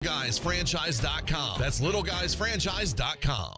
LittleGuysFranchise.com. That's LittleGuysFranchise.com.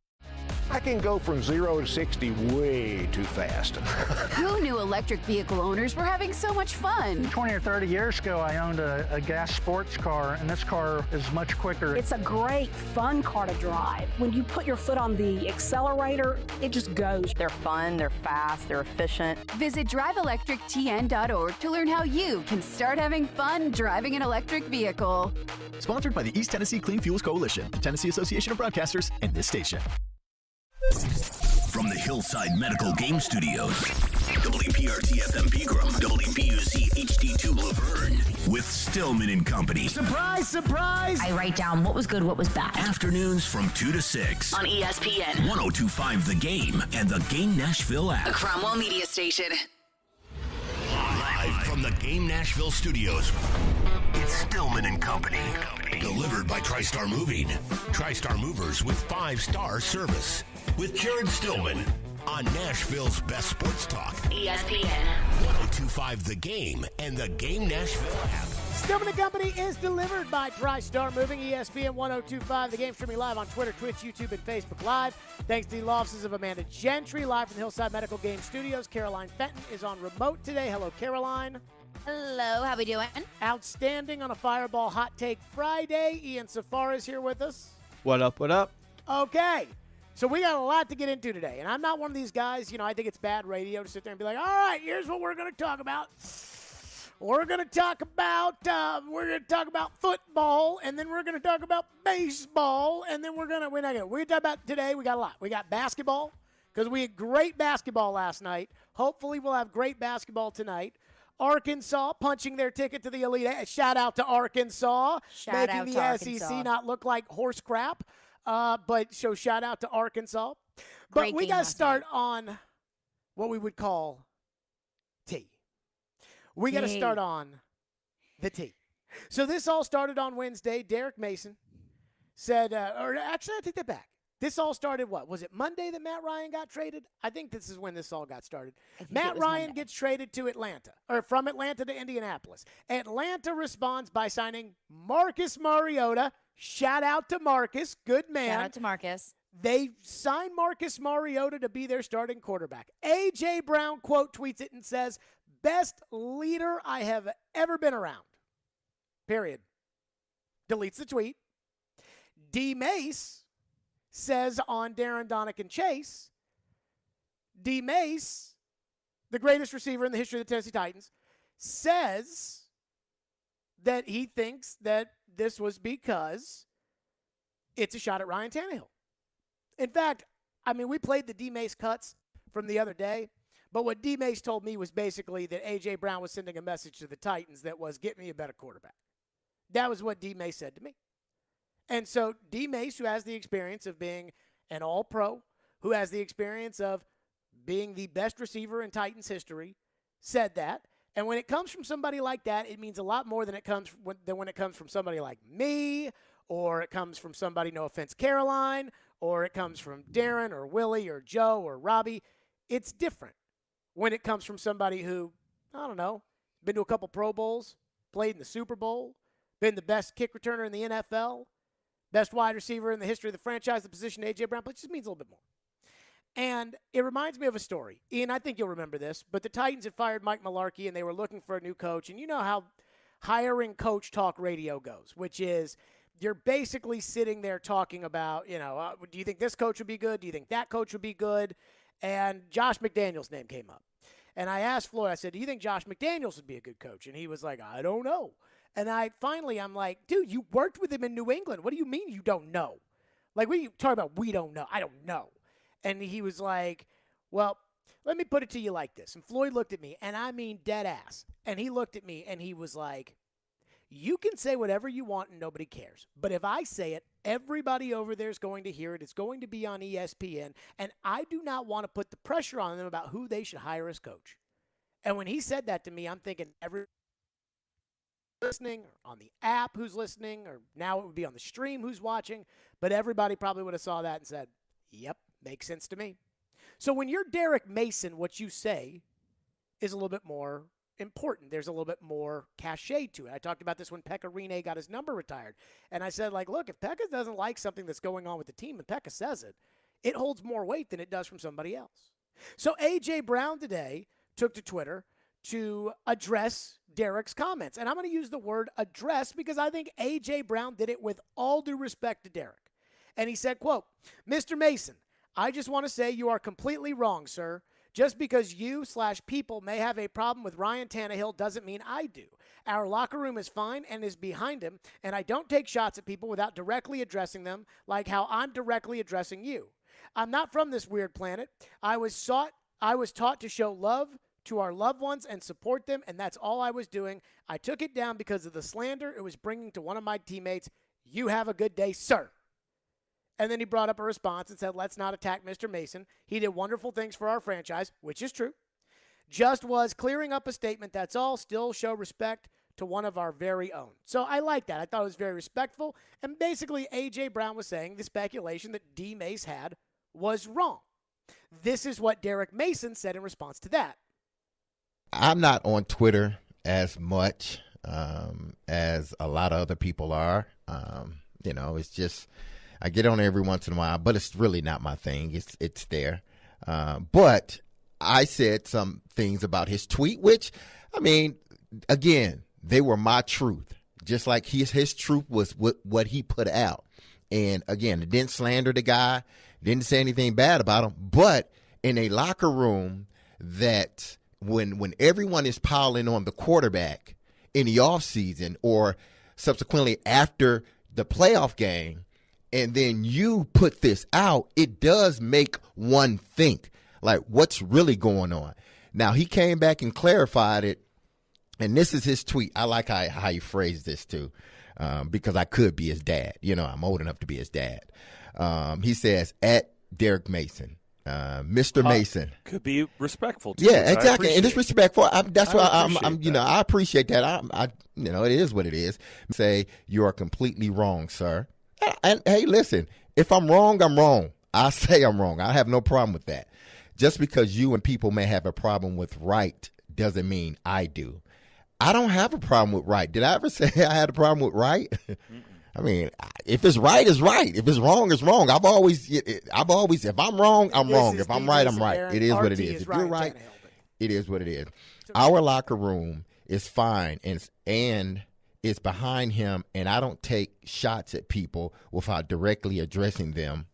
I can go from 0 to 60 way too fast. Who knew electric vehicle owners were having so much fun? 20 or 30 years ago, I owned a gas sports car, and this car is much quicker. It's a great, fun car to drive. When you put your foot on the accelerator, it just goes. They're fun, they're fast, they're efficient. Visit driveelectrictn.org to learn how you can start having fun driving an electric vehicle. Sponsored by the East Tennessee Clean Fuels Coalition, the Tennessee Association of Broadcasters, and this station. From the Hillside Medical Game Studios, WPRT-FM Pegram, WPUC HD2 Laverne, with Stillman and Company. Surprise, surprise! I write down what was good, what was bad. Afternoons from 2 to 6. On ESPN. 102.5 The Game and the Game Nashville app. A Cromwell Media Station. Live from the Game Nashville studios, it's Stillman and Company. Delivered by TriStar Moving. TriStar Movers with 5-star service. With Jared Stillman on Nashville's best sports talk. ESPN. 102.5 The Game and the Game Nashville app. Stillman and Company is delivered by TriStar Moving, ESPN 102.5 The Game, streaming live on Twitter, Twitch, YouTube, and Facebook Live. Thanks to the law offices of Amanda Gentry, live from the Hillside Medical Game Studios. Caroline Fenton is on remote today. Hello, Caroline. Hello, how we doing? Outstanding on a Fireball Hot Take Friday. Ian Safar is here with us. What up, what up? Okay. So we got a lot to get into today, and I'm not one of these guys, I think it's bad radio to sit there and be like, all right, here's what we're going to talk about. We're going to talk about football, and then we're going to talk about baseball, and then we're not going to talk about today. We got a lot. We got basketball, because we had great basketball last night. Hopefully we'll have great basketball tonight. Arkansas punching their ticket to the Elite Eight. Shout out to Arkansas, making the SEC not look like horse crap. So shout out to Arkansas. But we got to start on what we would call T. We got to start on the T. So this all started on Wednesday. Derek Mason said, or actually, I take that back. This all started what? Was it Monday that Matt Ryan got traded? I think this is when this all got started. Matt Ryan gets traded to Atlanta, or from Atlanta to Indianapolis. Atlanta responds by signing Marcus Mariota. Shout out to Marcus. Good man. Shout out to Marcus. They signed Marcus Mariota to be their starting quarterback. A.J. Brown quote tweets it and says, best leader I have ever been around. Period. Deletes the tweet. D. Mace says on Darren Donick and Chase, D. Mace, the greatest receiver in the history of the Tennessee Titans, says that he thinks that this was because it's a shot at Ryan Tannehill. In fact, we played the D. Mace cuts from the other day, but what D. Mace told me was basically that A.J. Brown was sending a message to the Titans that was, get me a better quarterback. That was what D. Mace said to me. And so D. Mace, who has the experience of being an all-pro, who has the experience of being the best receiver in Titans history, said that. And when it comes from somebody like that, it means a lot more than when it comes from somebody like me, or it comes from somebody, no offense, Caroline, or it comes from Darren or Willie or Joe or Robbie. It's different when it comes from somebody who, I don't know, been to a couple Pro Bowls, played in the Super Bowl, been the best kick returner in the NFL, best wide receiver in the history of the franchise, the position A.J. Brown, but it just means a little bit more. And it reminds me of a story. Ian, I think you'll remember this, but the Titans had fired Mike Mularkey, and they were looking for a new coach. And you know how hiring coach talk radio goes, which is you're basically sitting there talking about, do you think this coach would be good? Do you think that coach would be good? And Josh McDaniels' name came up. And I asked Floyd, I said, do you think Josh McDaniels would be a good coach? And he was like, I don't know. And I'm like, dude, you worked with him in New England. What do you mean you don't know? Like, what are you talking about? We don't know. I don't know. And he was like, well, let me put it to you like this. And Floyd looked at me, and I mean dead ass. And he looked at me, and he was like, you can say whatever you want and nobody cares. But if I say it, everybody over there is going to hear it. It's going to be on ESPN. And I do not want to put the pressure on them about who they should hire as coach. And when he said that to me, I'm thinking every listening or on the app who's listening, or now it would be on the stream who's watching, but everybody probably would have saw that and said, yep, makes sense to me. So when you're Derek Mason, what you say is a little bit more important. There's a little bit more cachet to it. I talked about this when Pekka Rinne got his number retired. And I said, like, look, if Pekka doesn't like something that's going on with the team and Pekka says it, it holds more weight than it does from somebody else. So A.J. Brown today took to Twitter to address Derek's comments. And I'm going to use the word address because I think A.J. Brown did it with all due respect to Derek. And he said, quote, Mr. Mason, I just want to say you are completely wrong, sir. Just because you/people may have a problem with Ryan Tannehill doesn't mean I do. Our locker room is fine and is behind him, and I don't take shots at people without directly addressing them like how I'm directly addressing you. I'm not from this weird planet. I was taught to show love to our loved ones and support them, and that's all I was doing. I took it down because of the slander it was bringing to one of my teammates. You have a good day, sir. And then he brought up a response and said, let's not attack Mr. Mason. He did wonderful things for our franchise, which is true. Just was clearing up a statement, that's all. Still show respect to one of our very own. So I like that. I thought it was very respectful. And basically, A.J. Brown was saying the speculation that D. Mace had was wrong. This is what Derek Mason said in response to that. I'm not on Twitter as much as a lot of other people are. It's just I get on every once in a while, but it's really not my thing. It's there. But I said some things about his tweet, which, again, they were my truth. Just like his truth was what he put out. And, again, it didn't slander the guy, didn't say anything bad about him. But in a locker room that when everyone is piling on the quarterback in the offseason or subsequently after the playoff game, and then you put this out, it does make one think, like, what's really going on? Now, he came back and clarified it, and this is his tweet. I like how he phrased this, too, because I could be his dad. I'm old enough to be his dad. He says, at Derek Mason, Mr. Mason. Could be respectful, too. Yeah, exactly. And it's respectful. That's why I appreciate that. It is what it is. Say, you are completely wrong, sir. And hey, listen, if I'm wrong, I'm wrong. I say I'm wrong. I have no problem with that. Just because you and people may have a problem with right doesn't mean I do. I don't have a problem with right. Did I ever say I had a problem with right? If it's right, it's right. If it's wrong, it's wrong. I've always, if I'm wrong, I'm wrong. If I'm right, I'm right. It is what it is. If you're right, it is what it is. Our locker room is fine, and it's behind him, and I don't take shots at people without directly addressing them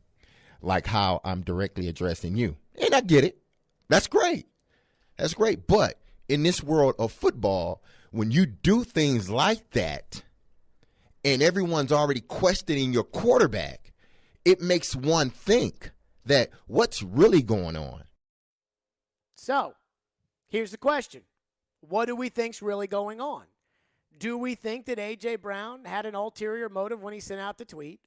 like how I'm directly addressing you. And I get it. That's great. That's great. But in this world of football, when you do things like that and everyone's already questioning your quarterback, it makes one think that what's really going on? So, here's the question. What do we think's really going on? Do we think that A.J. Brown had an ulterior motive when he sent out the tweet?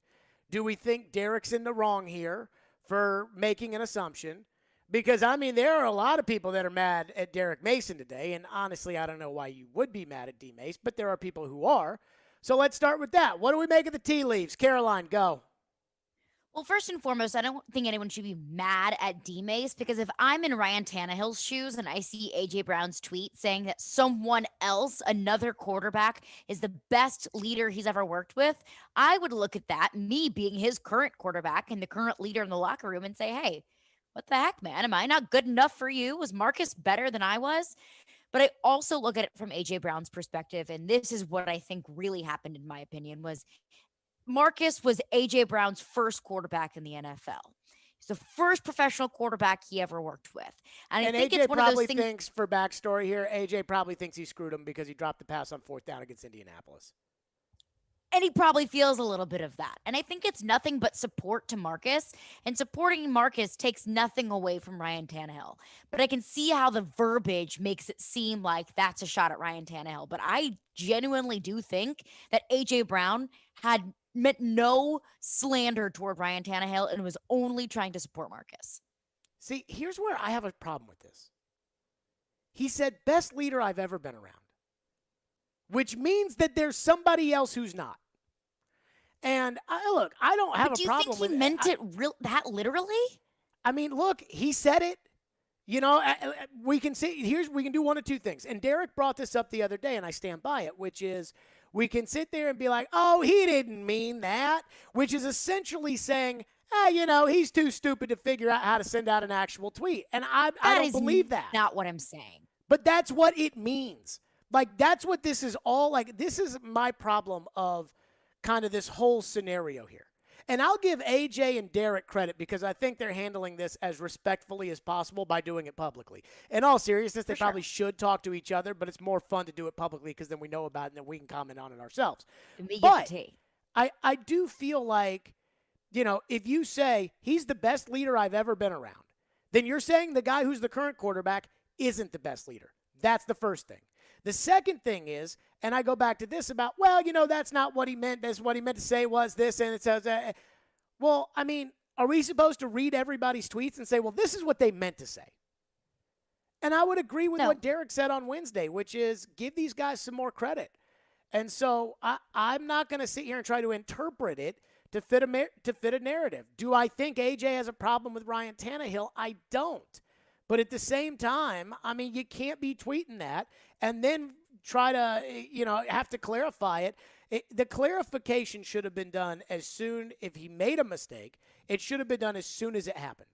Do we think Derek's in the wrong here for making an assumption? Because, there are a lot of people that are mad at Derek Mason today, and honestly, I don't know why you would be mad at D. Mace, but there are people who are. So let's start with that. What do we make of the tea leaves? Caroline, go. Well, first and foremost, I don't think anyone should be mad at D-Mace because if I'm in Ryan Tannehill's shoes and I see A.J. Brown's tweet saying that someone else, another quarterback, is the best leader he's ever worked with, I would look at that, me being his current quarterback and the current leader in the locker room, and say, hey, what the heck, man? Am I not good enough for you? Was Marcus better than I was? But I also look at it from A.J. Brown's perspective, and this is what I think really happened, in my opinion, was Marcus was A.J. Brown's first quarterback in the NFL. He's the first professional quarterback he ever worked with. And I think AJ it's one of those probably things. thinks, for backstory here, A.J. probably thinks he screwed him because he dropped the pass on 4th down against Indianapolis. And he probably feels a little bit of that. And I think it's nothing but support to Marcus. And supporting Marcus takes nothing away from Ryan Tannehill. But I can see how the verbiage makes it seem like that's a shot at Ryan Tannehill. But I genuinely do think that A.J. Brown had meant no slander toward Ryan Tannehill and was only trying to support Marcus. See, here's where I have a problem with this. He said, best leader I've ever been around, which means that there's somebody else who's not. And I don't have a problem with it. Do you think he meant it that literally? Look, he said it. we can we can do one of two things. And Derek brought this up the other day, and I stand by it, which is we can sit there and be like, oh, he didn't mean that, which is essentially saying, he's too stupid to figure out how to send out an actual tweet. And I don't believe that. Not what I'm saying. But that's what it means. Like, that's what this is all like. This is my problem of kind of this whole scenario here. And I'll give AJ and Derek credit because I think they're handling this as respectfully as possible by doing it publicly. In all seriousness, they probably should talk to each other, but it's more fun to do it publicly because then we know about it and then we can comment on it ourselves. But I do feel like, if you say he's the best leader I've ever been around, then you're saying the guy who's the current quarterback isn't the best leader. That's the first thing. The second thing is, and I go back to this about, that's not what he meant. That's what he meant to say was this, and it says, are we supposed to read everybody's tweets and say, well, this is what they meant to say? And I would agree with what Derek said on Wednesday, which is give these guys some more credit. And so I'm not going to sit here and try to interpret it to fit a narrative. Do I think AJ has a problem with Ryan Tannehill? I don't. But at the same time, you can't be tweeting that and then try to, have to clarify it. The clarification should have been done as soon, if he made a mistake, it should have been done as soon as it happened.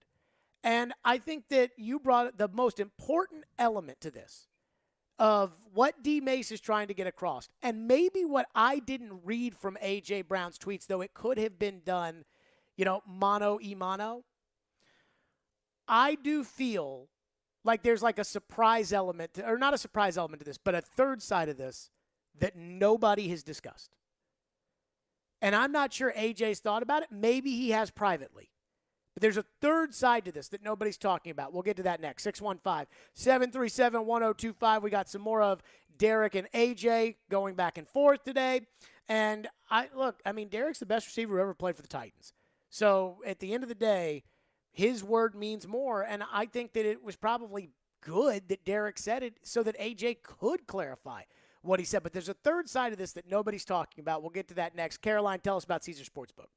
And I think that you brought the most important element to this of what D. Mace is trying to get across. And maybe what I didn't read from A.J. Brown's tweets, though it could have been done, mano a mano. I do feel like there's like a surprise element, or not a surprise element to this, but a third side of this that nobody has discussed. And I'm not sure AJ's thought about it. Maybe he has privately. But there's a third side to this that nobody's talking about. We'll get to that next. 615-737-1025. We got some more of Derek and AJ going back and forth today. And Derek's the best receiver who ever played for the Titans. So at the end of the day, his word means more, and I think that it was probably good that Derek said it so that AJ could clarify what he said. But there's a third side of this that nobody's talking about. We'll get to that next. Caroline, tell us about Caesar Sportsbook.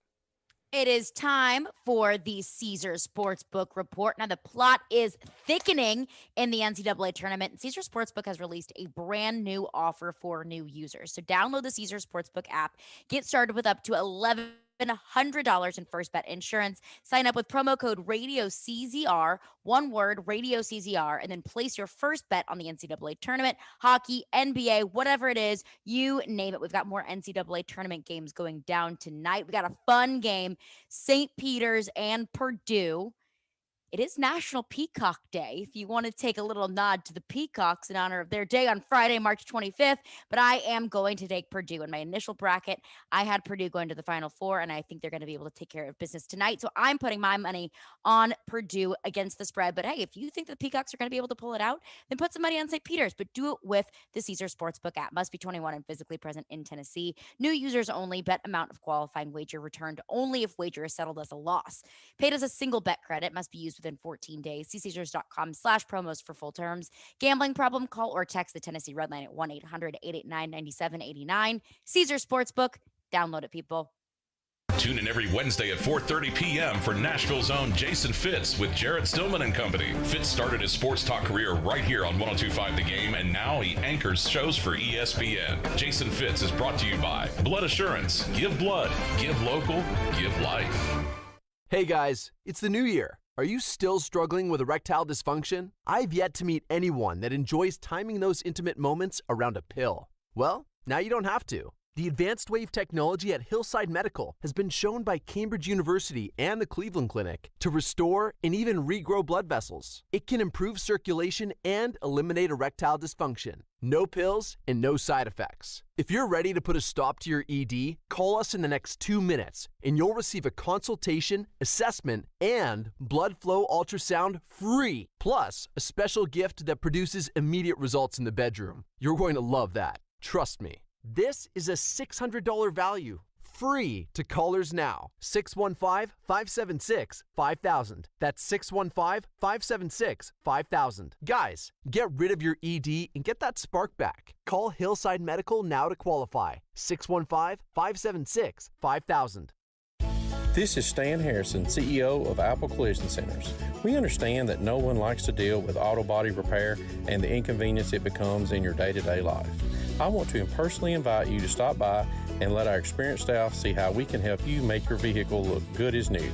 It is time for the Caesar Sportsbook report. Now, the plot is thickening in the NCAA tournament, and Caesar Sportsbook has released a brand new offer for new users. So download the Caesar Sportsbook app. Get started with up to $1,100 in first bet insurance. Sign up with promo code RADIOCZR, one word, RADIOCZR, and then place your first bet on the NCAA tournament, hockey, NBA, whatever it is, you name it. We've got more NCAA tournament games going down tonight. We got a fun game, St. Peter's and Purdue. It is National Peacock Day, if you want to take a little nod to the Peacocks in honor of their day on Friday, March 25th. But I am going to take Purdue. In my initial bracket, I had Purdue going to the Final Four, and I think they're going to be able to take care of business tonight. So I'm putting my money on Purdue against the spread. But hey, if you think the Peacocks are going to be able to pull it out, then put some money on St. Peter's. But do it with the Caesar Sportsbook app. Must be 21 and physically present in Tennessee. New users only. Bet amount of qualifying wager returned only if wager is settled as a loss. Paid as a single bet credit. Must be used within 14 days. See Caesars.com/promos for full terms. Gambling problem? Call or text the Tennessee Red Line at 1-800-889-9789. Caesar Sportsbook. Download it, people. Tune in every Wednesday at 4:30 p.m. for Nashville's own Jason Fitz with Jarrett Stillman and company. Fitz started his sports talk career right here on 102.5 The Game, and now he anchors shows for ESPN. Jason Fitz is brought to you by Blood Assurance. Give blood. Give local. Give life. Hey guys, it's the new year. Are you still struggling with erectile dysfunction? I've yet to meet anyone that enjoys timing those intimate moments around a pill. Well, now you don't have to. The advanced wave technology at Hillside Medical has been shown by Cambridge University and the Cleveland Clinic to restore and even regrow blood vessels. It can improve circulation and eliminate erectile dysfunction. No pills and no side effects. If you're ready to put a stop to your ED, call us in the next 2 minutes and you'll receive a consultation, assessment, and blood flow ultrasound free. Plus, a special gift that produces immediate results in the bedroom. You're going to love that. Trust me. This is a $600 value, free to callers now. 615-576-5000. That's 615-576-5000. Guys, get rid of your ED and get that spark back. Call Hillside Medical now to qualify. 615-576-5000. This is Stan Harrison, CEO of Apple Collision Centers. We understand that no one likes to deal with auto body repair and the inconvenience it becomes in your day-to-day life. I want to personally invite you to stop by and let our experienced staff see how we can help you make your vehicle look good as new.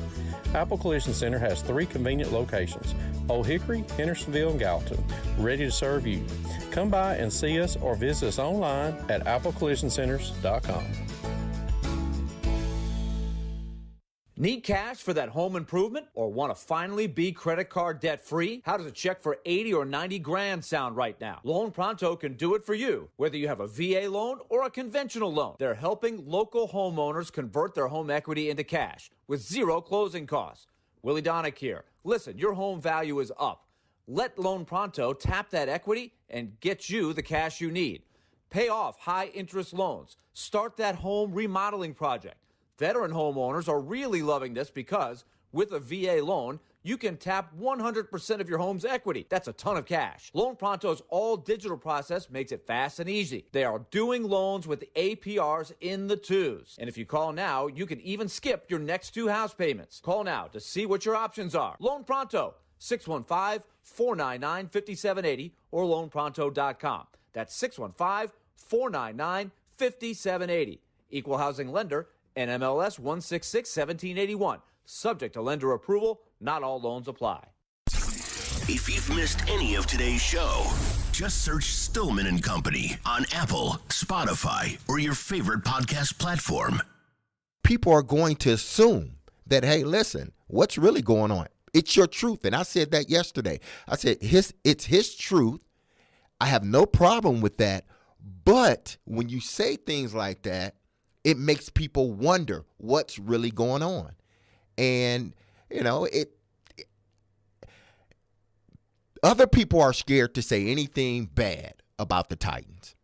Apple Collision Center has 3 convenient locations, Old Hickory, Hendersonville, and Gallatin, ready to serve you. Come by and see us or visit us online at applecollisioncenters.com. Need cash for that home improvement or want to finally be credit card debt free? How does a check for 80 or 90 grand sound right now? Loan Pronto can do it for you, whether you have a VA loan or a conventional loan. They're helping local homeowners convert their home equity into cash with 0 closing costs. Willie Donick here. Listen, your home value is up. Let Loan Pronto tap that equity and get you the cash you need. Pay off high interest loans. Start that home remodeling project. Veteran homeowners are really loving this because with a VA loan, you can tap 100% of your home's equity. That's a ton of cash. Loan Pronto's all-digital process makes it fast and easy. They are doing loans with APRs in the 2s. And if you call now, you can even skip your next 2 house payments. Call now to see what your options are. Loan Pronto, 615-499-5780 or loanpronto.com. That's 615-499-5780. Equal housing lender, NMLS 166-1781. Subject to lender approval. Not all loans apply. If you've missed any of today's show, just search Stillman and Company on Apple, Spotify, or your favorite podcast platform. People are going to assume that, hey, listen, what's really going on? It's your truth. And I said that yesterday. I said, it's his truth. I have no problem with that. But when you say things like that, it makes people wonder what's really going on. And, you know, other people are scared to say anything bad about the Titans.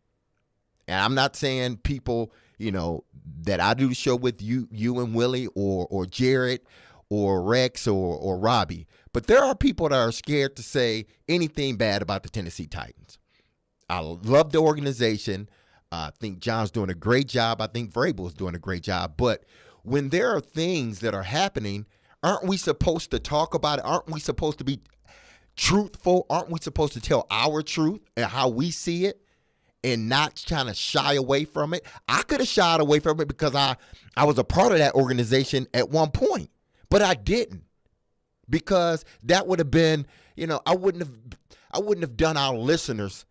And I'm not saying people, you know, that I do the show with you and Willie or Jared or Rex or Robbie. But there are people that are scared to say anything bad about the Tennessee Titans. I love the organization. I think John's doing a great job. I think Vrabel's doing a great job. But when there are things that are happening, aren't we supposed to talk about it? Aren't we supposed to be truthful? Aren't we supposed to tell our truth and how we see it and not kind of shy away from it? I could have shied away from it because I was a part of that organization at one point, but I didn't, because that would have been, you know, I wouldn't have done our listeners,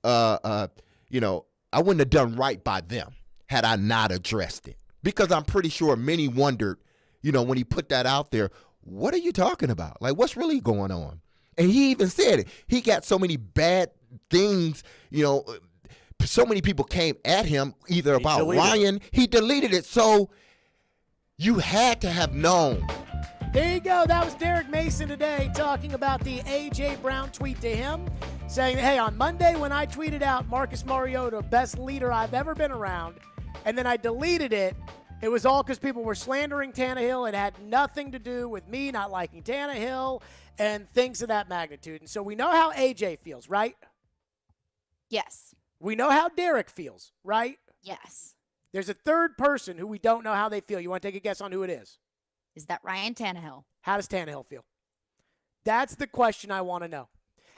you know, I wouldn't have done right by them had I not addressed it, because I'm pretty sure many wondered, you know, when he put that out there, what are you talking about? Like, what's really going on? And he even said it. He got so many bad things, you know, so many people came at him either about Ryan. He deleted it. So you had to have known. There you go. That was Derek Mason today talking about the A.J. Brown tweet to him, saying, hey, on Monday when I tweeted out Marcus Mariota, best leader I've ever been around, and then I deleted it, it was all because people were slandering Tannehill. It had nothing to do with me not liking Tannehill and things of that magnitude. And so we know how A.J. feels, right? Yes. We know how Derek feels, right? Yes. There's a third person who we don't know how they feel. You want to take a guess on who it is? Is that Ryan Tannehill? How does Tannehill feel? That's the question I want to know.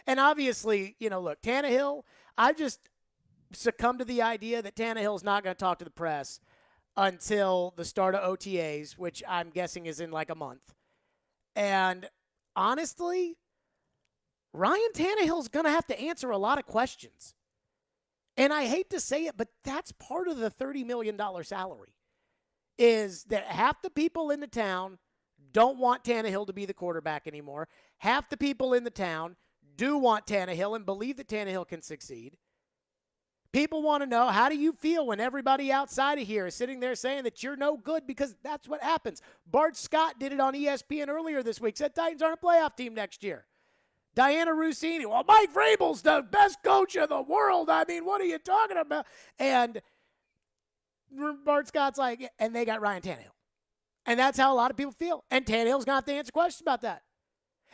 And obviously, you know, look, Tannehill, I've just succumbed to the idea that Tannehill's not going to talk to the press until the start of OTAs, which I'm guessing is in like a month. And honestly, Ryan Tannehill's going to have to answer a lot of questions. And I hate to say it, but that's part of the $30 million salary, is that half the people in the town don't want Tannehill to be the quarterback anymore. Half the people in the town do want Tannehill and believe that Tannehill can succeed. People want to know, how do you feel when everybody outside of here is sitting there saying that you're no good? Because that's what happens. Bart Scott did it on ESPN earlier this week, said Titans aren't a playoff team next year. Diana Rossini, well, Mike Vrabel's the best coach in the world. I mean, what are you talking about? And Bart Scott's like, and they got Ryan Tannehill. And that's how a lot of people feel. And Tannehill's going to have to answer questions about that.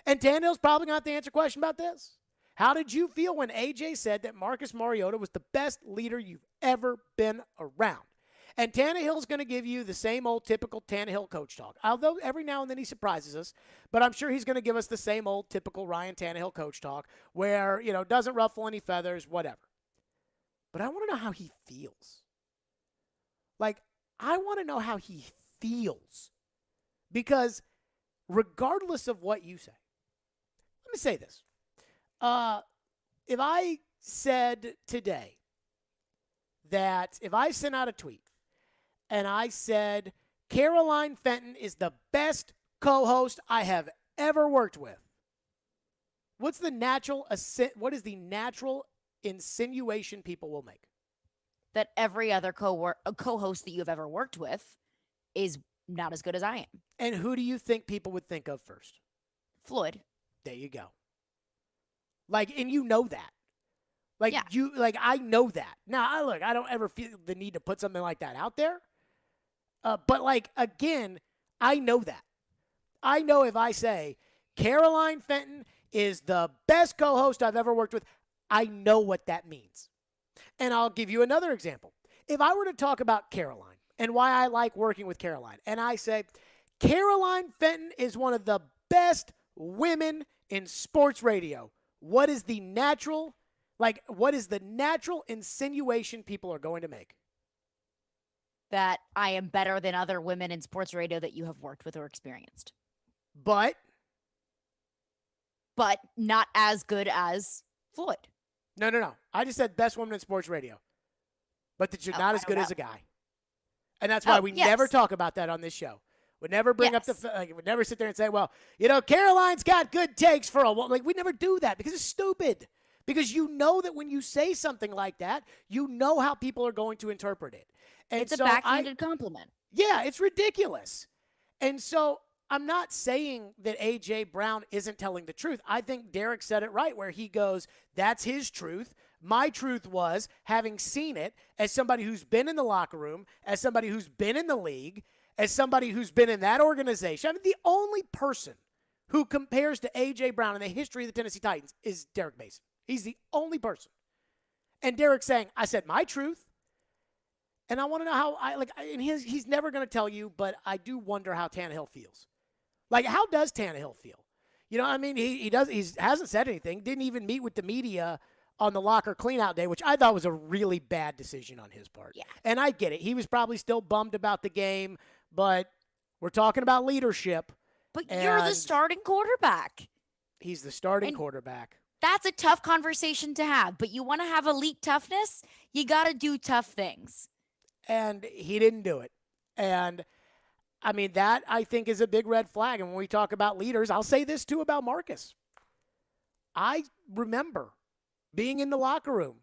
And Tannehill's probably going to have to answer a question about this. How did you feel when AJ said that Marcus Mariota was the best leader you've ever been around? And Tannehill's going to give you the same old typical Tannehill coach talk. Although every now and then he surprises us, but I'm sure he's going to give us the same old typical Ryan Tannehill coach talk where, doesn't ruffle any feathers, whatever. But I want to know how he feels. Like, I want to know how he feels. Because regardless of what you say, let me say this. If I said today that if I sent out a tweet and I said Caroline Fenton is the best co-host I have ever worked with, what is the natural insinuation people will make? That every other co-host that you've ever worked with is not as good as I am. And who do you think people would think of first? Floyd. There you go. And you know that. Yeah. I know that. Now, I don't ever feel the need to put something like that out there. But again, I know that. I know if I say Caroline Fenton is the best co-host I've ever worked with, I know what that means. And I'll give you another example. If I were to talk about Caroline and why I like working with Caroline, and I say Caroline Fenton is one of the best women in sports radio, what is the natural insinuation people are going to make? That I am better than other women in sports radio that you have worked with or experienced. But not as good as Floyd. No. I just said best woman in sports radio. But that you're not as good as a guy. And that's why we never talk about that on this show. We never bring up we never sit there and say, well, Caroline's got good takes for a woman. We never do that because it's stupid. Because you know that when you say something like that, you know how people are going to interpret it. And it's a backhanded compliment. Yeah, it's ridiculous. And so I'm not saying that A.J. Brown isn't telling the truth. I think Derek said it right where he goes, that's his truth. My truth was, having seen it, as somebody who's been in the locker room, as somebody who's been in the league, as somebody who's been in that organization. I mean, the only person who compares to A.J. Brown in the history of the Tennessee Titans is Derek Mason. He's the only person. And Derek's saying, I said my truth. And I want to know how, he's never going to tell you, but I do wonder how Tannehill feels. How does Tannehill feel? He hasn't said anything, didn't even meet with the media on the locker cleanout day, which I thought was a really bad decision on his part. Yeah. And I get it. He was probably still bummed about the game, but we're talking about leadership. But you're the starting quarterback. He's the starting quarterback. That's a tough conversation to have, but you want to have elite toughness, you got to do tough things. And he didn't do it. And, that, I think, is a big red flag. And when we talk about leaders, I'll say this, too, about Marcus. I remember being in the locker room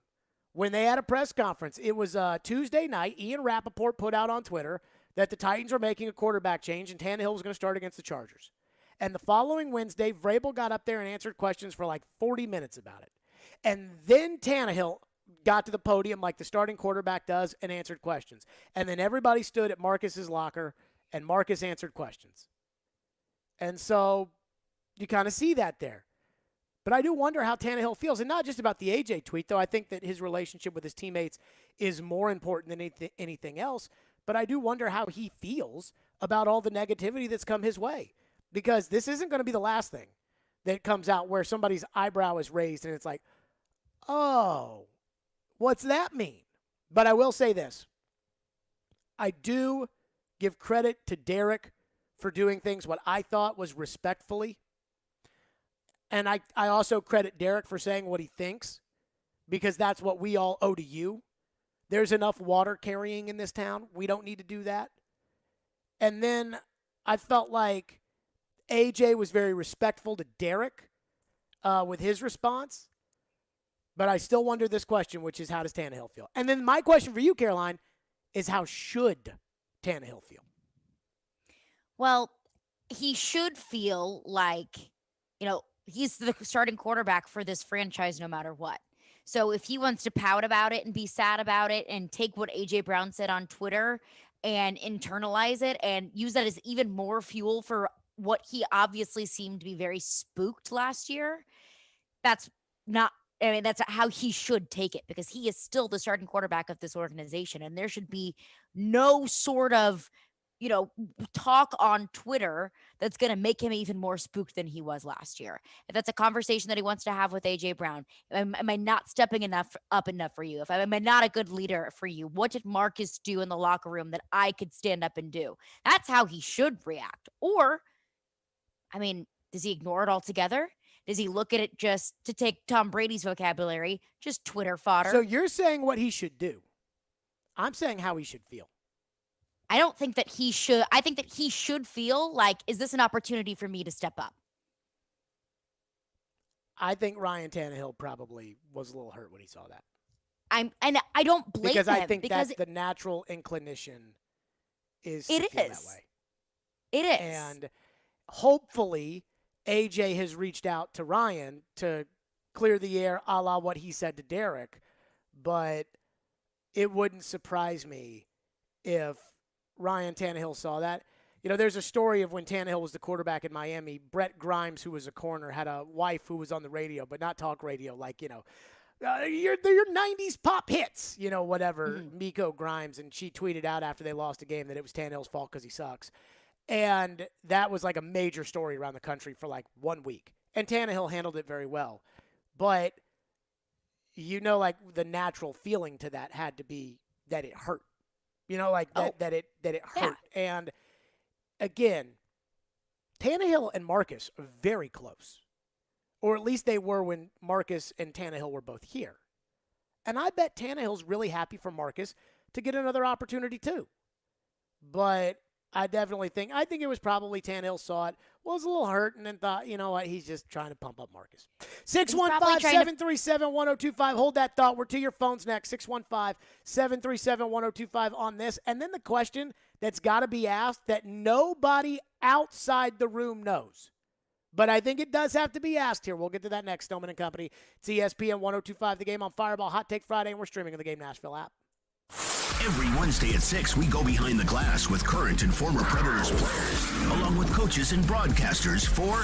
when they had a press conference. It was Tuesday night. Ian Rappaport put out on Twitter that the Titans were making a quarterback change and Tannehill was going to start against the Chargers. And the following Wednesday, Vrabel got up there and answered questions for 40 minutes about it. And then Tannehill got to the podium like the starting quarterback does and answered questions. And then everybody stood at Marcus's locker and Marcus answered questions. And so you kind of see that there. But I do wonder how Tannehill feels. And not just about the AJ tweet, though. I think that his relationship with his teammates is more important than anything else. But I do wonder how he feels about all the negativity that's come his way. Because this isn't going to be the last thing that comes out where somebody's eyebrow is raised and it's like, oh, what's that mean? But I will say this. I do give credit to Derek for doing things what I thought was respectfully. And I also credit Derek for saying what he thinks, because that's what we all owe to you. There's enough water carrying in this town. We don't need to do that. And then I felt like AJ was very respectful to Derek with his response. But I still wonder this question, which is, how does Tannehill feel? And then my question for you, Caroline, is how should Tannehill feel? Well, he should feel like, he's the starting quarterback for this franchise no matter what. So if he wants to pout about it and be sad about it and take what A.J. Brown said on Twitter and internalize it and use that as even more fuel for what he obviously seemed to be very spooked last year, that's not I mean, that's how he should take it because he is still the starting quarterback of this organization. And there should be no sort of, talk on Twitter that's going to make him even more spooked than he was last year. If that's a conversation that he wants to have with A.J. Brown, am I not stepping up enough for you? Am I not a good leader for you? What did Marcus do in the locker room that I could stand up and do? That's how he should react. Or, does he ignore it altogether? Does he look at it, just to take Tom Brady's vocabulary, just Twitter fodder? So you're saying what he should do. I'm saying how he should feel. I don't think that he should. I think that he should feel like, is this an opportunity for me to step up? I think Ryan Tannehill probably was a little hurt when he saw that. And I don't blame him. Because I think that's the natural inclination is to feel that way. It is. And hopefully AJ has reached out to Ryan to clear the air a la what he said to Derek, but it wouldn't surprise me if Ryan Tannehill saw that. There's a story of when Tannehill was the quarterback in Miami. Brett Grimes, who was a corner, had a wife who was on the radio, but not talk radio, like, your 90s pop hits, whatever, Miko Grimes. And she tweeted out after they lost a game that it was Tannehill's fault because he sucks. And that was like a major story around the country for like 1 week. And Tannehill handled it very well. But, like the natural feeling to that had to be that it hurt. That it hurt. Yeah. And again, Tannehill and Marcus are very close. Or at least they were when Marcus and Tannehill were both here. And I bet Tannehill's really happy for Marcus to get another opportunity too. But I definitely think it was probably Tannehill saw it, was a little hurt, and then thought, you know what, he's just trying to pump up Marcus. 615-737-1025. Hold that thought. We're to your phones next. 615-737-1025 on this. And then the question that's got to be asked that nobody outside the room knows. But I think it does have to be asked here. We'll get to that next. Stillman and Company. It's ESPN 1025, The Game on Fireball. Hot Take Friday, and we're streaming on the Game Nashville app. Every Wednesday at 6, we go behind the glass with current and former Predators players, along with coaches and broadcasters for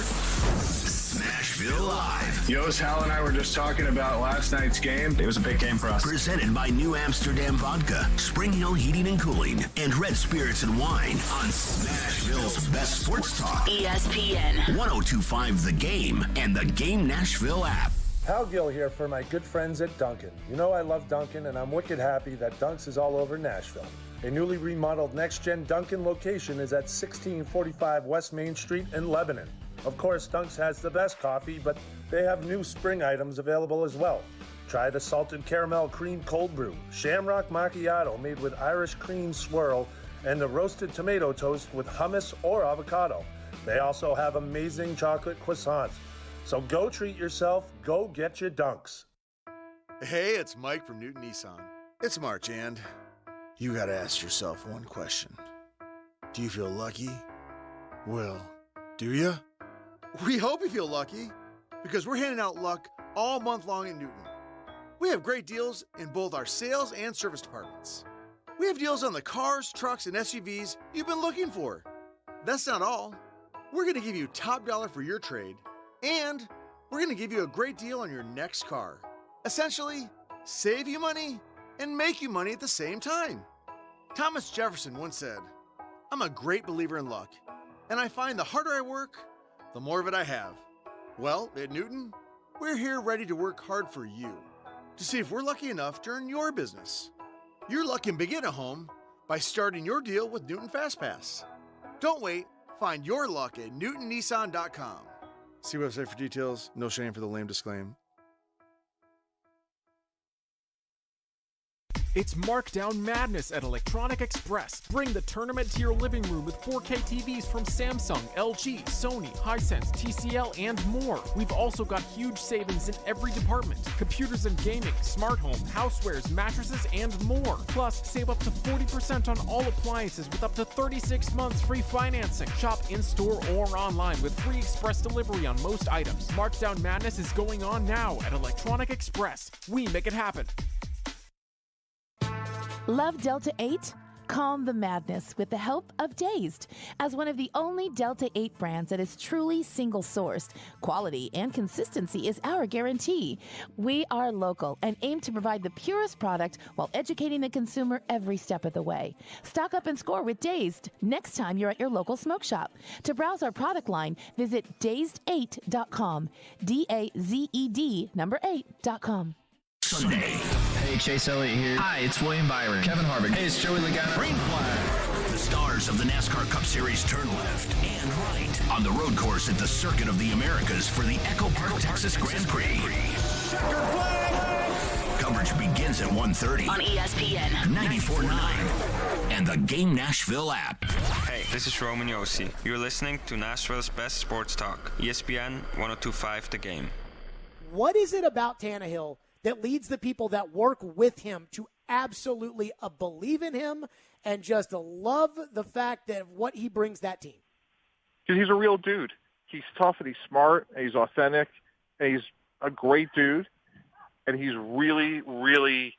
Nashville Live. Yo's, Hal and I were just talking about last night's game. It was a big game for us. Presented by New Amsterdam Vodka, Spring Hill Heating and Cooling, and Red Spirits and Wine on Nashville's best sports talk. ESPN 1025 The Game and the Game Nashville app. Hal Gill here for my good friends at Dunkin'. You know I love Dunkin', and I'm wicked happy that Dunks is all over Nashville. A newly remodeled next-gen Dunkin' location is at 1645 West Main Street in Lebanon. Of course, Dunks has the best coffee, but they have new spring items available as well. Try the salted caramel cream cold brew, shamrock macchiato made with Irish cream swirl, and the roasted tomato toast with hummus or avocado. They also have amazing chocolate croissants. So go treat yourself, go get your Dunks. Hey, it's Mike from Newton Nissan. It's March and you gotta ask yourself one question. Do you feel lucky? Well, do you? We hope you feel lucky because we're handing out luck all month long at Newton. We have great deals in both our sales and service departments. We have deals on the cars, trucks, and SUVs you've been looking for. That's not all. We're gonna give you top dollar for your trade, and we're going to give you a great deal on your next car. Essentially, save you money and make you money at the same time. Thomas Jefferson once said, "I'm a great believer in luck, and I find the harder I work, the more of it I have." Well, at Newton, we're here ready to work hard for you to see if we're lucky enough to earn your business. Your luck can begin at home by starting your deal with Newton FastPass. Don't wait. Find your luck at newtonnissan.com. See website for details. No shame for the lame disclaim. It's Markdown Madness at Electronic Express. Bring the tournament to your living room with 4K TVs from Samsung, LG, Sony, Hisense, TCL, and more. We've also got huge savings in every department. Computers and gaming, smart home, housewares, mattresses, and more. Plus, save up to 40% on all appliances with up to 36 months free financing. Shop in-store or online with free express delivery on most items. Markdown Madness is going on now at Electronic Express. We make it happen. Love Delta 8? Calm the madness with the help of Dazed. As one of the only Delta 8 brands that is truly single-sourced, quality and consistency is our guarantee. We are local and aim to provide the purest product while educating the consumer every step of the way. Stock up and score with Dazed next time you're at your local smoke shop. To browse our product line, visit dazed8.com. DAZED 8.com. Hey, Chase Elliott here. Hi, it's William Byron. Kevin Harvick. Hey, it's Joey Logano. Green flag. The stars of the NASCAR Cup Series turn left and right on the road course at the Circuit of the Americas for the Echo Park, Texas Grand Prix. Coverage begins at 1:30 on ESPN 94.9 and the Game Nashville app. Hey, this is Roman Yossi. You're listening to Nashville's best sports talk, ESPN 102.5 The Game. What is it about Tannehill that leads the people that work with him to absolutely believe in him and just love the fact that what he brings that team? Because he's a real dude. He's tough and he's smart and he's authentic and he's a great dude. And he's really, really,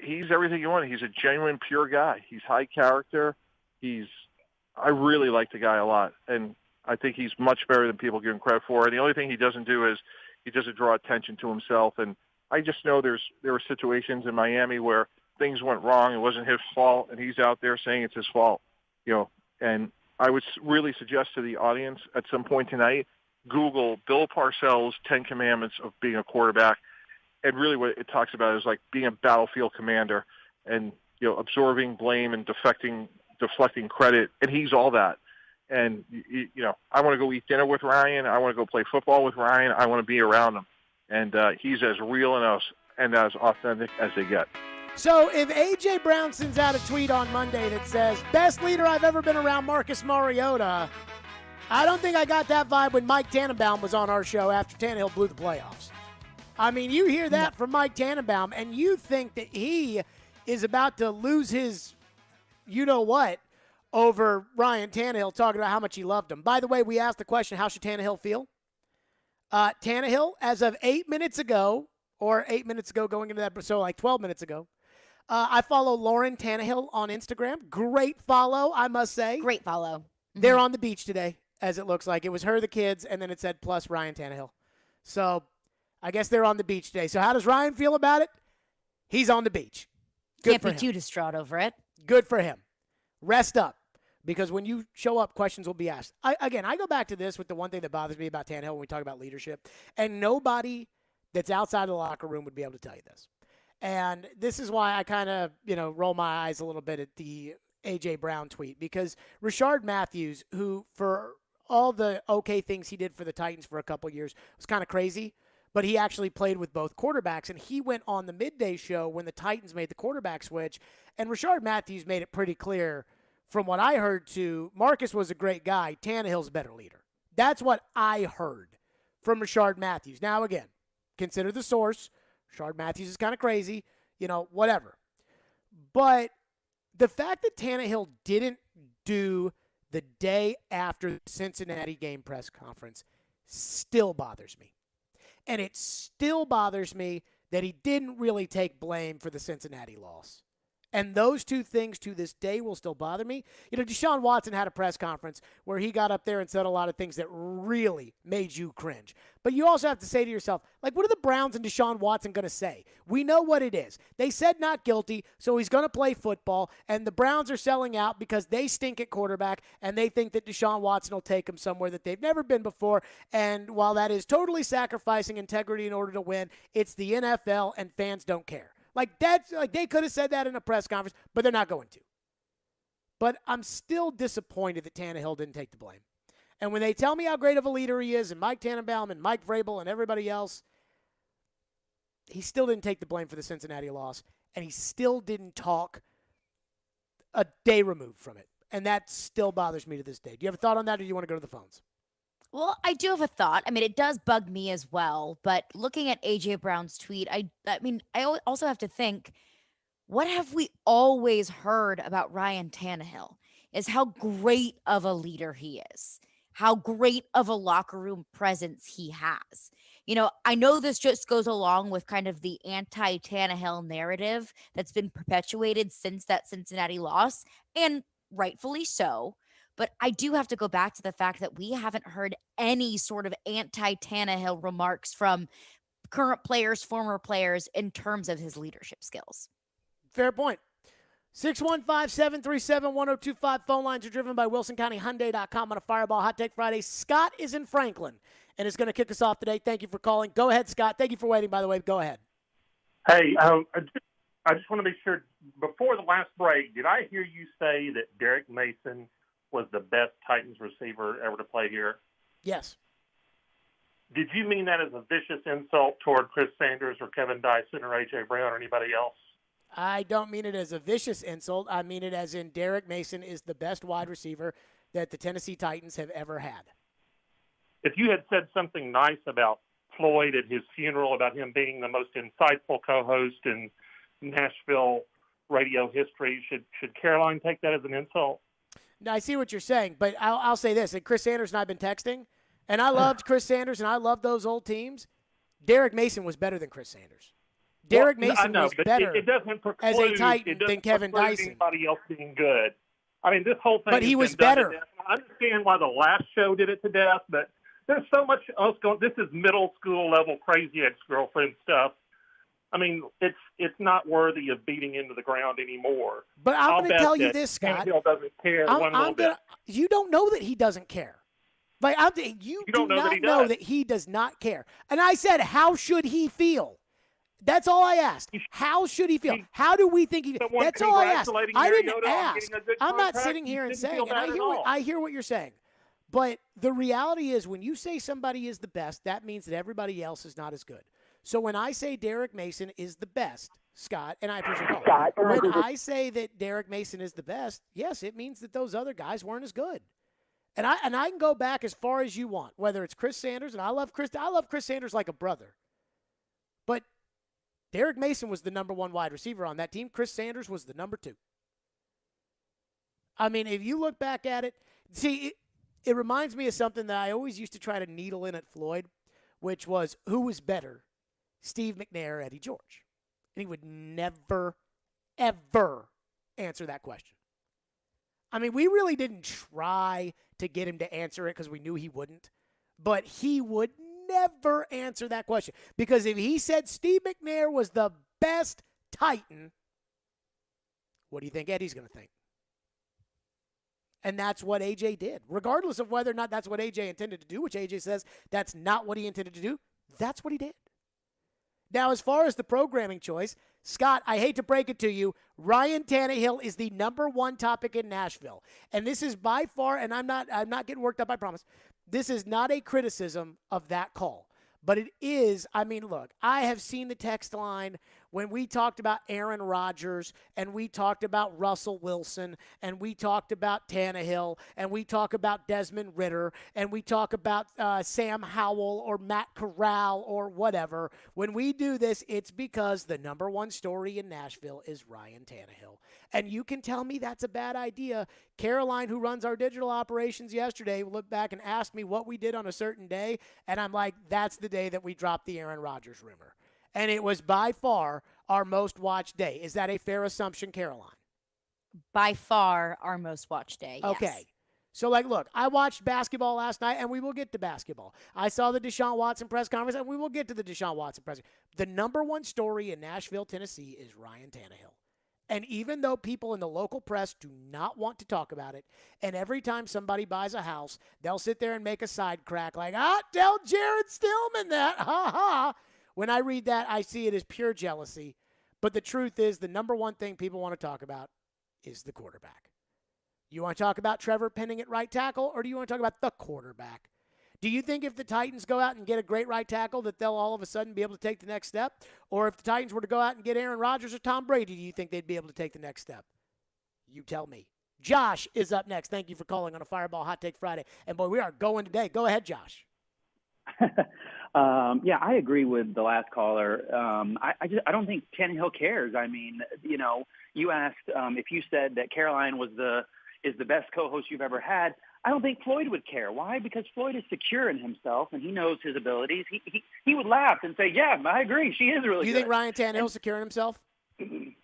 he's everything you want. He's a genuine, pure guy. He's high character. I really like the guy a lot. And I think he's much better than people give him credit for. And the only thing he doesn't do is he doesn't draw attention to himself. And I just know there were situations in Miami where things went wrong. It wasn't his fault, and he's out there saying it's his fault. And I would really suggest to the audience at some point tonight, Google Bill Parcells' 10 Commandments of being a quarterback. And really what it talks about is like being a battlefield commander and, absorbing blame and deflecting credit. And he's all that. And, I want to go eat dinner with Ryan. I want to go play football with Ryan. I want to be around him. And he's as real and as authentic as they get. So if A.J. Brown sends out a tweet on Monday that says, best leader I've ever been around, Marcus Mariota, I don't think I got that vibe when Mike Tannenbaum was on our show after Tannehill blew the playoffs. I mean, you hear that from Mike Tannenbaum, and you think that he is about to lose his you-know-what over Ryan Tannehill talking about how much he loved him. By the way, we asked the question, how should Tannehill feel? Tannehill, as of 8 minutes ago, or 8 minutes ago going into that, so like 12 minutes ago, I follow Lauren Tannehill on Instagram. Great follow, I must say. Great follow. Mm-hmm. They're on the beach today, as it looks like. It was her, the kids, and then it said plus Ryan Tannehill. So I guess they're on the beach today. So how does Ryan feel about it? He's on the beach. Good Can't for be him. too distraught over it. Good for him. Rest up. Because when you show up, questions will be asked. I go back to this with the one thing that bothers me about Tannehill when we talk about leadership. And nobody that's outside of the locker room would be able to tell you this. And this is why I kind of, roll my eyes a little bit at the A.J. Brown tweet. Because Rashard Matthews, who for all the okay things he did for the Titans for a couple years, was kind of crazy. But he actually played with both quarterbacks. And he went on the midday show when the Titans made the quarterback switch. And Rashard Matthews made it pretty clear, from what I heard, to Marcus was a great guy. Tannehill's a better leader. That's what I heard from Rashard Matthews. Now, again, consider the source. Rashard Matthews is kind of crazy, whatever. But the fact that Tannehill didn't do the day after the Cincinnati game press conference still bothers me. And it still bothers me that he didn't really take blame for the Cincinnati loss. And those two things to this day will still bother me. Deshaun Watson had a press conference where he got up there and said a lot of things that really made you cringe. But you also have to say to yourself, what are the Browns and Deshaun Watson going to say? We know what it is. They said not guilty, so he's going to play football, and the Browns are selling out because they stink at quarterback, and they think that Deshaun Watson will take them somewhere that they've never been before. And while that is totally sacrificing integrity in order to win, it's the NFL, and fans don't care. They could have said that in a press conference, but they're not going to. But I'm still disappointed that Tannehill didn't take the blame. And when they tell me how great of a leader he is, and Mike Tannenbaum and Mike Vrabel and everybody else, he still didn't take the blame for the Cincinnati loss, and he still didn't talk a day removed from it. And that still bothers me to this day. Do you have a thought on that, or do you want to go to the phones? Well, I do have a thought. I mean, it does bug me as well. But looking at A.J. Brown's tweet, I also have to think, what have we always heard about Ryan Tannehill is how great of a leader he is, how great of a locker room presence he has. I know this just goes along with kind of the anti-Tannehill narrative that's been perpetuated since that Cincinnati loss, and rightfully so. But I do have to go back to the fact that we haven't heard any sort of anti-Tannehill remarks from current players, former players, in terms of his leadership skills. Fair point. 615-737-1025. Phone lines are driven by WilsonCountyHyundai.com on a Fireball Hot Take Friday. Scott is in Franklin and is going to kick us off today. Thank you for calling. Go ahead, Scott. Thank you for waiting, by the way. Go ahead. Hey, I just want to make sure, before the last break, did I hear you say that Derek Mason was the best Titans receiver ever to play here? Yes. Did you mean that as a vicious insult toward Chris Sanders or Kevin Dyson or A.J. Brown or anybody else? I don't mean it as a vicious insult. I mean it as in Derek Mason is the best wide receiver that the Tennessee Titans have ever had. If you had said something nice about Floyd at his funeral, about him being the most insightful co-host in Nashville radio history, should Caroline take that as an insult? Now, I see what you're saying, but I'll say this. And Chris Sanders and I have been texting, and I loved Chris Sanders, and I loved those old teams. Derek Mason was better than Chris Sanders. Derek Mason was better as a Titan than Kevin Dyson. Anybody else being good. I mean, this whole thing. But he was better. I understand why the last show did it to death, but there's so much else going. This is middle school level crazy ex-girlfriend stuff. I mean, it's not worthy of beating into the ground anymore. But I'm going to tell you this, Scott. Tannehill doesn't care one little bit. You don't know that he doesn't care. Like you do not know that he does not care. And I said, how should he feel? That's all I asked. How should he feel? How do we think he feels? That's all I asked. I didn't ask. I'm not sitting here and saying, and I hear what you're saying. But the reality is when you say somebody is the best, that means that everybody else is not as good. So when I say Derek Mason is the best, Scott, and I appreciate it. When I say that Derek Mason is the best, yes, it means that those other guys weren't as good. And I can go back as far as you want, whether it's Chris Sanders, and I love Chris Sanders like a brother. But Derek Mason was the number one wide receiver on that team. Chris Sanders was the number two. I mean, if you look back at it, see, it reminds me of something that I always used to try to needle in at Floyd, which was who was better, Steve McNair or Eddie George? And he would never, ever answer that question. I mean, we really didn't try to get him to answer it because we knew he wouldn't, but he would never answer that question. Because if he said Steve McNair was the best Titan, what do you think Eddie's going to think? And that's what AJ did. Regardless of whether or not that's what AJ intended to do, which AJ says that's not what he intended to do, that's what he did. Now, as far as the programming choice, Scott, I hate to break it to you, Ryan Tannehill is the number one topic in Nashville. And this is by far, and I'm not getting worked up, I promise. This is not a criticism of that call. But it is, I mean, look, I have seen the text line when we talked about Aaron Rodgers and we talked about Russell Wilson and we talked about Tannehill and we talk about Desmond Ridder and we talk about Sam Howell or Matt Corral or whatever. When we do this, it's because the number one story in Nashville is Ryan Tannehill. And you can tell me that's a bad idea. Caroline, who runs our digital operations yesterday, looked back and asked me what we did on a certain day, and I'm like, that's the day that we dropped the Aaron Rodgers rumor. And it was by far our most watched day. Is that a fair assumption, Caroline? By far our most watched day, yes. Okay. So, look, I watched basketball last night, and we will get to basketball. I saw the Deshaun Watson press conference, and we will get to the Deshaun Watson press conference. The number one story in Nashville, Tennessee is Ryan Tannehill. And even though people in the local press do not want to talk about it, and every time somebody buys a house, they'll sit there and make a side crack like, tell Jared Stillman that, ha. When I read that, I see it as pure jealousy. But the truth is the number one thing people want to talk about is the quarterback. You want to talk about Trevor Penning at right tackle, or do you want to talk about the quarterback? Do you think if the Titans go out and get a great right tackle that they'll all of a sudden be able to take the next step? Or if the Titans were to go out and get Aaron Rodgers or Tom Brady, do you think they'd be able to take the next step? You tell me. Josh is up next. Thank you for calling on a Fireball Hot Take Friday. And, boy, we are going today. Go ahead, Josh. Yeah, I agree with the last caller. I don't think Tannehill cares. I mean, you asked if you said that Caroline is the best co-host you've ever had. I don't think Floyd would care. Why? Because Floyd is secure in himself and he knows his abilities. He would laugh and say, "Yeah, I agree. She is really good." You think Ryan Tannehill's secure in himself?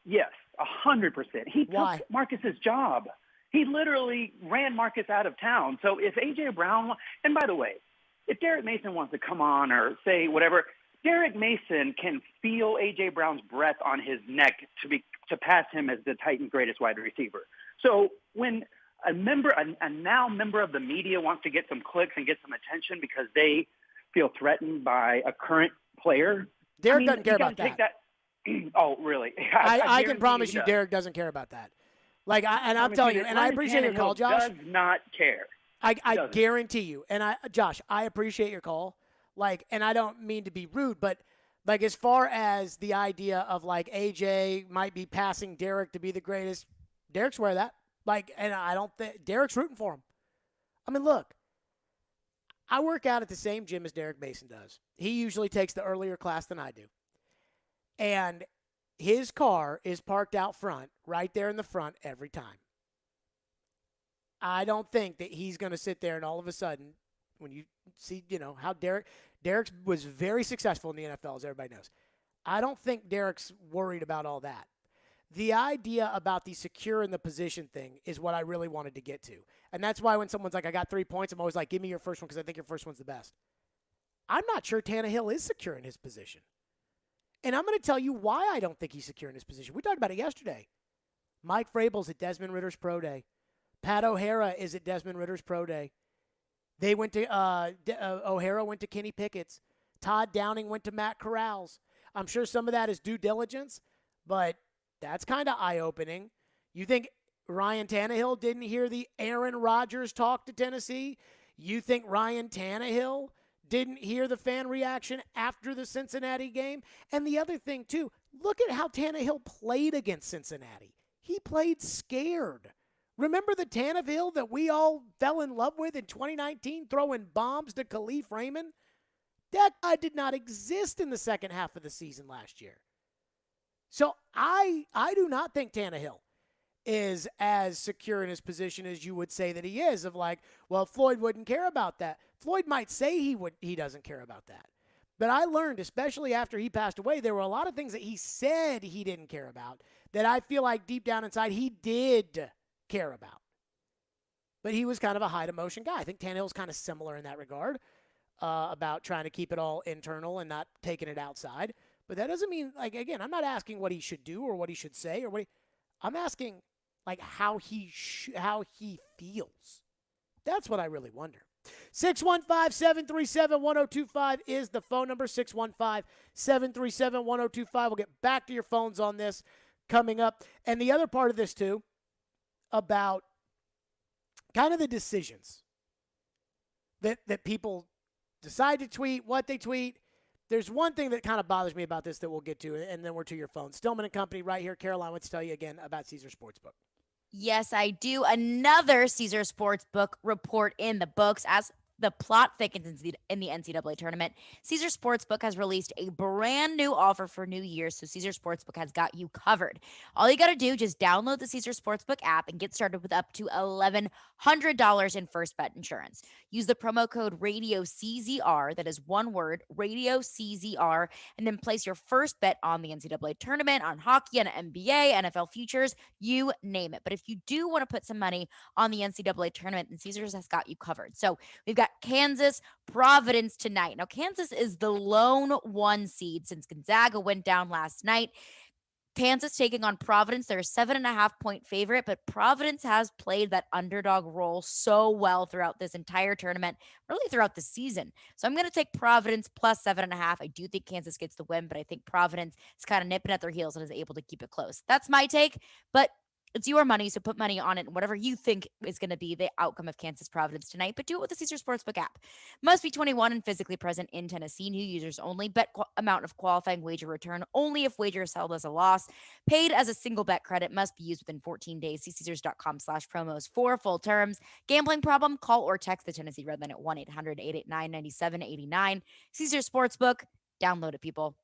Yes, 100%. He Why? took Marcus's job. He literally ran Marcus out of town. So if A.J. Brown, and by the way, if Derek Mason wants to come on or say whatever, Derek Mason can feel A.J. Brown's breath on his neck to pass him as the Titans' greatest wide receiver. So when a now member of the media wants to get some clicks and get some attention because they feel threatened by a current player, Derek doesn't care about that. Oh, really? I can promise you Derek doesn't care about that. Like, I'm telling you, and I appreciate your call, Josh. Does not care. I guarantee you, and Josh, I appreciate your call. Like, and I don't mean to be rude, but like as far as the idea of like AJ might be passing Derek to be the greatest, Derek's aware of that. Like, and I don't think Derek's rooting for him. I mean, look, I work out at the same gym as Derek Mason does. He usually takes the earlier class than I do. And his car is parked out front, right there in the front every time. I don't think that he's going to sit there and all of a sudden, when you see, how Derek was very successful in the NFL, as everybody knows. I don't think Derek's worried about all that. The idea about the secure in the position thing is what I really wanted to get to. And that's why when someone's like, I got 3 points, I'm always like, give me your first one because I think your first one's the best. I'm not sure Tannehill is secure in his position. And I'm going to tell you why I don't think he's secure in his position. We talked about it yesterday. Mike Vrabel's at Desmond Ritter's pro day. Pat O'Hara is at Desmond Ritter's pro day. They went to O'Hara went to Kenny Pickett's. Todd Downing went to Matt Corral's. I'm sure some of that is due diligence, but that's kind of eye-opening. You think Ryan Tannehill didn't hear the Aaron Rodgers talk to Tennessee? You think Ryan Tannehill didn't hear the fan reaction after the Cincinnati game? And the other thing, too, look at how Tannehill played against Cincinnati. He played scared. Remember the Tannehill that we all fell in love with in 2019, throwing bombs to Khalif Raymond? That guy did not exist in the second half of the season last year. So I do not think Tannehill is as secure in his position as you would say that he is, of like, well, Floyd wouldn't care about that. Floyd might say he doesn't care about that. But I learned, especially after he passed away, there were a lot of things that he said he didn't care about that I feel like deep down inside he did care about. But he was kind of a high-emotion guy. I think Tannehill's kind of similar in that regard, about trying to keep it all internal and not taking it outside. But that doesn't mean, like, again, I'm not asking what he should do or what he should say or I'm asking, like, how he feels. That's what I really wonder. 615-737-1025 is the phone number, 615-737-1025. We'll get back to your phones on this coming up. And the other part of this, too, about kind of the decisions that people decide to tweet, what they tweet. There's one thing that kind of bothers me about this that we'll get to, and then we're to your phone. Stillman and Company right here. Caroline, let's tell you again about Caesar Sportsbook. Yes, I do. Another Caesar Sportsbook report in the books as the plot thickens in the NCAA tournament. Caesar Sportsbook has released a brand new offer for New Year, so Caesar Sportsbook has got you covered. All you got to do, just download the Caesar Sportsbook app and get started with up to $1,100 in first bet insurance. Use the promo code RADIOCZR, that is one word, RADIOCZR, and then place your first bet on the NCAA tournament, on hockey, on NBA, NFL futures, you name it. But if you do want to put some money on the NCAA tournament, then Caesars has got you covered. So we've got Kansas, Providence tonight. Now, Kansas is the lone 1 seed since Gonzaga went down last night. Kansas taking on Providence. They're a 7.5-point favorite, but Providence has played that underdog role so well throughout this entire tournament, really throughout the season. So I'm going to take Providence plus 7.5. I do think Kansas gets the win, but I think Providence is kind of nipping at their heels and is able to keep it close. That's my take, but it's your money, so put money on it, whatever you think is going to be the outcome of Kansas-Providence tonight, but do it with the Caesar Sportsbook app. Must be 21 and physically present in Tennessee. New users only. Bet amount of qualifying wager return only if wager is held as a loss. Paid as a single bet credit. Must be used within 14 days. See Caesars.com/promos for full terms. Gambling problem? Call or text the Tennessee Redline at 1-800-889-9789. Caesar Sportsbook. Download it, people.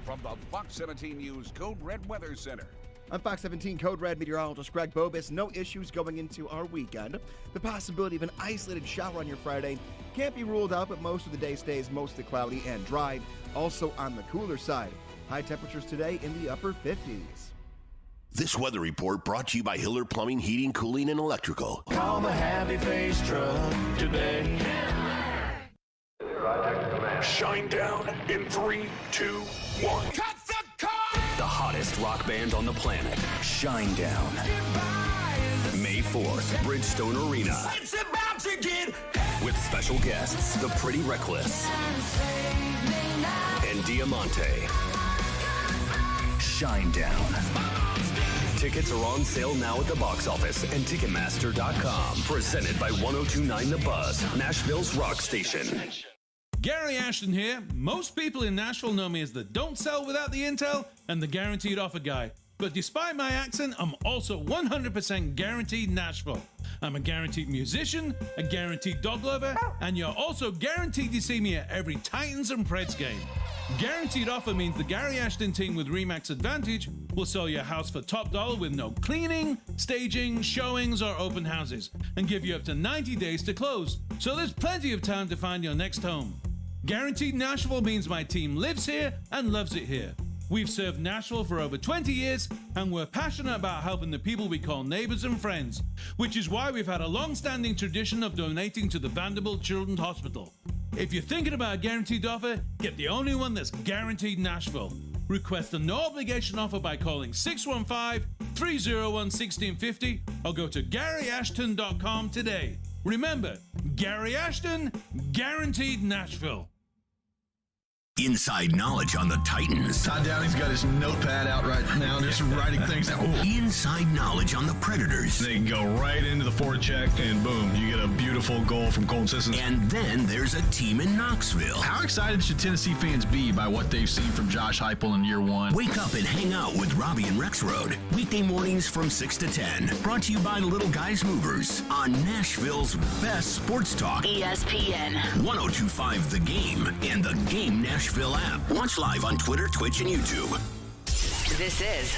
From the Fox 17 News Code Red Weather Center, I'm Fox 17 Code Red meteorologist Greg Bobis. No issues going into our weekend. The possibility of an isolated shower on your Friday can't be ruled out, but most of the day stays mostly cloudy and dry. Also on the cooler side. High temperatures today in the upper 50s. This weather report brought to you by Hiller Plumbing, Heating, Cooling, and Electrical. Call the Happy Face truck today. Shine down in 3, 2, 1. Cut the car! The hottest rock band on the planet, Shine Down. May 4th, Bridgestone Arena. It's about to get with special guests, The Pretty Reckless and Diamante. Shine Down. Tickets are on sale now at the box office and Ticketmaster.com. Presented by 1029 The Buzz, Nashville's rock station. Gary Ashton here. Most people in Nashville know me as the don't sell without the intel and the guaranteed offer guy. But despite my accent, I'm also 100% guaranteed Nashville. I'm a guaranteed musician, a guaranteed dog lover, and you're also guaranteed to see me at every Titans and Preds game. Guaranteed offer means the Gary Ashton team with RE/MAX Advantage will sell your house for top dollar with no cleaning, staging, showings, or open houses, and give you up to 90 days to close. So there's plenty of time to find your next home. Guaranteed Nashville means my team lives here and loves it here. We've served Nashville for over 20 years, and we're passionate about helping the people we call neighbors and friends, which is why we've had a long-standing tradition of donating to the Vanderbilt Children's Hospital. If you're thinking about a guaranteed offer, get the only one that's guaranteed Nashville. Request a no-obligation offer by calling 615-301-1650 or go to GaryAshton.com today. Remember, Gary Ashton, guaranteed Nashville. Inside knowledge on the Titans. Todd Downey's got his notepad out right now, just writing things down. Inside knowledge on the Predators. They can go right into the forecheck, and boom, you get a beautiful goal from Colton Sissons. And then there's a team in Knoxville. How excited should Tennessee fans be by what they've seen from Josh Heupel in year one? Wake up and hang out with Robbie and Rex Road. Weekday mornings from 6 to 10. Brought to you by Little Guys Movers on Nashville's best sports talk. ESPN. 1025 The Game and the Game Nashville app. Watch live on Twitter, Twitch, and YouTube. This is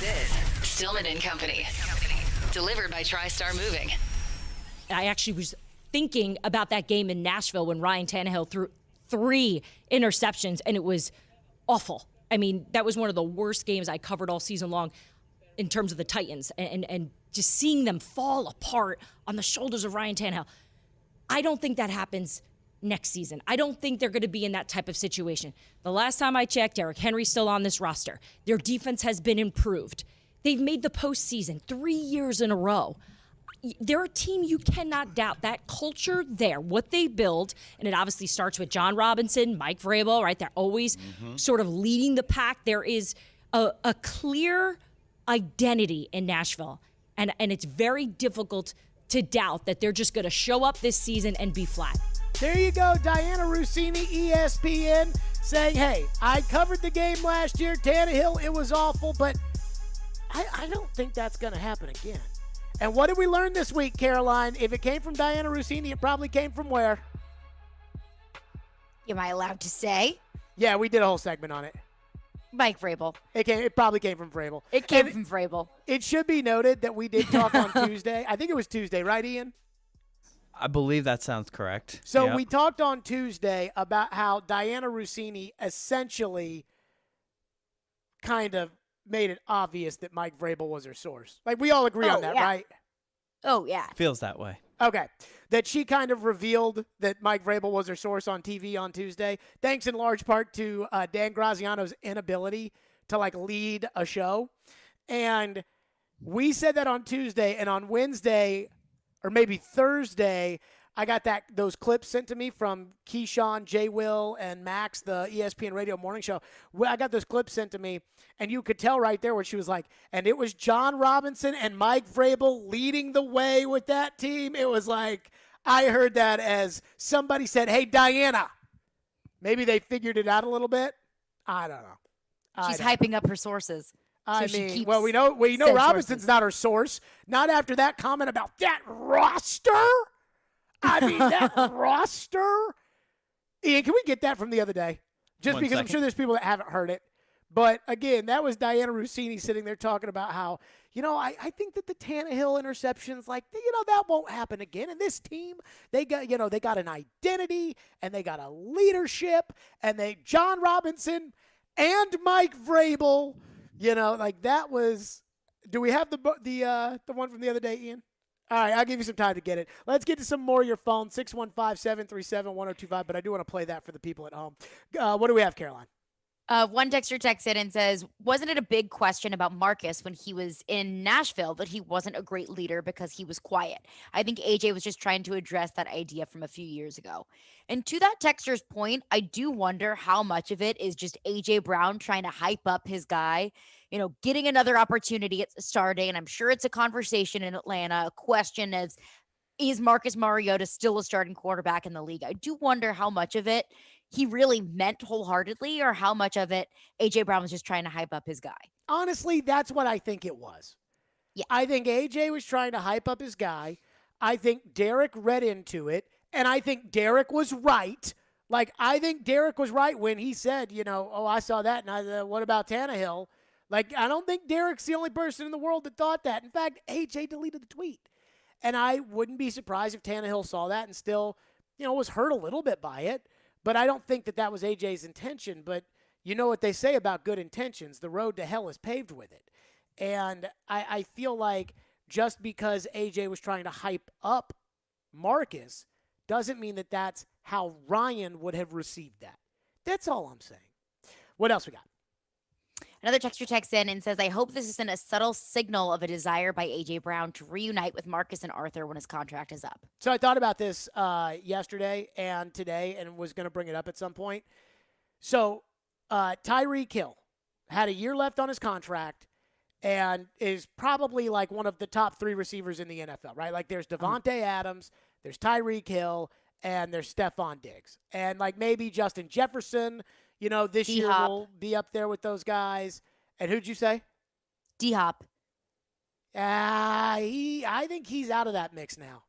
Stillman and Company. Delivered by TriStar Moving. I actually was thinking about that game in Nashville when Ryan Tannehill threw 3 interceptions, and it was awful. I mean, that was one of the worst games I covered all season long in terms of the Titans, and just seeing them fall apart on the shoulders of Ryan Tannehill. I don't think that happens next season. I don't think they're going to be in that type of situation. The last time I checked, Derrick Henry's still on this roster. Their defense has been improved. They've made the postseason 3 years in a row. They're a team you cannot doubt. That culture there, what they build, and it obviously starts with John Robinson, Mike Vrabel, right? They're always sort of leading the pack. There is a clear identity in Nashville, and it's very difficult to doubt that they're just going to show up this season and be flat. There you go, Diana Rossini, ESPN, saying, hey, I covered the game last year. Tannehill, it was awful, but I don't think that's going to happen again. And what did we learn this week, Caroline? If it came from Diana Rossini, it probably came from where? Am I allowed to say? Yeah, we did a whole segment on it. Mike Vrabel. It probably came from Vrabel. It came from Vrabel. It should be noted that we did talk on Tuesday. I think it was Tuesday, right, Ian? I believe that sounds correct. So we talked on Tuesday about how Diana Rossini essentially kind of made it obvious that Mike Vrabel was her source. Like, we all agree on that, right? Oh, yeah. Feels that way. Okay. That she kind of revealed that Mike Vrabel was her source on TV on Tuesday, thanks in large part to Dan Graziano's inability to, lead a show. And we said that on Tuesday, and on Wednesday, or maybe Thursday, I got those clips sent to me from Keyshawn, J. Will, and Max, the ESPN Radio Morning Show. I got those clips sent to me, and you could tell right there what she was like. And it was John Robinson and Mike Vrabel leading the way with that team. It was like, I heard that as somebody said, hey, Diana. Maybe they figured it out a little bit. I don't know. She's hyping up her sources. We know Robinson's not her source. Not after that comment about that roster. I mean, that roster. Ian, can we get that from the other day? Just because I'm sure there's people that haven't heard it. But again, that was Diana Rossini sitting there talking about how, I think that the Tannehill interceptions, that won't happen again. And this team, they got an identity and they got a leadership, and John Robinson and Mike Vrabel, that was. Do we have the one from the other day, Ian? All right, I'll give you some time to get it. Let's get to some more of your phone, 615-737-1025, but I do want to play that for the people at home. What do we have, Caroline? One texter texts in and says, wasn't it a big question about Marcus when he was in Nashville that he wasn't a great leader because he was quiet? I think AJ was just trying to address that idea from a few years ago. And to that texter's point, I do wonder how much of it is just AJ Brown trying to hype up his guy, getting another opportunity at starting. And I'm sure it's a conversation in Atlanta, a question of, is Marcus Mariota still a starting quarterback in the league? I do wonder how much of it he really meant wholeheartedly, or how much of it A.J. Brown was just trying to hype up his guy. Honestly, that's what I think it was. Yeah. I think A.J. was trying to hype up his guy. I think Derek read into it, and I think Derek was right. I think Derek was right when he said, I saw that, and I said, what about Tannehill? I don't think Derek's the only person in the world that thought that. In fact, A.J. deleted the tweet. And I wouldn't be surprised if Tannehill saw that and still, was hurt a little bit by it. But I don't think that was AJ's intention. But you know what they say about good intentions. The road to hell is paved with it. And I feel like just because AJ was trying to hype up Marcus doesn't mean that that's how Ryan would have received that. That's all I'm saying. What else we got? Another texter texts in and says, I hope this isn't a subtle signal of a desire by A.J. Brown to reunite with Marcus and Arthur when his contract is up. So I thought about this yesterday and today and was going to bring it up at some point. So Tyreek Hill had a year left on his contract and is probably one of the top 3 receivers in the NFL, right? There's Devontae Adams, there's Tyreek Hill, and there's Stephon Diggs. And maybe Justin Jefferson, this year will be up there with those guys. And who'd you say? D-Hop. I think he's out of that mix now.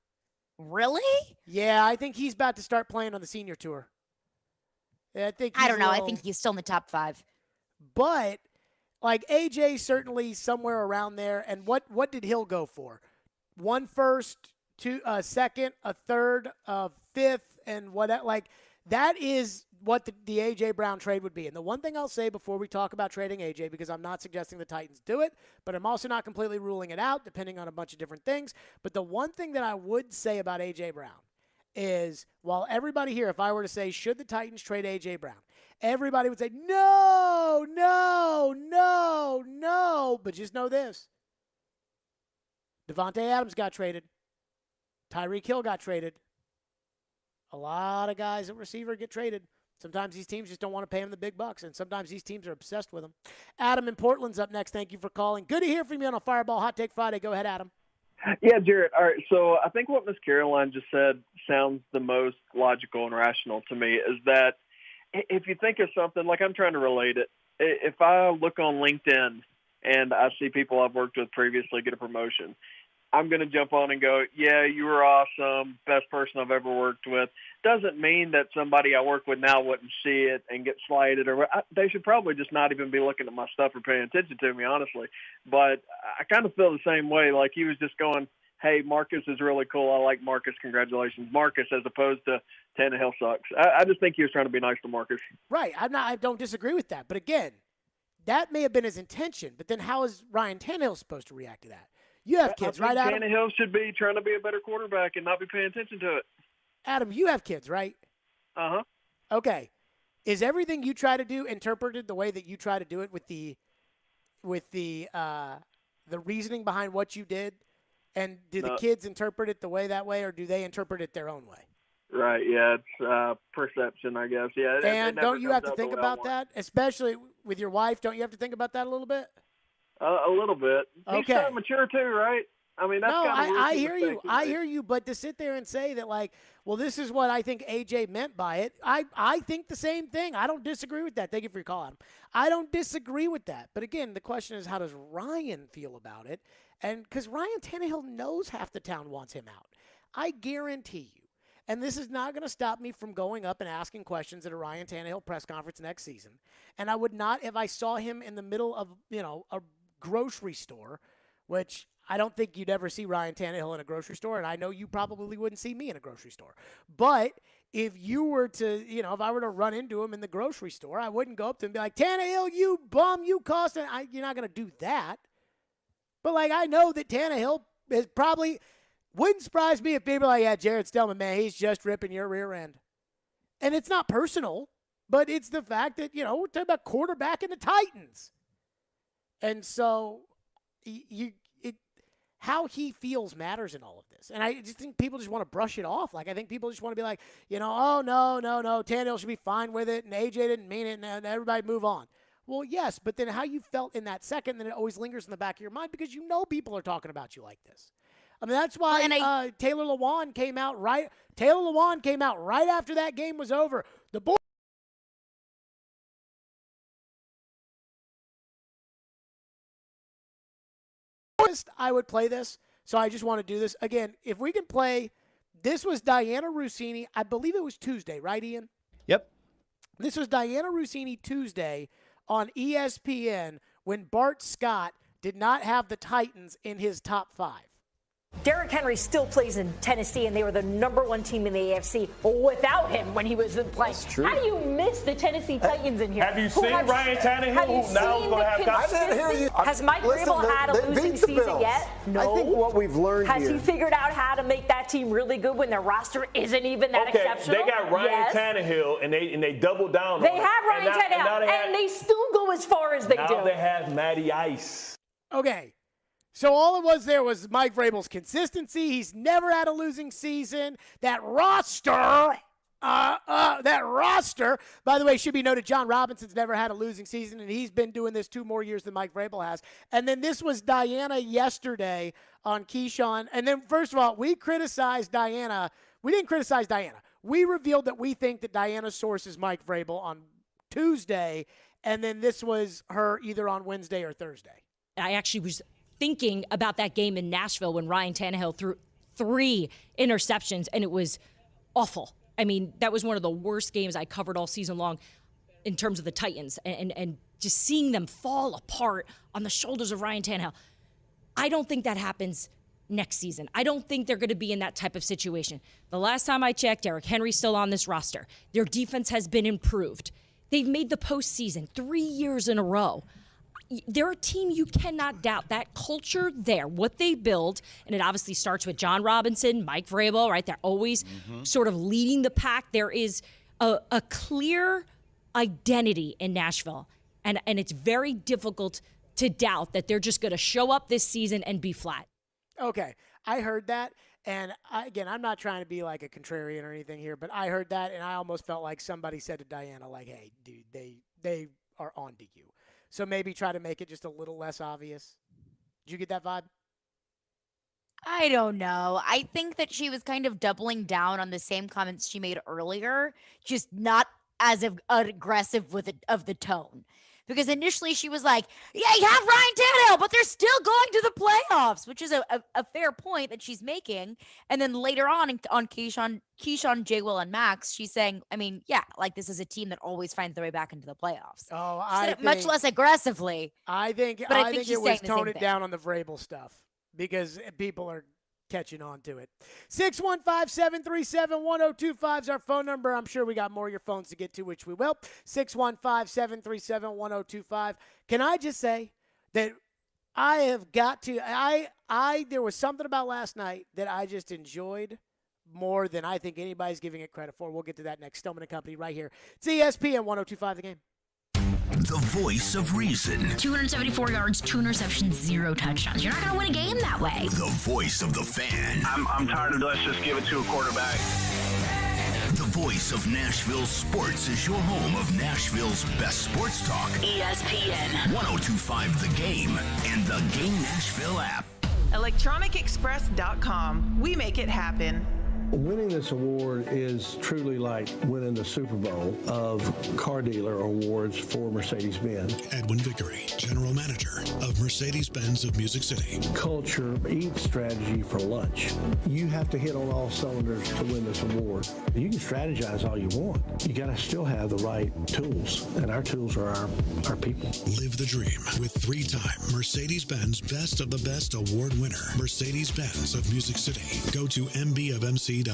Really? Yeah, I think he's about to start playing on the senior tour. I don't know. I think he's still in the top 5. But, AJ certainly somewhere around there. And what did Hill go for? 1 first, 2 second, a third, a fifth, and what? That is what the A.J. Brown trade would be. And the one thing I'll say before we talk about trading A.J., because I'm not suggesting the Titans do it, but I'm also not completely ruling it out, depending on a bunch of different things. But the one thing that I would say about A.J. Brown is, while everybody here, if I were to say, should the Titans trade A.J. Brown, everybody would say, no, no, no, no. But just know this. Devontae Adams got traded. Tyreek Hill got traded. A lot of guys at receiver get traded. Sometimes these teams just don't want to pay him the big bucks, and sometimes these teams are obsessed with him. Adam in Portland's up next. Thank you for calling. Good to hear from you on a Fireball Hot Take Friday. Go ahead, Adam. Yeah, Jarrett. All right, so I think what Miss Caroline just said sounds the most logical and rational to me, is that if you think of something, I'm trying to relate it. If I look on LinkedIn and I see people I've worked with previously get a promotion, I'm going to jump on and go, yeah, you were awesome, best person I've ever worked with. Doesn't mean that somebody I work with now wouldn't see it and get slighted. They should probably just not even be looking at my stuff or paying attention to me, honestly. But I kind of feel the same way. He was just going, hey, Marcus is really cool. I like Marcus. Congratulations, Marcus, as opposed to Tannehill sucks. I just think he was trying to be nice to Marcus. Right. I don't disagree with that. But again, that may have been his intention. But then how is Ryan Tannehill supposed to react to that? You have kids, right, Adam? Tannehill should be trying to be a better quarterback and not be paying attention to it. Adam, you have kids, right? Uh-huh. Okay. Is everything you try to do interpreted the way that you try to do it with the reasoning behind what you did? And do the kids interpret it that way, or do they interpret it their own way? Right, yeah, it's perception, I guess. Yeah. And don't you have to think about that, especially with your wife? Don't you have to think about that a little bit? A little bit. Okay. He's kind of mature too, right? I mean, that's kind of I hear you. I hear you. But to sit there and say that, well, this is what I think AJ meant by it, I think the same thing. I don't disagree with that. Thank you for your call, Adam. I don't disagree with that. But again, the question is, how does Ryan feel about it? And because Ryan Tannehill knows half the town wants him out. I guarantee you And this is not going to stop me from going up and asking questions at a Ryan Tannehill press conference next season. And I would not, if I saw him in the middle of, a grocery store, which I don't think you'd ever see Ryan Tannehill in a grocery store, and I know you probably wouldn't see me in a grocery store. But if you were to, if I were to run into him in the grocery store, I wouldn't go up to him and be like, Tannehill, you bum, you cost it. You're not going to do that. But, I know that Tannehill is probably – wouldn't surprise me if people are like, yeah, Jared Stillman, man, he's just ripping your rear end. And it's not personal, but it's the fact that, we're talking about quarterback in the Titans. And so how he feels matters in all of this. And I just think people just want to brush it off. I think people just want to be like, oh, no, Tannehill should be fine with it, and AJ didn't mean it, and everybody move on. Well, yes, but then how you felt in that second, then it always lingers in the back of your mind because people are talking about you like this. I mean, that's why Taylor Lewan came out right. Taylor Lewan came out right after that game was over. The boy. I would play this, so I just want to do this again. If we can play, this was Diana Rossini. I believe it was Tuesday, right, Ian? Yep. This was Diana Rossini Tuesday on ESPN when Bart Scott did not have the Titans in his top 5. Derrick Henry still plays in Tennessee, and they were the #1 team in the AFC without him when he was playing. That's true. How do you miss the Tennessee Titans in here? Have you seen Ryan Tannehill, who now is going to have consistency? Has Mike Vrabel had a losing season yet? No. I think what we've learned Has he figured out how to make that team really good when their roster isn't even that exceptional? They got Ryan Tannehill, and they doubled down on it. They have Ryan Tannehill, and they still go as far as they do. Now they have Matty Ice. Okay. So all it was there was Mike Vrabel's consistency. He's never had a losing season. That roster, by the way, should be noted, John Robinson's never had a losing season, and he's been doing this 2 more years than Mike Vrabel has. And then this was Diana yesterday on Keyshawn. And then, first of all, we criticized Diana. We didn't criticize Diana. We revealed that we think that Diana's source is Mike Vrabel on Tuesday, and then this was her either on Wednesday or Thursday. I actually was thinking about that game in Nashville when Ryan Tannehill threw 3 interceptions, and it was awful. I mean, that was one of the worst games I covered all season long in terms of the Titans, and just seeing them fall apart on the shoulders of Ryan Tannehill. I don't think that happens next season. I don't think they're going to be in that type of situation. The last time I checked, Derrick Henry's still on this roster. Their defense has been improved. They've made the postseason 3 years in a row. They're a team you cannot doubt. That culture there, what they build, and it obviously starts with John Robinson, Mike Vrabel, right? They're always sort of leading the pack. There is a clear identity in Nashville, and it's very difficult to doubt that they're just going to show up this season and be flat. Okay, I heard that, and I'm not trying to be like a contrarian or anything here, but I heard that, and I almost felt like somebody said to Diana, like, hey, dude, they are on to you. So maybe try to make it just a little less obvious. Did you get that vibe? I don't know. I think that she was kind of doubling down on the same comments she made earlier, just not as aggressive of the tone. Because initially she was like, yeah, you have Ryan Tannehill, but they're still going to the playoffs, which is a fair point that she's making. And then later on Keyshawn, J. Will, and Max, she's saying, I mean, yeah, like this is a team that always finds their way back into the playoffs. Oh, much less aggressively. I think it was tone it down on the Vrabel stuff because people are catching on to it. 615-737-1025 is our phone number. I'm sure we got more of your phones to get to, which we will. 615-737-1025. Can I just say that I have got to there was something about last night that I just enjoyed more than I think anybody's giving it credit for. We'll get to that next. Stillman and Company right here. It's ESPN 1025 The Game. The voice of reason. 274 yards, 2 interceptions, 0 touchdowns. You're not going to win a game that way. The voice of the fan. I'm tired of let's just give it to a quarterback. The voice of Nashville sports is your home of Nashville's best sports talk. ESPN 1025 The Game and the Game Nashville app. ElectronicExpress.com. We make it happen. Winning this award is truly like winning the Super Bowl of car dealer awards for Mercedes-Benz. Edwin Vickery, General Manager of Mercedes-Benz of Music City. Culture eats strategy for lunch. You have to hit on all cylinders to win this award. You can strategize all you want. You got to still have the right tools, and our tools are our people. Live the dream with three-time Mercedes-Benz Best of the Best award winner, Mercedes-Benz of Music City. Go to mbofmc.com.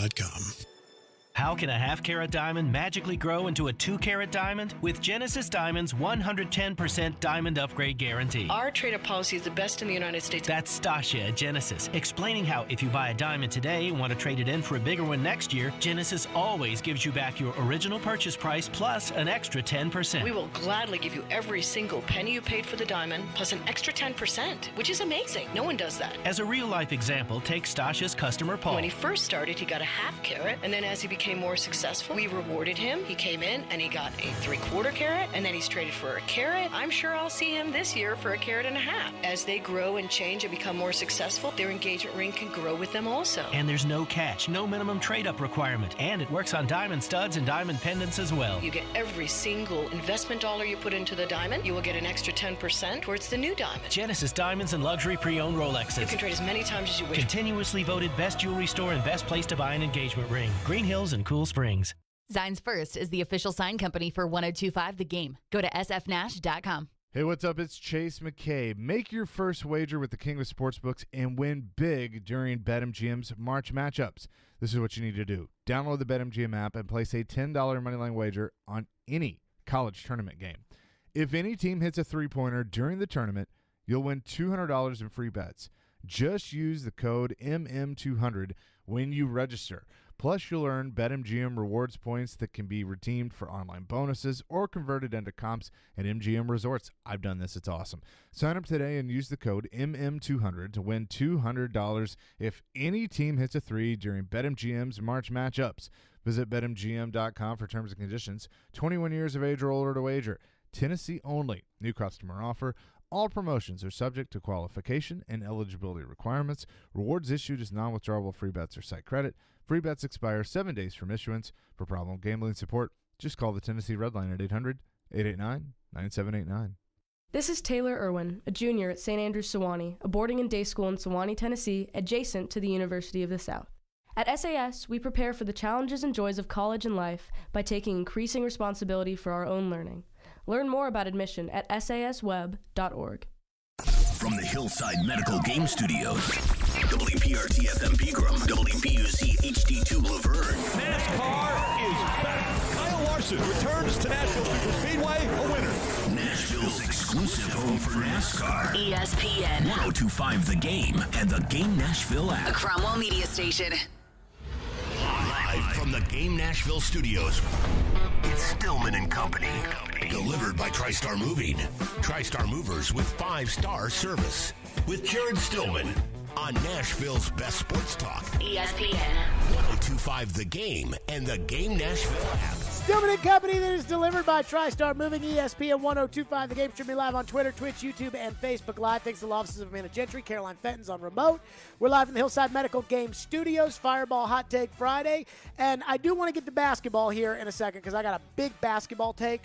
How can a half-carat diamond magically grow into a 2-carat diamond? With Genesis Diamond's 110% diamond upgrade guarantee. Our trade-up policy is the best in the United States. That's Stasia at Genesis, explaining how if you buy a diamond today and want to trade it in for a bigger one next year, Genesis always gives you back your original purchase price plus an extra 10%. We will gladly give you every single penny you paid for the diamond plus an extra 10%, which is amazing. No one does that. As a real-life example, take Stasia's customer Paul. When he first started, he got a half carat, and then as he became more successful, we rewarded him. He came in and he got a 3/4 carat, and then he's traded for a carat. I'm sure I'll see him this year for a carat and a half. As they grow and change and become more successful, their engagement ring can grow with them also. And there's no catch, no minimum trade-up requirement, and it works on diamond studs and diamond pendants as well. You get every single investment dollar you put into the diamond, you will get an extra 10% towards the new diamond. Genesis Diamonds and luxury pre-owned Rolexes. You can trade as many times as you wish. Continuously voted best jewelry store and best place to buy an engagement ring. Green Hills and Cool Springs. Zines First is the official sign company for 102.5 The Game. Go to sfnash.com. Hey, what's up? It's Chase McCabe. Make your first wager with the King of Sportsbooks and win big during BetMGM's March matchups. This is what you need to do. Download the BetMGM app and place a $10 moneyline wager on any college tournament game. If any team hits a three-pointer during the tournament, you'll win $200 in free bets. Just use the code MM200 when you register. Plus, you'll earn BetMGM rewards points that can be redeemed for online bonuses or converted into comps at MGM resorts. I've done this. It's awesome. Sign up today and use the code MM200 to win $200 if any team hits a three during BetMGM's March matchups. Visit BetMGM.com for terms and conditions. 21 years of age or older to wager. Tennessee only. New customer offer. All promotions are subject to qualification and eligibility requirements. Rewards issued as non-withdrawable free bets or site credit. Free bets expire 7 days from issuance. For problem gambling support, just call the Tennessee Red Line at 800-889-9789. This is Taylor Irwin, a junior at St. Andrews Sewanee, a boarding and day school in Sewanee, Tennessee, adjacent to the University of the South. At SAS, we prepare for the challenges and joys of college and life by taking increasing responsibility for our own learning. Learn more about admission at sasweb.org. From the Hillside Medical Game Studios, WPRT-FM Pegram, WPUC HD2 Laverne. NASCAR is back. Kyle Larson returns to Nashville Superspeedway a winner. Nashville's exclusive home for NASCAR. ESPN. 102.5 The Game and the Game Nashville app. A Cromwell Media Station. Live from the Game Nashville studios, it's Stillman and Company. Delivered by TriStar Moving. TriStar Movers with 5-star service. With Karen Stillman on Nashville's best sports talk. ESPN. 102.5 The Game and the Game Nashville app. Stillman and Company that is delivered by TriStar Moving, ESPN 102.5 The Game. Streaming live on Twitter, Twitch, YouTube, and Facebook Live. Thanks to the offices of Amanda Gentry, Caroline Fenton's on remote. We're live from the Hillside Medical Game Studios, Fireball Hot Take Friday. And I do want to get to basketball here in a second because I got a big basketball take.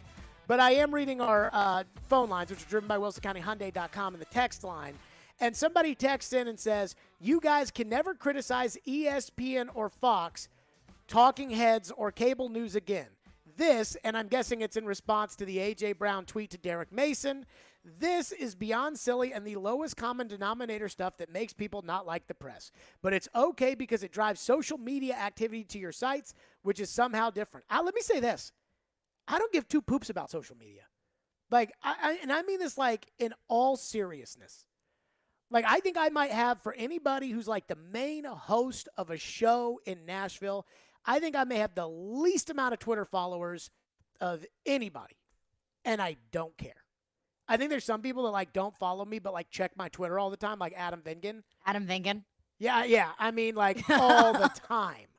But I am reading our phone lines, which are driven by WilsonCountyHyundai.com and the text line. And somebody texts in and says, you guys can never criticize ESPN or Fox, Talking Heads, or cable news again. This, and I'm guessing it's in response to the A.J. Brown tweet to Derek Mason, this is beyond silly and the lowest common denominator stuff that makes people not like the press. But it's okay because it drives social media activity to your sites, which is somehow different. Let me say this. I don't give two poops about social media. Like, and I mean this like in all seriousness. Like, I think I might have, for anybody who's like the main host of a show in Nashville, I think I may have the least amount of Twitter followers of anybody. And I don't care. I think there's some people that like don't follow me, but like check my Twitter all the time, like Adam Vingan. Adam Vingan? Yeah. I mean, like all the time.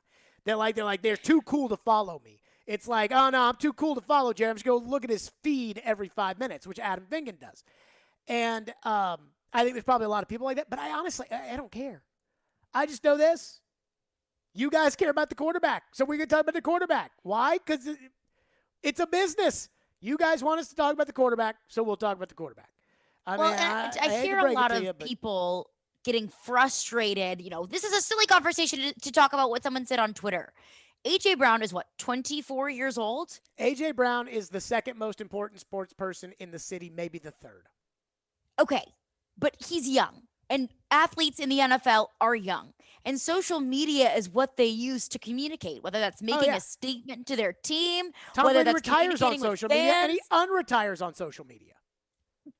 They're too cool to follow me. It's like, oh, no, I'm too cool to follow Jerry. I'm just going to go look at his feed every 5 minutes, which Adam Vingan does. And I think there's probably a lot of people like that. But I honestly, I don't care. I just know this. You guys care about the quarterback, so we're going to talk about the quarterback. Why? Because it's a business. You guys want us to talk about the quarterback, so we'll talk about the quarterback. I hear a lot of people getting frustrated. This is a silly conversation to talk about what someone said on Twitter. A.J. Brown is 24 years old? A.J. Brown is the second most important sports person in the city, maybe the third. Okay, but he's young. And athletes in the NFL are young. And social media is what they use to communicate, whether that's making a statement to their team, Tom whether Brady that's retires on communicating social with media, fans. and he unretires on social media.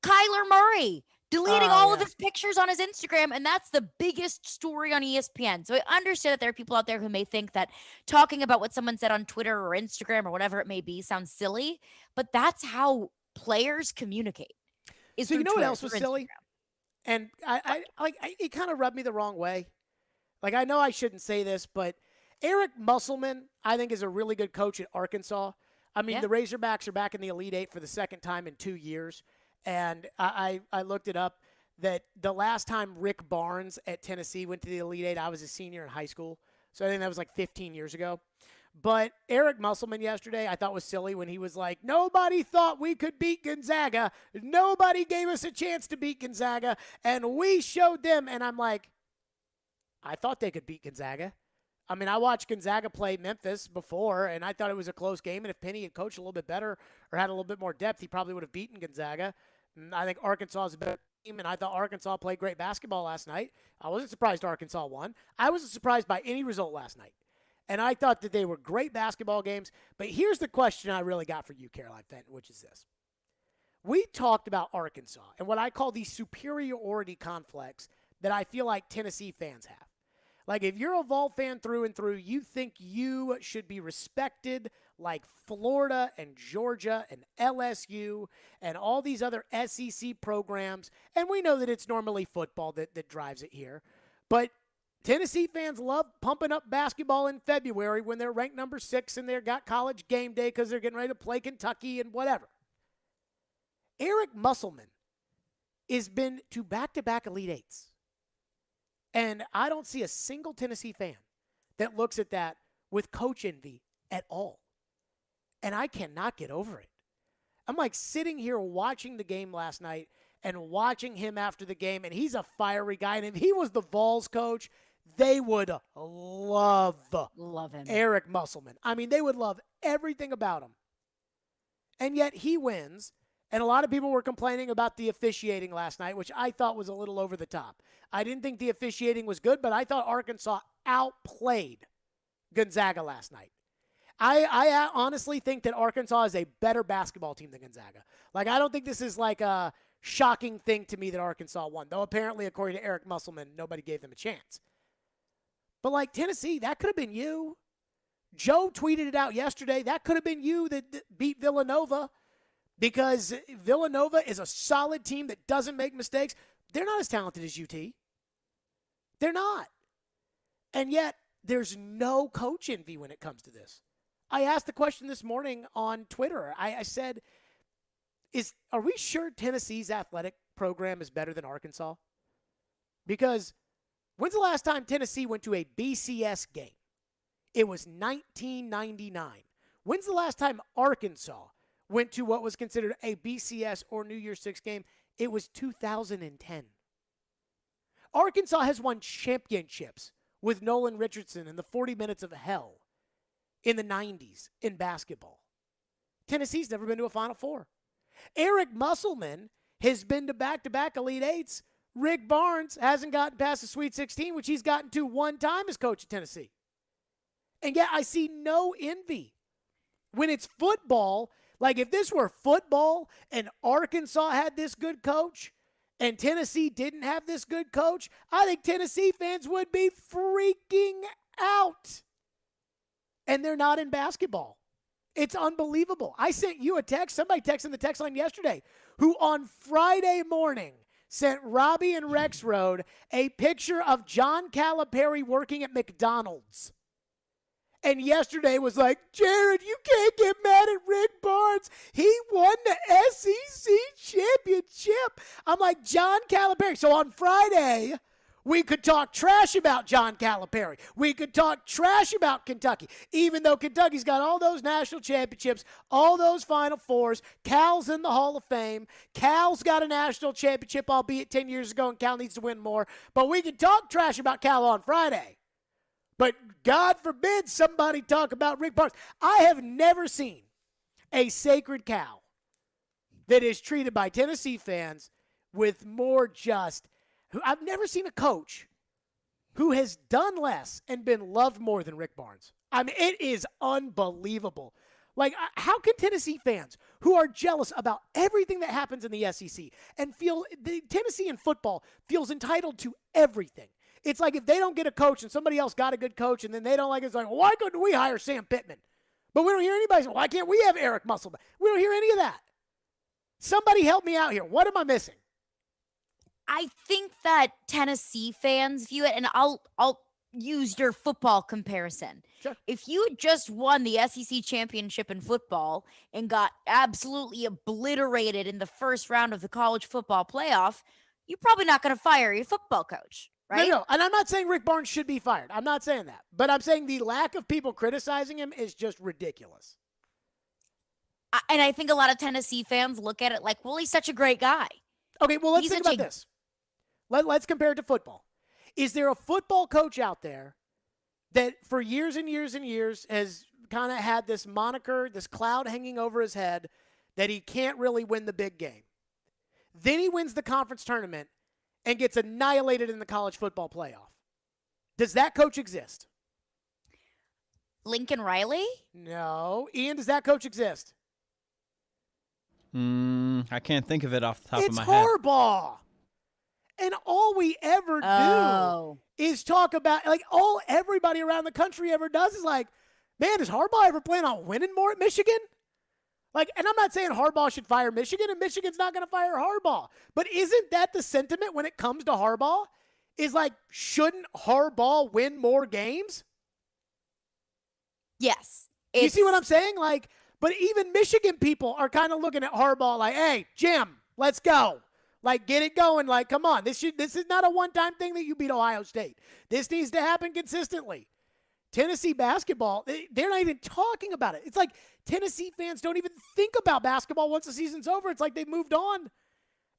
Kyler Murray deleting all of his pictures on his Instagram, and that's the biggest story on ESPN. So I understand that there are people out there who may think that talking about what someone said on Twitter or Instagram or whatever it may be sounds silly, but that's how players communicate. So you know what else was silly? And it kind of rubbed me the wrong way. Like, I know I shouldn't say this, but Eric Musselman, I think, is a really good coach at Arkansas. I mean, the Razorbacks are back in the Elite Eight for the second time in 2 years. And I looked it up that the last time Rick Barnes at Tennessee went to the Elite Eight, I was a senior in high school. So I think that was like 15 years ago. But Eric Musselman yesterday I thought was silly when he was like, nobody thought we could beat Gonzaga. Nobody gave us a chance to beat Gonzaga, and we showed them. And I'm like, I thought they could beat Gonzaga. I mean, I watched Gonzaga play Memphis before, and I thought it was a close game. And if Penny had coached a little bit better or had a little bit more depth, he probably would have beaten Gonzaga. And I think Arkansas is a better team, and I thought Arkansas played great basketball last night. I wasn't surprised Arkansas won. I wasn't surprised by any result last night. And I thought that they were great basketball games. But here's the question I really got for you, Caroline Fenton, which is this. We talked about Arkansas and what I call the superiority complex that I feel like Tennessee fans have. Like, if you're a Vol fan through and through, you think you should be respected like Florida and Georgia and LSU and all these other SEC programs. And we know that it's normally football that drives it here. But Tennessee fans love pumping up basketball in February when they're ranked number 6 and they've got college game day because they're getting ready to play Kentucky and whatever. Eric Musselman has been to back-to-back Elite Eights. And I don't see a single Tennessee fan that looks at that with coach envy at all. And I cannot get over it. I'm like sitting here watching the game last night and watching him after the game, and he's a fiery guy. And if he was the Vols coach, they would love him. Eric Musselman. I mean, they would love everything about him. And yet he wins. And a lot of people were complaining about the officiating last night, which I thought was a little over the top. I didn't think the officiating was good, but I thought Arkansas outplayed Gonzaga last night. I honestly think that Arkansas is a better basketball team than Gonzaga. Like, I don't think this is like a shocking thing to me that Arkansas won, though apparently, according to Eric Musselman, nobody gave them a chance. But, like, Tennessee, that could have been you. Joe tweeted it out yesterday. That could have been you that beat Villanova. Because Villanova is a solid team that doesn't make mistakes. They're not as talented as UT. They're not. And yet, there's no coach envy when it comes to this. I asked the question this morning on Twitter. I said, are we sure Tennessee's athletic program is better than Arkansas? Because when's the last time Tennessee went to a BCS game? It was 1999. When's the last time Arkansas went to what was considered a BCS or New Year's Six game? It was 2010. Arkansas has won championships with Nolan Richardson in the 40 Minutes of Hell in the 90s in basketball. Tennessee's never been to a Final Four. Eric Musselman has been to back-to-back Elite Eights. Rick Barnes hasn't gotten past the Sweet 16, which he's gotten to one time as coach at Tennessee. And yet I see no envy. When it's football, like if this were football and Arkansas had this good coach and Tennessee didn't have this good coach, I think Tennessee fans would be freaking out. And they're not in basketball. It's unbelievable. I sent you a text. Somebody texted the text line yesterday who on Friday morning sent Robbie and Rex Road a picture of John Calipari working at McDonald's. And yesterday was like, Jared, you can't get mad at Rick Barnes. He won the SEC championship. I'm like, John Calipari. So on Friday, We could talk trash about John Calipari. We could talk trash about Kentucky, even though Kentucky's got all those national championships, all those Final Fours. Cal's in the Hall of Fame. Cal's got a national championship, albeit 10 years ago, and Cal needs to win more. But we could talk trash about Cal on Friday. But God forbid somebody talk about Rick Barnes. I have never seen a sacred cow that is treated by Tennessee fans with more just – I've never seen a coach who has done less and been loved more than Rick Barnes. I mean, it is unbelievable. Like, how can Tennessee fans who are jealous about everything that happens in the SEC and feel the Tennessee in football feels entitled to everything? It's like if they don't get a coach and somebody else got a good coach and then they don't like it, it's like, well, why couldn't we hire Sam Pittman? But we don't hear anybody say, why can't we have Eric Musselman? We don't hear any of that. Somebody help me out here. What am I missing? I think that Tennessee fans view it, and I'll use your football comparison. Sure. If you had just won the SEC championship in football and got absolutely obliterated in the first round of the college football playoff, you're probably not going to fire your football coach. Right? No, and I'm not saying Rick Barnes should be fired. I'm not saying that. But I'm saying the lack of people criticizing him is just ridiculous. And I think a lot of Tennessee fans look at it like, well, he's such a great guy. Okay, well, let's think about this. Let's compare it to football. Is there a football coach out there that for years and years and years has kind of had this moniker, this cloud hanging over his head that he can't really win the big game? Then he wins the conference tournament and gets annihilated in the college football playoff. Does that coach exist? Lincoln Riley? No. Ian, does that coach exist? I can't think of it off the top of my head. It's Harbaugh. And all we ever do is talk about, like, all everybody around the country ever does is like, man, does Harbaugh ever plan on winning more at Michigan? Like, and I'm not saying Harbaugh should fire Michigan, and Michigan's not going to fire Harbaugh. But isn't that the sentiment when it comes to Harbaugh? Is like, shouldn't Harbaugh win more games? Yes. You see what I'm saying? Like, but even Michigan people are kind of looking at Harbaugh like, hey, Jim, let's go. Like, get it going. Like, come on. This is not a one-time thing that you beat Ohio State. This needs to happen consistently. Tennessee basketball, they're not even talking about it. It's like Tennessee fans don't even think about basketball once the season's over. It's like they've moved on.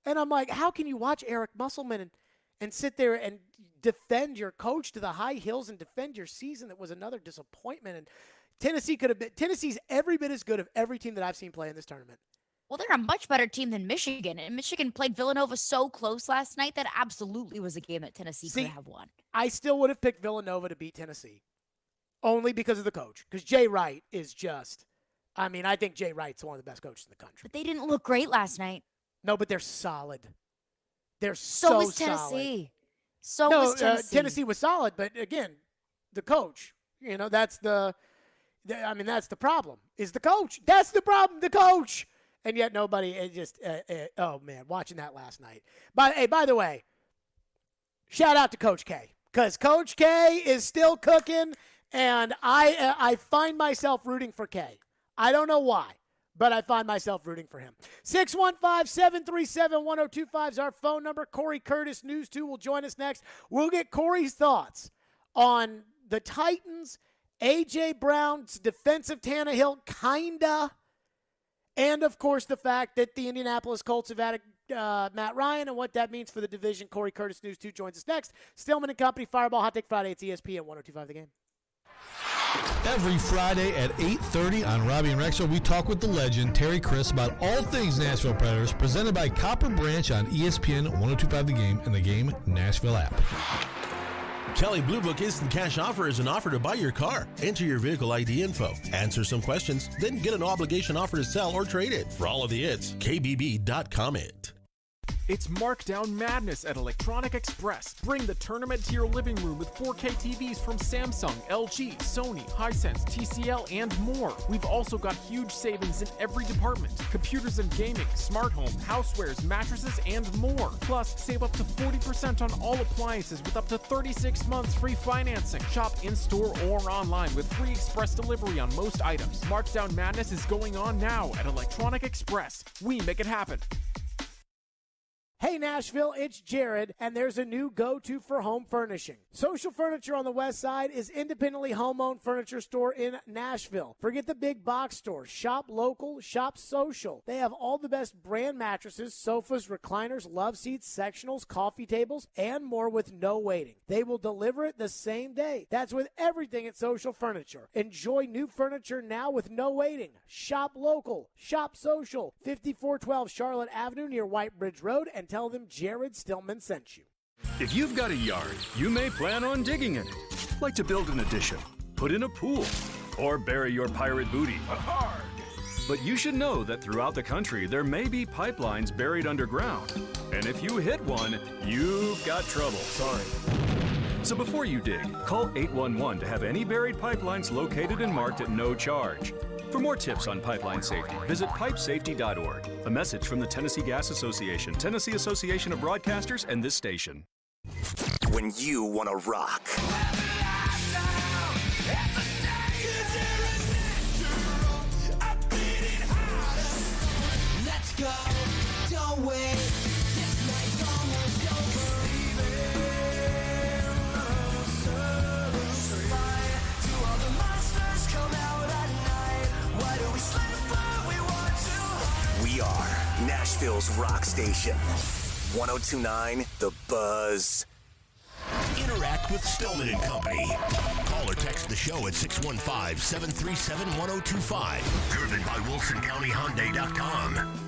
And I'm like, how can you watch Eric Musselman and sit there and defend your coach to the high hills and defend your season that was another disappointment? And Tennessee's every bit as good of every team that I've seen play in this tournament. Well, they're a much better team than Michigan. And Michigan played Villanova so close last night that absolutely was a game that Tennessee could have won. I still would have picked Villanova to beat Tennessee. Only because of the coach. Because Jay Wright is just, I think Jay Wright's one of the best coaches in the country. But they didn't look great last night. No, but they're solid. They're so solid. Was Tennessee. So was Tennessee. Tennessee was solid, but again, the coach. That's the problem. Is the coach. That's the problem, the coach. And yet nobody, oh man, watching that last night. By the way, shout out to Coach K. Because Coach K is still cooking. And I find myself rooting for K. I don't know why, but I find myself rooting for him. 615-737-1025 is our phone number. Corey Curtis, News 2, will join us next. We'll get Corey's thoughts on the Titans, A.J. Brown's defensive Tannehill, kinda, and, of course, the fact that the Indianapolis Colts have added Matt Ryan and what that means for the division. Corey Curtis, News 2, joins us next. Stillman and Company, Fireball Hot Take Friday. It's ESPN 102.5 The Game. Every Friday at 8:30 on Robbie and Rexo, we talk with the legend, Terry Chris, about all things Nashville Predators, presented by Copper Branch on ESPN 102.5 The Game and the Game Nashville app. Kelly Blue Book Instant Cash Offer is an offer to buy your car. Enter your vehicle ID info, answer some questions, then get an obligation offer to sell or trade it. For all of the hits, kbb.com it. It's Markdown Madness at Electronic Express. Bring the tournament to your living room with 4K TVs from Samsung, LG, Sony, Hisense, TCL, and more. We've also got huge savings in every department. Computers and gaming, smart home, housewares, mattresses, and more. Plus, save up to 40% on all appliances with up to 36 months free financing. Shop in-store or online with free express delivery on most items. Markdown Madness is going on now at Electronic Express. We make it happen. Hey Nashville, it's Jared, and there's a new go-to for home furnishing. Social Furniture on the West Side is independently home-owned furniture store in Nashville. Forget the big box stores. Shop local, shop social. They have all the best brand mattresses, sofas, recliners, love seats, sectionals, coffee tables, and more with no waiting. They will deliver it the same day. That's with everything at Social Furniture. Enjoy new furniture now with no waiting. Shop local, shop social. 5412 Charlotte Avenue near White Bridge Road, and tell them Jared Stillman sent you. If you've got a yard, you may plan on digging in it. Like to build an addition, put in a pool, or bury your pirate booty. But you should know that throughout the country, there may be pipelines buried underground. And if you hit one, you've got trouble. Sorry. So before you dig, call 811 to have any buried pipelines located and marked at no charge. For more tips on pipeline safety, visit pipesafety.org. A message from the Tennessee Gas Association, Tennessee Association of Broadcasters, and this station. When you want to rock. Let's go, don't wait. This night's almost over. Do all the monsters come out at night? Why do we slip when we want to hide? We are Nashville's rock station. 102.9 The Buzz. Interact with Stillman and Company. Call or text the show at 615-737-1025. Driven by WilsonCountyHyundai.com.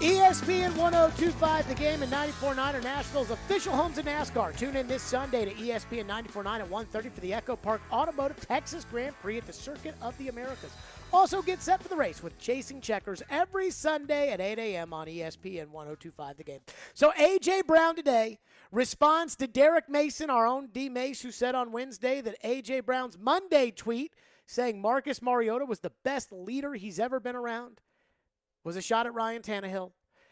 ESPN 1025, The Game, and 94.9 are Nashville's official homes of NASCAR. Tune in this Sunday to ESPN 94.9 at 1:30 for the Echo Park Automotive Texas Grand Prix at the Circuit of the Americas. Also get set for the race with Chasing Checkers every Sunday at 8 a.m. on ESPN 1025, The Game. So A.J. Brown today responds to Derek Mason, our own D. Mace, who said on Wednesday that A.J. Brown's Monday tweet saying Marcus Mariota was the best leader he's ever been around was a shot at Ryan Tannehill.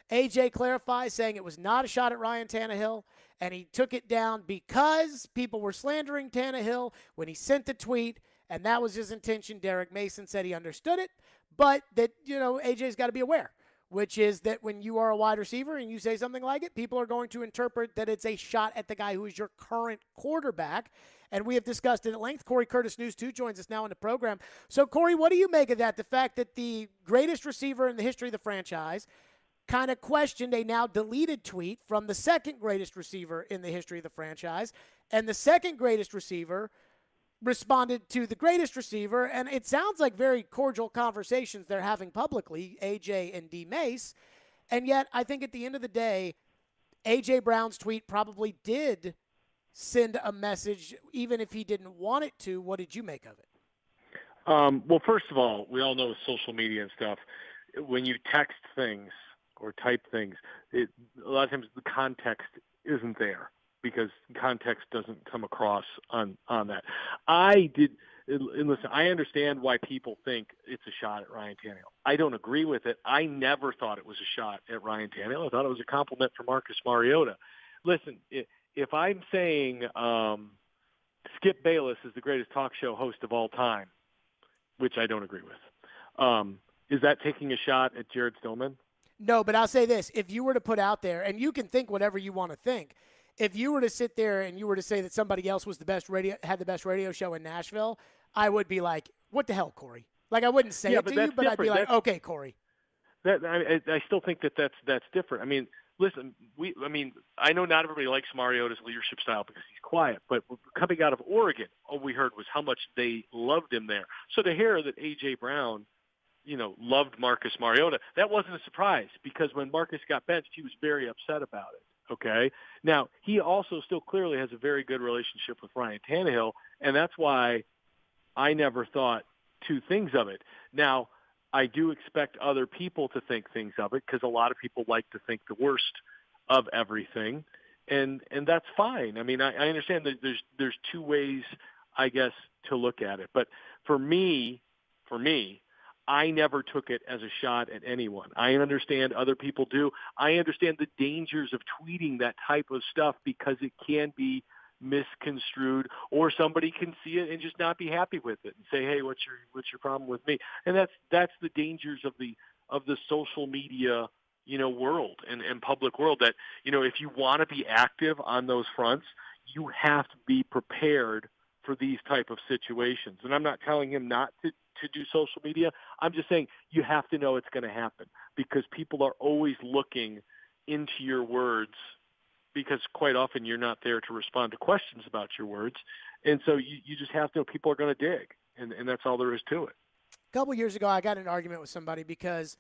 A.J. clarifies, saying it was not a shot at Ryan Tannehill, and he took it down because people were slandering Tannehill when he sent the tweet, and that was his intention. Derek Mason said he understood it, but that, A.J.'s got to be aware, which is that when you are a wide receiver and you say something like it, people are going to interpret that it's a shot at the guy who is your current quarterback. And we have discussed it at length. Corey Curtis, News 2, joins us now in the program. So, Corey, what do you make of that? The fact that the greatest receiver in the history of the franchise kind of questioned a now deleted tweet from the second greatest receiver in the history of the franchise, and the second greatest receiver responded to the greatest receiver, and it sounds like very cordial conversations they're having publicly, A.J. and D. Mace, and yet I think at the end of the day, A.J. Brown's tweet probably did send a message, even if he didn't want it to. What did you make of it? Well, first of all, we all know with social media and stuff, when you text things or type things, a lot of times the context isn't there because context doesn't come across on that. Listen, I understand why people think it's a shot at Ryan Tannehill. I don't agree with it. I never thought it was a shot at Ryan Tannehill. I thought it was a compliment for Marcus Mariota. Listen, if I'm saying Skip Bayless is the greatest talk show host of all time, which I don't agree with, is that taking a shot at Jared Stillman? No, but I'll say this. If you were to put out there, and you can think whatever you want to think, if you were to sit there and you were to say that somebody else was had the best radio show in Nashville, I would be like, what the hell, Corey? Like, I wouldn't say it to you, but I'd be like, okay, Corey. I still think that's different. I mean, listen, I know not everybody likes Mariota's leadership style because he's quiet, but coming out of Oregon, all we heard was how much they loved him there. So to hear that A.J. Brown, loved Marcus Mariota, that wasn't a surprise because when Marcus got benched, he was very upset about it. Okay. Now, he also still clearly has a very good relationship with Ryan Tannehill, and that's why I never thought two things of it. Now, I do expect other people to think things of it because a lot of people like to think the worst of everything, and that's fine. I mean, I understand that there's two ways, I guess, to look at it. But for me, I never took it as a shot at anyone. I understand other people do. I understand the dangers of tweeting that type of stuff because it can be misconstrued, or somebody can see it and just not be happy with it and say, "Hey, what's your problem with me?" And that's the dangers of the social media, world and public world that, if you want to be active on those fronts, you have to be prepared for these type of situations. And I'm not telling him not to do social media. I'm just saying you have to know it's going to happen because people are always looking into your words because quite often you're not there to respond to questions about your words. And so you just have to know people are going to dig, and that's all there is to it. A couple years ago, I got in an argument with somebody because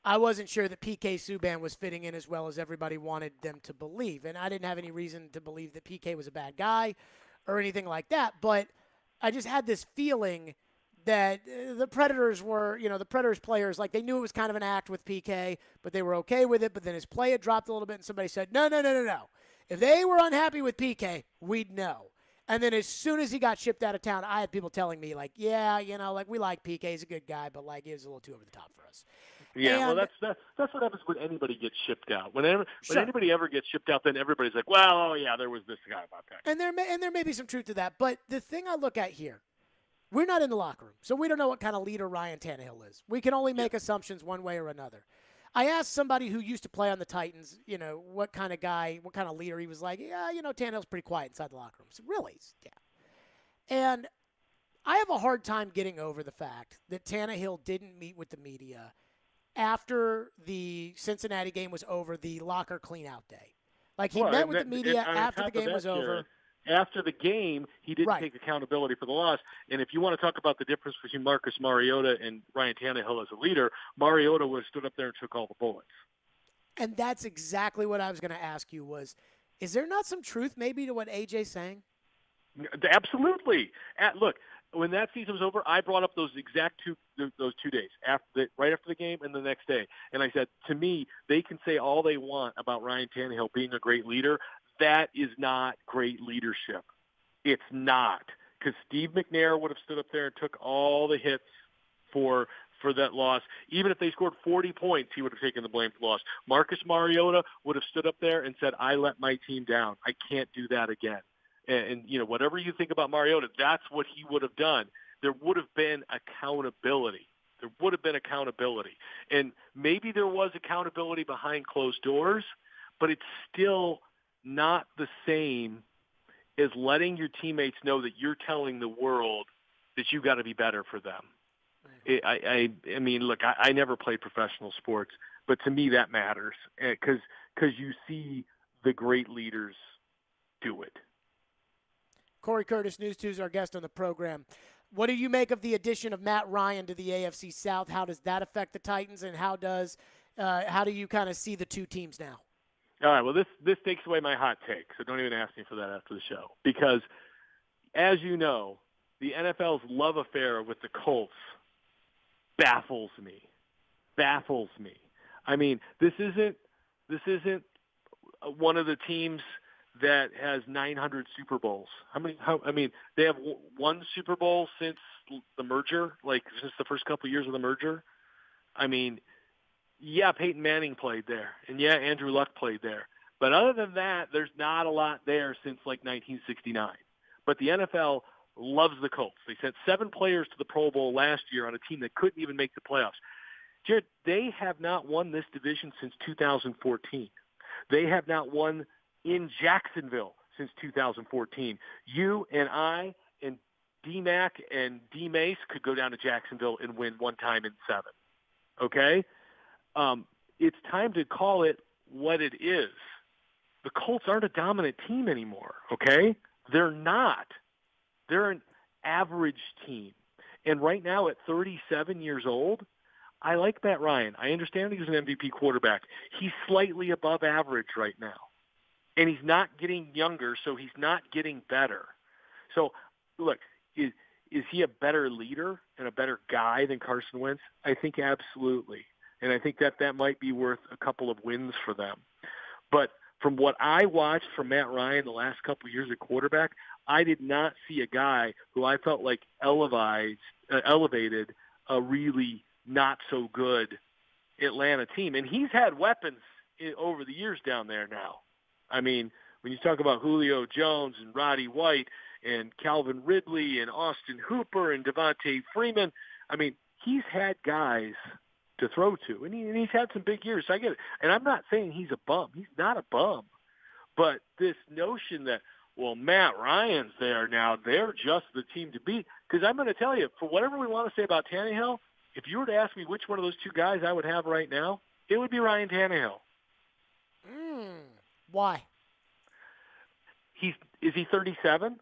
I wasn't sure that PK Subban was fitting in as well as everybody wanted them to believe. And I didn't have any reason to believe that PK was a bad guy or anything like that. But I just had this feeling that the Predators were, the Predators players, like they knew it was kind of an act with PK, but they were okay with it. But then his play had dropped a little bit, and somebody said, no. If they were unhappy with PK, we'd know. And then as soon as he got shipped out of town, I had people telling me, like, yeah, we like PK. He's a good guy, but, like, he was a little too over the top for us. Yeah, and, well, that's what happens when anybody gets shipped out. When anybody ever gets shipped out, then everybody's like, well, oh, yeah, there was this guy about that. And there may be some truth to that. But the thing I look at here, we're not in the locker room, so we don't know what kind of leader Ryan Tannehill is. We can only make assumptions one way or another. I asked somebody who used to play on the Titans, what kind of guy, what kind of leader he was like. Yeah, Tannehill's pretty quiet inside the locker room. So really? Yeah. And I have a hard time getting over the fact that Tannehill didn't meet with the media after the Cincinnati game was over, the locker clean-out day. Like, he met with the media after the game was over. After the game, he didn't take accountability for the loss. And if you want to talk about the difference between Marcus Mariota and Ryan Tannehill as a leader, Mariota would have stood up there and took all the bullets. And that's exactly what I was going to ask you was, is there not some truth maybe to what AJ's saying? Absolutely. Look, when that season was over, I brought up those 2 days, right after the game and the next day. And I said, to me, they can say all they want about Ryan Tannehill being a great leader. That is not great leadership. It's not. Because Steve McNair would have stood up there and took all the hits for that loss. Even if they scored 40 points, he would have taken the blame for the loss. Marcus Mariota would have stood up there and said, I let my team down. I can't do that again. And whatever you think about Mariota, that's what he would have done. There would have been accountability. And maybe there was accountability behind closed doors, but it's still not the same as letting your teammates know that you're telling the world that you got to be better for them. I mean, look, I never played professional sports, but to me that matters because you see the great leaders do it. Corey Curtis, News 2, is our guest on the program. What do you make of the addition of Matt Ryan to the AFC South? How does that affect the Titans, and how do you kind of see the two teams now? All right, well, this takes away my hot take, so don't even ask me for that after the show. Because, as you know, the NFL's love affair with the Colts baffles me. I mean, this isn't one of the teams that has 900 Super Bowls. They have one Super Bowl since the merger, since the first couple of years of the merger. I mean, yeah, Peyton Manning played there, and yeah, Andrew Luck played there. But other than that, there's not a lot there since 1969. But the NFL loves the Colts. They sent 7 players to the Pro Bowl last year on a team that couldn't even make the playoffs. Jared, they have not won this division since 2014. They have not won in Jacksonville since 2014. You and I and D-Mac and D-Mace could go down to Jacksonville and win one time in 7. Okay? It's time to call it what it is. The Colts aren't a dominant team anymore, okay? They're not. They're an average team. And right now at 37 years old, I like Matt Ryan. I understand he's an MVP quarterback. He's slightly above average right now. And he's not getting younger, so he's not getting better. So, look, is he a better leader and a better guy than Carson Wentz? I think absolutely. And I think that might be worth a couple of wins for them. But from what I watched from Matt Ryan the last couple of years at quarterback, I did not see a guy who I felt like elevated a really not so good Atlanta team. And he's had weapons over the years down there now. I mean, when you talk about Julio Jones and Roddy White and Calvin Ridley and Austin Hooper and Devontae Freeman, I mean, he's had guys to throw to, and he's had some big years. So I get it, and I'm not saying he's a bum. He's not a bum, but this notion that, well, Matt Ryan's there now, they're just the team to beat. Because I'm going to tell you, for whatever we want to say about Tannehill, if you were to ask me which one of those two guys I would have right now, it would be Ryan Tannehill. Why? Is he 37?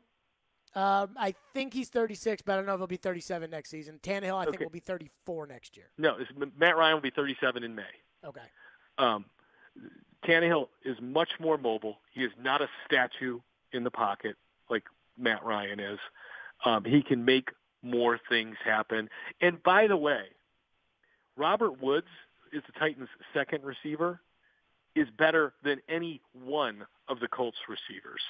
I think he's 36, but I don't know if he'll be 37 next season. Tannehill, I think, will be 34 next year. No, Matt Ryan will be 37 in May. Okay. Tannehill is much more mobile. He is not a statue in the pocket like Matt Ryan is. He can make more things happen. And by the way, Robert Woods is the Titans' second receiver, is better than any one of the Colts receivers.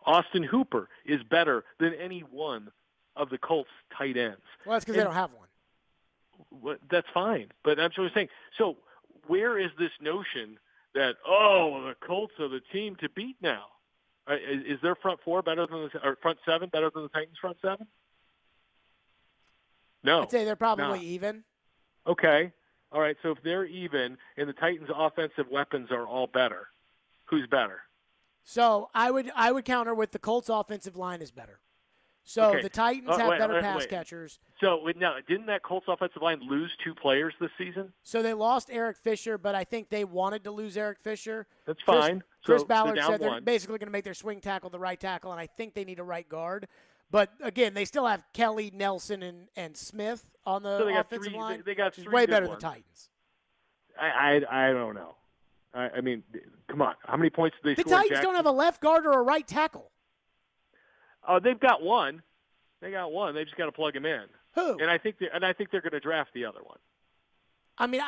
Austin Hooper is better than any one of the Colts tight ends. Well, that's because they don't have one. That's fine. But I'm just saying, so where is this notion that, the Colts are the team to beat now? Is their front four better than or front seven better than the Titans' front seven? No. I'd say they're probably even. Okay. All right. So if they're even and the Titans' offensive weapons are all better, who's better? So I would counter with the Colts' offensive line is better. So the Titans have better pass catchers. So now, didn't that Colts offensive line lose 2 players this season? So they lost Eric Fisher, but I think they wanted to lose Eric Fisher. That's fine. Chris Ballard said they're basically going to make their swing tackle the right tackle, and I think they need a right guard. But, again, they still have Kelly, Nelson, and Smith on the offensive line. They got 3 way better ones. than Titans. I don't know. I mean, come on. How many points did they The score? Titans don't have a left guard or a right tackle. Oh, they've got one. They got one. They just got to plug him in. Who? And I think they're going to draft the other one. I mean,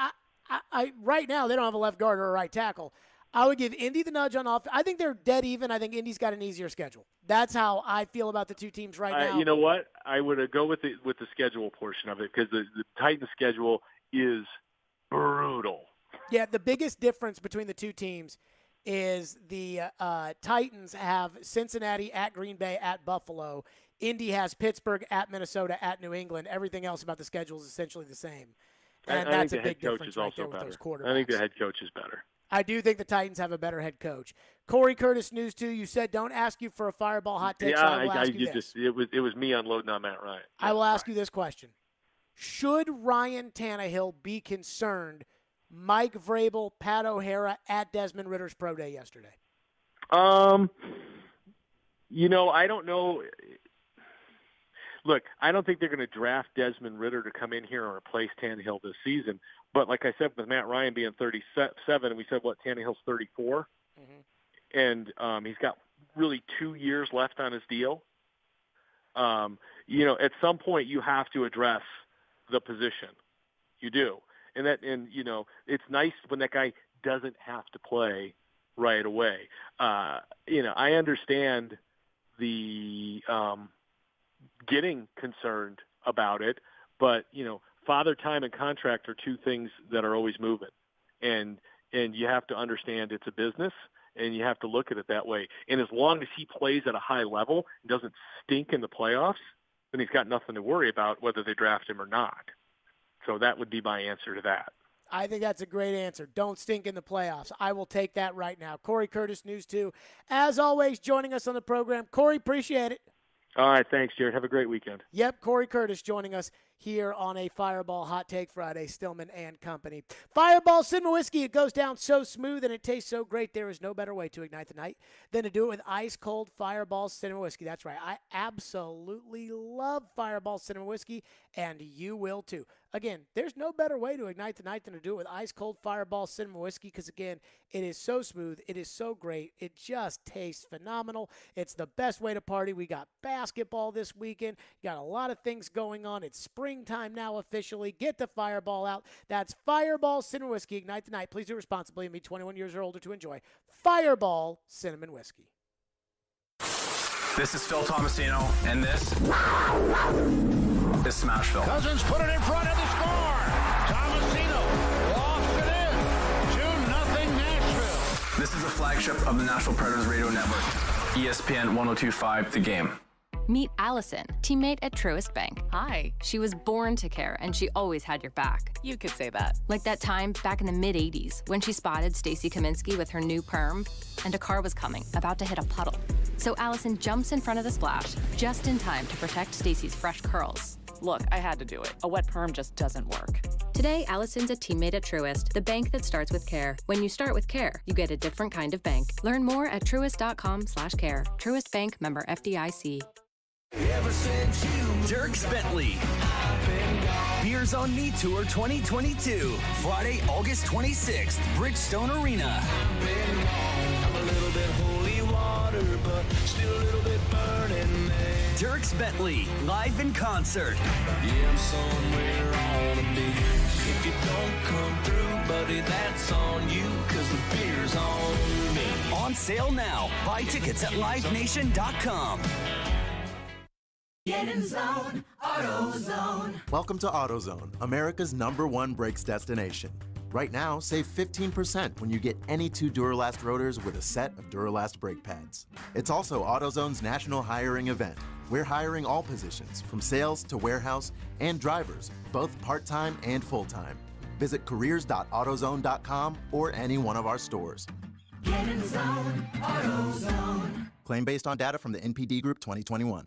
I right now they don't have a left guard or a right tackle. I would give Indy the nudge on offense. I think they're dead even. I think Indy's got an easier schedule. That's how I feel about the two teams right now. You know what? I would go with the schedule portion of it because the Titans' schedule is brutal. Yeah, the biggest difference between the two teams is the Titans have Cincinnati at Green Bay at Buffalo. Indy has Pittsburgh at Minnesota at New England. Everything else about the schedule is essentially the same. And I that's think a the big head coach difference is right also there with better. those quarterbacks. I think the head coach is better. I do think the Titans have a better head coach. Corey Curtis, News 2, you said don't ask you for a fireball hot take, so I will ask you this. It was me unloading on Matt Ryan. I will ask you this question. Should Ryan Tannehill be concerned Mike Vrabel, Pat O'Hara at Desmond Ritter's pro day yesterday? I don't know. Look, I don't think they're going to draft Desmond Ridder to come in here and replace Tannehill this season. But like I said, with Matt Ryan being 37, and we said, Tannehill's 34, and he's got really 2 years left on his deal. At some point you have to address the position. You do. And it's nice when that guy doesn't have to play right away. I understand the getting concerned about it, but father time and contract are two things that are always moving, and you have to understand it's a business, and you have to look at it that way. And as long as he plays at a high level and doesn't stink in the playoffs, then he's got nothing to worry about whether they draft him or not. So that would be my answer to that. I think that's a great answer. Don't stink in the playoffs. I will take that right now. Corey Curtis, News 2. As always, joining us on the program. Corey, appreciate it. All right, thanks, Jared. Have a great weekend. Yep, Corey Curtis joining us here on a Fireball Hot Take Friday, Stillman and Company. Fireball Cinnamon Whiskey, it goes down so smooth and it tastes so great. There is no better way to ignite the night than to do it with ice-cold Fireball Cinnamon Whiskey. That's right. I absolutely love Fireball Cinnamon Whiskey, and you will too. Again, there's no better way to ignite the night than to do it with ice-cold Fireball Cinnamon Whiskey because, again, it is so smooth. It is so great. It just tastes phenomenal. It's the best way to party. We got basketball this weekend. You got a lot of things going on. It's springtime now officially. Get the Fireball out. That's Fireball Cinnamon Whiskey. Ignite the night. Please do responsibly and be 21 years or older to enjoy Fireball Cinnamon Whiskey. This is Phil Tomasino, and this is Smashville. Cousins put it in front of the score. Tomasino lofts it in. 2-0 Nashville. This is the flagship of the Nashville Predators Radio Network, ESPN 102.5 The Game. Meet Allison, teammate at Truist Bank. Hi. She was born to care, and she always had your back. You could say that. Like that time back in the mid-'80s when she spotted Stacy Kaminsky with her new perm, and a car was coming, about to hit a puddle. So Allison jumps in front of the splash, just in time to protect Stacy's fresh curls. Look, I had to do it. A wet perm just doesn't work. Today, Allison's a teammate at Truist, the bank that starts with care. When you start with care, you get a different kind of bank. Learn more at truist.com/care. Truist Bank, member FDIC. Dierks Bentley. Beers on Me Tour 2022. Friday, August 26th, Bridgestone Arena. I'm a little bit holy water, but still a little bit burning. Dierks Bentley, live in concert. Yeah, I'm somewhere on a beach. If you don't come through, buddy, that's on you, cause the beer's on me. On sale now. Buy tickets at livenation.com. Get in zone, AutoZone. Welcome to AutoZone, America's #1 brakes destination. Right now, save 15% when you get any 2 Duralast rotors with a set of Duralast brake pads. It's also AutoZone's national hiring event. We're hiring all positions, from sales to warehouse and drivers, both part-time and full-time. Visit careers.autozone.com or any one of our stores. Get in zone, AutoZone. Claim based on data from the NPD Group 2021.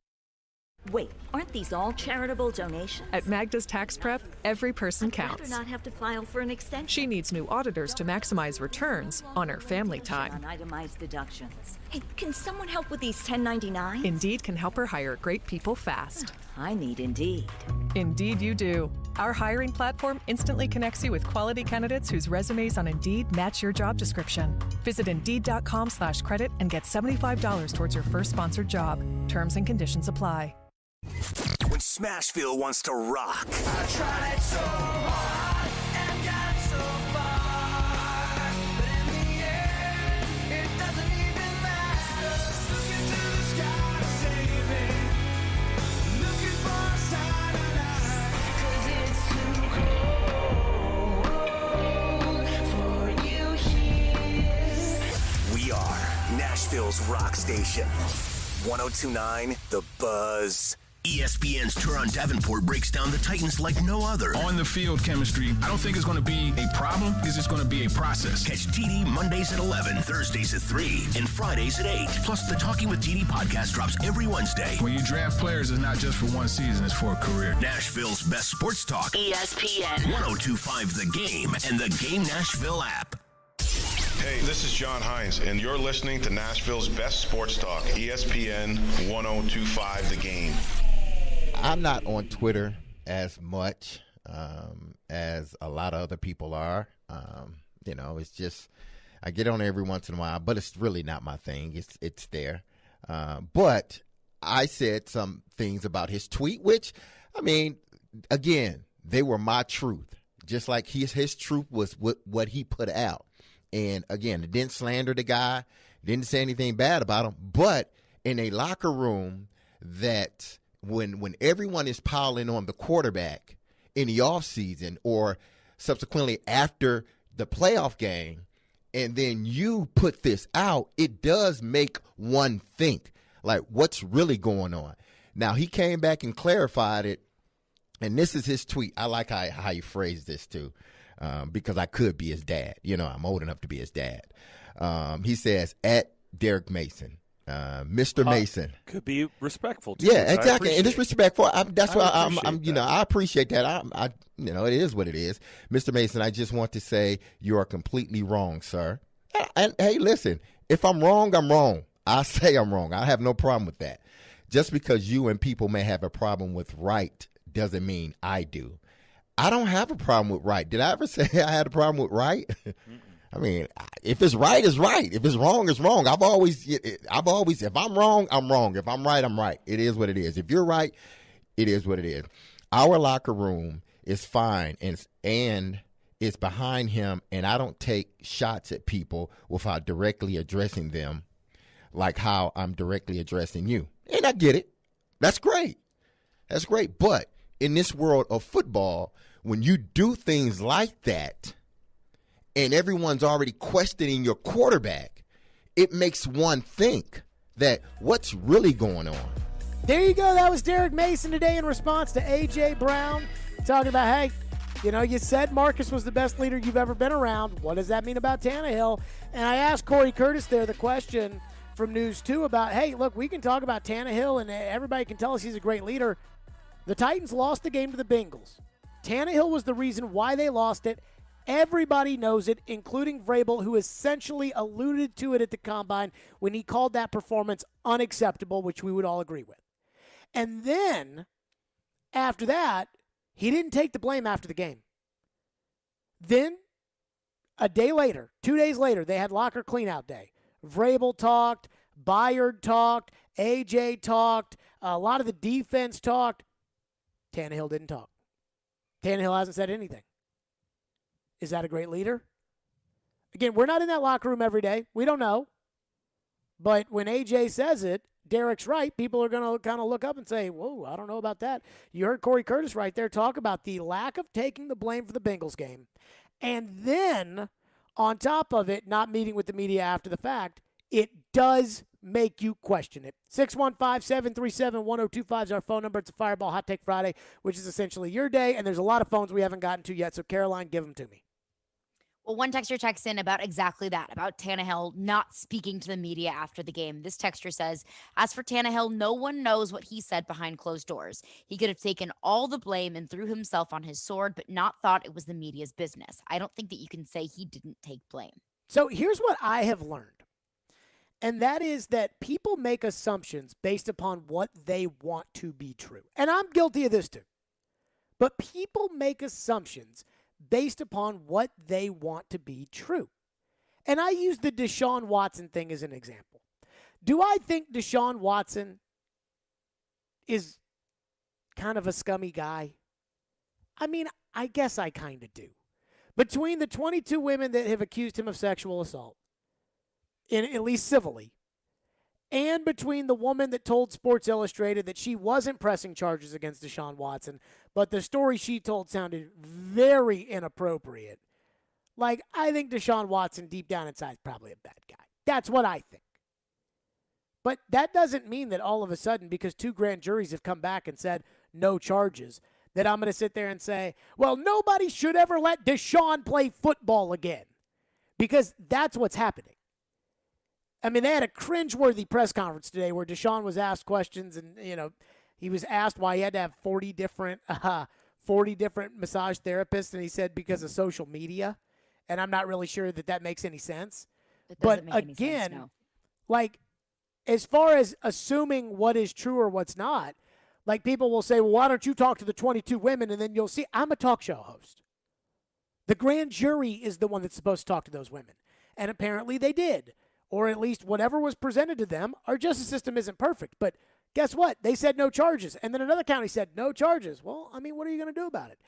Wait, aren't these all charitable donations? At Magda's Tax Prep, every person counts. I'd rather not have to file for an extension. She needs new auditors to maximize returns on her family time. On itemized deductions. Hey, can someone help with these 1099s? Indeed can help her hire great people fast. I need Indeed. Indeed you do. Our hiring platform instantly connects you with quality candidates whose resumes on Indeed match your job description. Visit Indeed.com/credit and get $75 towards your first sponsored job. Terms and conditions apply. When Smashville wants to rock. I tried so hard and got so far, but in the end, it doesn't even matter. Looking to the sky, saving, looking for a sign of life, 'cause it's too cold for you here. We are Nashville's rock station. 102.9 The Buzz. ESPN's Turon Davenport breaks down the Titans like no other. On the field chemistry, I don't think it's going to be a problem. It's just going to be a process. Catch TD Mondays at 11, Thursdays at 3, and Fridays at 8. Plus, the Talking with TD podcast drops every Wednesday. When you draft players, it's not just for one season, it's for a career. Nashville's best sports talk. ESPN. 102.5 The Game and the Game Nashville app. Hey, this is John Hines, and you're listening to Nashville's best sports talk, ESPN 102.5 The Game. I'm not on Twitter as much as a lot of other people are. It's just I get on every once in a while, but it's really not my thing. It's there. But I said some things about his tweet, which, again, they were my truth. Just like his truth was what he put out. And, again, it didn't slander the guy, didn't say anything bad about him. But in a locker room that when everyone is piling on the quarterback in the offseason or subsequently after the playoff game, and then you put this out, it does make one think, like, what's really going on? Now, he came back and clarified it, and this is his tweet. I like how he phrased this, too. Because I could be his dad. I'm old enough to be his dad. He says, at Derek Mason, Mr. Mason. Could be respectful to Yeah, exactly. And it's respectful. That's why I appreciate that. It is what it is. Mr. Mason, I just want to say you are completely wrong, sir. And hey, listen, if I'm wrong, I'm wrong. I say I'm wrong. I have no problem with that. Just because you and people may have a problem with right doesn't mean I do. I don't have a problem with right. Did I ever say I had a problem with right? If it's right, it's right. If it's wrong, it's wrong. I've always, if I'm wrong, I'm wrong. If I'm right, I'm right. It is what it is. If you're right, it is what it is. Our locker room is fine and it's behind him, and I don't take shots at people without directly addressing them like how I'm directly addressing you. And I get it. That's great. That's great. But in this world of football, when you do things like that and everyone's already questioning your quarterback, it makes one think that what's really going on? There you go. That was Derek Mason today in response to A.J. Brown talking about, hey, you said Marcus was the best leader you've ever been around. What does that mean about Tannehill? And I asked Corey Curtis there the question from News 2 about, hey, look, we can talk about Tannehill and everybody can tell us he's a great leader. The Titans lost the game to the Bengals. Tannehill was the reason why they lost it. Everybody knows it, including Vrabel, who essentially alluded to it at the Combine when he called that performance unacceptable, which we would all agree with. And then, after that, he didn't take the blame after the game. Then, a day later, 2 days later, they had locker cleanout day. Vrabel talked, Byard talked, AJ talked, a lot of the defense talked. Tannehill didn't talk. Tannehill hasn't said anything. Is that a great leader? Again, we're not in that locker room every day. We don't know. But when AJ says it, Derek's right. People are going to kind of look up and say, whoa, I don't know about that. You heard Corey Curtis right there talk about the lack of taking the blame for the Bengals game. And then, on top of it, not meeting with the media after the fact, it does make you question it. 615-737-1025 is our phone number. It's a Fireball Hot Take Friday, which is essentially your day. And there's a lot of phones we haven't gotten to yet. So, Caroline, give them to me. Well, one texter texts in about exactly that, about Tannehill not speaking to the media after the game. This texter says, as for Tannehill, no one knows what he said behind closed doors. He could have taken all the blame and threw himself on his sword, but not thought it was the media's business. I don't think that you can say he didn't take blame. So here's what I have learned, and that is that people make assumptions based upon what they want to be true. And I'm guilty of this too. But people make assumptions based upon what they want to be true. And I use the Deshaun Watson thing as an example. Do I think Deshaun Watson is kind of a scummy guy? I mean, I guess I kind of do. Between the 22 women that have accused him of sexual assault, at least civilly, and between the woman that told Sports Illustrated that she wasn't pressing charges against Deshaun Watson, but the story she told sounded very inappropriate. Like, I think Deshaun Watson deep down inside is probably a bad guy. That's what I think. But that doesn't mean that all of a sudden, because 2 grand juries have come back and said no charges, that I'm going to sit there and say, well, nobody should ever let Deshaun play football again. Because that's what's happening. I mean, they had a cringeworthy press conference today where Deshaun was asked questions, and he was asked why he had to have 40 different massage therapists, and he said because of social media. And I'm not really sure that makes any sense. But again, like, as far as assuming what is true or what's not, like, people will say, well, why don't you talk to the 22 women, and then you'll see. I'm a talk show host. The grand jury is the one that's supposed to talk to those women, and apparently they did. Or at least whatever was presented to them. Our justice system isn't perfect. But guess what? They said no charges. And then another county said no charges. Well, I mean, what are you going to do about it?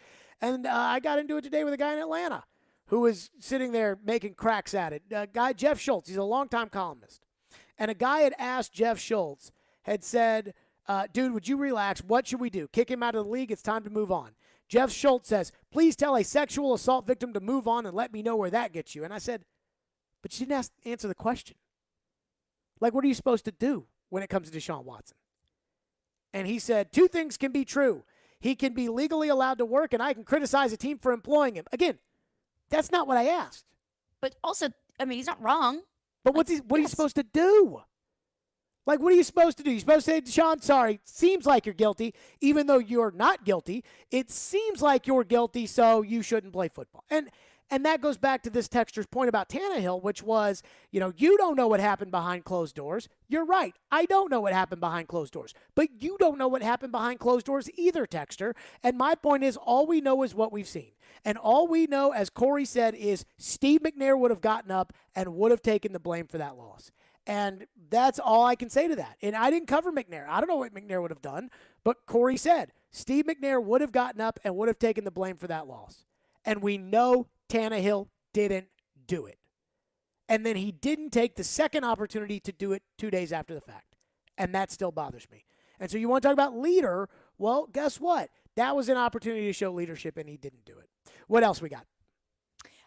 And I got into it today with a guy in Atlanta who was sitting there making cracks at it. Guy Jeff Schultz, he's a longtime columnist. And a guy had asked Jeff Schultz, had said, dude, would you relax? What should we do? Kick him out of the league? It's time to move on. Jeff Schultz says, please tell a sexual assault victim to move on and let me know where that gets you. And I said, but you didn't answer the question. Like, what are you supposed to do when it comes to Deshaun Watson? And he said, 2 things can be true. He can be legally allowed to work, and I can criticize a team for employing him. Again, that's not what I asked. But also, I mean, he's not wrong. But what are you supposed to do? Like, what are you supposed to do? You're supposed to say, Deshaun, sorry, seems like you're guilty, even though you're not guilty. It seems like you're guilty, so you shouldn't play football. And that goes back to this texter's point about Tannehill, which was, you don't know what happened behind closed doors. You're right. I don't know what happened behind closed doors. But you don't know what happened behind closed doors either, texter. And my point is, all we know is what we've seen. And all we know, as Corey said, is Steve McNair would have gotten up and would have taken the blame for that loss. And that's all I can say to that. And I didn't cover McNair. I don't know what McNair would have done. But Corey said Steve McNair would have gotten up and would have taken the blame for that loss. And we know Tannehill didn't do it. And then he didn't take the second opportunity to do it 2 days after the fact. And that still bothers me. And so you want to talk about leader? Well, guess what? That was an opportunity to show leadership, and he didn't do it. What else we got?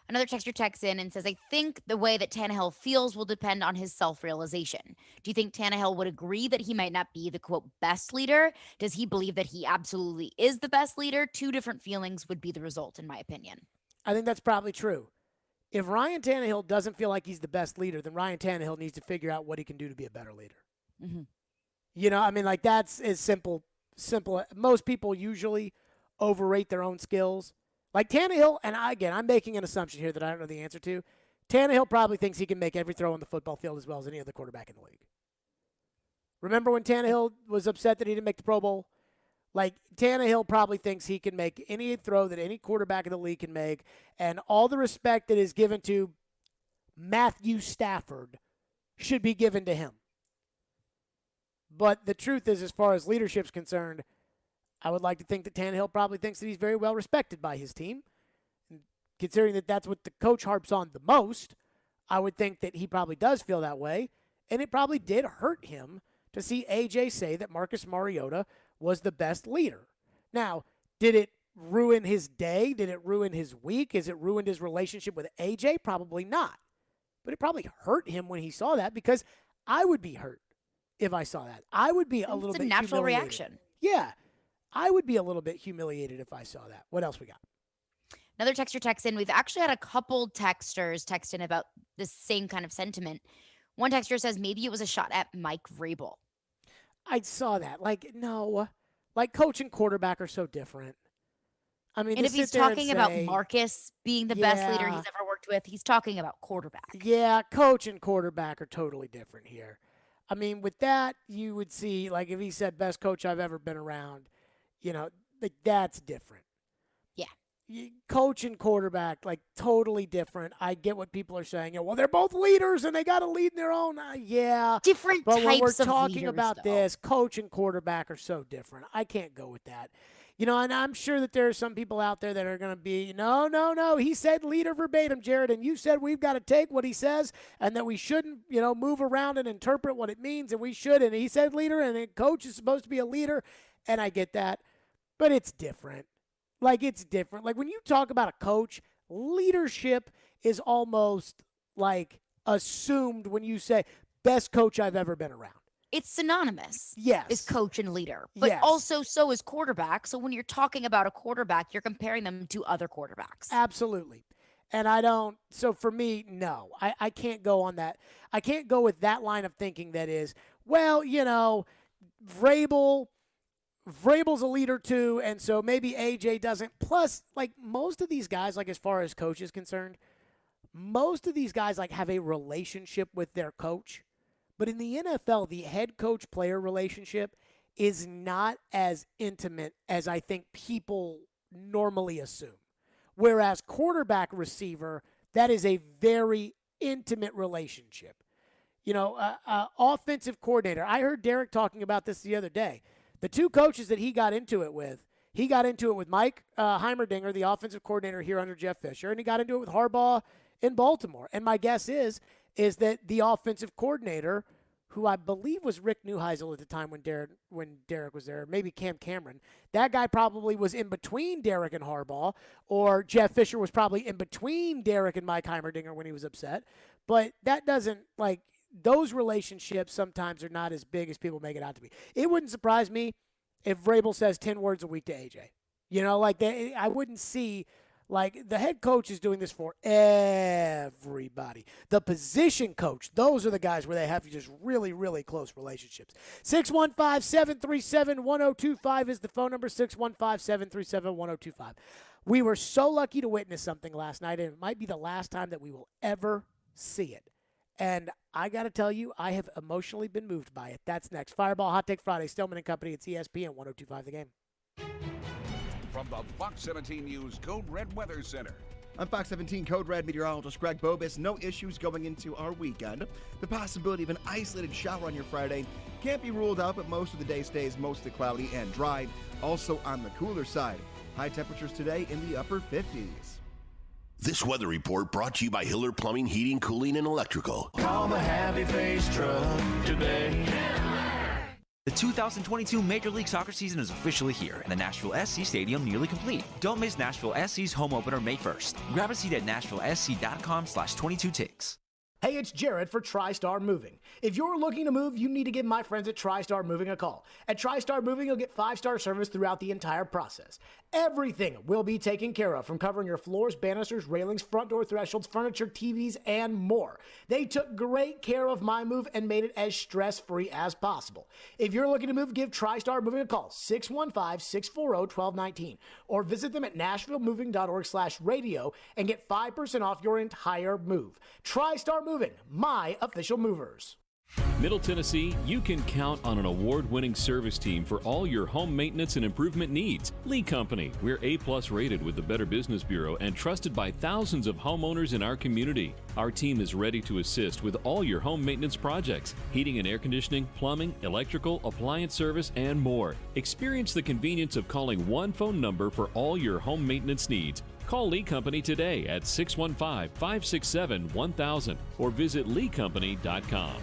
Another texter texts in and says, I think the way that Tannehill feels will depend on his self-realization. Do you think Tannehill would agree that he might not be the, quote, best leader? Does he believe that he absolutely is the best leader? Two different feelings would be the result, in my opinion. I think that's probably true. If Ryan Tannehill doesn't feel like he's the best leader, then Ryan Tannehill needs to figure out what he can do to be a better leader. Mm-hmm. You know, I mean, like, that's as simple. Most people usually overrate their own skills. Like Tannehill, and I'm making an assumption here that I don't know the answer to. Tannehill probably thinks he can make every throw on the football field as well as any other quarterback in the league. Remember when Tannehill was upset that he didn't make the Pro Bowl? Like, Tannehill probably thinks he can make any throw that any quarterback in the league can make, and all the respect that is given to Matthew Stafford should be given to him. But the truth is, as far as leadership's concerned, I would like to think that Tannehill probably thinks that he's very well respected by his team. And considering that that's what the coach harps on the most, I would think that he probably does feel that way. And it probably did hurt him to see AJ say that Marcus Mariota was the best leader. Now, did it ruin his day? Did it ruin his week? Has it ruined his relationship with AJ? Probably not. But it probably hurt him when he saw that, because I would be hurt if I saw that. I would be a little bit humiliated. It's a natural humiliated. reaction. Yeah. I would be a little bit humiliated if I saw that. What else we got? Another texter texts in. We've actually had a couple texters text in about the same kind of sentiment. One texter says maybe it was a shot at Mike Vrabel. I saw that. Like, no. Like, coach and quarterback are so different. I mean, And to if he's sit there and talking about say, Marcus being the best leader Yeah. he's ever worked with, he's talking about quarterback. Yeah, coach and quarterback are totally different here. I mean, with that, you would see, like, if he said best coach I've ever been around, you know, like, that's different. Yeah. Coach and quarterback, like, totally different. I get what people are saying. Well, they're both leaders and they got to lead in their own. Yeah. Different But when we're types of talking leaders, about though. this, coach and quarterback are so different. I can't go with that. You know, and I'm sure that there are some people out there that are going to be, no. He said leader verbatim, Jared, and you said we've got to take what he says and that we shouldn't, move around and interpret what it means, and we should. And he said leader, and a coach is supposed to be a leader, and I get that. But it's different. Like, it's different. Like, when you talk about a coach, leadership is almost, like, assumed when you say best coach I've ever been around. It's synonymous. Yes. Is coach and leader. But Yes. also so is quarterback. So when you're talking about a quarterback, you're comparing them to other quarterbacks. Absolutely. And I don't, so for me, no. I can't go on that. I can't go with that line of thinking that is, well, Vrabel's a leader too, and so maybe AJ doesn't. Plus, like, most of these guys, like, as far as coach is concerned, most of these guys, like, have a relationship with their coach. But in the NFL, the head coach-player relationship is not as intimate as I think people normally assume. Whereas quarterback-receiver, that is a very intimate relationship. Offensive coordinator. I heard Derek talking about this the other day. The two coaches that he got into it with Mike Heimerdinger, the offensive coordinator here under Jeff Fisher, and he got into it with Harbaugh in Baltimore. And my guess is that the offensive coordinator, who I believe was Rick Neuheisel at the time when Derek was there, maybe Cam Cameron, that guy probably was in between Derek and Harbaugh, or Jeff Fisher was probably in between Derek and Mike Heimerdinger when he was upset. But that doesn't, like, those relationships sometimes are not as big as people make it out to be. It wouldn't surprise me if Vrabel says 10 words a week to AJ. I wouldn't see, like, the head coach is doing this for everybody. The position coach, those are the guys where they have just really, really close relationships. 615-737-1025 is the phone number, 615-737-1025. We were so lucky to witness something last night, and it might be the last time that we will ever see it. And I got to tell you, I have emotionally been moved by it. That's next. Fireball Hot Take Friday, Stillman and Company. It's ESPN 102.5 The Game. From the Fox 17 News Code Red Weather Center. I'm Fox 17 Code Red meteorologist Greg Bobis. No issues going into our weekend. The possibility of an isolated shower on your Friday can't be ruled out, but most of the day stays mostly cloudy and dry. Also on the cooler side. High temperatures today in the upper 50s. This weather report brought to you by Hiller Plumbing, Heating, Cooling, and Electrical. Call the Happy Face Truck today. The 2022 Major League Soccer season is officially here, and the Nashville SC Stadium nearly complete. Don't miss Nashville SC's home opener May 1st. Grab a seat at nashvillesc.com/22ticks. Hey, it's Jared for TriStar Moving. If you're looking to move, you need to give my friends at TriStar Moving a call. At TriStar Moving, you'll get 5-star service throughout the entire process. Everything will be taken care of, from covering your floors, banisters, railings, front door thresholds, furniture, TVs, and more. They took great care of my move and made it as stress-free as possible. If you're looking to move, give TriStar Moving a call, 615-640-1219, or visit them at nashvillemoving.org/radio and get 5% off your entire move. TriStar Moving, my official movers. Middle Tennessee, you can count on an award-winning service team for all your home maintenance and improvement needs. Lee Company, we're A+ rated with the Better Business Bureau and trusted by thousands of homeowners in our community. Our team is ready to assist with all your home maintenance projects, heating and air conditioning, plumbing, electrical, appliance service, and more. Experience the convenience of calling one phone number for all your home maintenance needs. Call Lee Company today at 615-567-1000 or visit leecompany.com.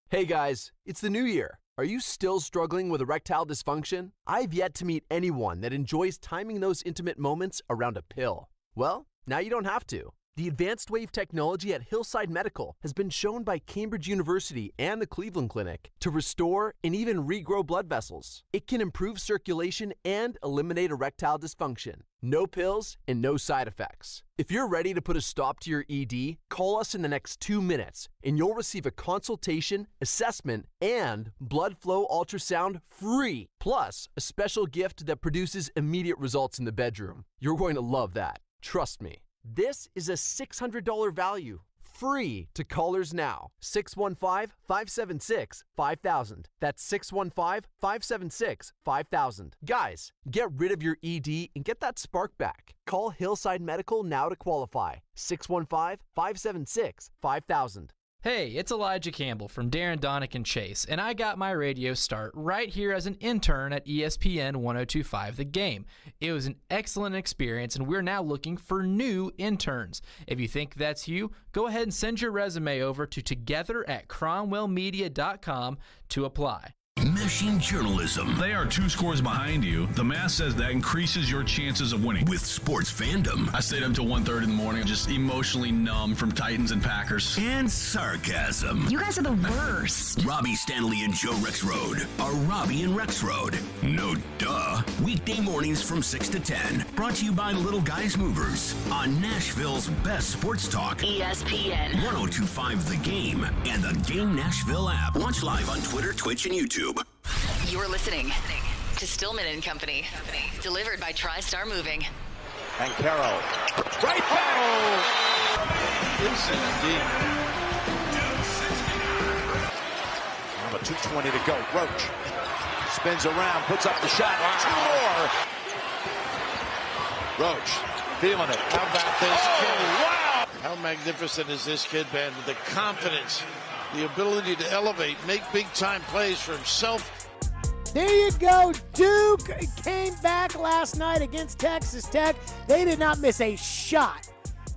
Hey guys, it's the new year. Are you still struggling with erectile dysfunction? I've yet to meet anyone that enjoys timing those intimate moments around a pill. Well, now you don't have to. The advanced wave technology at Hillside Medical has been shown by Cambridge University and the Cleveland Clinic to restore and even regrow blood vessels. It can improve circulation and eliminate erectile dysfunction. No pills and no side effects. If you're ready to put a stop to your ED, call us in the next 2 minutes and you'll receive a consultation, assessment, and blood flow ultrasound free, plus a special gift that produces immediate results in the bedroom. You're going to love that. Trust me. This is a $600 value, free to callers now. 615-576-5000. That's 615-576-5000. Guys, get rid of your ED and get that spark back. Call Hillside Medical now to qualify. 615-576-5000. Hey, it's Elijah Campbell from Darren, Donick, and Chase, and I got my radio start right here as an intern at ESPN 1025 The Game. It was an excellent experience, and we're now looking for new interns. If you think that's you, go ahead and send your resume over to together@cromwellmedia.com to apply. Mashing journalism. They are 2 scores behind you. The math says that increases your chances of winning. With sports fandom. I stayed up till 1:30 in the morning, just emotionally numb from Titans and Packers. And sarcasm. You guys are the worst. Robbie Stanley and Joe Rexrode are Robbie and Rexrode. No duh. Weekday mornings from 6 to 10. Brought to you by Little Guys Movers on Nashville's best sports talk. ESPN 1025 The Game and the Game Nashville app. Watch live on Twitter, Twitch, and YouTube. You're listening to Stillman and Company, delivered by TriStar Moving. And Carroll, right back. Indeed. Number 2:20 to go. Roach spins around, puts up the shot. 2 more. Roach feeling it. How about this kid? Wow! How magnificent has this kid been? The confidence, the ability to elevate, make big-time plays for himself. There you go. Duke came back last night against Texas Tech. They did not miss a shot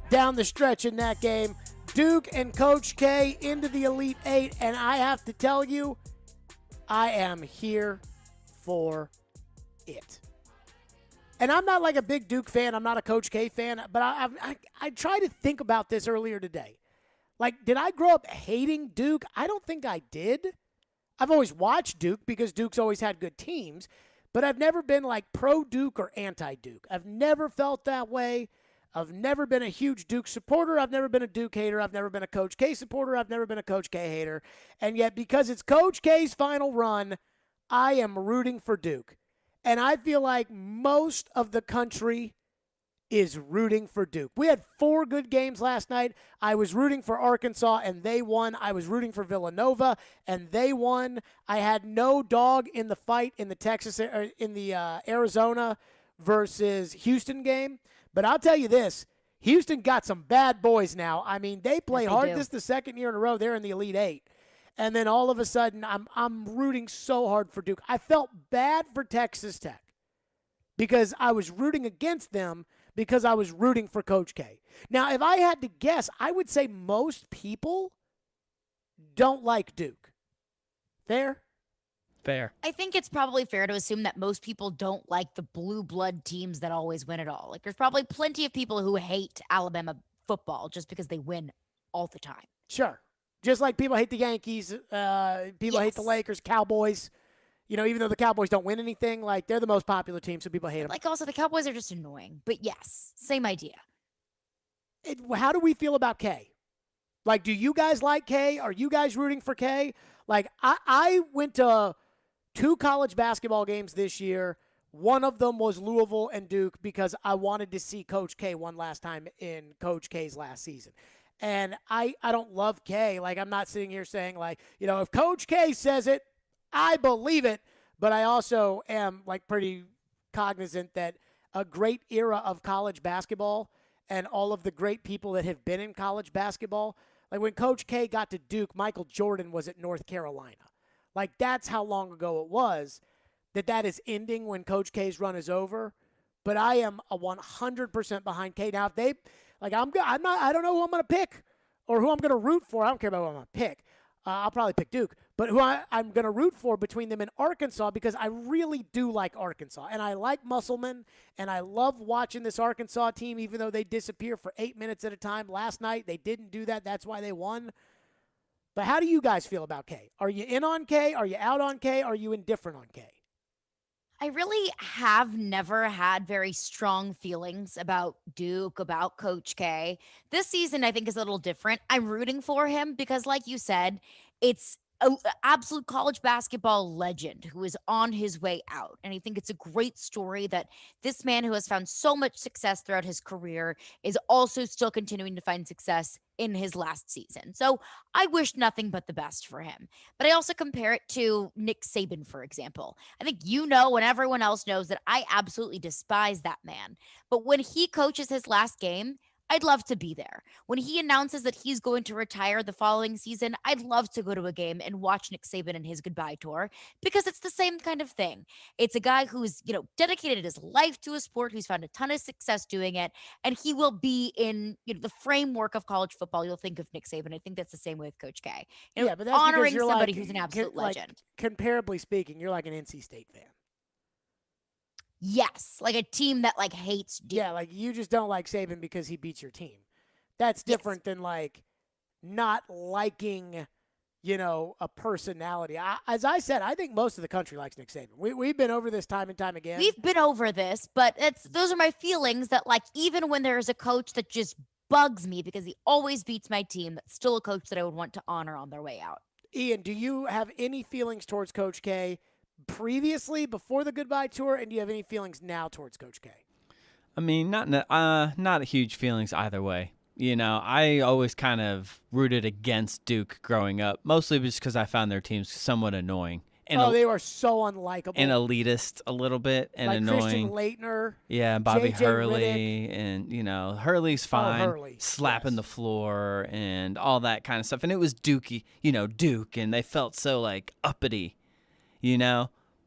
down the stretch in that game. Duke and Coach K into the Elite Eight, and I have to tell you, I am here for it. And I'm not like a big Duke fan. I'm not a Coach K fan, but I tried to think about this earlier today. Like, did I grow up hating Duke? I don't think I did. I've always watched Duke because Duke's always had good teams, but I've never been like pro-Duke or anti-Duke. I've never felt that way. I've never been a huge Duke supporter. I've never been a Duke hater. I've never been a Coach K supporter. I've never been a Coach K hater. And yet, because it's Coach K's final run, I am rooting for Duke. And I feel like most of the country is rooting for Duke. We had 4 good games last night. I was rooting for Arkansas, and they won. I was rooting for Villanova, and they won. I had no dog in the fight in the Arizona versus Houston game. But I'll tell you this, Houston got some bad boys now. I mean, they play hard. This is the second year in a row they're in the Elite Eight. And then all of a sudden, I'm rooting so hard for Duke. I felt bad for Texas Tech because I was rooting against them because I was rooting for Coach K. Now, if I had to guess, I would say most people don't like Duke. Fair? Fair. I think it's probably fair to assume that most people don't like the blue blood teams that always win it all. Like, there's probably plenty of people who hate Alabama football just because they win all the time. Sure. Just like people hate the Yankees, people hate the Lakers, Cowboys. Even though the Cowboys don't win anything, like, they're the most popular team, so people hate them. Like, also, the Cowboys are just annoying. But yes, same idea. How do we feel about K? Like, do you guys like K? Are you guys rooting for K? Like, I went to 2 college basketball games this year. One of them was Louisville and Duke because I wanted to see Coach K one last time in Coach K's last season. And I don't love K. Like, I'm not sitting here saying, like, if Coach K says it, I believe it. But I also am, like, pretty cognizant that a great era of college basketball and all of the great people that have been in college basketball, like when Coach K got to Duke, Michael Jordan was at North Carolina. Like, that's how long ago it was that is ending when Coach K's run is over. But I am a 100% behind K. Now, if they, like, I don't know who I'm going to pick or who I'm going to root for. I don't care about who I'm going to pick. I'll probably pick Duke. But who I'm going to root for between them and Arkansas, because I really do like Arkansas. And I like Musselman, and I love watching this Arkansas team, even though they disappear for 8 minutes at a time. Last night, they didn't do that. That's why they won. But how do you guys feel about K? Are you in on K? Are you out on K? Are you indifferent on K? I really have never had very strong feelings about Duke, about Coach K. This season, I think, is a little different. I'm rooting for him because, like you said, it's an absolute college basketball legend who is on his way out. And I think it's a great story that this man who has found so much success throughout his career is also still continuing to find success in his last season. So I wish nothing but the best for him. But I also compare it to Nick Saban, for example. I think and everyone else knows that I absolutely despise that man. But when he coaches his last game, I'd love to be there. When he announces that he's going to retire the following season, I'd love to go to a game and watch Nick Saban and his goodbye tour because it's the same kind of thing. It's a guy who's, dedicated his life to a sport, who's found a ton of success doing it, and he will be in the framework of college football. You'll think of Nick Saban. I think that's the same way with Coach K. Yeah, but that's honoring because somebody who's an absolute legend. Comparably speaking, you're like an NC State fan. Yes, like a team that hates Duke. Yeah, like you just don't like Saban because he beats your team. That's different than like not liking, a personality. As I said, I think most of the country likes Nick Saban. We've been over this time and time again. We've been over this, but those are my feelings that even when there's a coach that just bugs me because he always beats my team, that's still a coach that I would want to honor on their way out. Ian, do you have any feelings towards Coach K previously, before the goodbye tour, and do you have any feelings now towards Coach K? I mean, not huge feelings either way. I always kind of rooted against Duke growing up, mostly just because I found their teams somewhat annoying. And they were so unlikable. And elitist a little bit, and like annoying. Christian Laettner. Yeah, Bobby J.J. Hurley, Riddick. and Hurley's fine, Hurley, slapping the floor and all that kind of stuff. And it was Dukey, Duke, and they felt so uppity,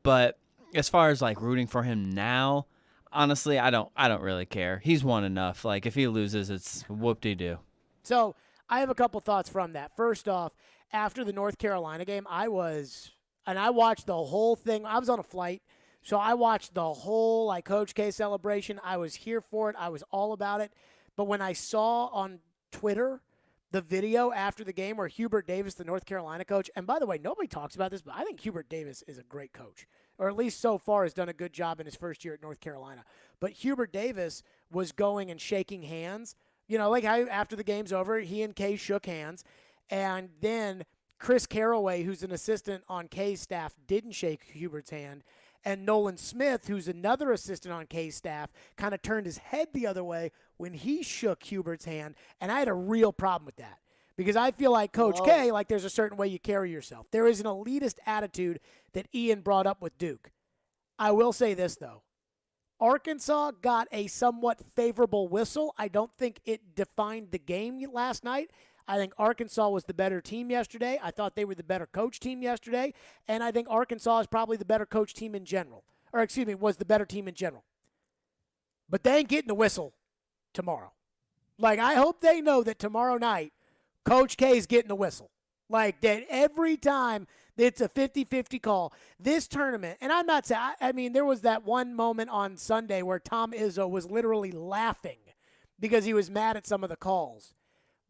But as far as rooting for him now, honestly, I don't really care. He's won enough. Like, if he loses, it's whoop-de-doo. So I have a couple thoughts from that. First off, after the North Carolina game, I watched the whole thing. I was on a flight, so I watched the whole Coach K celebration. I was here for it. I was all about it. But when I saw on Twitter the video after the game where Hubert Davis, the North Carolina coach, and by the way, nobody talks about this, but I think Hubert Davis is a great coach, or at least so far has done a good job in his first year at North Carolina. But Hubert Davis was going and shaking hands, like how after the game's over, he and Kay shook hands, and then Chris Caraway, who's an assistant on Kay's staff, didn't shake Hubert's hand. And Nolan Smith, who's another assistant on Kay's staff, kind of turned his head the other way when he shook Hubert's hand. And I had a real problem with that because I feel like Coach K, there's a certain way you carry yourself. There is an elitist attitude that Ian brought up with Duke. I will say this, though. Arkansas got a somewhat favorable whistle. I don't think it defined the game last night. I think Arkansas was the better team yesterday. I thought they were the better coach team yesterday. And I think Arkansas is probably the better coach team in general. Was the better team in general. But they ain't getting the whistle tomorrow. I hope they know that tomorrow night, Coach K is getting the whistle. That every time It's a 50-50 call. This tournament, and I'm not saying, I mean, there was that one moment on Sunday where Tom Izzo was literally laughing because he was mad at some of the calls.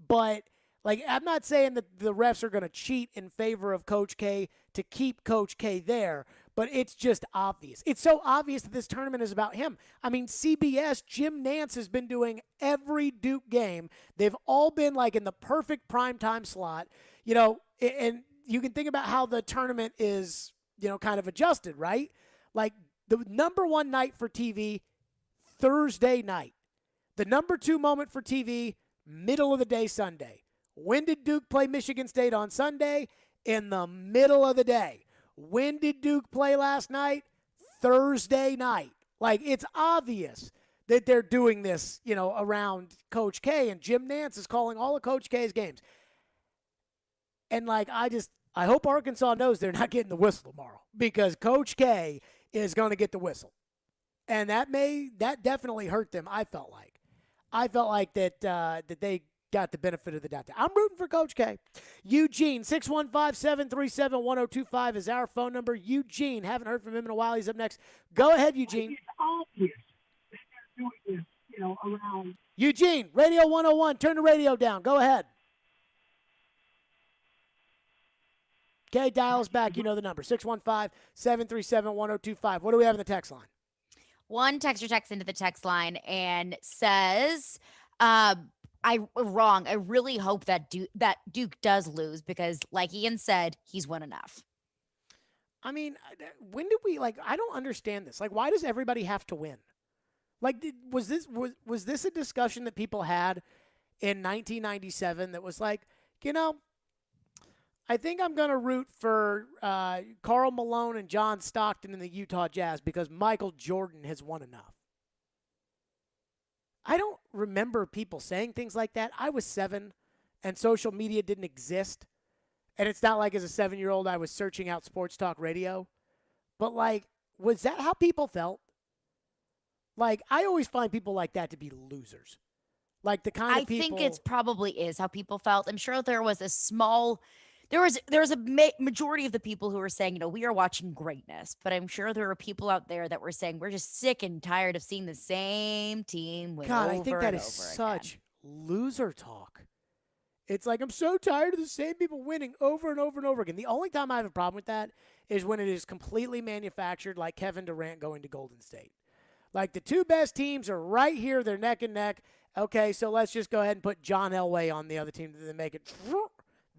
But, like, I'm not saying that the refs are going to cheat in favor of Coach K to keep Coach K there, but it's just obvious. It's so obvious that this tournament is about him. I mean, CBS, Jim Nantz has been doing every Duke game. They've all been, like, in the perfect primetime slot, you know, and you can think about how the tournament is, you know, kind of adjusted, right? Like, the number one night for TV, Thursday night. The number two moment for TV, middle of the day Sunday. When did Duke play Michigan State on Sunday? In the middle of the day. When did Duke play last night? Thursday night. Like, it's obvious that they're doing this, you know, around Coach K, and Jim Nantz is calling all of Coach K's games. And, like, I hope Arkansas knows they're not getting the whistle tomorrow, because Coach K is going to get the whistle. And that definitely hurt them, I felt like. That they got the benefit of the doubt. I'm rooting for Coach K. Eugene, 615-737-1025 is our phone number. Eugene, haven't heard from him in a while. He's up next. Go ahead, Eugene. It's obvious that they're doing this, you know, around. Eugene, Radio 101, turn the radio down. Go ahead. Okay, dial us back. You know the number, 615-737-1025. What do we have in the text line? One texter texts into the text line and says, I really hope that Duke does lose, because like Ian said, he's won enough. I mean, when did we, like, I don't understand this. Like, why does everybody have to win? Like, was this a discussion that people had in 1997 that was like, you know, I think I'm going to root for Karl Malone and John Stockton in the Utah Jazz because Michael Jordan has won enough. I don't remember people saying things like that. I was 7, and social media didn't exist. And it's not like as a 7-year-old I was searching out sports talk radio. But, like, was that how people felt? Like, I always find people like that to be losers. Like, the kind of people... I think it's probably is how people felt. I'm sure there was a small... There was a majority of the people who were saying, you know, we are watching greatness. But I'm sure there were people out there that were saying, we're just sick and tired of seeing the same team win God, over I think that and is over such again. loser talk. It's like, I'm so tired of the same people winning over and over and over again. The only time I have a problem with that is when it is completely manufactured, like Kevin Durant going to Golden State. Like, the two best teams are right here. They're neck and neck. Okay, so let's just go ahead and put John Elway on the other team to make it.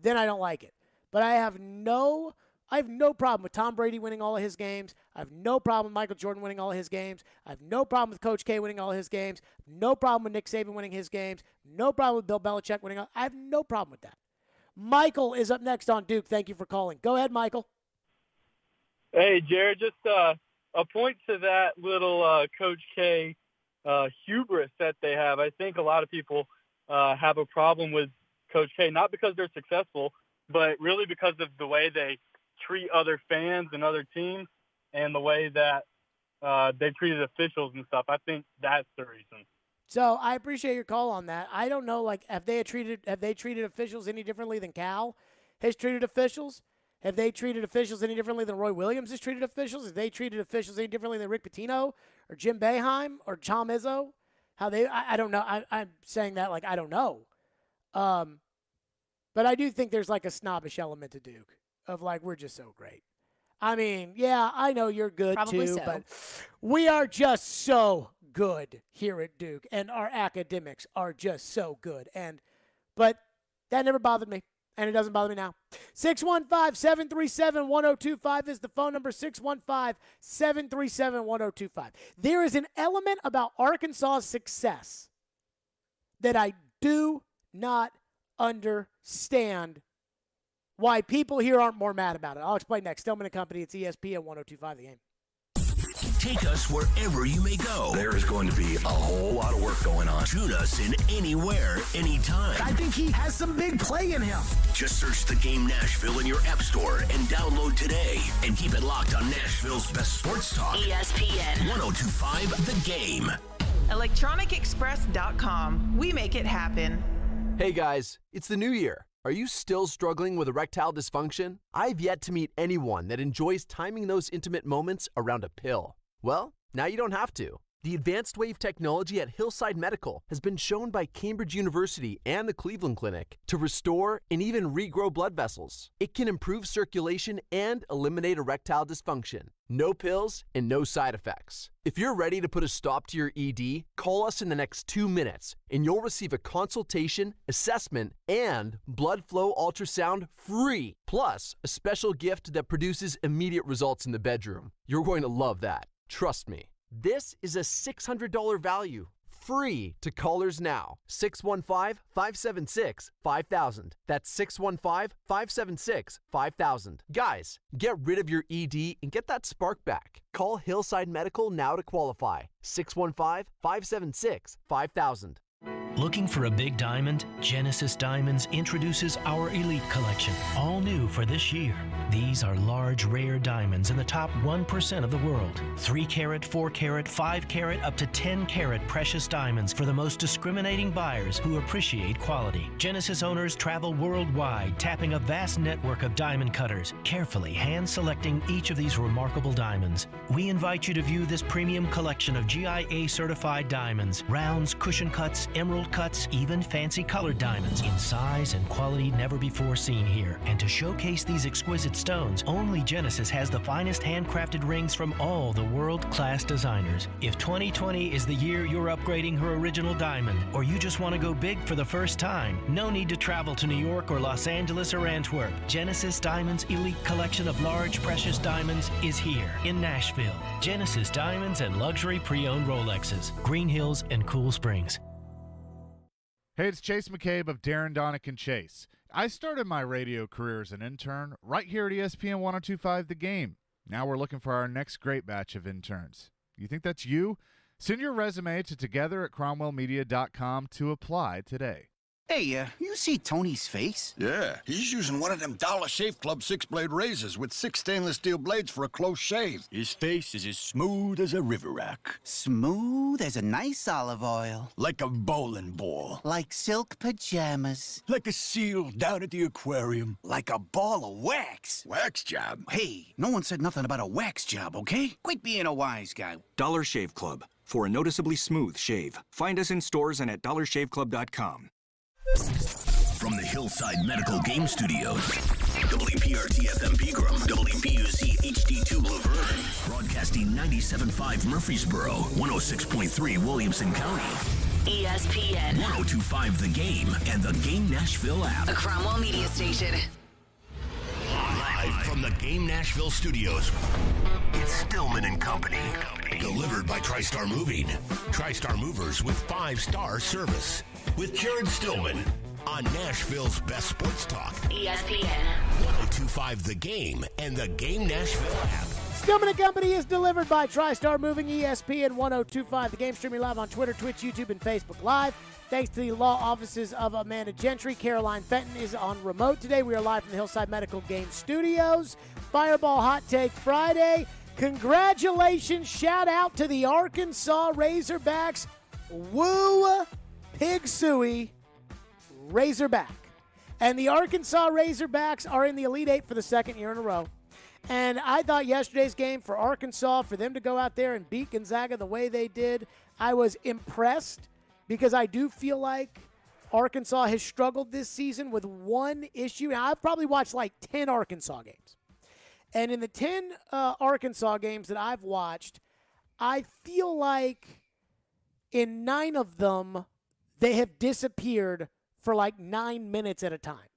Then I don't like it. But I have no problem with Tom Brady winning all of his games. I have no problem with Michael Jordan winning all of his games. I have no problem with Coach K winning all of his games. No problem with Nick Saban winning his games. No problem with Bill Belichick winning all. I have no problem with that. Michael is up next on Duke. Thank you for calling. Go ahead, Michael. Hey, Jared, just a point to that little Coach K hubris that they have. I think a lot of people have a problem with Coach K, not because they're successful, but really because of the way they treat other fans and other teams and the way that they treated officials and stuff. I think that's the reason. So I appreciate your call on that. I don't know, like, have they treated officials any differently than Cal has treated officials? Have they treated officials any differently than Roy Williams has treated officials? Have they treated officials any differently than Rick Pitino or Jim Boeheim or Tom Izzo? I don't know. I'm saying that like I don't know. But I do think there's like a snobbish element to Duke of like, we're just so great. I mean, yeah, I know you're good Probably too, so. but we are just so good here at Duke, and our academics are just so good. But that never bothered me, and it doesn't bother me now. 615-737-1025 is the phone number, 615-737-1025. There is an element about Arkansas's success that I do not understand why people here aren't more mad about it. I'll explain next. Stillman and Company, it's ESPN 1025 The Game. Take us wherever you may go. There is going to be a whole lot of work going on. Tune us in anywhere, anytime. I think he has some big play in him. Just search The Game Nashville in your app store and download today. And keep it locked on Nashville's best sports talk. ESPN 1025 The Game. ElectronicExpress.com. We make it happen. Hey guys, it's the new year. Are you still struggling with erectile dysfunction? I've yet to meet anyone that enjoys timing those intimate moments around a pill. Well, now you don't have to. The advanced wave technology at Hillside Medical has been shown by Cambridge University and the Cleveland Clinic to restore and even regrow blood vessels. It can improve circulation and eliminate erectile dysfunction. No pills and no side effects. If you're ready to put a stop to your ED, call us in the next 2 minutes and you'll receive a consultation, assessment, and blood flow ultrasound free, plus a special gift that produces immediate results in the bedroom. You're going to love that. Trust me. This is a $600 value, free to callers now. 615-576-5000. That's 615-576-5000. Guys, get rid of your ED and get that spark back. Call Hillside Medical now to qualify. 615-576-5000. Looking for a big diamond? Genesis Diamonds introduces our Elite Collection, all new for this year. These are large, rare diamonds in the top 1% of the world. 3 carat, 4 carat, 5 carat, up to 10 carat precious diamonds for the most discriminating buyers who appreciate quality. Genesis owners travel worldwide, tapping a vast network of diamond cutters, carefully hand-selecting each of these remarkable diamonds. We invite you to view this premium collection of GIA-certified diamonds, rounds, cushion cuts, emerald cuts, even fancy colored diamonds in size and quality never before seen here. And to showcase these exquisite stones, only Genesis has the finest handcrafted rings from all the world-class designers. If 2020 is the year you're upgrading her original diamond, or you just want to go big for the first time, no need to travel to New York or Los Angeles or Antwerp. Genesis Diamonds' elite collection of large precious diamonds is here in Nashville. Genesis Diamonds and luxury pre-owned Rolexes, Green Hills and Cool Springs. Hey, it's Chase McCabe of Darren, Donick & Chase. I started my radio career as an intern right here at ESPN 102.5 The Game. Now we're looking for our next great batch of interns. You think that's you? Send your resume to together@cromwellmedia.com to apply today. Hey, you see Tony's face? Yeah, he's using one of them Dollar Shave Club 6-blade razors with 6 stainless steel blades for a close shave. His face is as smooth as a river rock. Smooth as a nice olive oil. Like a bowling ball. Like silk pajamas. Like a seal down at the aquarium. Like a ball of wax. Wax job? Hey, no one said nothing about a wax job, okay? Quit being a wise guy. Dollar Shave Club, for a noticeably smooth shave. Find us in stores and at dollarshaveclub.com. From the Hillside Medical Game Studios, WPRT-FM Pegram, WPUC HD2 Laverne, broadcasting 97.5 Murfreesboro, 106.3 Williamson County, ESPN 102.5 The Game, and the Game Nashville app. A Cromwell Media Station. Live from the Game Nashville studios, it's Stillman and Company. Delivered by TriStar Moving. TriStar Movers with 5-star service. With Karen Stillman on Nashville's best sports talk. ESPN 102.5 The Game and the Game Nashville app. Stillman & Company is delivered by TriStar Moving, ESPN 102.5 The Game, streaming live on Twitter, Twitch, YouTube, and Facebook Live. Thanks to the law offices of Amanda Gentry. Caroline Fenton is on remote today. We are live from the Hillside Medical Game Studios. Fireball Hot Take Friday. Congratulations. Shout out to the Arkansas Razorbacks. Woo Pig Suey Razorback. And the Arkansas Razorbacks are in the Elite Eight for the second year in a row. And I thought yesterday's game for Arkansas, for them to go out there and beat Gonzaga the way they did, I was impressed because I do feel like Arkansas has struggled this season with one issue. Now, I've probably watched like 10 Arkansas games. And in the 10 Arkansas games that I've watched, I feel like in 9 of them, they have disappeared for like 9 minutes at a time.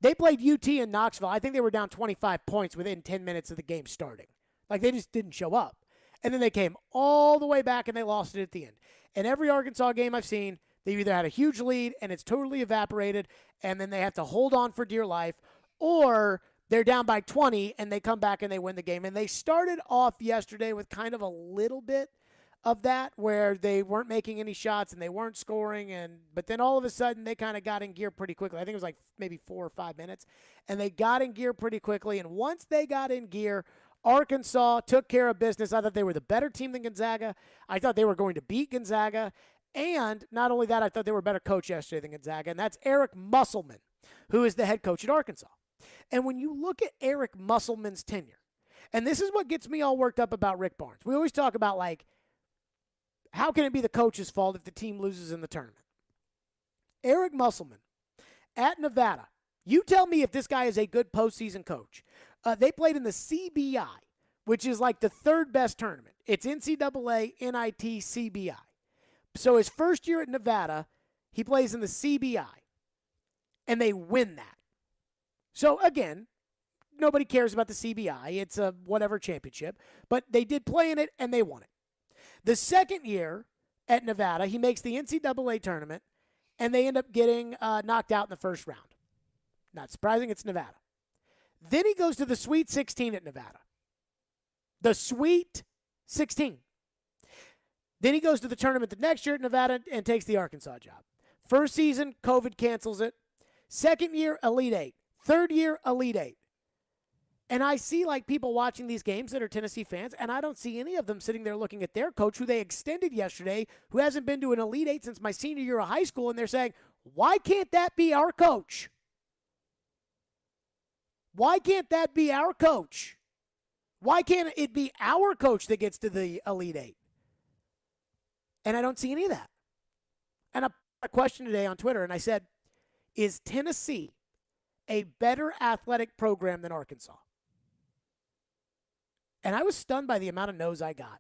They played UT in Knoxville. I think they were down 25 points within 10 minutes of the game starting. Like, they just didn't show up. And then they came all the way back and they lost it at the end. And every Arkansas game I've seen, they've either had a huge lead and it's totally evaporated, and then they have to hold on for dear life, or they're down by 20 and they come back and they win the game. And they started off yesterday with kind of a little bit of that, where they weren't making any shots and they weren't scoring, but then all of a sudden they kind of got in gear pretty quickly. I think it was like maybe 4 or 5 minutes, and they got in gear pretty quickly. And once they got in gear, Arkansas took care of business. I thought they were the better team than Gonzaga. I thought they were going to beat Gonzaga. And not only that, I thought they were a better coach yesterday than Gonzaga, and that's Eric Musselman. who is the head coach at Arkansas. And when you look at Eric Musselman's tenure, and this is what gets me all worked up about Rick Barnes. We always talk about, like, how can it be the coach's fault if the team loses in the tournament? Eric Musselman at Nevada, you tell me if this guy is a good postseason coach. They played in the CBI, which is like the third best tournament. It's NCAA, NIT, CBI. So his first year at Nevada, he plays in the CBI, and they win that. So, again, nobody cares about the CBI. It's a whatever championship. But they did play in it, and they won it. The second year at Nevada, he makes the NCAA tournament, and they end up getting knocked out in the first round. Not surprising, it's Nevada. Then he goes to the Sweet 16 at Nevada. The Sweet 16. Then he goes to the tournament the next year at Nevada and takes the Arkansas job. First season, COVID cancels it. Second year, Elite Eight. Third year, Elite Eight. And I see, like, people watching these games that are Tennessee fans, and I don't see any of them sitting there looking at their coach, who they extended yesterday, who hasn't been to an Elite Eight since my senior year of high school, and they're saying, why can't that be our coach? Why can't that be our coach? Why can't it be our coach that gets to the Elite Eight? And I don't see any of that. And I put a question today on Twitter, and I said, is Tennessee a better athletic program than Arkansas? And I was stunned by the amount of no's I got.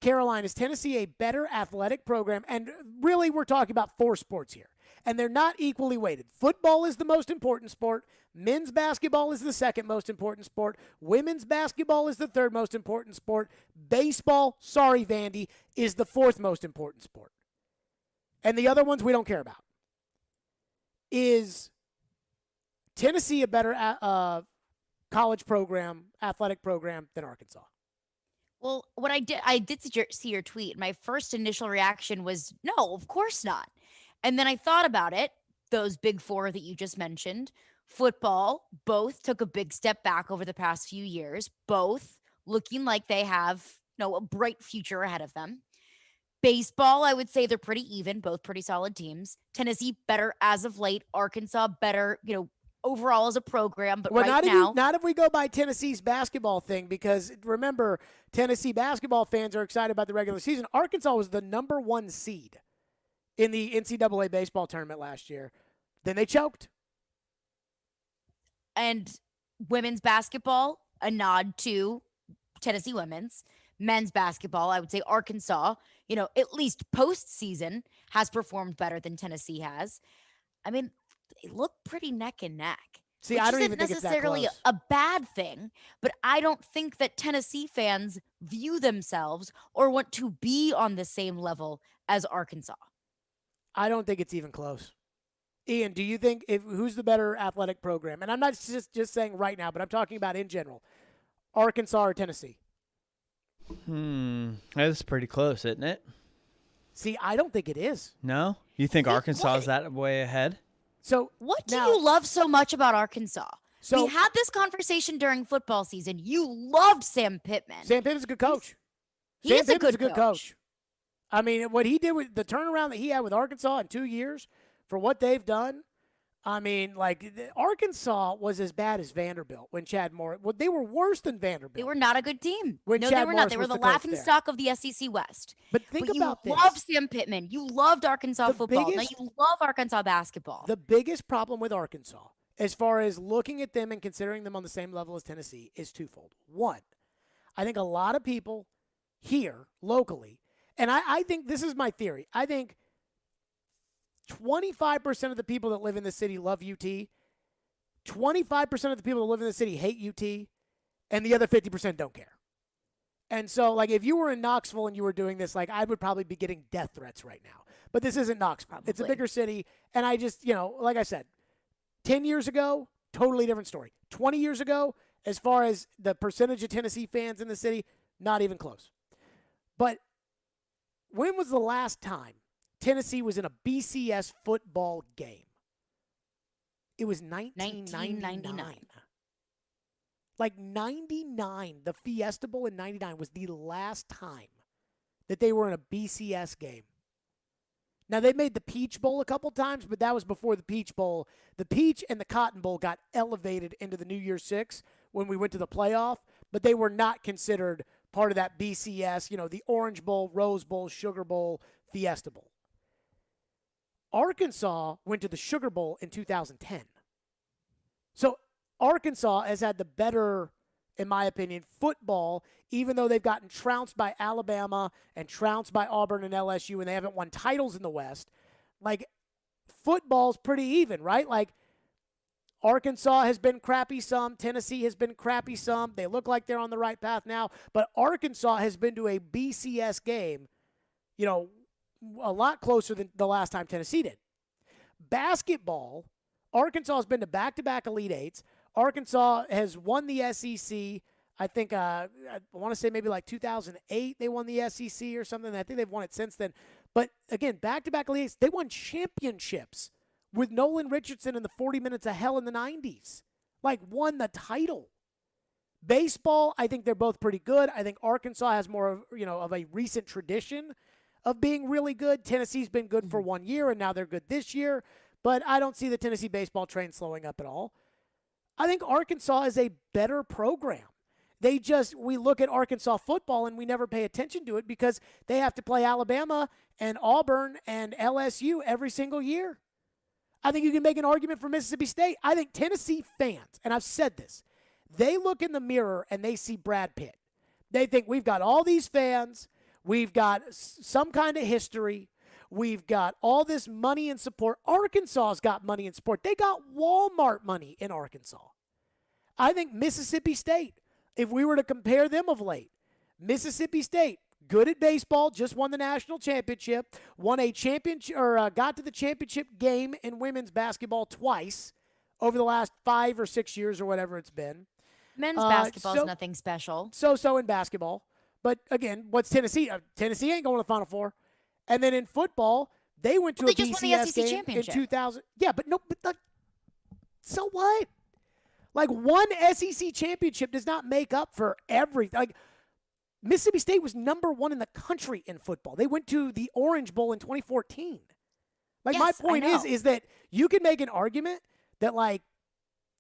Caroline, is Tennessee a better athletic program? And really, we're talking about 4 sports here. And they're not equally weighted. Football is the most important sport. Men's basketball is the second most important sport. Women's basketball is the third most important sport. Baseball, sorry, Vandy, is the fourth most important sport. And the other ones we don't care about. Is Tennessee a better college program, athletic program than Arkansas? Well, what I did see your tweet. My first initial reaction was, no, of course not. And then I thought about it. Those big 4 that you just mentioned, football, both took a big step back over the past few years, both looking like they have, a bright future ahead of them. Baseball, I would say they're pretty even, both pretty solid teams. Tennessee, better as of late. Arkansas, better, overall as a program, but not if we go by Tennessee's basketball thing, because remember, Tennessee basketball fans are excited about the regular season. Arkansas was the number 1 seed in the NCAA baseball tournament last year. Then they choked. And women's basketball, a nod to Tennessee women's. Men's basketball, I would say Arkansas, at least postseason, has performed better than Tennessee has. I mean, they look pretty neck and neck. See, I don't even think it's that necessarily close. a bad thing, but I don't think that Tennessee fans view themselves or want to be on the same level as Arkansas. I don't think it's even close. Ian, do you think who's the better athletic program? And I'm not just saying right now, but I'm talking about in general. Arkansas or Tennessee? That's pretty close, isn't it? See, I don't think it is. No? You think Arkansas is that way ahead? So what do you love so much about Arkansas? So we had this conversation during football season. You loved Sam Pittman. Sam Pittman's a good coach. He is a good coach. I mean, what he did with the turnaround that he had with Arkansas in 2 years for what they've done, I mean, like, Arkansas was as bad as Vanderbilt when Chad Morris. Well, they were worse than Vanderbilt. They were not a good team. When no, Chad they were Morris not. They were was the the coach laughing there. stock of the SEC West. But think about you this. loved Sam Pittman. You loved Arkansas The football. Now biggest- you love Arkansas basketball. The biggest problem with Arkansas, as far as looking at them and considering them on the same level as Tennessee, is twofold. One, I think a lot of people here locally, and I think this is my theory, I think 25% of the people that live in the city love UT, 25% of the people that live in the city hate UT, and the other 50% don't care. And so, like, if you were in Knoxville and you were doing this, like, I would probably be getting death threats right now. But this isn't Knoxville. It's a bigger city, and I just, like I said, 10 years ago, totally different story. 20 years ago, as far as the percentage of Tennessee fans in the city, not even close. But when was the last time Tennessee was in a BCS football game? It was 1999. Like 99, the Fiesta Bowl in 99 was the last time that they were in a BCS game. Now, they made the Peach Bowl a couple times, but that was before the Peach Bowl. The Peach and the Cotton Bowl got elevated into the New Year's Six when we went to the playoff, but they were not considered part of that BCS, the Orange Bowl, Rose Bowl, Sugar Bowl, Fiesta Bowl. Arkansas went to the Sugar Bowl in 2010. So Arkansas has had the better, in my opinion, football, even though they've gotten trounced by Alabama and trounced by Auburn and LSU, and they haven't won titles in the West. Like, football's pretty even, right? Like, Arkansas has been crappy some. Tennessee has been crappy some. They look like they're on the right path now. But Arkansas has been to a BCS game, a lot closer than the last time Tennessee did. Basketball, Arkansas has been to back-to-back Elite Eights. Arkansas has won the SEC. I think, I want to say maybe like 2008 they won the SEC or something. I think they've won it since then. But, again, back-to-back Elite Eights, they won championships with Nolan Richardson in the 40 Minutes of Hell in the 90s. Like, won the title. Baseball, I think they're both pretty good. I think Arkansas has more of a recent tradition of being really good. Tennessee's been good for 1 year, and now they're good this year. But I don't see the Tennessee baseball train slowing up at all. I think Arkansas is a better program. We look at Arkansas football and we never pay attention to it because they have to play Alabama and Auburn and LSU every single year. I think you can make an argument for Mississippi State. I think Tennessee fans, and I've said this, they look in the mirror and they see Brad Pitt. They think we've got all these fans, we've got some kind of history, we've got all this money and support. Arkansas's got money and support. They got Walmart money in Arkansas. I think Mississippi State, if we were to compare them of late, Mississippi State, good at baseball, just won the national championship, won a championship or got to the championship game in women's basketball twice over the last 5 or 6 years or whatever it's been. Men's basketball is nothing special. So in basketball. But again, what's Tennessee? Tennessee ain't going to the Final Four. And then in football, they went to a BCS game in 2000. Yeah, but so what? Like, one SEC championship does not make up for everything. Like, Mississippi State was number 1 in the country in football. They went to the Orange Bowl in 2014. Like, my point is that you can make an argument that, like,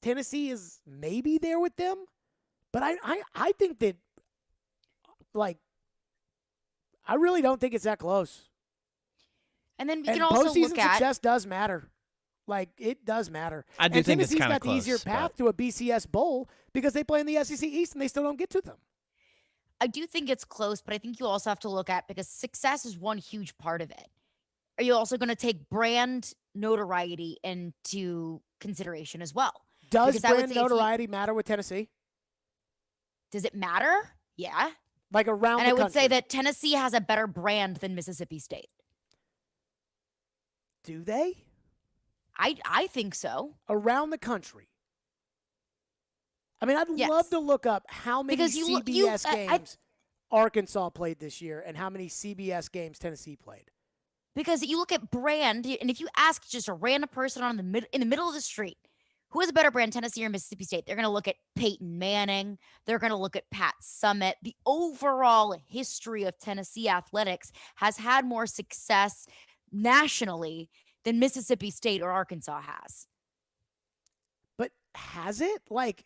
Tennessee is maybe there with them. But I think that, like, I really don't think it's that close. And then we can also postseason look at success does matter. Like, it does matter. I do think Tennessee's it's kind of got the easier path to a BCS bowl because they play in the SEC East and they still don't get to them. I do think it's close, but I think you also have to look at, because success is one huge part of it. Are you also going to take brand notoriety into consideration as well? Does brand notoriety matter with Tennessee? Does it matter? Yeah. Like, around the country. And I would say that Tennessee has a better brand than Mississippi State. Do they? I think so. Around the country. I mean, I'd love to look up how many CBS games Arkansas played this year and how many CBS games Tennessee played. Because you look at brand, and if you ask just a random person in the middle of the street, who has a better brand, Tennessee or Mississippi State? They're going to look at Peyton Manning. They're going to look at Pat Summitt. The overall history of Tennessee athletics has had more success nationally than Mississippi State or Arkansas has. But has it? Like,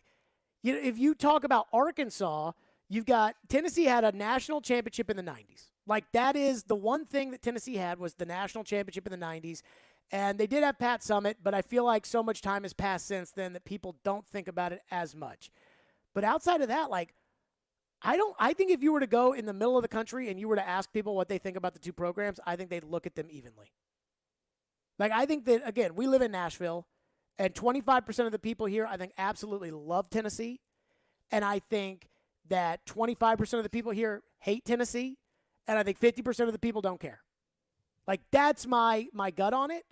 if you talk about Arkansas, you've got Tennessee had a national championship in the 90s. Like, that is the one thing that Tennessee had, was the national championship in the 90s. And they did have Pat Summitt, but I feel like so much time has passed since then that people don't think about it as much. But outside of that, like, I think if you were to go in the middle of the country and you were to ask people what they think about the two programs, I think they'd look at them evenly. Like, I think that, again, we live in Nashville, and 25% of the people here, I think, absolutely love Tennessee. And I think that 25% of the people here hate Tennessee, and I think 50% of the people don't care. Like, that's my gut on it.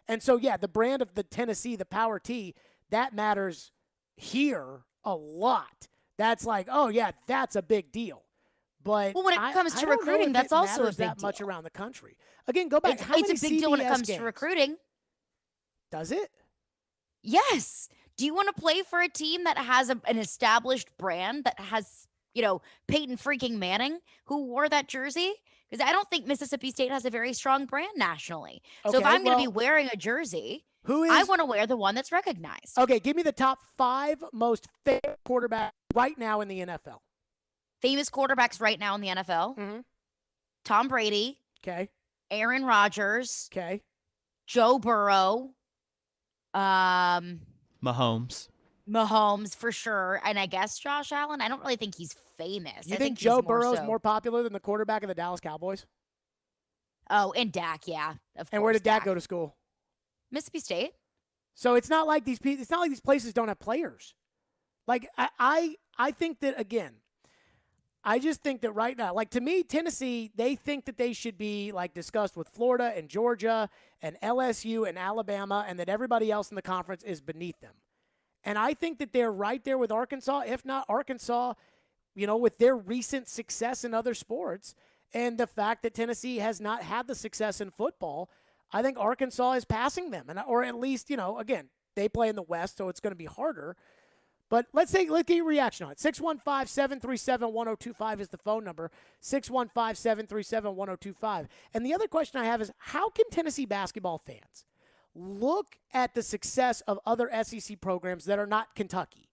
And so, yeah, the brand of the Tennessee, the Power T, that matters here a lot. That's like, oh, yeah, that's a big deal. But when it comes to recruiting, that's also a big that deal. much around the country. Again, go back. How It's many a big deal when it CBS comes games? to recruiting. Does it? Yes. Do you want to play for a team that has an established brand, that has, Peyton freaking Manning, who wore that jersey? Because I don't think Mississippi State has a very strong brand nationally. So if Okay, I'm going to be well, wearing a jersey, who I is- want to wear the one that's recognized. Okay, give me the top 5 most famous quarterbacks right now in the NFL. Famous quarterbacks right now in the NFL. Mm-hmm. Tom Brady. Okay. Aaron Rodgers. Okay. Joe Burrow. Mahomes. Mahomes for sure. And I guess Josh Allen. I don't really think he's famous. You I think he's Joe more Burrow's so- more popular than the quarterback of the Dallas Cowboys? Oh, and Dak, yeah. And where did Dak go to school? Mississippi State. So it's not like these places don't have players. Like I think that, again, I just think that right now, like, to me, Tennessee, they think that they should be like discussed with Florida and Georgia and LSU and Alabama, and that everybody else in the conference is beneath them. And I think that they're right there with Arkansas, if not Arkansas, with their recent success in other sports and the fact that Tennessee has not had the success in football. I think Arkansas is passing them, or at least, again, they play in the West, so it's going to be harder. But let's get your reaction on it. 615-737-1025 is the phone number, 615-737-1025. And the other question I have is, how can Tennessee basketball fans look at the success of other SEC programs that are not Kentucky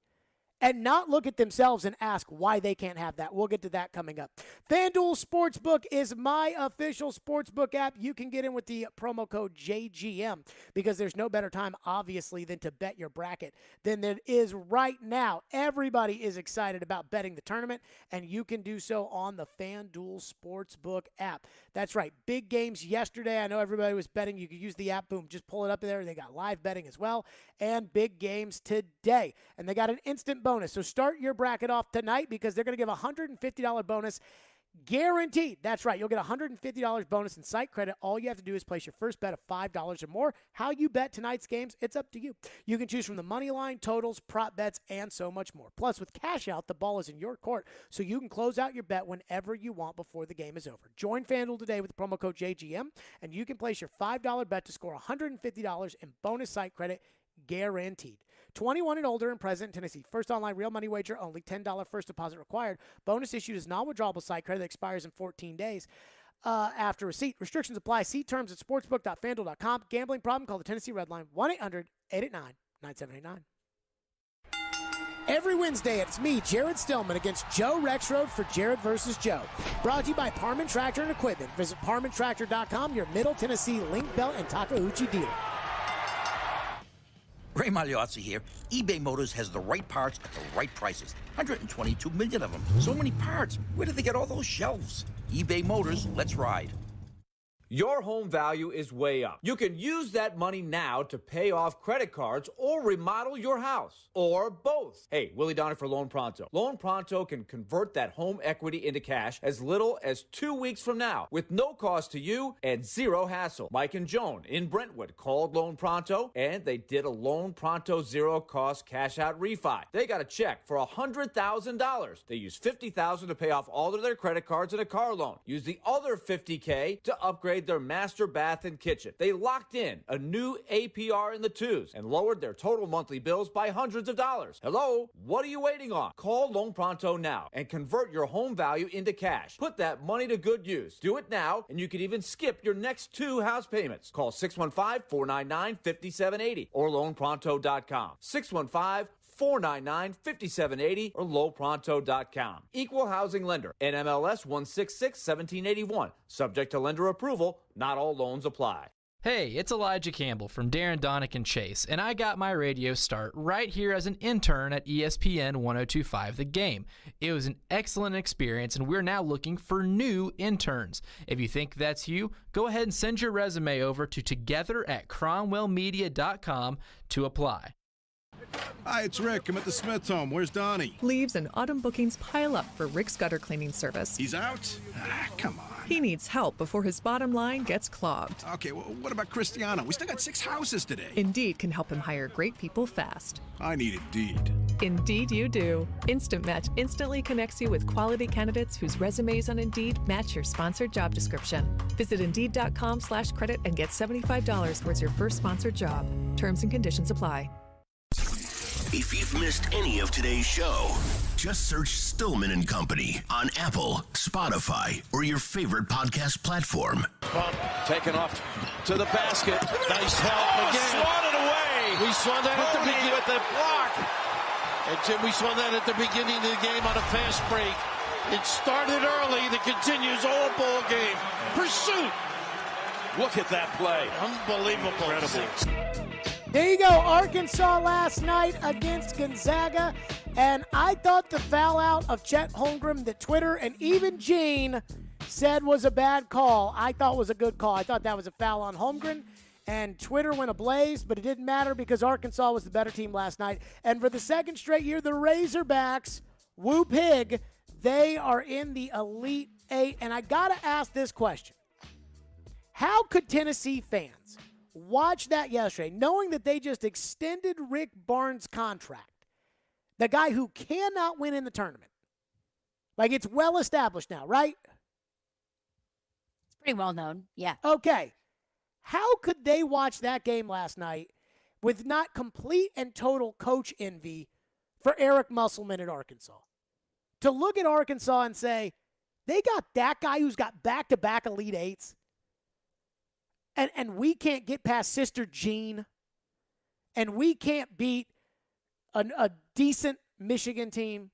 and not look at themselves and ask why they can't have that? We'll get to that coming up. FanDuel Sportsbook is my official sportsbook app. You can get in with the promo code JGM because there's no better time, obviously, than to bet your bracket than there is right now. Everybody is excited about betting the tournament, and you can do so on the FanDuel Sportsbook app. That's right. Big games yesterday. I know everybody was betting. You could use the app. Boom, just pull it up there. They got live betting as well, and big games today. And they got an instant bonus. So start your bracket off tonight because they're going to give a $150 bonus guaranteed. That's right. You'll get a $150 bonus in site credit. All you have to do is place your first bet of $5 or more. How you bet tonight's games, it's up to you. You can choose from the money line, totals, prop bets, and so much more. Plus, with cash out, the ball is in your court, so you can close out your bet whenever you want before the game is over. Join FanDuel today with the promo code JGM, and you can place your $5 bet to score $150 in bonus site credit guaranteed. 21 and older and present in Tennessee. First online real money wager only. $10 first deposit required. Bonus issued is non-withdrawable site credit that expires in 14 days after receipt. Restrictions apply. See terms at sportsbook.fanduel.com. Gambling problem? Call the Tennessee Red Line 1-800-889-9789. Every Wednesday, it's me, Jared Stillman, against Joe Rexroad for Jared versus Joe. Brought to you by Parman Tractor and Equipment. Visit ParmanTractor.com, your Middle Tennessee link belt and Takeuchi dealer. Ray Magliozzi here. eBay Motors has the right parts at the right prices. 122 million of them. So many parts. Where did they get all those shelves? eBay Motors, let's ride. Your home value is way up. You can use that money now to pay off credit cards or remodel your house, or both. Hey, Willie Donner for Loan Pronto. Loan Pronto can convert that home equity into cash as little as 2 weeks from now with no cost to you and zero hassle. Mike and Joan in Brentwood called Loan Pronto and they did a Loan Pronto zero cost cash out refi. They got a check for $100,000. They used $50,000 to pay off all of their credit cards and a car loan. Use the other $50K to upgrade their master bath and kitchen. They locked in a new APR in the 2s and lowered their total monthly bills by hundreds of dollars. Hello? What are you waiting on? Call Loan Pronto now and convert your home value into cash. Put that money to good use. Do it now, and you could even skip your next 2 house payments. Call 615-499-5780 or loanpronto.com. 615-499-5780 or lowpronto.com. Equal housing lender. NMLS 166-1781. Subject to lender approval. Not all loans apply. Hey, it's Elijah Campbell from Darren, Donick, and Chase, and I got my radio start right here as an intern at ESPN 1025 The Game. It was an excellent experience, and we're now looking for new interns. If you think that's you, go ahead and send your resume over to together@cromwellmedia.com to apply. Hi, it's Rick. I'm at the Smith home. Where's Donnie? Leaves and autumn bookings pile up for Rick's gutter cleaning service. He's out? Come on. He needs help before his bottom line gets clogged. Okay, well, what about Cristiano? We still got 6 houses today. Indeed can help him hire great people fast. I need Indeed. Indeed you do. Instant Match instantly connects you with quality candidates whose resumes on Indeed match your sponsored job description. Visit Indeed.com/credit and get $75 towards your first sponsored job. Terms and conditions apply. If you've missed any of today's show, just search Stillman and Company on Apple, Spotify, or your favorite podcast platform. Bump taken off to the basket. Nice help again. Swatted away. We saw that at the beginning with the block. And Jim, we saw that at the beginning of the game on a fast break. It started early. It continues all ball game. Pursuit. Look at that play. Unbelievable. Incredible. There you go, Arkansas last night against Gonzaga, and I thought the foul out of Chet Holmgren that Twitter and even Gene said was a bad call, I thought was a good call. I thought that was a foul on Holmgren, and Twitter went ablaze, but it didn't matter because Arkansas was the better team last night. And for the second straight year, the Razorbacks, woo pig, they are in the Elite Eight. And I got to ask this question. How could Tennessee fans watch that yesterday, knowing that they just extended Rick Barnes' contract, the guy who cannot win in the tournament? Like, it's well established now, right? It's pretty well known, yeah. Okay. How could they watch that game last night with not complete and total coach envy for Eric Musselman at Arkansas? To look at Arkansas and say, they got that guy who's got back-to-back Elite Eights, and we can't get past Sister Jean, and we can't beat a decent Michigan team,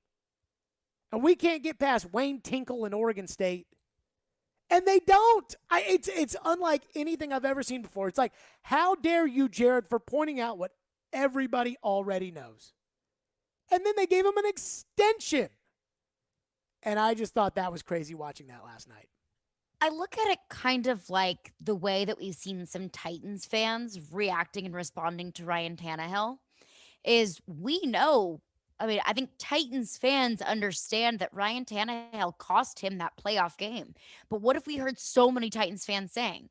and we can't get past Wayne Tinkle in Oregon State, and they don't. It's unlike anything I've ever seen before. It's like, how dare you, Jared, for pointing out what everybody already knows? And then they gave him an extension. And I just thought that was crazy watching that last night. I look at it kind of like the way that we've seen some Titans fans reacting and responding to Ryan Tannehill is we know, I mean, I think Titans fans understand that Ryan Tannehill cost him that playoff game. But what if we heard so many Titans fans saying,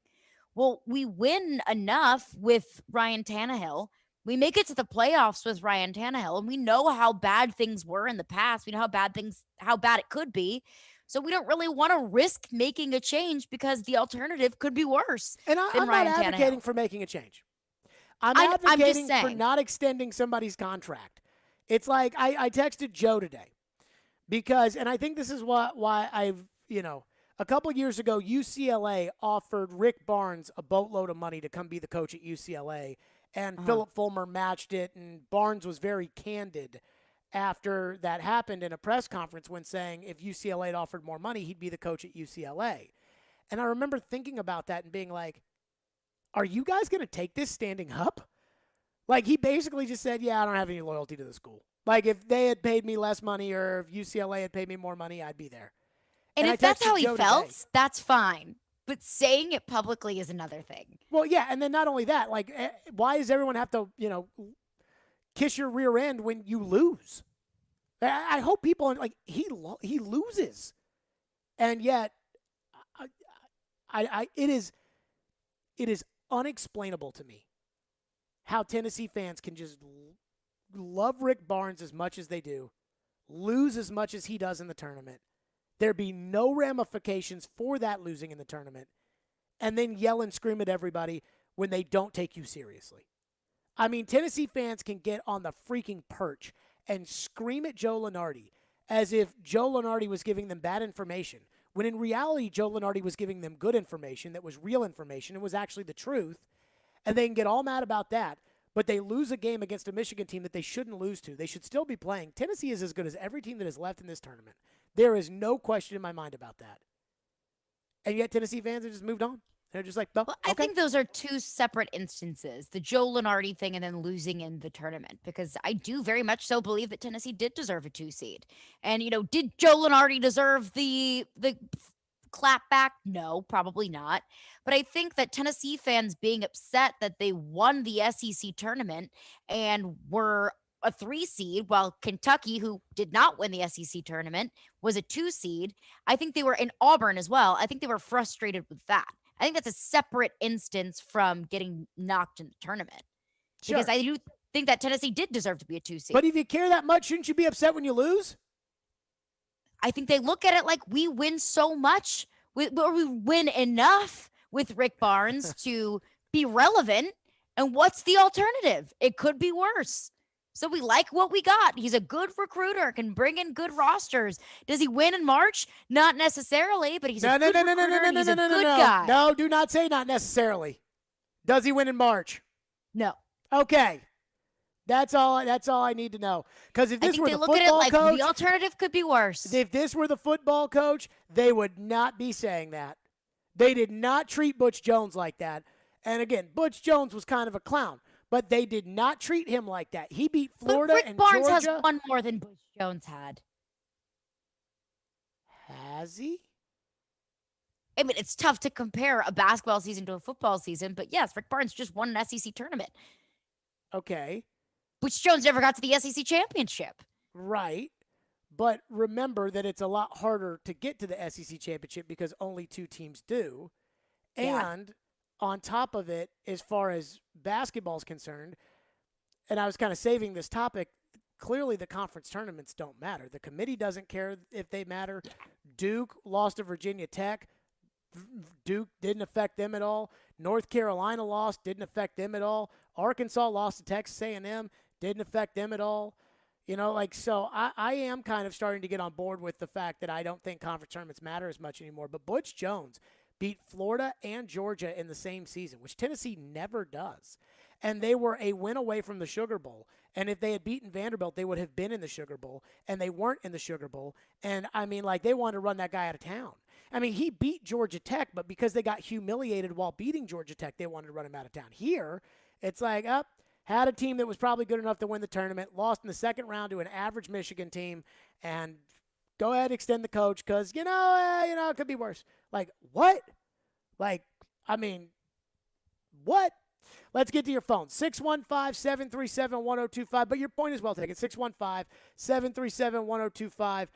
well, we win enough with Ryan Tannehill. We make it to the playoffs with Ryan Tannehill, and we know how bad things were in the past. We know how bad it could be. So we don't really want to risk making a change because the alternative could be worse. And I'm not advocating for making a change. I'm advocating for not extending somebody's contract. It's like I texted Joe today because, and I think this is why I've, a couple years ago, UCLA offered Rick Barnes a boatload of money to come be the coach at UCLA, and Philip Fulmer matched it, and Barnes was very candid after that happened in a press conference when saying if UCLA had offered more money, he'd be the coach at UCLA. And I remember thinking about that and being like, are you guys going to take this standing up? Like, he basically just said, yeah, I don't have any loyalty to the school. Like, if they had paid me less money or if UCLA had paid me more money, I'd be there. And if that's how he felt, that's fine. But saying it publicly is another thing. Well, yeah, and then not only that, like, why does everyone have to, kiss your rear end when you lose? I hope people, like, he loses. And yet, it is unexplainable to me how Tennessee fans can just love Rick Barnes as much as they do, lose as much as he does in the tournament, there be no ramifications for that losing in the tournament, and then yell and scream at everybody when they don't take you seriously. I mean, Tennessee fans can get on the freaking perch and scream at Joe Lunardi as if Joe Lunardi was giving them bad information, when in reality, Joe Lunardi was giving them good information that was real information and was actually the truth, and they can get all mad about that, but they lose a game against a Michigan team that they shouldn't lose to. They should still be playing. Tennessee is as good as every team that is left in this tournament. There is no question in my mind about that. And yet Tennessee fans have just moved on. They're just like, well, I think those are two separate instances, the Joe Lunardi thing and then losing in the tournament, because I do very much so believe that Tennessee did deserve a 2 seed. And, did Joe Lunardi deserve the clap back? No, probably not. But I think that Tennessee fans being upset that they won the SEC tournament and were a 3 seed, while Kentucky, who did not win the SEC tournament, was a 2 seed. I think they were in Auburn as well. I think they were frustrated with that. I think that's a separate instance from getting knocked in the tournament. Sure. Because I do think that Tennessee did deserve to be a 2 seed. But if you care that much, shouldn't you be upset when you lose? I think they look at it like we win so much, or we win enough with Rick Barnes to be relevant. And what's the alternative? It could be worse. So we like what we got. He's a good recruiter, can bring in good rosters. Does he win in March? Not necessarily, but he's a good recruiter and he's a good guy. No, do not say not necessarily. Does he win in March? No. Okay. That's all I need to know. Because if this were the football coach, they look at it like the alternative could be worse. If this were the football coach, they would not be saying that. They did not treat Butch Jones like that. And again, Butch Jones was kind of a clown, but they did not treat him like that. He beat Florida Rick and Barnes Georgia. has one more than Butch Jones had. Has he? I mean, it's tough to compare a basketball season to a football season, but yes, Rick Barnes just won an SEC tournament. Okay. Butch Jones never got to the SEC championship. Right. But remember that it's a lot harder to get to the SEC championship because only 2 teams do. Yeah. And on top of it, as far as basketball is concerned, and I was kind of saving this topic, clearly the conference tournaments don't matter. The committee doesn't care if they matter. Duke lost to Virginia Tech. Duke didn't affect them at all. North Carolina lost, didn't affect them at all. Arkansas lost to Texas A&M, didn't affect them at all. So I am kind of starting to get on board with the fact that I don't think conference tournaments matter as much anymore. But Butch Jones beat Florida and Georgia in the same season, which Tennessee never does. And they were a win away from the Sugar Bowl. And if they had beaten Vanderbilt, they would have been in the Sugar Bowl. And they weren't in the Sugar Bowl. And, they wanted to run that guy out of town. He beat Georgia Tech, but because they got humiliated while beating Georgia Tech, they wanted to run him out of town. Here, it's like, had a team that was probably good enough to win the tournament, lost in the second round to an average Michigan team, and go ahead, extend the coach because, it could be worse. Like, what? What? Let's get to your phone. 615-737-1025. But your point is well taken. 615-737-1025.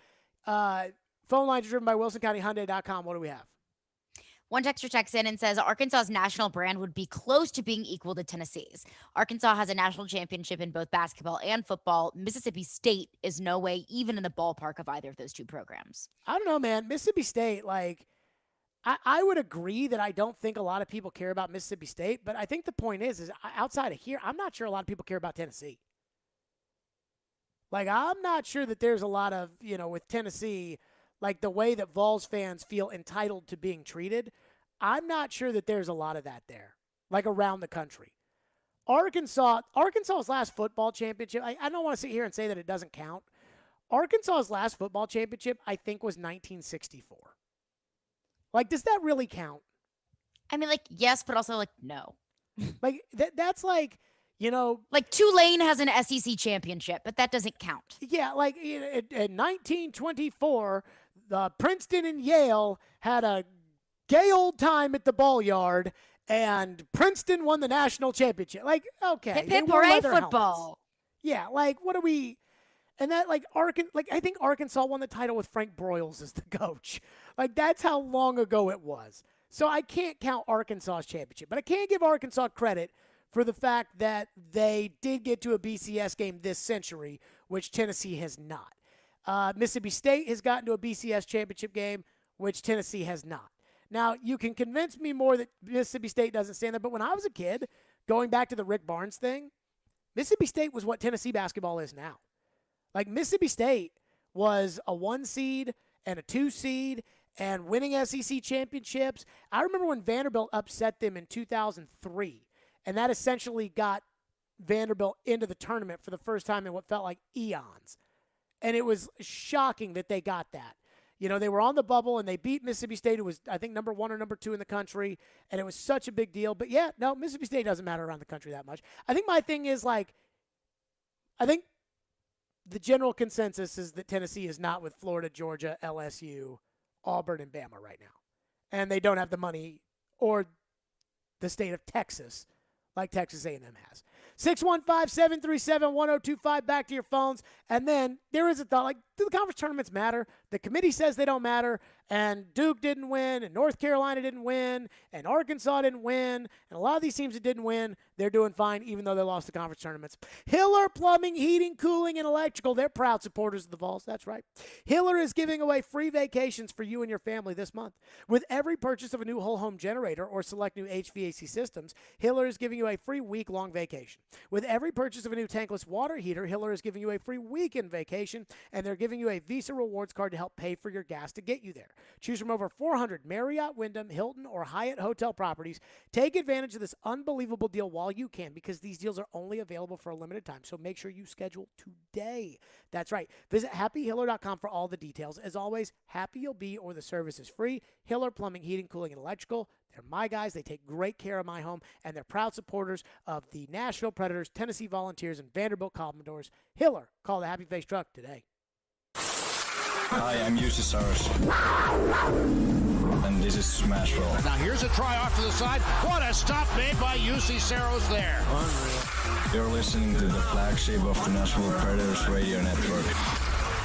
Phone lines are driven by WilsonCountyHyundai.com. What do we have? One texter texts in and says Arkansas's national brand would be close to being equal to Tennessee's. Arkansas has a national championship in both basketball and football. Mississippi State is no way even in the ballpark of either of those two programs. I don't know, man. Mississippi State, I would agree that I don't think a lot of people care about Mississippi State, but I think the point is outside of here, I'm not sure a lot of people care about Tennessee. I'm not sure that there's a lot of, with Tennessee, the way that Vols fans feel entitled to being treated. I'm not sure that there's a lot of that there, around the country. Arkansas's last football championship, I don't want to sit here and say that it doesn't count. Arkansas's last football championship, I think, was 1964. Does that really count? Yes, but also, no. That's Tulane has an SEC championship, but that doesn't count. Yeah, in 1924, Princeton and Yale had a gay old time at the ball yard, and Princeton won the national championship. Okay. Hip hip hooray football. Yeah, what do we... And that, I think Arkansas won the title with Frank Broyles as the coach. That's how long ago it was. So I can't count Arkansas's championship. But I can give Arkansas credit for the fact that they did get to a BCS game this century, which Tennessee has not. Mississippi State has gotten to a BCS championship game, which Tennessee has not. Now, you can convince me more that Mississippi State doesn't stand there, but when I was a kid, going back to the Rick Barnes thing, Mississippi State was what Tennessee basketball is now. Mississippi State was a 1 seed and a 2 seed and winning SEC championships. I remember when Vanderbilt upset them in 2003, and that essentially got Vanderbilt into the tournament for the first time in what felt like eons. And it was shocking that they got that. They were on the bubble, and they beat Mississippi State, who was, I think, number 1 or number 2 in the country, and it was such a big deal. But, yeah, no, Mississippi State doesn't matter around the country that much. I think my thing is, I think the general consensus is that Tennessee is not with Florida, Georgia, LSU, Auburn, and Bama right now. And they don't have the money or the state of Texas like Texas A&M has. 615-737-1025, back to your phones. And then there is a thought, do the conference tournaments matter? The committee says they don't matter, and Duke didn't win, and North Carolina didn't win, and Arkansas didn't win, and a lot of these teams that didn't win, they're doing fine even though they lost the conference tournaments. Hiller Plumbing, Heating, Cooling, and Electrical, they're proud supporters of the Vols. That's right. Hiller is giving away free vacations for you and your family this month. With every purchase of a new whole home generator or select new HVAC systems, Hiller is giving you a free week-long vacation. With every purchase of a new tankless water heater, Hiller is giving you a free weekend vacation, and they're giving you a Visa Rewards card to help pay for your gas to get you there. Choose from over 400 Marriott, Wyndham, Hilton, or Hyatt hotel properties. Take advantage of this unbelievable deal while you can, because these deals are only available for a limited time, so make sure you schedule today. That's right. Visit happyhiller.com for all the details. As always, happy you'll be, or the service is free. Hiller Plumbing, Heating, Cooling, and Electrical. They're my guys. They take great care of my home, and they're proud supporters of the Nashville Predators, Tennessee Volunteers, and Vanderbilt Commodores. Hiller, call the Happy Face truck today. Hi, I'm UC Saros. And this is Smashville. Now here's a try off to the side. What a stop made by UC Saros there. Unreal. You're listening to the flagship of the Nashville Predators radio network.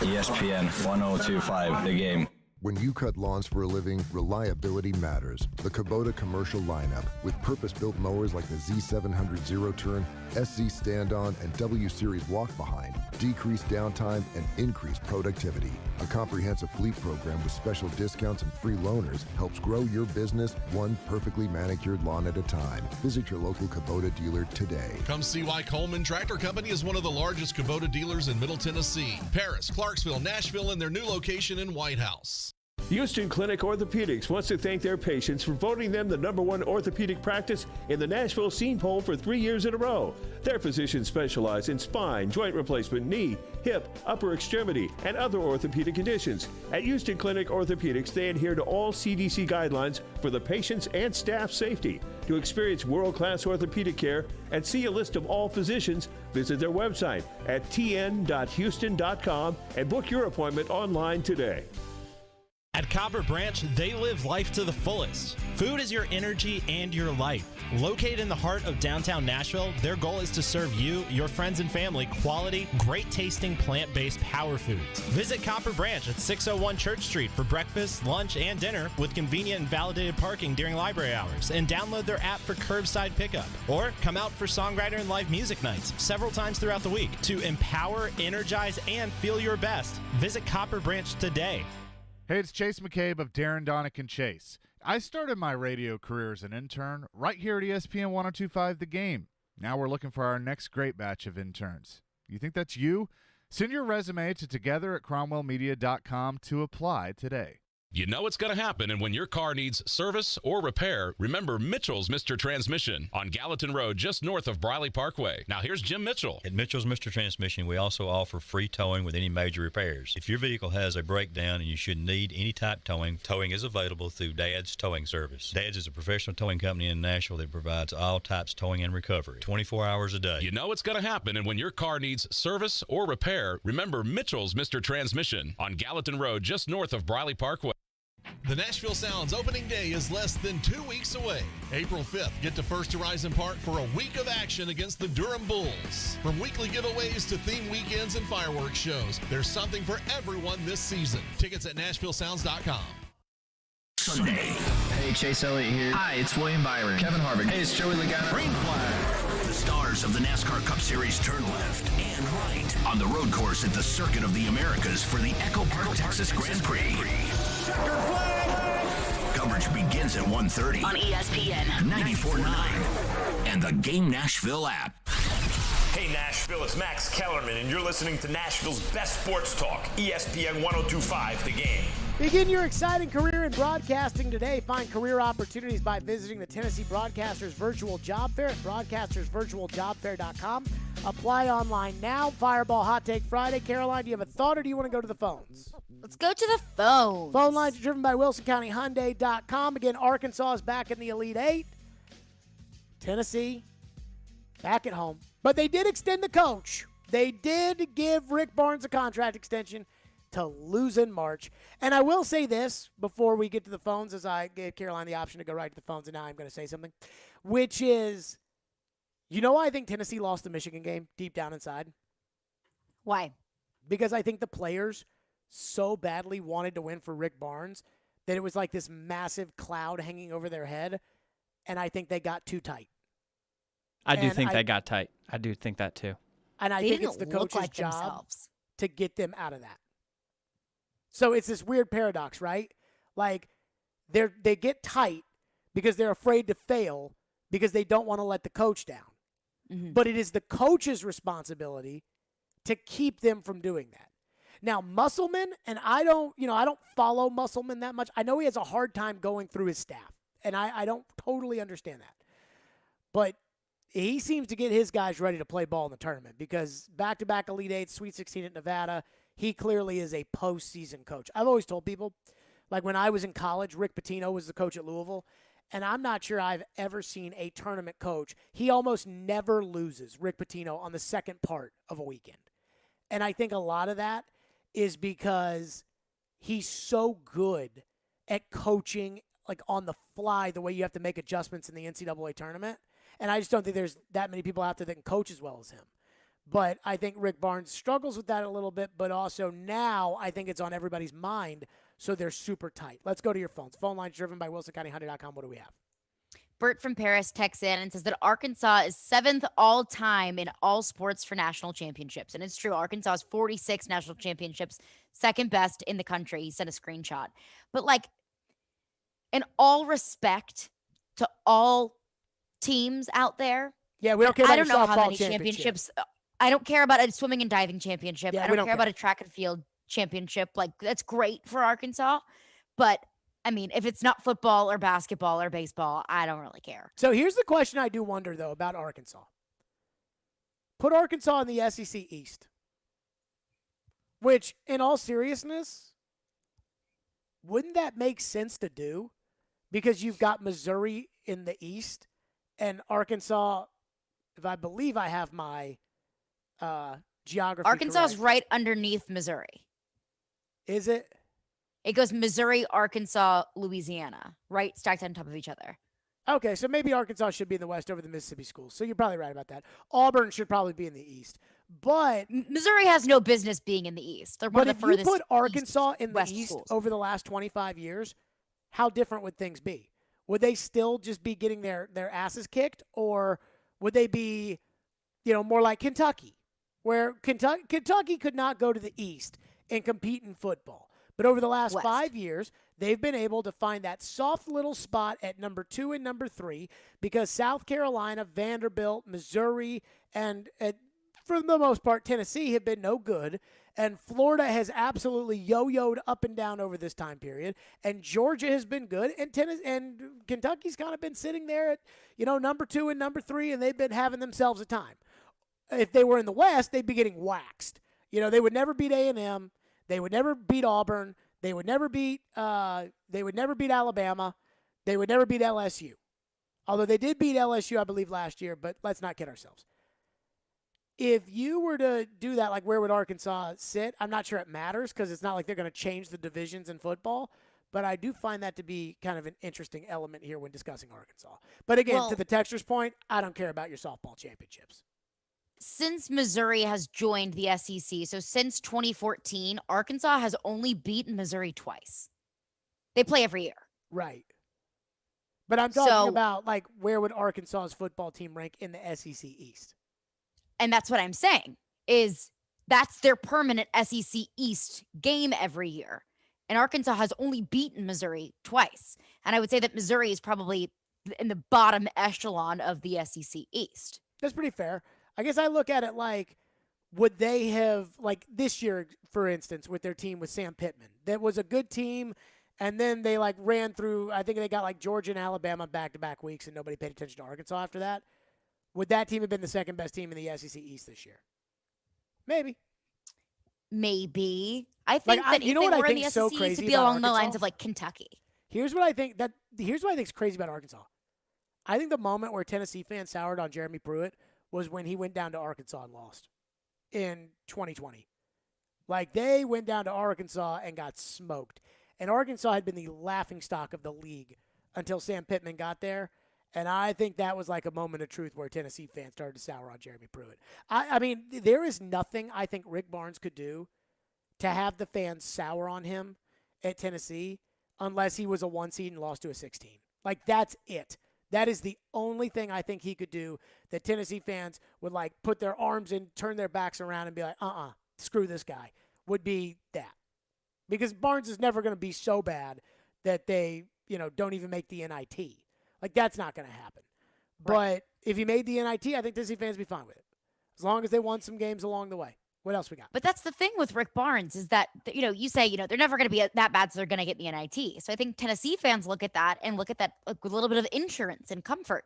ESPN 1025, The Game. When you cut lawns for a living, reliability matters. The Kubota commercial lineup, with purpose-built mowers like the Z700 zero-turn, SZ stand-on, and W-Series walk-behind, decrease downtime and increase productivity. A comprehensive fleet program with special discounts and free loaners helps grow your business one perfectly manicured lawn at a time. Visit your local Kubota dealer today. Come see why Coleman Tractor Company is one of the largest Kubota dealers in Middle Tennessee, Paris, Clarksville, Nashville, and their new location in White House. Houston Clinic Orthopedics wants to thank their patients for voting them the #1 orthopedic practice in the Nashville Scene Poll for 3 years in a row. Their physicians specialize in spine, joint replacement, knee, hip, upper extremity, and other orthopedic conditions. At Houston Clinic Orthopedics, they adhere to all CDC guidelines for the patient's and staff safety. To experience world-class orthopedic care and see a list of all physicians, visit their website at tn.houston.com and book your appointment online today. At Copper Branch, they live life to the fullest. Food is your energy and your life. Located in the heart of downtown Nashville, their goal is to serve you, your friends, and family quality, great-tasting, plant-based power foods. Visit Copper Branch at 601 Church Street for breakfast, lunch, and dinner with convenient and validated parking during library hours, and download their app for curbside pickup. Or come out for songwriter and live music nights several times throughout the week to empower, energize, and feel your best. Visit Copper Branch today. Hey, it's Chase McCabe of Darren, Donick, and Chase. I started my radio career as an intern right here at ESPN 1025 The Game. Now we're looking for our next great batch of interns. You think that's you? Send your resume to together@cromwellmedia.com to apply today. You know it's going to happen, and when your car needs service or repair, remember Mitchell's Mr. Transmission on Gallatin Road, just north of Briley Parkway. Now here's Jim Mitchell. At Mitchell's Mr. Transmission, we also offer free towing with any major repairs. If your vehicle has a breakdown and you should need any type towing, towing is available through Dad's Towing Service. Dad's is a professional towing company in Nashville that provides all types of towing and recovery, 24 hours a day. You know it's going to happen, and when your car needs service or repair, remember Mitchell's Mr. Transmission on Gallatin Road, just north of Briley Parkway. The Nashville Sounds opening day is less than 2 weeks away. April 5th, get to First Horizon Park for a week of action against the Durham Bulls. From weekly giveaways to theme weekends and fireworks shows, there's something for everyone this season. Tickets at NashvilleSounds.com. Sunday. Hey, Chase Elliott here. Hi, it's William Byron. Kevin Harvick. Hey, it's Joey Logano. Green flag. The stars of the NASCAR Cup Series turn left and right on the road course at the Circuit of the Americas for the Echo Park, Texas Grand Prix. Coverage begins at 1:30 on ESPN 94.9 and the Game Nashville app. Hey Nashville, it's Max Kellerman, and you're listening to Nashville's best sports talk, ESPN 1025, The Game. Begin your exciting career in broadcasting today. Find career opportunities by visiting the Tennessee Broadcasters Virtual Job Fair at broadcastersvirtualjobfair.com. Apply online now. Fireball Hot Take Friday. Caroline, do you have a thought, or do you want to go to the phones? Let's go to the phones. Phone lines are driven by WilsonCountyHyundai.com. Again, Arkansas is back in the Elite Eight. Tennessee back at home. But they did extend the coach. They did give Rick Barnes a contract extension to lose in March. And I will say this before we get to the phones, as I gave Caroline the option to go right to the phones, and now I'm going to say something, which is, you know why I think Tennessee lost the Michigan game deep down inside? Why? Because I think the players so badly wanted to win for Rick Barnes that it was like this massive cloud hanging over their head, and I think they got too tight. I do think they got tight. I do think that too. And I think it's the coach's job to get them out of that. So it's this weird paradox, right? Like they get tight because they're afraid to fail because they don't want to let the coach down. Mm-hmm. But it is the coach's responsibility to keep them from doing that. Now, Musselman, and I don't follow Musselman that much. I know he has a hard time going through his staff, and I don't totally understand that. But he seems to get his guys ready to play ball in the tournament because back-to-back Elite Eight, Sweet 16 at Nevada, he clearly is a postseason coach. I've always told people, like when I was in college, Rick Pitino was the coach at Louisville, and I'm not sure I've ever seen a tournament coach. He almost never loses, Rick Pitino, on the second part of a weekend. And I think a lot of that is because he's so good at coaching like on the fly, the way you have to make adjustments in the NCAA tournament. And I just don't think there's that many people out there that can coach as well as him. But I think Rick Barnes struggles with that a little bit, but also now I think it's on everybody's mind, so they're super tight. Let's go to your phones. Phone lines driven by WilsonCountyHunter.com. What do we have? Bert from Paris texts in and says that Arkansas is 7th all-time in all sports for national championships. And it's true. Arkansas has 46 national championships, second best in the country. He sent a screenshot. But, like, in all respect to all teams out there. Yeah, we don't care about I don't know how many softball championships. I don't care about a swimming and diving championship. Yeah, I don't care about a track and field championship. Like, that's great for Arkansas. But I mean, if it's not football or basketball or baseball, I don't really care. So here's the question I do wonder, though, about Arkansas. Put Arkansas in the SEC East, which, in all seriousness, wouldn't that make sense to do? Because you've got Missouri in the East and Arkansas, if I believe I have my geography Arkansas is correct. right underneath Missouri. Is it? It goes Missouri, Arkansas, Louisiana, right stacked on top of each other. Okay, so maybe Arkansas should be in the West over the Mississippi schools. So you're probably right about that. Auburn should probably be in the East. But Missouri has no business being in the East. They're one of the furthest. But if you put Arkansas in the West East schools over the last 25 years, how different would things be? Would they still just be getting their asses kicked, or would they be, more like Kentucky, where Kentucky could not go to the East and compete in football? But over the last 5 years, they've been able to find that soft little spot at number 2 and number 3 because South Carolina, Vanderbilt, Missouri, and for the most part, Tennessee have been no good. And Florida has absolutely yo-yoed up and down over this time period. And Georgia has been good. And Kentucky's kind of been sitting there at, number 2 and number 3, and they've been having themselves a time. If they were in the West, they'd be getting waxed. They would never beat A&M. They would never beat Auburn. They would never beat Alabama. They would never beat LSU. Although they did beat LSU, I believe, last year, but let's not kid ourselves. If you were to do that, like where would Arkansas sit? I'm not sure it matters because it's not like they're going to change the divisions in football, but I do find that to be kind of an interesting element here when discussing Arkansas. But again, to the texter's point, I don't care about your softball championships. Since Missouri has joined the SEC, so since 2014, Arkansas has only beaten Missouri twice. They play every year. Right. But I'm talking about, like, where would Arkansas's football team rank in the SEC East? And that's what I'm saying, is that's their permanent SEC East game every year. And Arkansas has only beaten Missouri twice. And I would say that Missouri is probably in the bottom echelon of the SEC East. That's pretty fair. I guess I look at it like, would they have, like this year, for instance, with their team with Sam Pittman, that was a good team, and then they like ran through, I think they got like Georgia and Alabama back-to-back weeks, and nobody paid attention to Arkansas after that. Would that team have been the second best team in the SEC East this year? Maybe. I think that if they were in the SEC East, it'd be along the lines of like Kentucky. Here's what I think is crazy about Arkansas. I think the moment where Tennessee fans soured on Jeremy Pruitt was when he went down to Arkansas and lost in 2020. Like, they went down to Arkansas and got smoked. And Arkansas had been the laughingstock of the league until Sam Pittman got there. And I think that was like a moment of truth where Tennessee fans started to sour on Jeremy Pruitt. I mean, there is nothing I think Rick Barnes could do to have the fans sour on him at Tennessee unless he was a 1 seed and lost to a 16. Like, that's it. That is the only thing I think he could do that Tennessee fans would, like, put their arms in, turn their backs around, and be like, screw this guy, would be that. Because Barnes is never going to be so bad that they, don't even make the NIT. Like, that's not going to happen. Right. But if he made the NIT, I think Tennessee fans would be fine with it, as long as they won some games along the way. What else we got? But that's the thing with Rick Barnes is that, you say, they're never going to be that bad, so they're going to get the NIT. So I think Tennessee fans look at that like, with a little bit of insurance and comfort.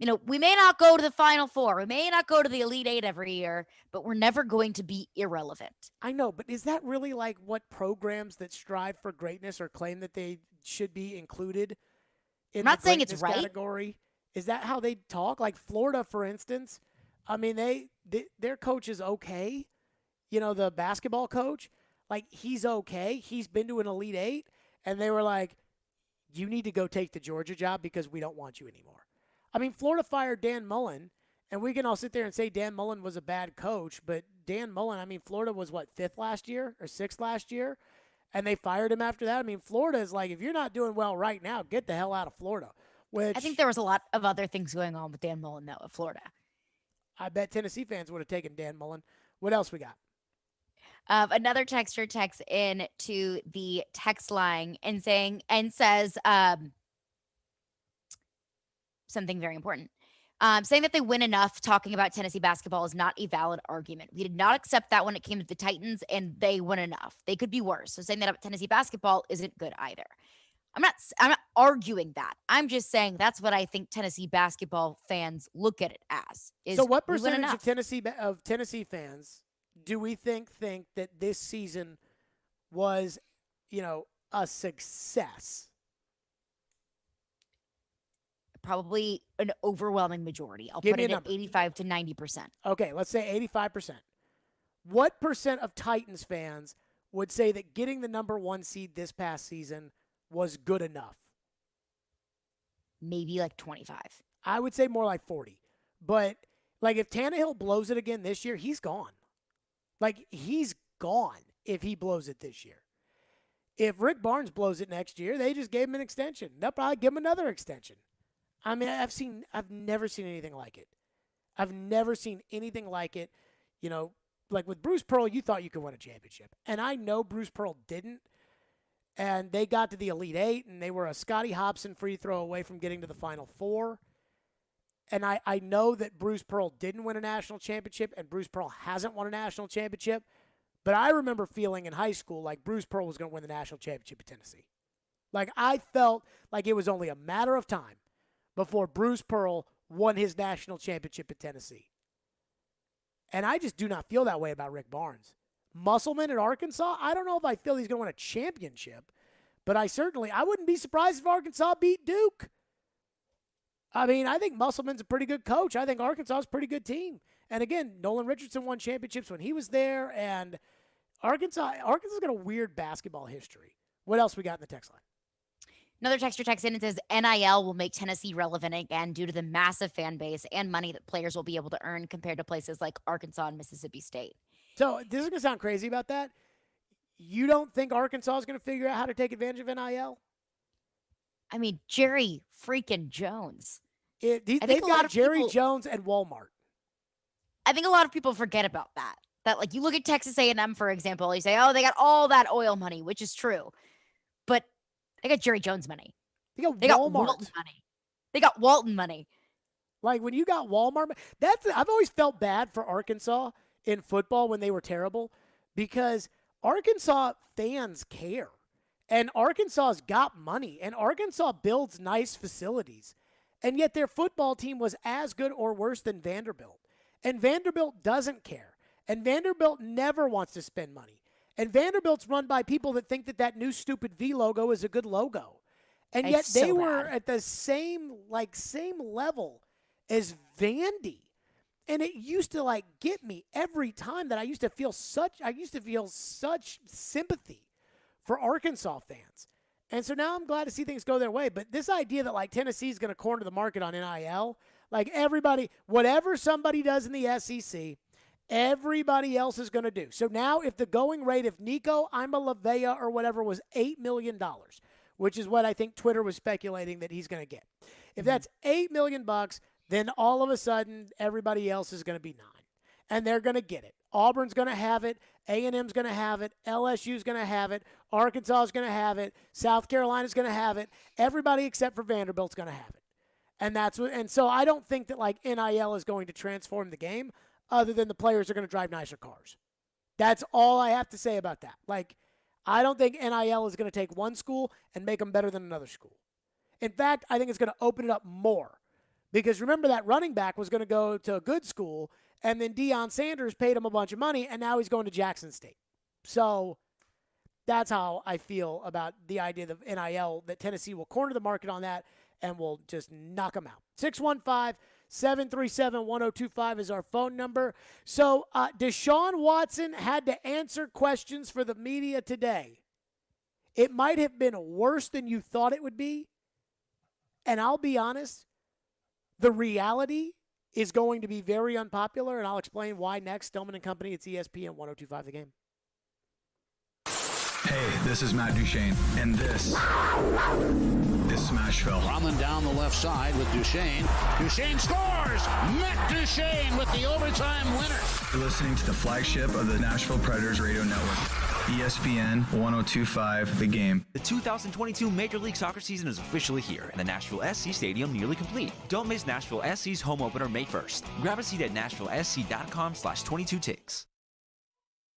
We may not go to the Final Four. We may not go to the Elite Eight every year, but we're never going to be irrelevant. I know, but is that really like what programs that strive for greatness or claim that they should be included in I'm not the saying it's right. category? Is that how they talk? Like Florida, for instance, I mean, their coach is okay. The basketball coach, like, he's okay. He's been to an Elite Eight, and they were like, you need to go take the Georgia job because we don't want you anymore. I mean, Florida fired Dan Mullen, and we can all sit there and say Dan Mullen was a bad coach, but Dan Mullen, I mean, Florida was, 5th last year or 6th last year, and they fired him after that. I mean, Florida is like, if you're not doing well right now, get the hell out of Florida. Which I think there was a lot of other things going on with Dan Mullen, though, at Florida. I bet Tennessee fans would have taken Dan Mullen. What else we got? Another texter texts in to the text line and says something very important. Saying that they win enough talking about Tennessee basketball is not a valid argument. We did not accept that when it came to the Titans, and they win enough. They could be worse. So saying that about Tennessee basketball isn't good either. I'm not arguing that. I'm just saying that's what I think Tennessee basketball fans look at it as. So what percentage of Tennessee fans do we think that this season was, a success? Probably an overwhelming majority. I'll put it at 85 to 90%. Okay, let's say 85%. What percent of Titans fans would say that getting the number 1 seed this past season was good enough? Maybe like 25. I would say more like 40. But, like, if Tannehill blows it again this year, he's gone. Like, he's gone if he blows it this year. If Rick Barnes blows it next year, they just gave him an extension. They'll probably give him another extension. I mean, I've never seen anything like it. I've never seen anything like it. Like with Bruce Pearl, you thought you could win a championship. And I know Bruce Pearl didn't. And they got to the Elite Eight, and they were a Scotty Hobson free throw away from getting to the Final Four. And I know that Bruce Pearl didn't win a national championship, and Bruce Pearl hasn't won a national championship. But I remember feeling in high school like Bruce Pearl was going to win the national championship at Tennessee. Like, I felt like it was only a matter of time before Bruce Pearl won his national championship at Tennessee. And I just do not feel that way about Rick Barnes. Musselman at Arkansas, I don't know if I feel he's going to win a championship, but I wouldn't be surprised if Arkansas beat Duke. I mean, I think Musselman's a pretty good coach. I think Arkansas is a pretty good team. And again, Nolan Richardson won championships when he was there, and Arkansas's got a weird basketball history. What else we got in the text line? Another texter texts in and says NIL will make Tennessee relevant again due to the massive fan base and money that players will be able to earn compared to places like Arkansas and Mississippi State. So this is going to sound crazy about that. You don't think Arkansas is going to figure out how to take advantage of NIL? I mean, Jerry freaking Jones. They've got Jerry Jones and Walmart. I think a lot of people forget about that. That, like, you look at Texas A&M, for example, you say, oh, they got all that oil money, which is true. But they got Jerry Jones money. They got Walton money. They got Walton money. Like, when you got Walmart, I've always felt bad for Arkansas in football when they were terrible, because Arkansas fans care. And Arkansas's got money, and Arkansas builds nice facilities. And yet their football team was as good or worse than Vanderbilt. And Vanderbilt doesn't care. And Vanderbilt never wants to spend money. And Vanderbilt's run by people that think that new stupid V logo is a good logo. And yet they were at the same level as Vandy. And it used to get me every time that I used to feel such sympathy for Arkansas fans. And so now I'm glad to see things go their way. But this idea that Tennessee's going to corner the market on NIL, everybody, whatever somebody does in the SEC, everybody else is going to do. So now if the going rate, if Nico Iamaleava or whatever was $8 million, which is what I think Twitter was speculating that he's going to get. If that's $8 million, then all of a sudden everybody else is going to be 9. And they're going to get it. Auburn's going to have it. A&M's going to have it. LSU's going to have it. Arkansas is going to have it. South Carolina's going to have it. Everybody except for Vanderbilt's going to have it. And so I don't think that like NIL is going to transform the game other than the players are going to drive nicer cars. That's all I have to say about that. Like, I don't think NIL is going to take one school and make them better than another school. In fact, I think it's going to open it up more. Because remember that running back was going to go to a good school, and then Deion Sanders paid him a bunch of money, and now he's going to Jackson State. So that's how I feel about the idea of NIL, that Tennessee will corner the market on that and will just knock them out. 615-737-1025 is our phone number. So Deshaun Watson had to answer questions for the media today. It might have been worse than you thought it would be. And I'll be honest, the reality is going to be very unpopular, and I'll explain why next. Stillman and Company, it's ESPN 102.5 The Game. Hey, this is Matt Duchene, and this is Smashville. Running down the left side with Duchene. Duchene scores! Matt Duchene with the overtime winner. You're listening to the flagship of the Nashville Predators Radio Network, ESPN 102.5 The Game. The 2022 Major League Soccer season is officially here, and the Nashville SC Stadium nearly complete. Don't miss Nashville SC's home opener May 1st. Grab a seat at nashvillesc.com/22ticks.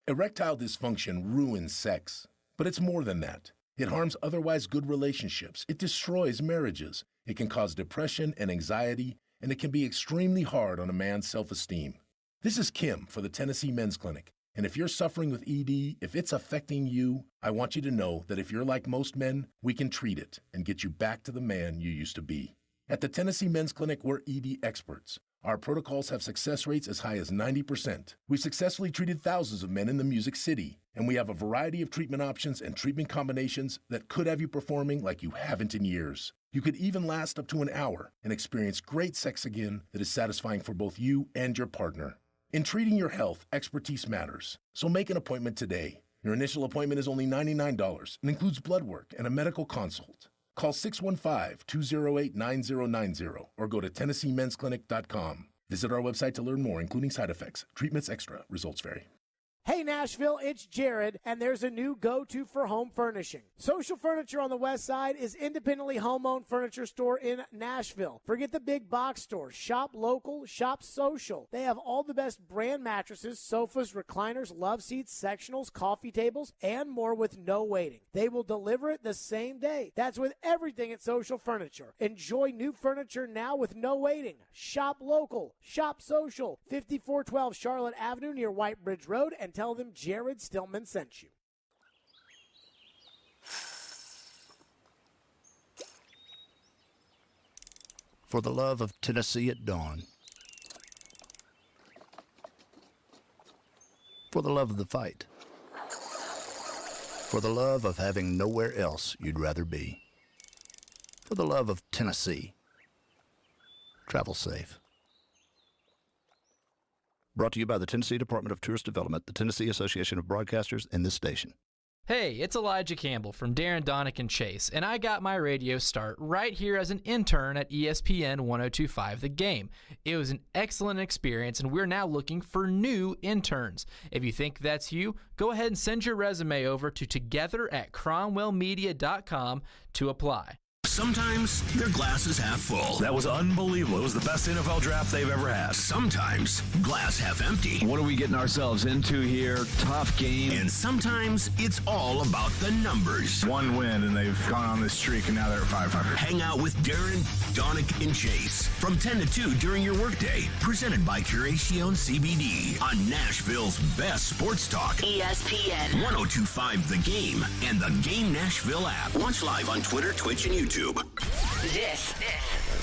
Erectile dysfunction ruins sex. But it's more than that. It harms otherwise good relationships. It destroys marriages. It can cause depression and anxiety, and it can be extremely hard on a man's self-esteem. This is Kim for the Tennessee Men's Clinic. And if you're suffering with ED, if it's affecting you, I want you to know that if you're like most men, we can treat it and get you back to the man you used to be. At the Tennessee Men's Clinic, we're ED experts. Our protocols have success rates as high as 90%. We've successfully treated thousands of men in the Music City, and we have a variety of treatment options and treatment combinations that could have you performing like you haven't in years. You could even last up to an hour and experience great sex again that is satisfying for both you and your partner. In treating your health, expertise matters, so make an appointment today. Your initial appointment is only $99 and includes blood work and a medical consult. Call 615-208-9090 or go to TennesseeMen'sClinic.com. Visit our website to learn more, including side effects. Treatments extra. Results vary. Hey Nashville, it's Jared, and there's a new go-to for home furnishing. Social Furniture on the West Side is independently home-owned furniture store in Nashville. Forget the big box stores. Shop local, shop social. They have all the best brand mattresses, sofas, recliners, love seats, sectionals, coffee tables, and more with no waiting. They will deliver it the same day. That's with everything at Social Furniture. Enjoy new furniture now with no waiting. Shop local, shop social. 5412 Charlotte Avenue near White Bridge Road, and tell them Jared Stillman sent you. For the love of Tennessee at dawn. For the love of the fight. For the love of having nowhere else you'd rather be. For the love of Tennessee. Travel safe. Brought to you by the Tennessee Department of Tourist Development, the Tennessee Association of Broadcasters, and this station. Hey, it's Elijah Campbell from Darren, Donick, and Chase, and I got my radio start right here as an intern at ESPN 102.5 The Game. It was an excellent experience, and we're now looking for new interns. If you think that's you, go ahead and send your resume over to together@cromwellmedia.com to apply. Sometimes their glass is half full. That was unbelievable. It was the best NFL draft they've ever had. Sometimes glass half empty. What are we getting ourselves into here? Tough game. And sometimes it's all about the numbers. One win, and they've gone on this streak, and now they're at 500. Hang out with Darren, Donick, and Chase from 10 to 2 during your workday. Presented by Curacion CBD on Nashville's best sports talk. ESPN 102.5 The Game and the Game Nashville app. Watch live on Twitter, Twitch, and YouTube. This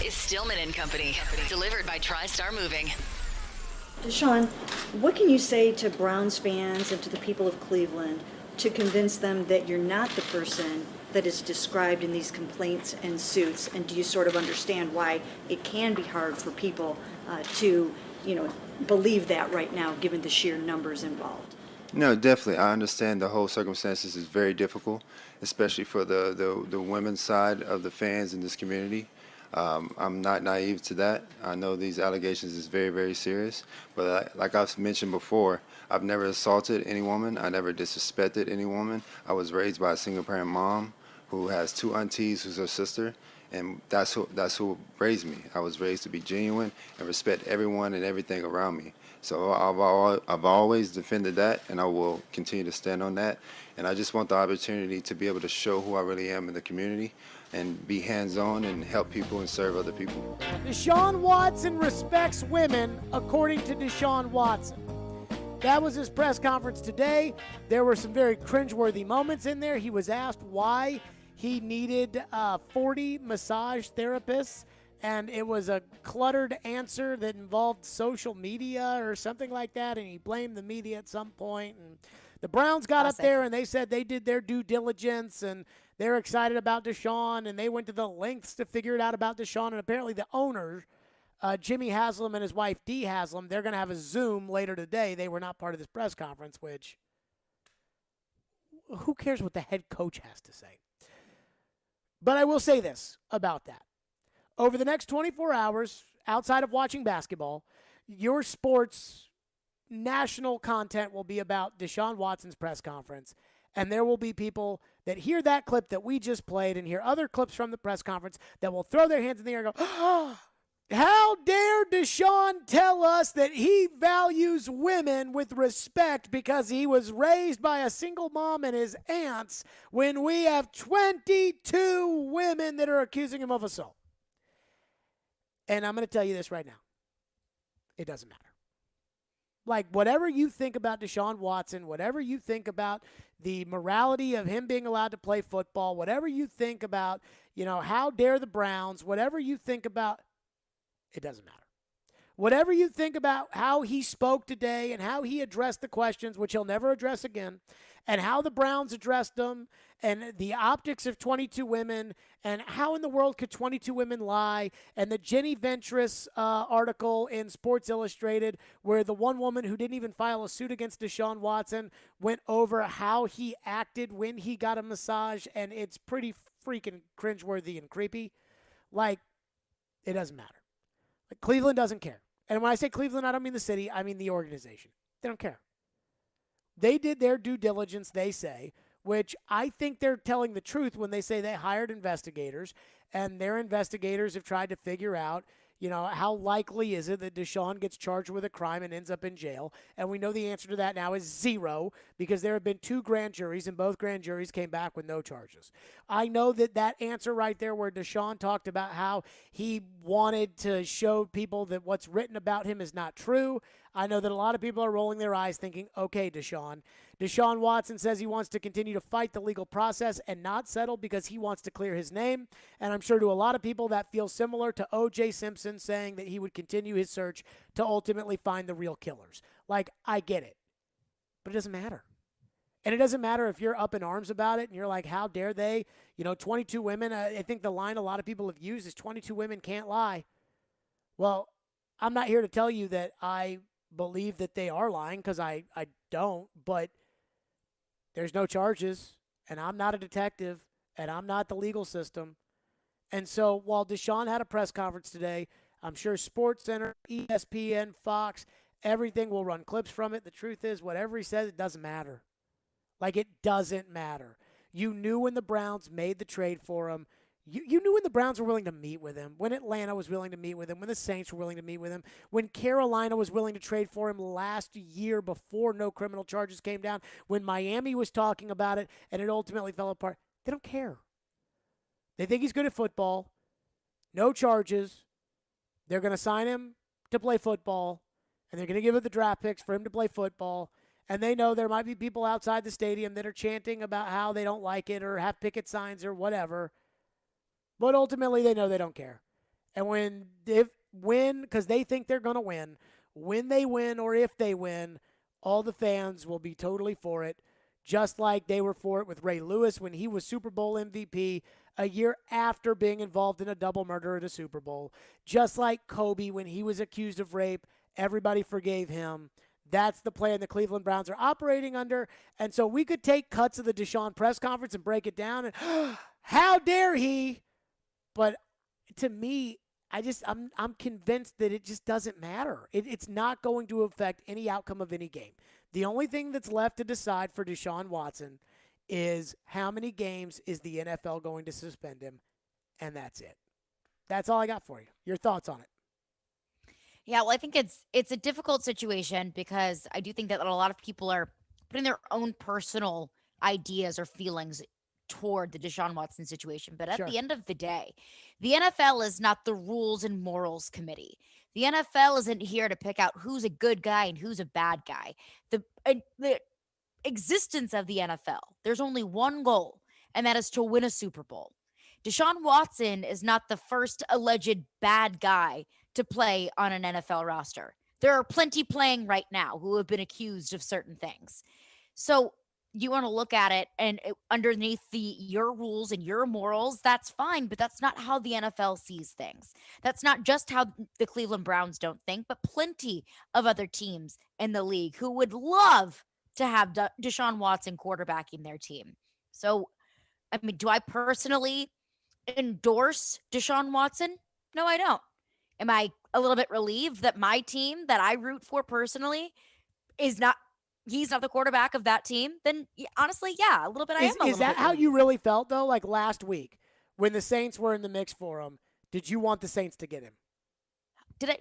is Stillman and Company, delivered by TriStar Moving. Deshaun, what can you say to Browns fans and to the people of Cleveland to convince them that you're not the person that is described in these complaints and suits? And do you sort of understand why it can be hard for people to believe that right now, given the sheer numbers involved. No, definitely. I understand the whole circumstances is very difficult, especially for the women's side of the fans in this community. I'm not naive to that. I know these allegations is very, very serious. But like I've mentioned before, I've never assaulted any woman. I never disrespected any woman. I was raised by a single-parent mom who has 2 aunties who's her sister, and that's who raised me. I was raised to be genuine and respect everyone and everything around me. So I've always defended that, and I will continue to stand on that. And I just want the opportunity to be able to show who I really am in the community and be hands-on and help people and serve other people. Deshaun Watson respects women, according to Deshaun Watson. That was his press conference today. There were some very cringeworthy moments in there. He was asked why he needed 40 massage therapists, and it was a cluttered answer that involved social media or something like that, and he blamed the media at some point. And the Browns got up there, and they said they did their due diligence, and they're excited about Deshaun, and they went to the lengths to figure it out about Deshaun, and apparently the owner, Jimmy Haslam, and his wife, Dee Haslam, they're going to have a Zoom later today. They were not part of this press conference, which who cares what the head coach has to say? But I will say this about that. Over the next 24 hours, outside of watching basketball, your sports national content will be about Deshaun Watson's press conference. And there will be people that hear that clip that we just played and hear other clips from the press conference that will throw their hands in the air and go, oh, how dare Deshaun tell us that he values women with respect because he was raised by a single mom and his aunts when we have 22 women that are accusing him of assault. And I'm going to tell you this right now. It doesn't matter. Like, whatever you think about Deshaun Watson, whatever you think about the morality of him being allowed to play football, whatever you think about, how dare the Browns, whatever you think about, it doesn't matter. Whatever you think about how he spoke today and how he addressed the questions, which he'll never address again, and how the Browns addressed them, and the optics of 22 women, and how in the world could 22 women lie, and the Jenny Ventris article in Sports Illustrated where the one woman who didn't even file a suit against Deshaun Watson went over how he acted when he got a massage, and it's pretty freaking cringeworthy and creepy. Like, it doesn't matter. Like, Cleveland doesn't care. And when I say Cleveland, I don't mean the city, I mean the organization. They don't care. They did their due diligence, they say, which I think they're telling the truth when they say they hired investigators, and their investigators have tried to figure out, how likely is it that Deshaun gets charged with a crime and ends up in jail? And we know the answer to that now is 0, because there have been 2 grand juries, and both grand juries came back with no charges. I know that answer right there where Deshaun talked about how he wanted to show people that what's written about him is not true. I know that a lot of people are rolling their eyes thinking, okay, Deshaun Watson says he wants to continue to fight the legal process and not settle because he wants to clear his name. And I'm sure to a lot of people that feels similar to O.J. Simpson saying that he would continue his search to ultimately find the real killers. Like, I get it. But it doesn't matter. And it doesn't matter if you're up in arms about it and you're like, how dare they? 22 women, I think the line a lot of people have used is 22 women can't lie. Well, I'm not here to tell you that I believe that they are lying, because I don't, but there's no charges, and I'm not a detective, and I'm not the legal system. And so while Deshaun had a press conference today, I'm sure SportsCenter, ESPN, Fox, everything will run clips from it. The truth is, whatever he says, it doesn't matter. Like, it doesn't matter. You knew when the Browns made the trade for him. You knew when the Browns were willing to meet with him, when Atlanta was willing to meet with him, when the Saints were willing to meet with him, when Carolina was willing to trade for him last year before no criminal charges came down, when Miami was talking about it and it ultimately fell apart. They don't care. They think he's good at football. No charges. They're going to sign him to play football, and they're going to give it the draft picks for him to play football. And they know there might be people outside the stadium that are chanting about how they don't like it or have picket signs or whatever. But ultimately, they know they don't care. And when because they think they're going to win, when they win or if they win, all the fans will be totally for it, just like they were for it with Ray Lewis when he was Super Bowl MVP a year after being involved in a double murder at a Super Bowl, just like Kobe when he was accused of rape Everybody forgave him. That's the plan the Cleveland Browns are operating under. And so we could take cuts of the Deshaun press conference and break it down. And how dare he? But to me, I'm convinced that it just doesn't matter. It's not going to affect any outcome of any game. The only thing that's left to decide for Deshaun Watson is how many games is the NFL going to suspend him, and that's it. That's all I got for you. Your thoughts on it? Yeah, well, I think it's a difficult situation because I do think that a lot of people are putting their own personal ideas or feelings toward the Deshaun Watson situation. But at the end of the day, the NFL is not the rules and morals committee. The NFL isn't here to pick out who's a good guy and who's a bad guy. The existence of the NFL, there's only one goal, and that is to win a Super Bowl. Deshaun Watson is not the first alleged bad guy to play on an NFL roster. There are plenty playing right now who have been accused of certain things. So you want to look at it and underneath your rules and your morals, that's fine, but that's not how the NFL sees things. That's not just how the Cleveland Browns don't think, but plenty of other teams in the league who would love to have Deshaun Watson quarterbacking their team. So, I mean, do I personally endorse Deshaun Watson? No, I don't. Am I a little bit relieved that my team that I root for personally he's not the quarterback of that team? Then honestly, yeah, a little bit. Is that how you really felt though? Like last week when the Saints were in the mix for him, did you want the Saints to get him? Did I?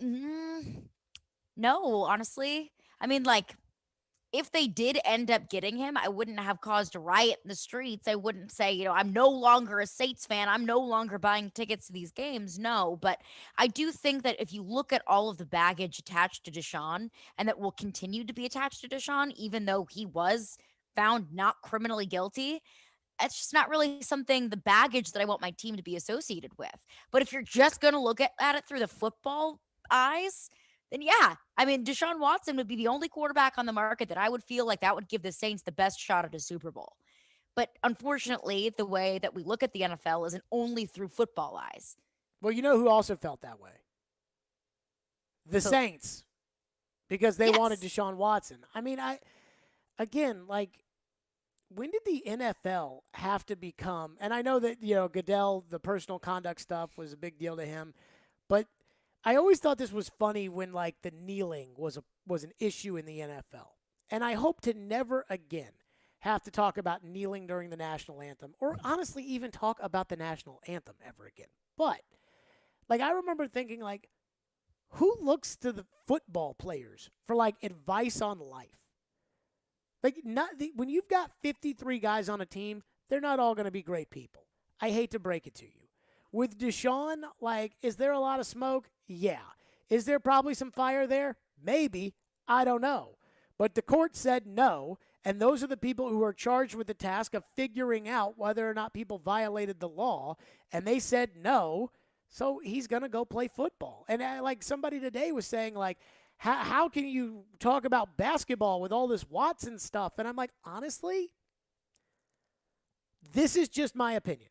No, honestly. I mean, like, if they did end up getting him, I wouldn't have caused a riot in the streets. I wouldn't say, I'm no longer a Saints fan. I'm no longer buying tickets to these games. No, but I do think that if you look at all of the baggage attached to Deshaun and that will continue to be attached to Deshaun, even though he was found not criminally guilty, it's just not really the baggage that I want my team to be associated with. But if you're just going to look at it through the football eyes, then yeah, I mean, Deshaun Watson would be the only quarterback on the market that I would feel like that would give the Saints the best shot at a Super Bowl. But unfortunately, the way that we look at the NFL isn't only through football eyes. Well, you know who also felt that way? The Saints, because they wanted Deshaun Watson. I mean, when did the NFL have to become, and I know that, Goodell, the personal conduct stuff was a big deal to him, but I always thought this was funny when, the kneeling was an issue in the NFL. And I hope to never again have to talk about kneeling during the national anthem or honestly even talk about the national anthem ever again. But, I remember thinking, who looks to the football players for, advice on life? When you've got 53 guys on a team, they're not all going to be great people. I hate to break it to you. With Deshaun, is there a lot of smoke? Yeah. Is there probably some fire there? Maybe. I don't know. But the court said no, and those are the people who are charged with the task of figuring out whether or not people violated the law, and they said no, so he's going to go play football. And somebody today was saying, how can you talk about basketball with all this Watson stuff? And I'm like, honestly, this is just my opinion.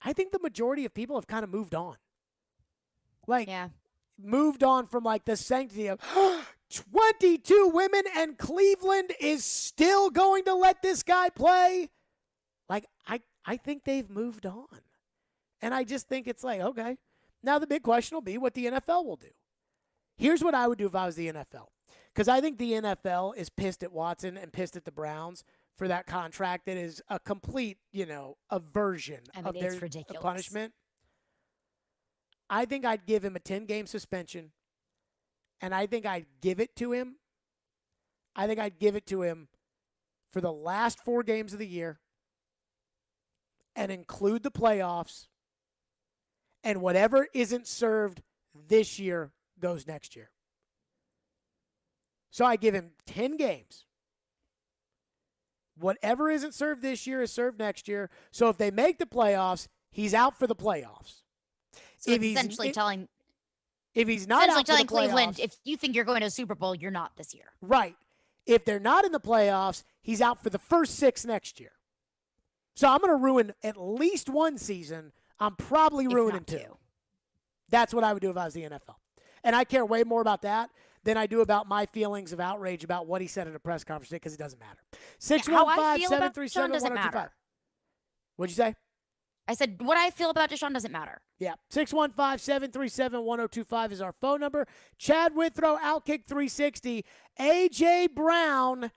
I think the majority of people have kind of moved on. Moved on from the sanctity of 22 women and Cleveland is still going to let this guy play. I think they've moved on. And I just think it's okay. Now the big question will be what the NFL will do. Here's what I would do if I was the NFL. Because I think the NFL is pissed at Watson and pissed at the Browns for that contract that is a complete, aversion of their punishment. I think I'd give him a 10-game suspension, and I think I'd give it to him. I think I'd give it to him for the last 4 games of the year and include the playoffs, and whatever isn't served this year goes next year. So I give him 10 games. Whatever isn't served this year is served next year. So if they make the playoffs, he's out for the playoffs. So if he's telling Cleveland, if you think you're going to a Super Bowl, you're not this year. Right. If they're not in the playoffs, he's out for the first 6 next year. So I'm going to ruin at least 1 season. I'm probably ruining 2. That's what I would do if I was the NFL. And I care way more about that than I do about my feelings of outrage about what he said at a press conference because it doesn't matter. How I feel about Deshaun doesn't 615-737-1025. matter. What'd you say? I said what I feel about Deshaun doesn't matter. Yeah, 615-737-1025 is our phone number. Chad Withrow, Outkick 360. A.J. Brown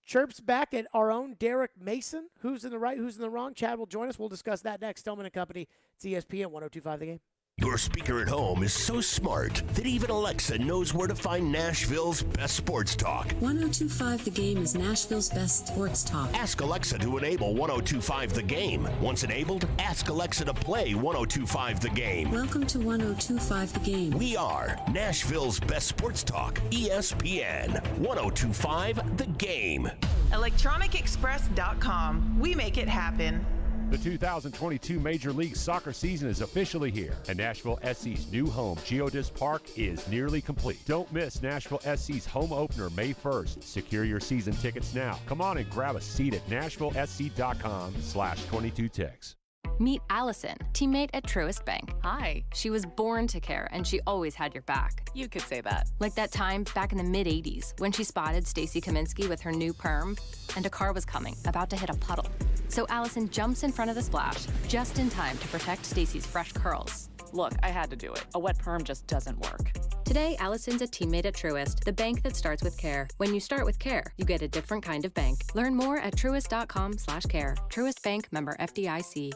chirps back at our own Derek Mason. Who's in the right, who's in the wrong? Chad will join us. We'll discuss that next. Stillman and Company. It's ESPN 1025 The Game. Your speaker at home is so smart that even Alexa knows where to find Nashville's best sports talk. 1025 The Game is Nashville's best sports talk. Ask Alexa to enable 1025 The Game. Once enabled, ask Alexa to play 1025 The Game. Welcome to 1025 The Game. We are Nashville's best sports talk, ESPN 1025 The Game. ElectronicExpress.com. We make it happen. The 2022 Major League Soccer season is officially here, and Nashville SC's new home, Geodis Park, is nearly complete. Don't miss Nashville SC's home opener May 1st. Secure your season tickets now. Come on and grab a seat at NashvilleSC.com/22ticks. Meet Allison, teammate at Truist Bank. Hi. She was born to care, and she always had your back. You could say that. Like that time back in the mid-'80s when she spotted Stacy Kaminsky with her new perm, and a car was coming, about to hit a puddle. So Allison jumps in front of the splash, just in time to protect Stacy's fresh curls. Look, I had to do it. A wet perm just doesn't work. Today, Allison's a teammate at Truist, the bank that starts with care. When you start with care, you get a different kind of bank. Learn more at truist.com/care. Truist Bank, member FDIC.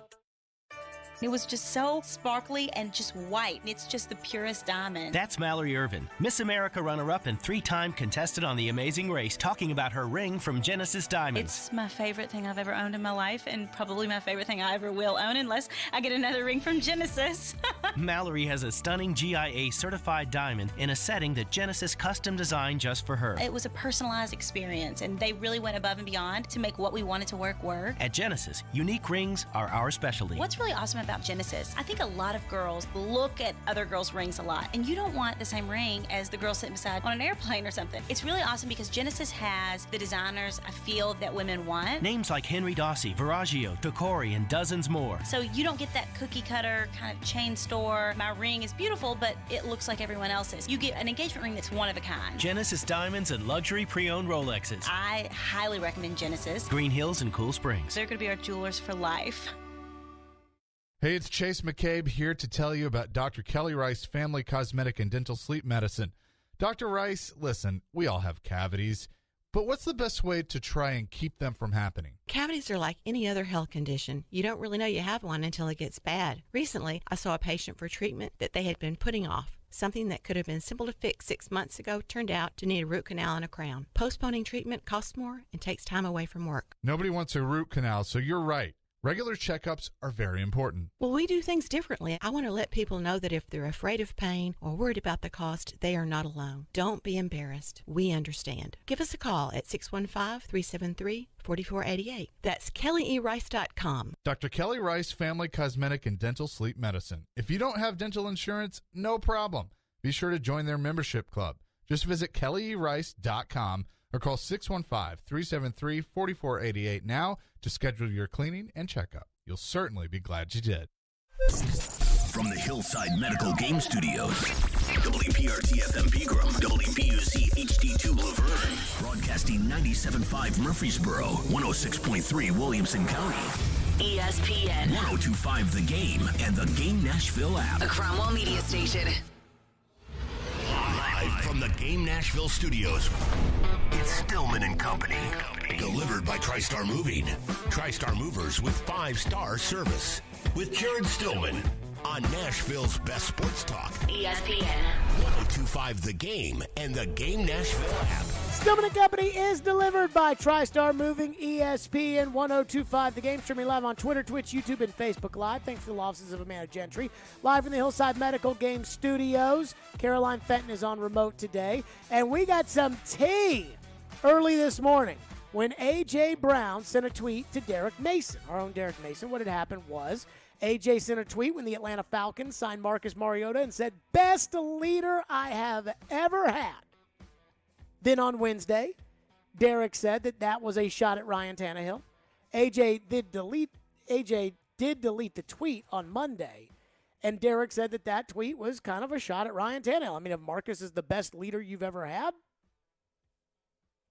It was just so sparkly and just white. It's just the purest diamond. That's Mallory Irvin, Miss America runner-up and 3-time contestant on The Amazing Race, talking about her ring from Genesis Diamonds. It's my favorite thing I've ever owned in my life, and probably my favorite thing I ever will own unless I get another ring from Genesis. Mallory has a stunning GIA-certified diamond in a setting that Genesis custom designed just for her. It was a personalized experience, and they really went above and beyond to make what we wanted to work. At Genesis, unique rings are our specialty. What's really awesome about Genesis, I think a lot of girls look at other girls' rings a lot, and you don't want the same ring as the girl sitting beside on an airplane or something. It's really awesome because Genesis has the designers I feel that women want. Names like Henry Dossi, Viraggio, Tocori, and dozens more. So you don't get that cookie cutter kind of chain store. My ring is beautiful, but it looks like everyone else's. You get an engagement ring that's one of a kind. Genesis diamonds and luxury pre-owned Rolexes. I highly recommend Genesis. Green Hills and Cool Springs. They're going to be our jewelers for life. Hey, it's Chase McCabe here to tell you about Dr. Kelly Rice Family Cosmetic and Dental Sleep Medicine. Dr. Rice, listen, we all have cavities, but what's the best way to try and keep them from happening? Cavities are like any other health condition. You don't really know you have one until it gets bad. Recently, I saw a patient for treatment that they had been putting off. Something that could have been simple to fix 6 months ago turned out to need a root canal and a crown. Postponing treatment costs more and takes time away from work. Nobody wants a root canal, so you're right. Regular checkups are very important. Well, we do things differently. I want to let people know that if they're afraid of pain or worried about the cost, they are not alone. Don't be embarrassed. We understand. Give us a call at 615-373-4488. That's KellyERice.com. Dr. Kelly Rice Family Cosmetic and Dental Sleep Medicine. If you don't have dental insurance, no problem. Be sure to join their membership club. Just visit KellyERice.com or call 615-373-4488 now to schedule your cleaning and checkup. You'll certainly be glad you did. From the Hillside Medical Game Studios, WPRT-FM Pegram, WPUC HD2 Laverne, broadcasting 97.5 Murfreesboro, 106.3 Williamson County. ESPN 1025 The Game and the Game Nashville app. A Cromwell Media Station. Live from the Game Nashville studios, it's Stillman and Company. Delivered by TriStar Moving. TriStar Movers with 5-star service. With Karen Stillman on Nashville's best sports talk. ESPN 1025 The Game and the Game Nashville app. Stillman and Company is delivered by TriStar Moving, ESPN 1025 The Game. Streaming live on Twitter, Twitch, YouTube, and Facebook Live. Thanks to the offices of Amanda Gentry. Live from the Hillside Medical Game Studios. Caroline Fenton is on remote today. And we got some tea early this morning when A.J. Brown sent a tweet to Derek Mason, our own Derek Mason. What had happened was A.J. sent a tweet when the Atlanta Falcons signed Marcus Mariota and said, "Best leader I have ever had." Then on Wednesday, Derek said that was a shot at Ryan Tannehill. AJ did delete the tweet on Monday And Derek said that tweet was kind of a shot at Ryan Tannehill. I mean, if Marcus is the best leader you've ever had,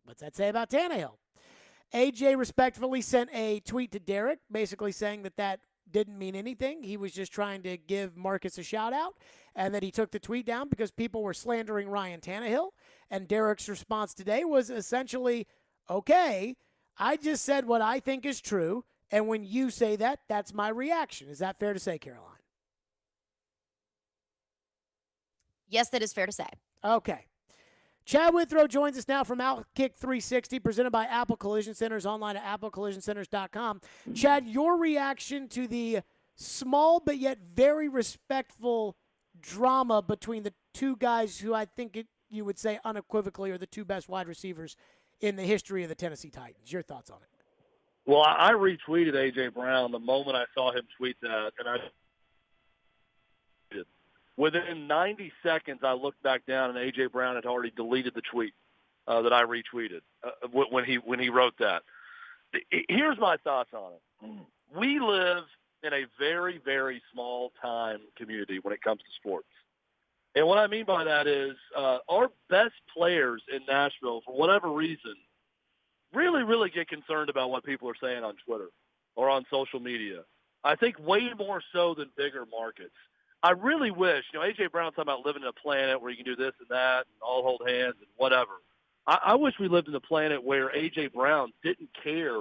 what's that say about Tannehill? AJ respectfully sent a tweet to Derek basically saying that didn't mean anything. He was just trying to give Marcus a shout out, and that he took the tweet down because people were slandering Ryan Tannehill. And Derek's response today was essentially, okay, I just said what I think is true, and when you say that, that's my reaction. Is that fair to say, Caroline? Yes, that is fair to say. Okay. Chad Withrow joins us now from Outkick 360, presented by Apple Collision Centers, online at applecollisioncenters.com. Chad, your reaction to the small but yet very respectful drama between the two guys who I think you would say unequivocally are the two best wide receivers in the history of the Tennessee Titans. Your thoughts on it? Well, I retweeted A.J. Brown the moment I saw him tweet that, and within 90 seconds, I looked back down, and A.J. Brown had already deleted the tweet that I retweeted when he wrote that. Here's my thoughts on it. We live in a very, very small-time community when it comes to sports. And what I mean by that is our best players in Nashville, for whatever reason, really, really get concerned about what people are saying on Twitter or on social media. I think way more so than bigger markets. I really wish, A.J. Brown's talking about living in a planet where you can do this and that and all hold hands and whatever. I wish we lived in a planet where A.J. Brown didn't care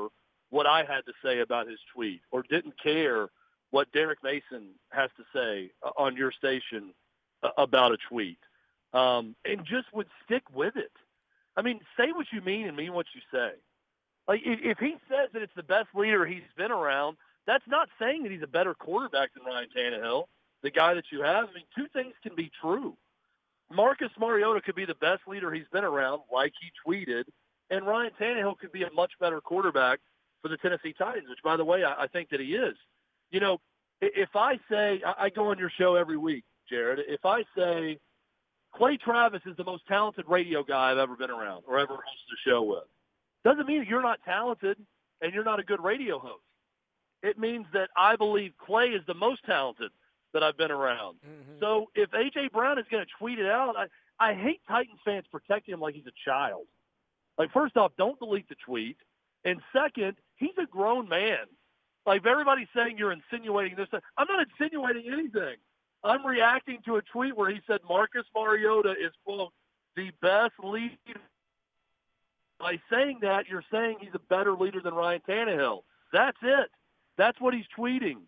what I had to say about his tweet or didn't care what Derek Mason has to say on your station about a tweet, and just would stick with it. I mean, say what you mean and mean what you say. Like, if he says that it's the best leader he's been around, that's not saying that he's a better quarterback than Ryan Tannehill, the guy that you have. I mean, two things can be true. Marcus Mariota could be the best leader he's been around, like he tweeted, and Ryan Tannehill could be a much better quarterback for the Tennessee Titans, which, by the way, I think that he is. If I say, I go on your show every week, Jared, if I say Clay Travis is the most talented radio guy I've ever been around or ever hosted a show with, doesn't mean you're not talented and you're not a good radio host. It means that I believe Clay is the most talented that I've been around. Mm-hmm. So if A.J. Brown is going to tweet it out, I hate Titans fans protecting him like he's a child. Like, first off, don't delete the tweet. And second, he's a grown man. Like, everybody's saying you're insinuating this. I'm not insinuating anything. I'm reacting to a tweet where he said Marcus Mariota is, quote, the best leader. By saying that, you're saying he's a better leader than Ryan Tannehill. That's it. That's what he's tweeting.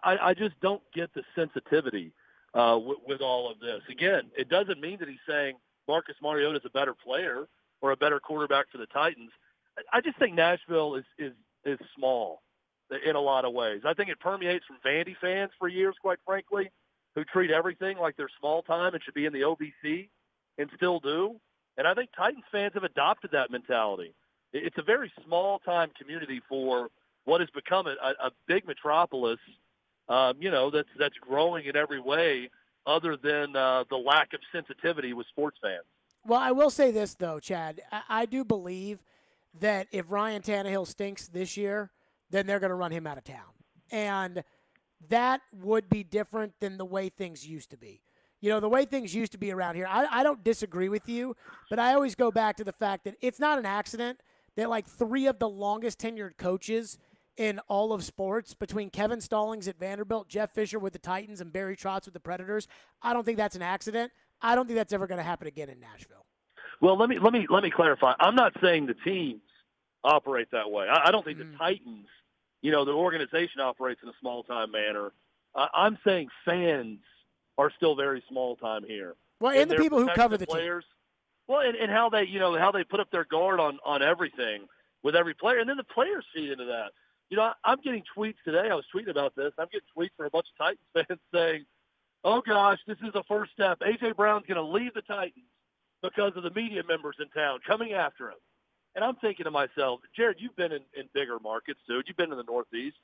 I just don't get the sensitivity with all of this. Again, it doesn't mean that he's saying Marcus Mariota is a better player or a better quarterback for the Titans. I just think Nashville is small in a lot of ways. I think it permeates from Vandy fans for years, quite frankly, who treat everything like they're small time and should be in the OVC and still do. And I think Titans fans have adopted that mentality. It's a very small-time community for what has become a big metropolis, that's growing in every way other than the lack of sensitivity with sports fans. Well, I will say this, though, Chad. I do believe that if Ryan Tannehill stinks this year, then they're going to run him out of town. And that would be different than the way things used to be. The way things used to be around here, I don't disagree with you, but I always go back to the fact that it's not an accident that like three of the longest tenured coaches in all of sports, between Kevin Stallings at Vanderbilt, Jeff Fisher with the Titans, and Barry Trotz with the Predators, I don't think that's an accident. I don't think that's ever going to happen again in Nashville. Well, let me clarify. I'm not saying the teams operate that way. I don't think the Titans, the organization operates in a small-time manner. I'm saying fans are still very small-time here. Well, and the people who cover the players. Team. Well, and how they, how they put up their guard on everything with every player, and then the players feed into that. I'm getting tweets today. I was tweeting about this. I'm getting tweets from a bunch of Titans fans saying, oh, gosh, this is the first step. A.J. Brown's going to leave the Titans because of the media members in town coming after him. And I'm thinking to myself, Jared, you've been in bigger markets, dude. You've been in the Northeast.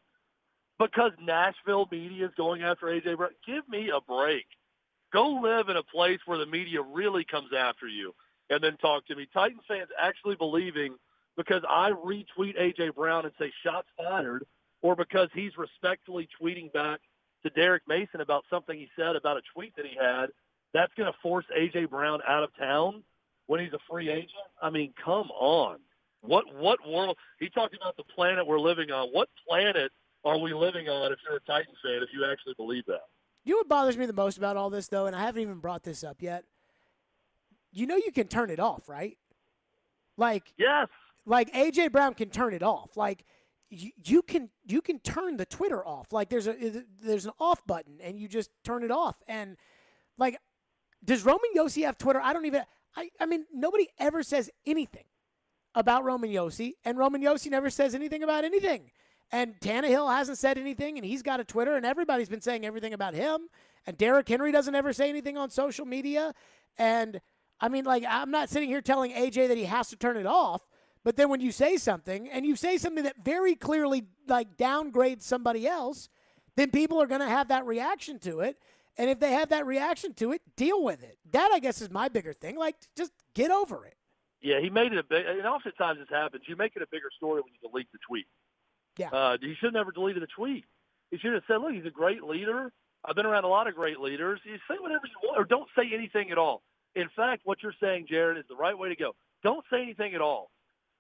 Because Nashville media is going after A.J. Brown, give me a break. Go live in a place where the media really comes after you and then talk to me. Titans fans actually believing because I retweet A.J. Brown and say shots fired, or because he's respectfully tweeting back to Derek Mason about something he said about a tweet that he had, that's going to force A.J. Brown out of town when he's a free agent? I mean, come on. What world? He talked about the planet we're living on. What planet are we living on if you're a Titans fan, if you actually believe that? You know what bothers me the most about all this, though, and I haven't even brought this up yet? You know you can turn it off, right? Like, yes. Like A.J. Brown can turn it off. Like, you can turn the Twitter off. Like, there's an off button, and you just turn it off. And, like, does Roman Yossi have Twitter? I don't even – I mean, nobody ever says anything about Roman Yossi, and Roman Yossi never says anything about anything. And Tannehill hasn't said anything, and he's got a Twitter, and everybody's been saying everything about him. And Derrick Henry doesn't ever say anything on social media. And, I mean, like, I'm not sitting here telling AJ that he has to turn it off, but then when you say something, and you say something that very clearly, like, downgrades somebody else, then people are going to have that reaction to it. And if they have that reaction to it, deal with it. That, I guess, is my bigger thing. Like, just get over it. Yeah, he made it a big – and oftentimes this happens. You make it a bigger story when you delete the tweet. Yeah. He should have never deleted the tweet. He should have said, look, he's a great leader. I've been around a lot of great leaders. You say whatever you want or don't say anything at all. In fact, what you're saying, Jared, is the right way to go. Don't say anything at all.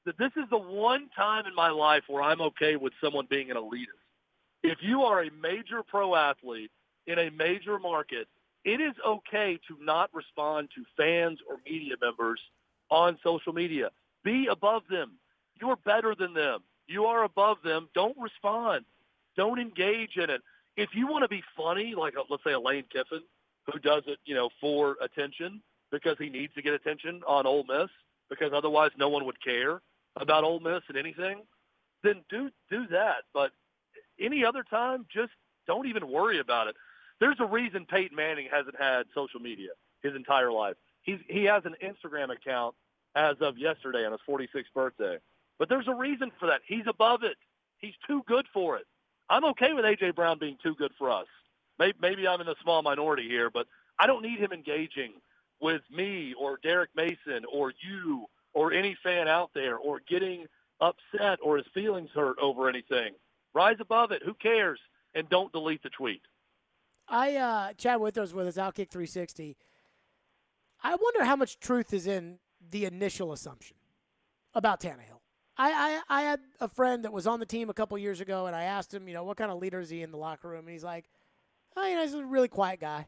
That this is the one time in my life where I'm okay with someone being an elitist. If you are a major pro athlete in a major market, it is okay to not respond to fans or media members on social media. Be above them. You're better than them. You are above them. Don't respond. Don't engage in it. If you want to be funny, like let's say a Lane Kiffin, who does it, for attention because he needs to get attention on Ole Miss, because otherwise no one would care about Ole Miss and anything, then do that. But any other time, just don't even worry about it. There's a reason Peyton Manning hasn't had social media his entire life. He has an Instagram account as of yesterday on his 46th birthday. But there's a reason for that. He's above it. He's too good for it. I'm okay with A.J. Brown being too good for us. Maybe I'm in a small minority here, but I don't need him engaging with me or Derek Mason or you or any fan out there or getting upset or his feelings hurt over anything. Rise above it. Who cares? And don't delete the tweet. Chad Withrows with us, Outkick 360. I wonder how much truth is in the initial assumption about Tannehill. I had a friend that was on the team a couple years ago, and I asked him, what kind of leader is he in the locker room? And he's like, he's a really quiet guy.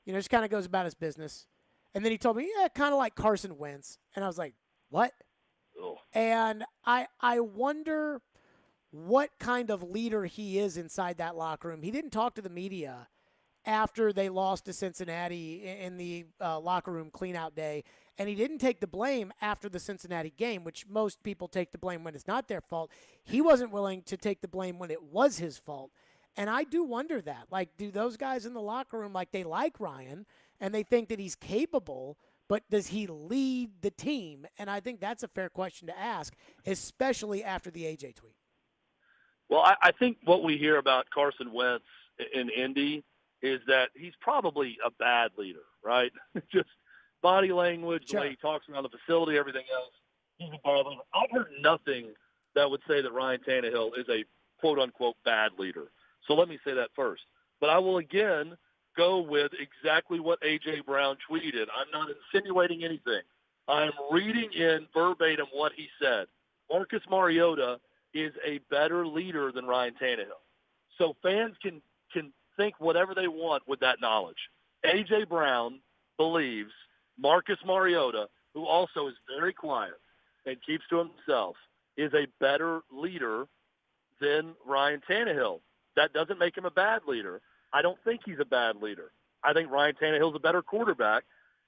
Just kind of goes about his business. And then he told me, kind of like Carson Wentz. And I was like, what? Oh. And I wonder what kind of leader he is inside that locker room. He didn't talk to the media after they lost to Cincinnati in the locker room cleanout day. And he didn't take the blame after the Cincinnati game, which most people take the blame when it's not their fault. He wasn't willing to take the blame when it was his fault. And I do wonder that. Like, do those guys in the locker room, like, they like Ryan and they think that he's capable, but does he lead the team? And I think that's a fair question to ask, especially after the AJ tweet. Well, I think what we hear about Carson Wentz in Indy is that he's probably a bad leader, right? Just body language, the way he talks around the facility, everything else. He's a bad leader. I've heard nothing that would say that Ryan Tannehill is a quote-unquote bad leader. So let me say that first. But I will again go with exactly what A.J. Brown tweeted. I'm not insinuating anything. I'm reading in verbatim what he said. Marcus Mariota is a better leader than Ryan Tannehill. So fans can think whatever they want with that knowledge. A.J. Brown believes Marcus Mariota, who also is very quiet and keeps to himself, is a better leader than Ryan Tannehill. That doesn't make him a bad leader. I don't think he's a bad leader. I think Ryan Tannehill's a better quarterback,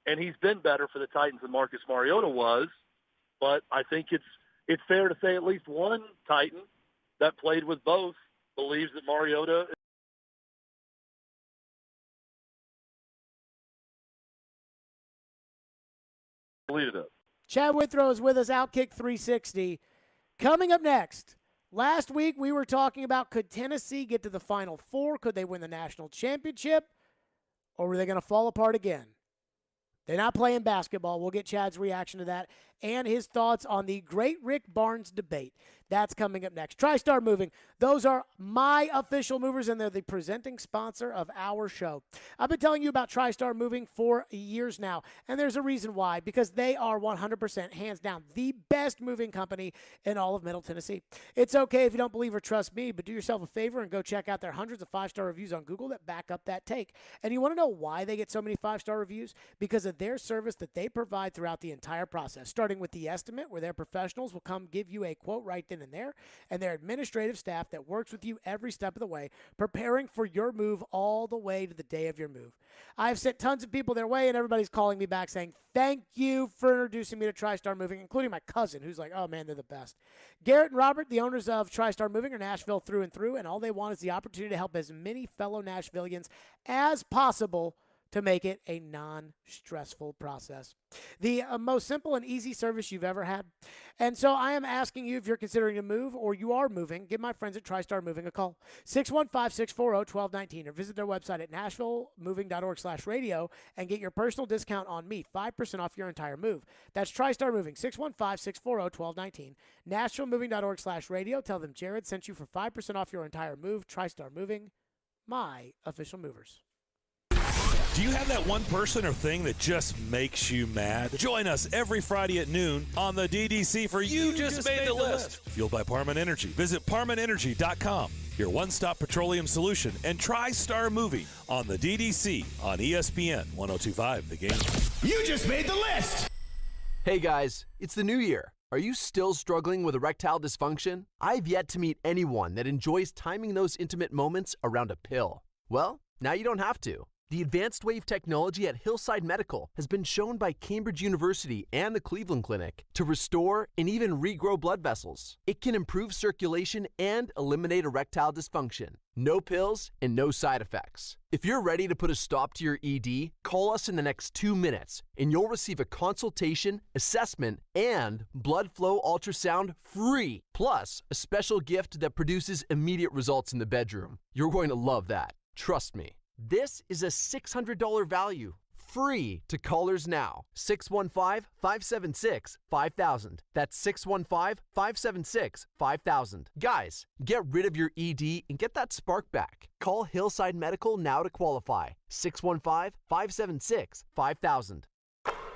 and he's been better for the Titans than Marcus Mariota was. But I think it's fair to say at least one Titan that played with both believes that Mariota – Chad Withrow is with us, Outkick 360. Coming up next, last week we were talking about, could Tennessee get to the Final Four? Could they win the national championship? Or were they going to fall apart again? They're not playing basketball. We'll get Chad's reaction to that and his thoughts on the great Rick Barnes debate. That's coming up next. TriStar Moving. Those are my official movers, and they're the presenting sponsor of our show. I've been telling you about TriStar Moving for years now, and there's a reason why, because they are 100% hands down the best moving company in all of Middle Tennessee. It's okay if you don't believe or trust me, but do yourself a favor and go check out their hundreds of 5-star reviews on Google that back up that take. And you want to know why they get so many 5-star reviews? Because of their service that they provide throughout the entire process, starting with the estimate, where their professionals will come give you a quote right then and there, and their administrative staff that works with you every step of the way, preparing for your move all the way to the day of your move. I've sent tons of people their way, and everybody's calling me back saying, thank you for introducing me to TriStar Moving, including my cousin, who's like, oh, man, they're the best. Garrett and Robert, the owners of TriStar Moving, are Nashville through and through, and all they want is the opportunity to help as many fellow Nashvillians as possible to make it a non-stressful process. The most simple and easy service you've ever had. And so I am asking you, if you're considering a move or you are moving, give my friends at TriStar Moving a call. 615-640-1219 or visit their website at nashvillemoving.org/radio and get your personal discount on me, 5% off your entire move. That's TriStar Moving, 615-640-1219. nashvillemoving.org/radio. Tell them Jared sent you for 5% off your entire move. TriStar Moving, my official movers. Do you have that one person or thing that just makes you mad? Join us every Friday at noon on the DDC for You Just Made the List. Fueled by Parman Energy. Visit ParmanEnergy.com, your one-stop petroleum solution, and TriStar Moving on the DDC on ESPN 102.5 The Game. You just made the list! Hey guys, it's the new year. Are you still struggling with erectile dysfunction? I've yet to meet anyone that enjoys timing those intimate moments around a pill. Well, now you don't have to. The advanced wave technology at Hillside Medical has been shown by Cambridge University and the Cleveland Clinic to restore and even regrow blood vessels. It can improve circulation and eliminate erectile dysfunction. No pills and no side effects. If you're ready to put a stop to your ED, call us in the next 2 minutes and you'll receive a consultation, assessment, and blood flow ultrasound free, plus a special gift that produces immediate results in the bedroom. You're going to love that. Trust me. This is a $600 value, free to callers now. 615-576-5000. That's 615-576-5000. Guys, get rid of your ED and get that spark back. Call Hillside Medical now to qualify. 615-576-5000.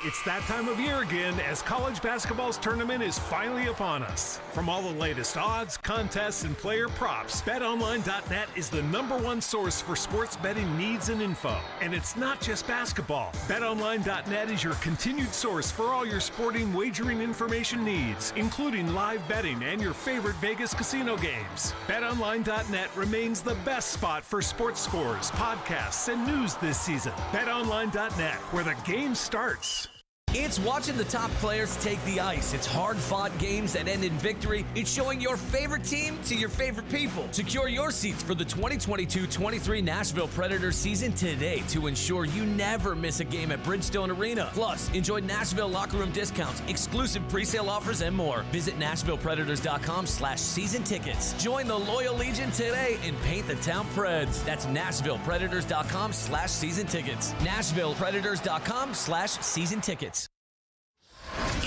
It's that time of year again as college basketball's tournament is finally upon us. From all the latest odds, contests, and player props, BetOnline.net is the #1 source for sports betting needs and info. And it's not just basketball. BetOnline.net is your continued source for all your sporting wagering information needs, including live betting and your favorite Vegas casino games. BetOnline.net remains the best spot for sports scores, podcasts, and news this season. BetOnline.net, where the game starts. It's watching the top players take the ice. It's hard-fought games that end in victory. It's showing your favorite team to your favorite people. Secure your seats for the 2022-23 Nashville Predators season today to ensure you never miss a game at Bridgestone Arena. Plus, enjoy Nashville locker room discounts, exclusive presale offers, and more. Visit NashvillePredators.com/season tickets. Join the Loyal Legion today and paint the town Preds. That's NashvillePredators.com/season tickets. NashvillePredators.com/season tickets.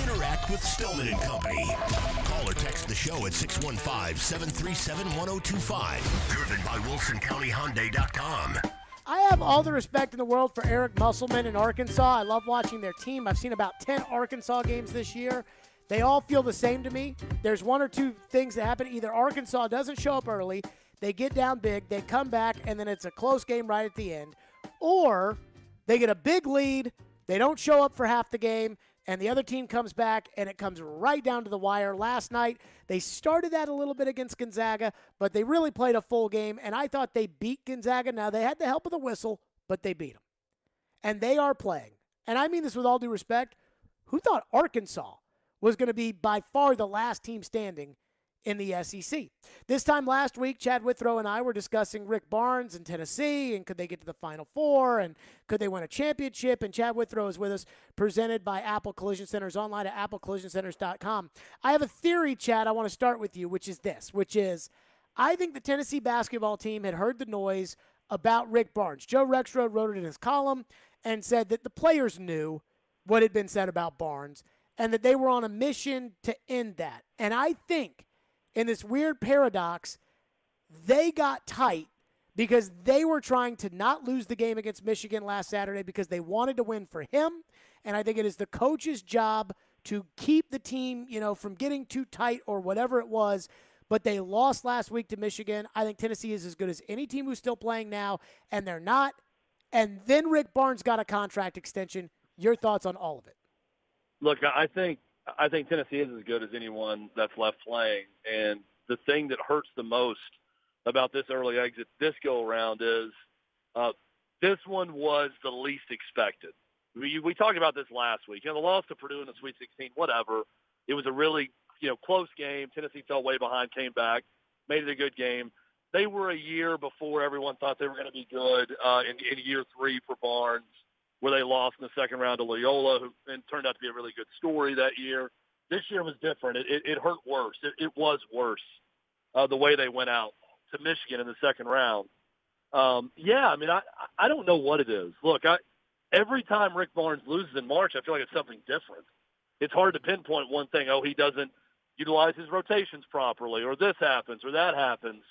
Interact with Stillman and Company. Call or text the show at 615-737-1025. Driven by WilsonCountyHyundai.com. I have all the respect in the world for Eric Musselman in Arkansas. I love watching their team. I've seen about 10 Arkansas games this year. They all feel the same to me. There's one or two things that happen. Either Arkansas doesn't show up early, they get down big, they come back, and then it's a close game right at the end. Or they get a big lead, they don't show up for half the game, and the other team comes back, and it comes right down to the wire. Last night, they started that a little bit against Gonzaga, but they really played a full game, and I thought they beat Gonzaga. Now, they had the help of the whistle, but they beat them. And they are playing. And I mean this with all due respect. Who thought Arkansas was going to be by far the last team standing in the SEC? This time last week, Chad Withrow and I were discussing Rick Barnes and Tennessee, and could they get to the Final Four, and could they win a championship? And Chad Withrow is with us, presented by Apple Collision Centers, online at applecollisioncenters.com. I have a theory, Chad, I want to start with you, which is I think the Tennessee basketball team had heard the noise about Rick Barnes. Joe Rexrode wrote it in his column and said that the players knew what had been said about Barnes and that they were on a mission to end that. And I think in this weird paradox. They got tight because they were trying to not lose the game against Michigan last Saturday because they wanted to win for him. And I think it is the coach's job to keep the team, from getting too tight or whatever it was. But they lost last week to Michigan. I think Tennessee is as good as any team who's still playing now, and they're not. And then Rick Barnes got a contract extension. Your thoughts on all of it? Look, I think Tennessee is as good as anyone that's left playing. And the thing that hurts the most about this early exit this go-around is this one was the least expected. We talked about this last week. The loss to Purdue in the Sweet 16, whatever. It was a really, close game. Tennessee fell way behind, came back, made it a good game. They were a year before everyone thought they were going to be good in year 3 for Barnes, where they lost in the second round to Loyola, and turned out to be a really good story that year. This year was different. It hurt worse. It was worse the way they went out to Michigan in the second round. I don't know what it is. Look, every time Rick Barnes loses in March, I feel like it's something different. It's hard to pinpoint one thing. Oh, he doesn't utilize his rotations properly, or this happens, or that happens.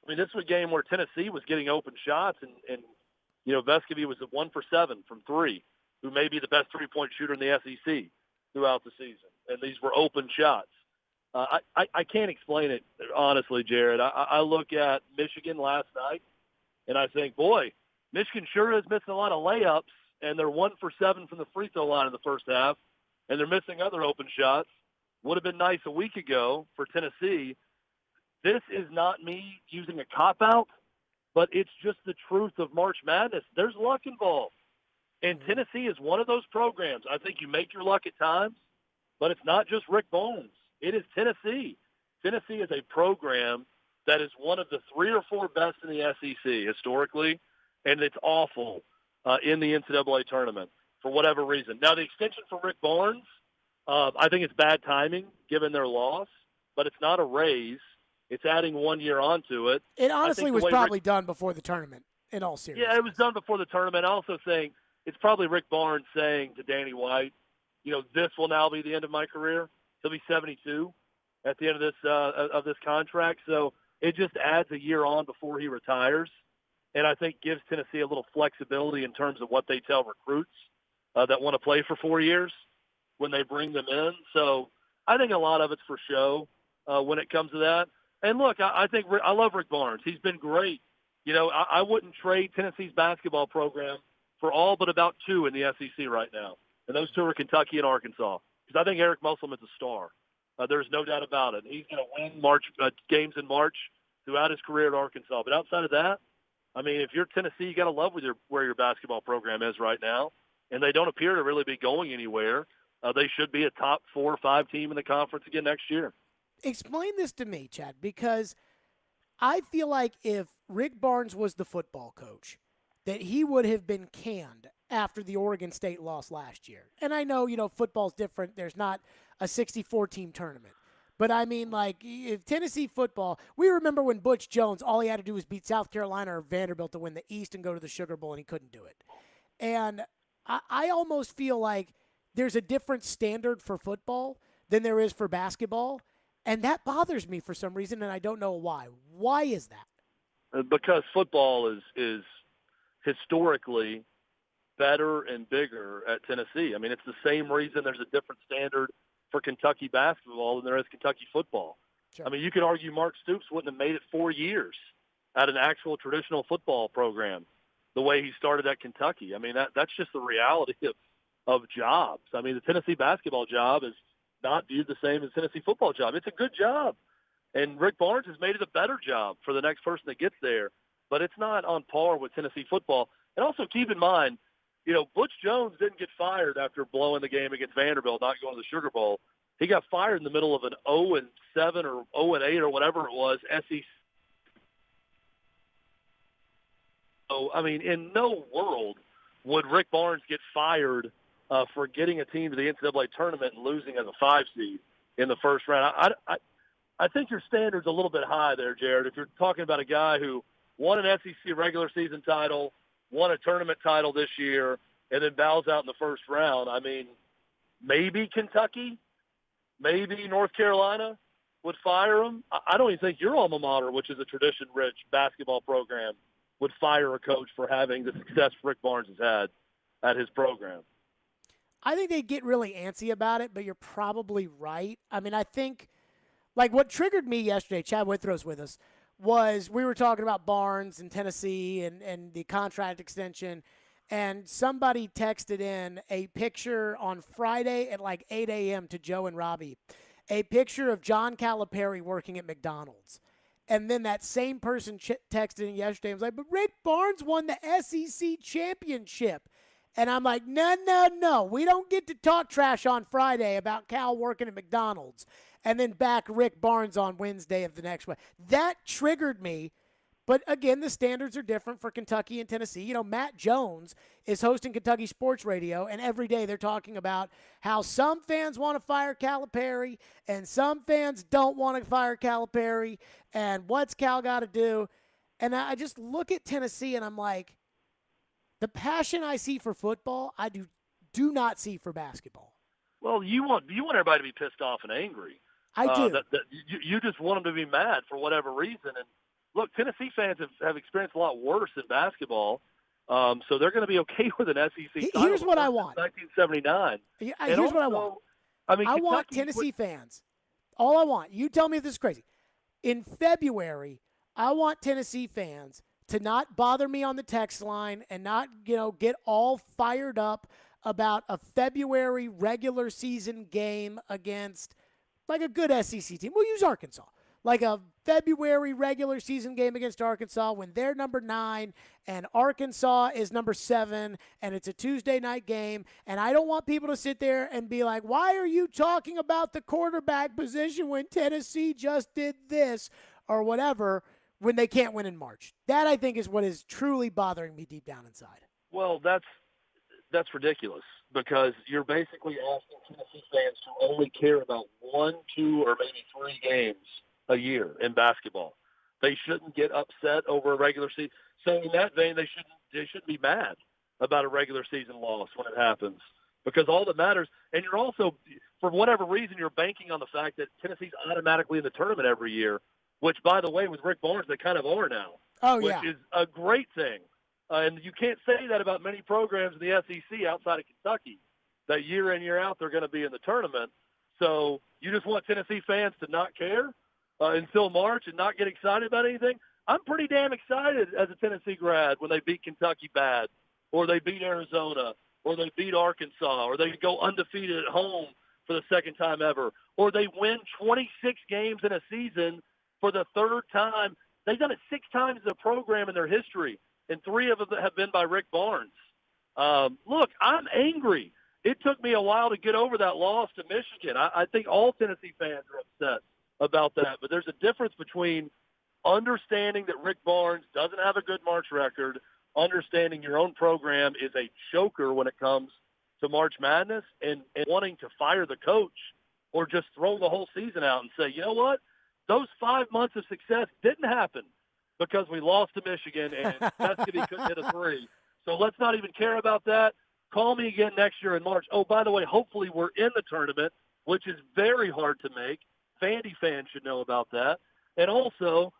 I mean, this was a game where Tennessee was getting open shots, and Vescovy was at 1 for 7 from 3, who may be the best three-point shooter in the SEC throughout the season. And these were open shots. I can't explain it, honestly, Jared. I look at Michigan last night, and I think, boy, Michigan sure is missing a lot of layups, and they're 1 for 7 from the free throw line in the first half, and they're missing other open shots. Would have been nice a week ago for Tennessee. This is not me using a cop-out, but it's just the truth of March Madness. There's luck involved. And Tennessee is one of those programs. I think you make your luck at times, but it's not just Rick Barnes. It is Tennessee. Tennessee is a program that is one of the 3 or 4 best in the SEC historically, and it's awful in the NCAA tournament for whatever reason. Now, the extension for Rick Barnes, I think it's bad timing given their loss, but it's not a raise. It's adding 1 year onto it. It honestly was probably done before the tournament, in all seriousness. Yeah, it was done before the tournament. I also think it's probably Rick Barnes saying to Danny White, this will now be the end of my career. He'll be 72 at the end of this contract. So it just adds a year on before he retires, and I think gives Tennessee a little flexibility in terms of what they tell recruits that want to play for 4 years when they bring them in. So I think a lot of it's for show when it comes to that. And look, I think I love Rick Barnes. He's been great. I wouldn't trade Tennessee's basketball program for all but about 2 in the SEC right now, and those 2 are Kentucky and Arkansas. Because I think Eric Musselman's a star. There's no doubt about it. He's going to win games in March throughout his career at Arkansas. But outside of that, I mean, if you're Tennessee, you got to love where your basketball program is right now, and they don't appear to really be going anywhere. They should be a top 4 or 5 team in the conference again next year. Explain this to me, Chad, because I feel like if Rick Barnes was the football coach, that he would have been canned after the Oregon State loss last year. And I know, football's different. There's not a 64-team tournament. But, I mean, like, if Tennessee football, we remember when Butch Jones, all he had to do was beat South Carolina or Vanderbilt to win the East and go to the Sugar Bowl, and he couldn't do it. And I almost feel like there's a different standard for football than there is for basketball. And that bothers me for some reason, and I don't know why. Why is that? Because football is historically better and bigger at Tennessee. I mean, it's the same reason there's a different standard for Kentucky basketball than there is Kentucky football. Sure. I mean, you could argue Mark Stoops wouldn't have made it 4 years at an actual traditional football program the way he started at Kentucky. I mean, that's just the reality of jobs. I mean, the Tennessee basketball job is not viewed the same as the Tennessee football job. It's a good job. And Rick Barnes has made it a better job for the next person that gets there. But it's not on par with Tennessee football. And also keep in mind, Butch Jones didn't get fired after blowing the game against Vanderbilt, not going to the Sugar Bowl. He got fired in the middle of an 0-7 or 0-8 or whatever it was, SEC. So, I mean, in no world would Rick Barnes get fired for getting a team to the NCAA tournament and losing as a 5 seed in the first round. I think your standard's a little bit high there, Jared. If you're talking about a guy who won an SEC regular season title, won a tournament title this year, and then bows out in the first round, I mean, maybe Kentucky, maybe North Carolina, would fire him, I don't even think your alma mater, which is a tradition-rich basketball program, would fire a coach for having the success Rick Barnes has had at his program. I think they get really antsy about it, but you're probably right. I mean, I think, like, what triggered me yesterday, Chad Withrow's with us, was we were talking about Barnes and Tennessee and the contract extension, and somebody texted in a picture on Friday at like 8 a.m. to Joe and Robbie, a picture of John Calipari working at McDonald's. And then that same person texted in yesterday and was like, but Rick Barnes won the SEC championship. And I'm like, no. We don't get to talk trash on Friday about Cal working at McDonald's and then back Rick Barnes on Wednesday of the next week. That triggered me. But, again, the standards are different for Kentucky and Tennessee. You know, Matt Jones is hosting Kentucky Sports Radio, and every day they're talking about how some fans want to fire Calipari and some fans don't want to fire Calipari and what's Cal got to do. And I just look at Tennessee, and I'm like, the passion I see for football, I do not see for basketball. Well, you want everybody to be pissed off and angry. I do. You just want them to be mad for whatever reason. And, look, Tennessee fans have experienced a lot worse in basketball, so they're going to be okay with an SEC title. Here's what I want. 1979. Here's what I want. I want Tennessee fans. All I want, you tell me if this is crazy. In February, I want Tennessee fans to not bother me on the text line and not, get all fired up about a February regular season game against, like, a good SEC team. We'll use Arkansas. Like a February regular season game against Arkansas when they're number 9 and Arkansas is number 7 and it's a Tuesday night game. And I don't want people to sit there and be like, why are you talking about the quarterback position when Tennessee just did this or whatever when they can't win in March? That, I think, is what is truly bothering me deep down inside. Well, that's ridiculous because you're basically asking Tennessee fans to only care about 1, 2, or maybe 3 games a year in basketball. They shouldn't get upset over a regular season. So in that vein, they shouldn't be mad about a regular season loss when it happens because all that matters, and you're also, for whatever reason, you're banking on the fact that Tennessee's automatically in the tournament every year, which, by the way, with Rick Barnes, they kind of are now. Oh, yeah. Which is a great thing. And you can't say that about many programs in the SEC outside of Kentucky, that year in, year out, they're going to be in the tournament. So you just want Tennessee fans to not care until March and not get excited about anything? I'm pretty damn excited as a Tennessee grad when they beat Kentucky bad, or they beat Arizona, or they beat Arkansas, or they go undefeated at home for the second time ever, or they win 26 games in a season for the third time. They've done it 6 times in a program in their history, and 3 of them have been by Rick Barnes. Look, I'm angry. It took me a while to get over that loss to Michigan. I think all Tennessee fans are upset about that, but there's a difference between understanding that Rick Barnes doesn't have a good March record, understanding your own program is a choker when it comes to March Madness, and wanting to fire the coach or just throw the whole season out and say, you know what, those 5 months of success didn't happen because we lost to Michigan and Pescatini couldn't hit a 3. So let's not even care about that. Call me again next year in March. Oh, by the way, hopefully we're in the tournament, which is very hard to make. Vandy fans should know about that. And also,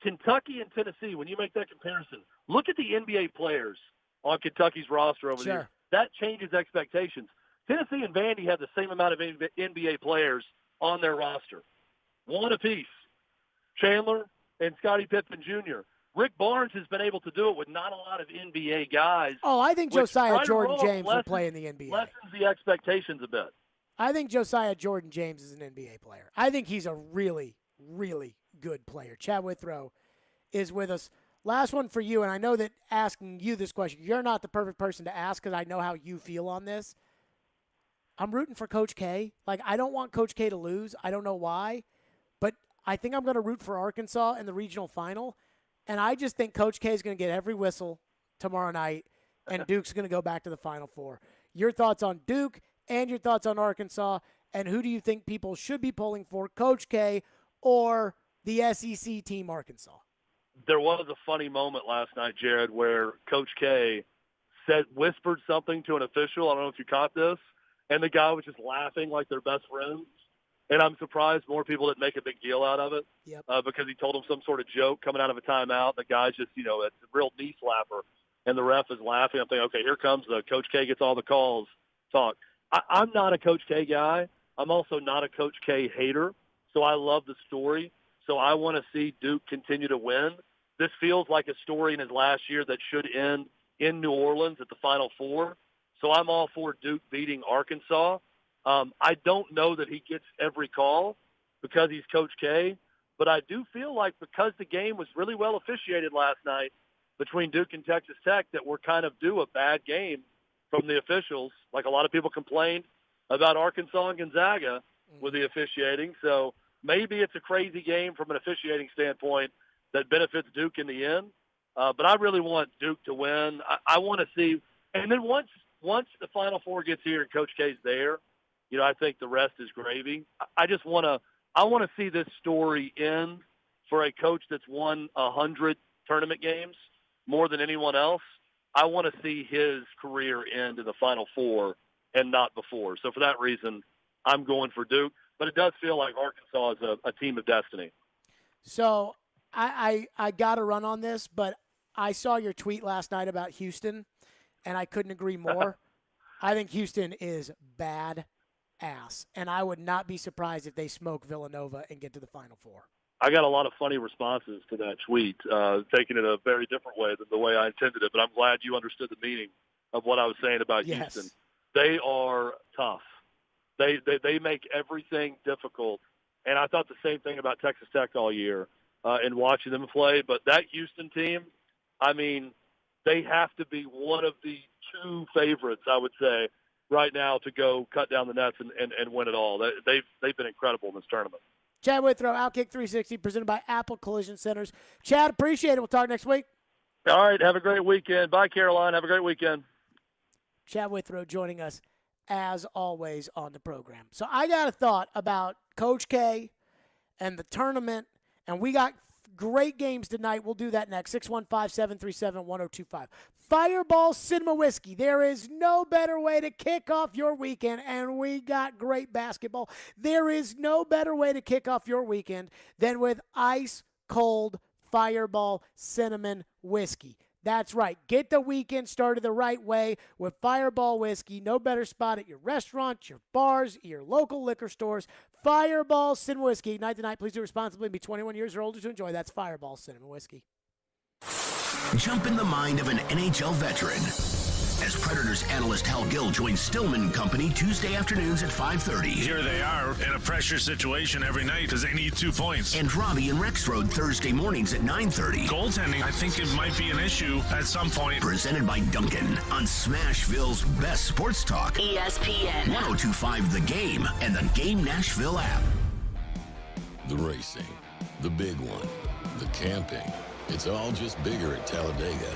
Kentucky and Tennessee, when you make that comparison, look at the NBA players on Kentucky's roster over the years. That changes expectations. Tennessee and Vandy have the same amount of NBA players on their roster. 1 apiece. Chandler and Scottie Pippen Jr. Rick Barnes has been able to do it with not a lot of NBA guys. Oh, I think Josiah Jordan-James will play in the NBA. Lessens the expectations a bit. I think Josiah Jordan-James is an NBA player. I think he's a really, really good player. Chad Withrow is with us. Last one for you, and I know that asking you this question, you're not the perfect person to ask because I know how you feel on this. I'm rooting for Coach K. Like, I don't want Coach K to lose. I don't know why, but I think I'm going to root for Arkansas in the regional final, and I just think Coach K is going to get every whistle tomorrow night, and Duke's going to go back to the Final Four. Your thoughts on Duke and your thoughts on Arkansas, and who do you think people should be polling for, Coach K or the SEC team Arkansas? There was a funny moment last night, Jared, where Coach K whispered something to an official. I don't know if you caught this. And the guy was just laughing like they're best friends. And I'm surprised more people didn't make a big deal out of it. Yep. Because he told him some sort of joke coming out of a timeout. The guy's just, it's a real knee slapper. And the ref is laughing. I'm thinking, okay, here comes the Coach K gets all the calls talk. I'm not a Coach K guy. I'm also not a Coach K hater. So I love the story. So I want to see Duke continue to win. This feels like a story in his last year that should end in New Orleans at the Final Four. So I'm all for Duke beating Arkansas. I don't know that he gets every call because he's Coach K, but I do feel like because the game was really well officiated last night between Duke and Texas Tech that we're kind of due a bad game from the officials. Like a lot of people complained about Arkansas and Gonzaga with the officiating. So maybe it's a crazy game from an officiating standpoint that benefits Duke in the end. But I really want Duke to win. I want to see – and then once the Final Four gets here and Coach K's there, I think the rest is gravy. I just want to see this story end for a coach that's won 100 tournament games more than anyone else. I want to see his career end in the Final Four and not before. So for that reason, I'm going for Duke. But it does feel like Arkansas is a team of destiny. So I got to run on this, but I saw your tweet last night about Houston, and I couldn't agree more. I think Houston is bad ass, and I would not be surprised if they smoke Villanova and get to the Final Four. I got a lot of funny responses to that tweet, taking it a very different way than the way I intended it, but I'm glad you understood the meaning of what I was saying about Houston. They are tough. They make everything difficult, and I thought the same thing about Texas Tech all year in watching them play, but that Houston team, I mean, they have to be one of the two favorites, I would say, right now to go cut down the nets and win it all. They've been incredible in this tournament. Chad Withrow, Outkick 360, presented by Apple Collision Centers. Chad, appreciate it. We'll talk next week. All right, have a great weekend. Bye, Caroline. Have a great weekend. Chad Withrow joining us, as always, on the program. So I got a thought about Coach K and the tournament, and we got great games tonight. We'll do that next. 615-737-1025. Fireball Cinema Whiskey. There is no better way to kick off your weekend, and we got great basketball. There is no better way to kick off your weekend than with ice-cold Fireball Cinnamon Whiskey. That's right. Get the weekend started the right way with Fireball Whiskey. No better spot at your restaurants, your bars, your local liquor stores. Fireball Cinnamon Whiskey. Ignite the night. Please do responsibly and be 21 years or older to enjoy. That's Fireball Cinnamon Whiskey. Jump in the mind of an NHL veteran as Predators analyst Hal Gill joins Stillman & Company Tuesday afternoons at 5:30. Here they are in a pressure situation every night because they need 2 points. And Robbie and Rexroad Thursday mornings at 9:30. Goaltending, I think it might be an issue at some point. Presented by Duncan on Smashville's best sports talk. ESPN. 102.5 The Game and the Game Nashville app. The racing, the big one, the camping. It's all just bigger at Talladega.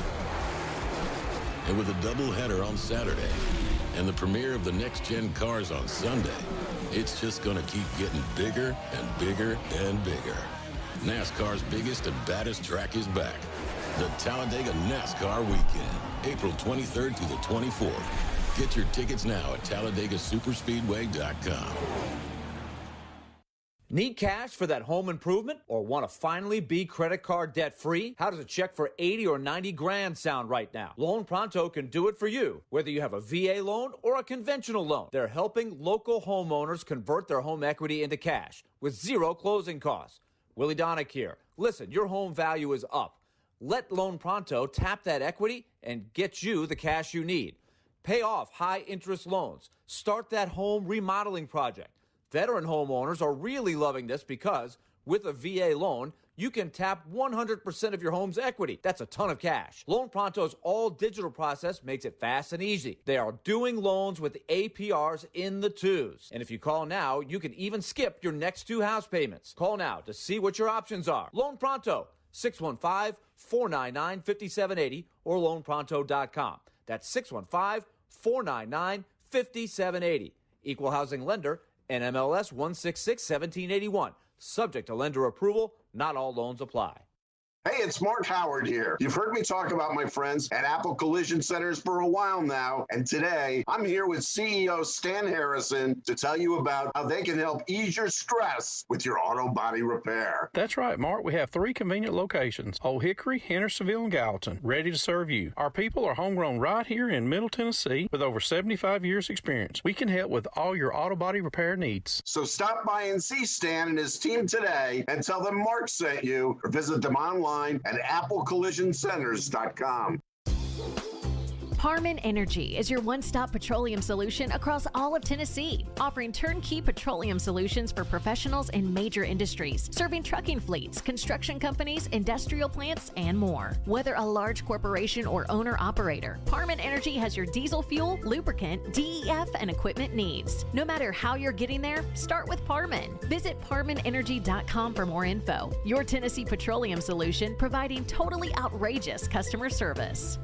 And with a doubleheader on Saturday and the premiere of the next-gen cars on Sunday, it's just going to keep getting bigger and bigger and bigger. NASCAR's biggest and baddest track is back. The Talladega NASCAR Weekend, April 23rd through the 24th. Get your tickets now at TalladegaSuperspeedway.com. Need cash for that home improvement or want to finally be credit card debt free? How does a check for 80 or 90 grand sound right now? Loan Pronto can do it for you, whether you have a VA loan or a conventional loan. They're helping local homeowners convert their home equity into cash with zero closing costs. Willie Donick here. Listen, your home value is up. Let Loan Pronto tap that equity and get you the cash you need. Pay off high interest loans. Start that home remodeling project. Veteran homeowners are really loving this because with a VA loan, you can tap 100% of your home's equity. That's a ton of cash. Loan Pronto's all-digital process makes it fast and easy. They are doing loans with APRs in the twos. And if you call now, you can even skip your next 2 house payments. Call now to see what your options are. Loan Pronto, 615-499-5780 or loanpronto.com. That's 615-499-5780. Equal housing lender, NMLS 166-1781. Subject to lender approval. Not all loans apply. Hey, it's Mark Howard here. You've heard me talk about my friends at Apple Collision Centers for a while now, and today I'm here with CEO Stan Harrison to tell you about how they can help ease your stress with your auto body repair. That's right, Mark. We have 3 convenient locations, Old Hickory, Hendersonville, and Gallatin, ready to serve you. Our people are homegrown right here in Middle Tennessee with over 75 years experience. We can help with all your auto body repair needs. So stop by and see Stan and his team today and tell them Mark sent you, or visit them online at applecollisioncenters.com. Harmon Energy is your one-stop petroleum solution across all of Tennessee, offering turnkey petroleum solutions for professionals in major industries, serving trucking fleets, construction companies, industrial plants, and more. Whether a large corporation or owner-operator, Harmon Energy has your diesel fuel, lubricant, DEF, and equipment needs. No matter how you're getting there, start with Parman. Visit ParmanEnergy.com for more info. Your Tennessee petroleum solution, providing totally outrageous customer service.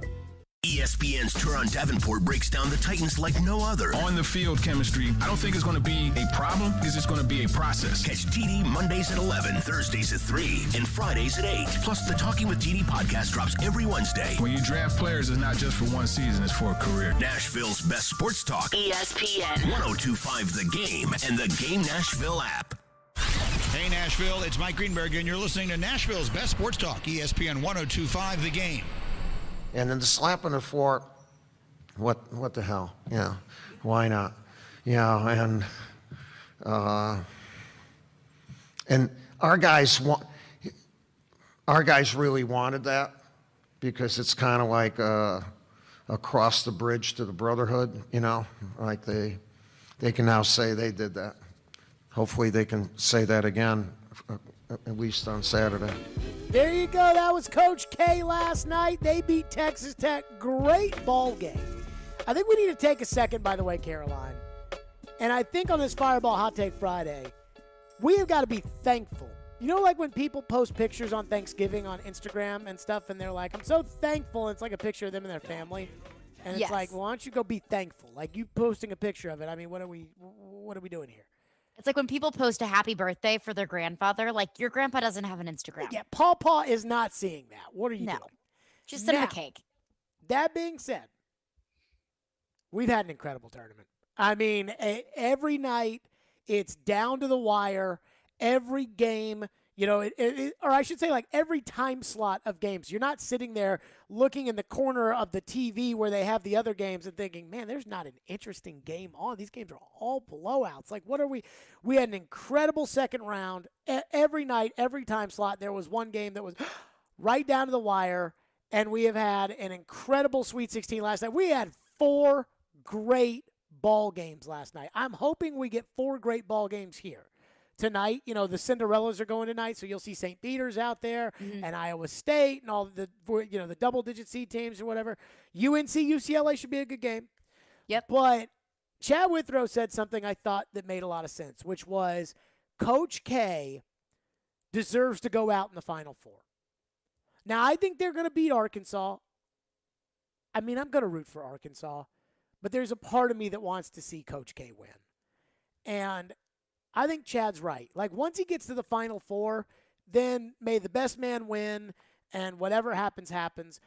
ESPN's Turon Davenport breaks down the Titans like no other. On the field chemistry, I don't think it's going to be a problem. It's just going to be a process. Catch TD Mondays at 11, Thursdays at 3, and Fridays at 8. Plus, the Talking with TD podcast drops every Wednesday. When you draft players, it's not just for one season, it's for a career. Nashville's best sports talk. ESPN 102.5 The Game and the Game Nashville app. Hey, Nashville, it's Mike Greenberg, and you're listening to Nashville's best sports talk, ESPN 102.5 The Game. And then the slap on the floor, what the hell? Yeah, why not? Yeah, and our guys really wanted that because it's kind of like across the bridge to the brotherhood, you know, like they can now say they did that. Hopefully they can say that again, at least on Saturday. There you go. That was Coach K last night. They beat Texas Tech. Great ball game. I think we need to take a second, by the way, Caroline. And I think on this Fireball Hot Take Friday, we have got to be thankful. You know, like when people post pictures on Thanksgiving on Instagram and stuff, and they're like, I'm so thankful. It's like a picture of them and their family. And it's like, well, why don't you go be thankful? Like, you posting a picture of it. I mean, what are we doing here? It's like when people post a happy birthday for their grandfather, like your grandpa doesn't have an Instagram. Yeah, Paw is not seeing that. What are you doing? Just send him a cake. That being said, we've had an incredible tournament. I mean, every night it's down to the wire. Every game, you know, or I should say like every time slot of games. You're not sitting there looking in the corner of the TV where they have the other games and thinking, man, there's not an interesting game on. These games are all blowouts. Like, what are we? We had an incredible second round. Every night, every time slot, there was one game that was right down to the wire, and we have had an incredible Sweet 16 last night. We had 4 great ball games last night. I'm hoping we get 4 great ball games here. Tonight, you know, the Cinderellas are going tonight, so you'll see St. Peter's out there and Iowa State and all the, you know, the double-digit seed teams or whatever. UNC, UCLA should be a good game. Yep. But Chad Withrow said something I thought that made a lot of sense, which was Coach K deserves to go out in the Final Four. Now, I think they're going to beat Arkansas. I mean, I'm going to root for Arkansas, but there's a part of me that wants to see Coach K win. And I think Chad's right. Like, once he gets to the Final Four, then may the best man win, and whatever happens, happens.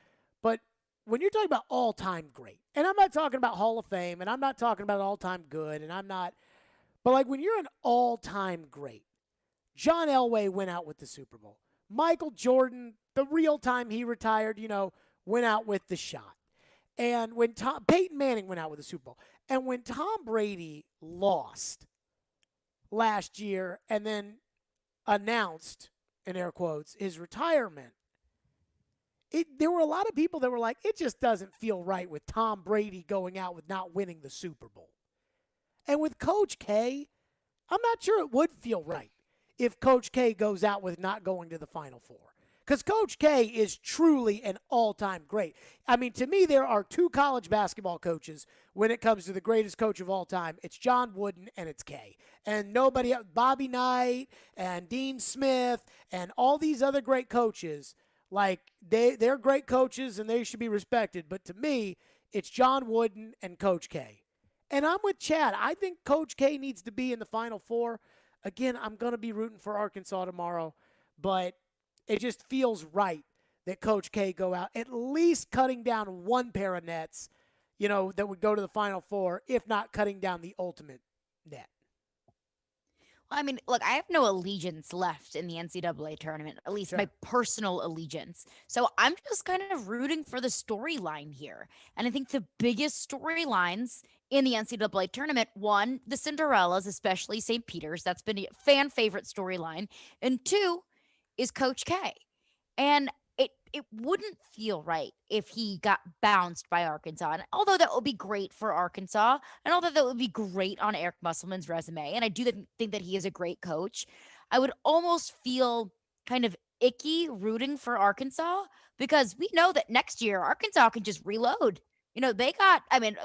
But when you're talking about all-time great, and I'm not talking about Hall of Fame, and I'm not talking about all-time good, and I'm not – but, like, when you're an all-time great, John Elway went out with the Super Bowl. Michael Jordan, the real time he retired, you know, went out with the shot. And when Peyton Manning went out with the Super Bowl. And when Tom Brady lost last year and then announced, in air quotes, his retirement, there were a lot of people that were like, it just doesn't feel right with Tom Brady going out with not winning the Super Bowl. And with Coach K, I'm not sure it would feel right if Coach K goes out with not going to the Final Four. Because Coach K is truly an all-time great. I mean, to me, there are 2 college basketball coaches when it comes to the greatest coach of all time. It's John Wooden and it's K. And nobody else, Bobby Knight and Dean Smith and all these other great coaches, like, they're great coaches and they should be respected. But to me, it's John Wooden and Coach K. And I'm with Chad. I think Coach K needs to be in the Final Four. Again, I'm going to be rooting for Arkansas tomorrow. But It just feels right that Coach K go out, at least cutting down one pair of nets, that would go to the Final Four, if not cutting down the ultimate net. I mean, look, I have no allegiance left in the NCAA tournament, at least my personal allegiance. So I'm just kind of rooting for the storyline here. And I think the biggest storylines in the NCAA tournament, one, the Cinderellas, especially St. Peter's. That's been a fan favorite storyline. And two is Coach K. And it wouldn't feel right if he got bounced by Arkansas. And although that would be great for Arkansas, and although that would be great on Eric Musselman's resume, and I do think that he is a great coach, I would almost feel kind of icky rooting for Arkansas because we know that next year Arkansas can just reload. Of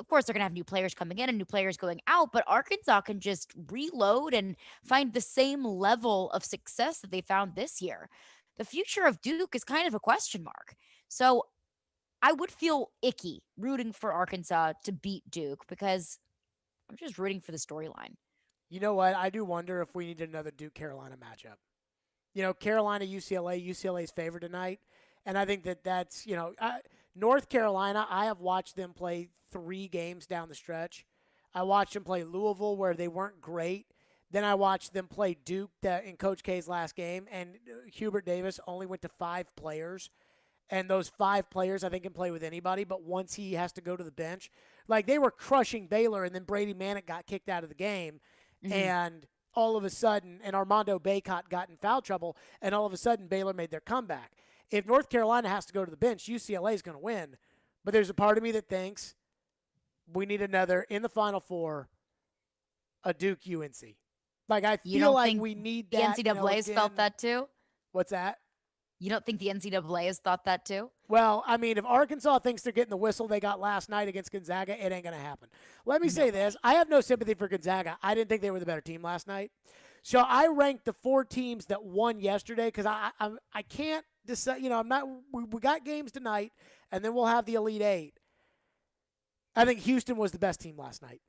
course, they're going to have new players coming in and new players going out, but Arkansas can just reload and find the same level of success that they found this year. The future of Duke is kind of a question mark. So I would feel icky rooting for Arkansas to beat Duke because I'm just rooting for the storyline. You know what? I do wonder if we need another Duke-Carolina matchup. Carolina-UCLA, UCLA's favored tonight. And I think that's, North Carolina, I have watched them play 3 games down the stretch. I watched them play Louisville where they weren't great. Then I watched them play Duke in Coach K's last game, and Hubert Davis only went to 5 players. And those 5 players, I think, can play with anybody, but once he has to go to the bench, like they were crushing Baylor, and then Brady Manick got kicked out of the game, and all of a sudden, and Armando Bacot got in foul trouble, and all of a sudden Baylor made their comeback. If North Carolina has to go to the bench, UCLA is going to win. But there's a part of me that thinks we need another, in the Final Four, a Duke-UNC. Like, I feel like we need that. The NCAA has felt that too? What's that? You don't think the NCAA has thought that too? Well, I mean, if Arkansas thinks they're getting the whistle they got last night against Gonzaga, it ain't going to happen. Let me say this. I have no sympathy for Gonzaga. I didn't think they were the better team last night. So I ranked the 4 teams that won yesterday because I can't decide. I'm not. We got games tonight, and then we'll have the Elite 8. I think Houston was the best team last night.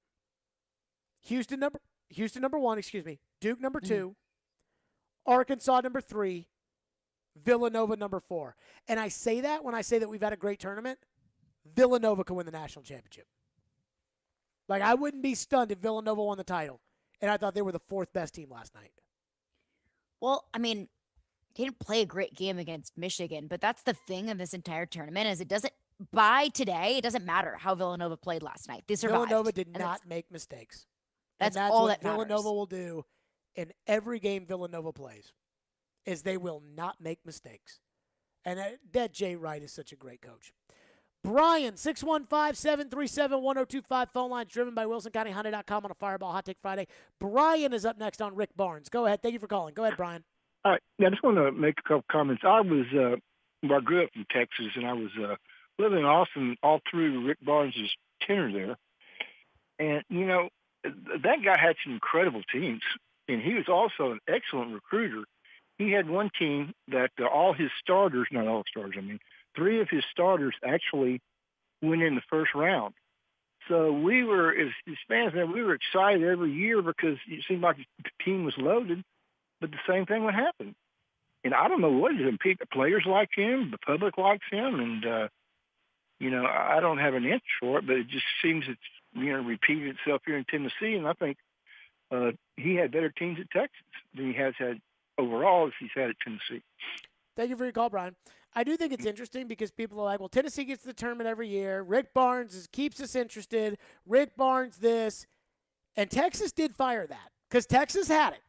Houston number 1, Duke number 2, Arkansas number 3, Villanova number 4. And I say that when I say that we've had a great tournament, Villanova can win the national championship. Like, I wouldn't be stunned if Villanova won the title, and I thought they were the 4th best team last night. Well, I mean, they didn't play a great game against Michigan, but that's the thing of this entire tournament is it doesn't matter how Villanova played last night. They survived. Villanova did not make mistakes. That's all all that that matters. Villanova will do in every game Villanova plays is they will not make mistakes. And that Jay Wright is such a great coach. Brian, 615-737-1025. Phone line driven by WilsonCountyHonda.com on a Fireball Hot Take Friday. Brian is up next on Rick Barnes. Go ahead. Thank you for calling. Go ahead, Brian. All right. Yeah, I just want to make a couple comments. I grew up in Texas, and I was living in Austin all through Rick Barnes' tenure there. And, that guy had some incredible teams, and he was also an excellent recruiter. He had one team that all his starters, not all stars, 3 of his starters actually went in the first round. So we were, as fans, we were excited every year because it seemed like the team was loaded, but the same thing would happen. And I don't know what it is. Players like him, the public likes him, and, I don't have an answer for it, but it just seems it's, repeated itself here in Tennessee, and I think he had better teams at Texas than he has had overall as he's had at Tennessee. Thank you for your call, Brian. I do think it's interesting because people are like, well, Tennessee gets the tournament every year. Rick Barnes keeps us interested. Rick Barnes this. And Texas did fire that because Texas had it.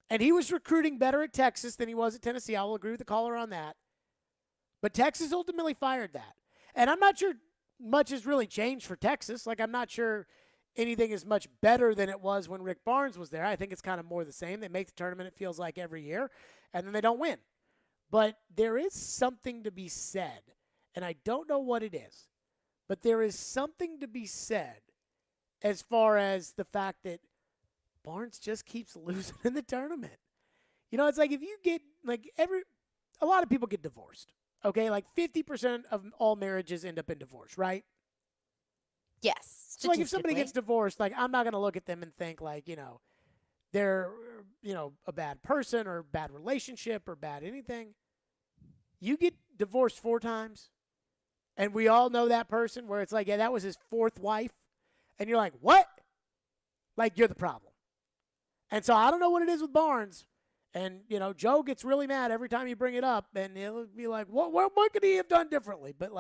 And he was recruiting better at Texas than he was at Tennessee. I will agree with the caller on that. But Texas ultimately fired that. And I'm not sure much has really changed for Texas. Like, I'm not sure anything is much better than it was when Rick Barnes was there. I think it's kind of more the same. They make the tournament, it feels like, every year, and then they don't win. But there is something to be said, and I don't know what it is, but there is something to be said as far as the fact that Barnes just keeps losing in the tournament. It's like if you get, a lot of people get divorced. Okay, like 50% of all marriages end up in divorce, right? Yes. So, if somebody gets divorced, I'm not going to look at them and think, they're, a bad person or bad relationship or bad anything. You get divorced 4 times, and we all know that person where it's like, yeah, that was his 4th wife. And you're like, what? Like, you're the problem. And so I don't know what it is with Barnes. And, Joe gets really mad every time you bring it up. And he'll be like, what could he have done differently? But,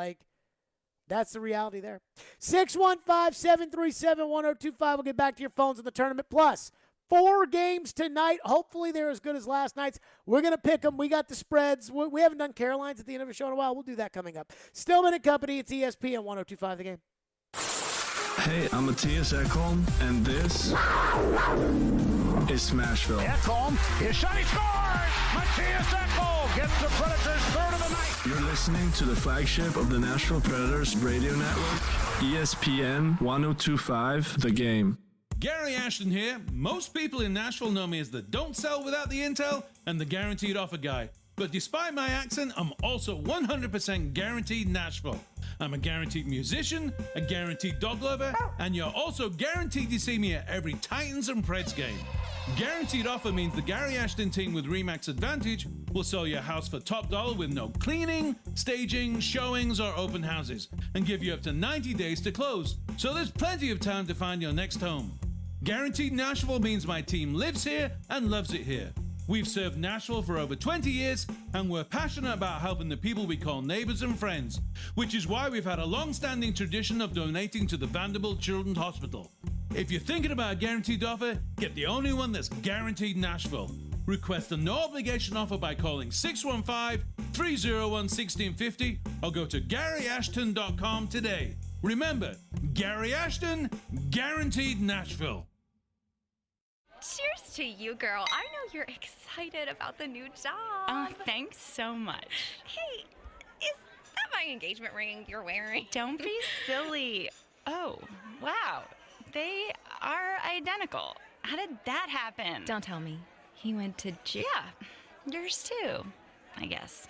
that's the reality there. 615-737-1025. We'll get back to your phones in the tournament. Plus, 4 games tonight. Hopefully they're as good as last night's. We're going to pick them. We got the spreads. We haven't done Carolines at the end of a show in a while. We'll do that coming up. Stillman and Company. It's ESPN 102.5 The Game. Hey, I'm Matthias Ekholm, and this is Smashville. Ekholm, his shot, he scores! Matthias Ekholm gets the Predators' 3rd of the night. You're listening to the flagship of the Nashville Predators radio network, ESPN 102.5 The Game. Gary Ashton here. Most people in Nashville know me as the don't sell without the intel and the guaranteed offer guy. But despite my accent, I'm also 100% guaranteed Nashville. I'm a guaranteed musician, a guaranteed dog lover, and you're also guaranteed to see me at every Titans and Preds game. Guaranteed offer means the Gary Ashton team with RE/MAX Advantage will sell your house for top dollar with no cleaning, staging, showings, or open houses, and give you up to 90 days to close. So there's plenty of time to find your next home. Guaranteed Nashville means my team lives here and loves it here. We've served Nashville for over 20 years, and we're passionate about helping the people we call neighbors and friends, which is why we've had a long-standing tradition of donating to the Vanderbilt Children's Hospital. If you're thinking about a guaranteed offer, get the only one that's guaranteed Nashville. Request a no-obligation offer by calling 615-301-1650 or go to GaryAshton.com today. Remember, Gary Ashton, guaranteed Nashville. Cheers to you, girl. I know you're excited about the new job. Oh, thanks so much. Hey, is that my engagement ring you're wearing? Don't be silly. Oh, wow. They are identical. How did that happen? Don't tell me. He went to jail. Yeah, yours too, I guess.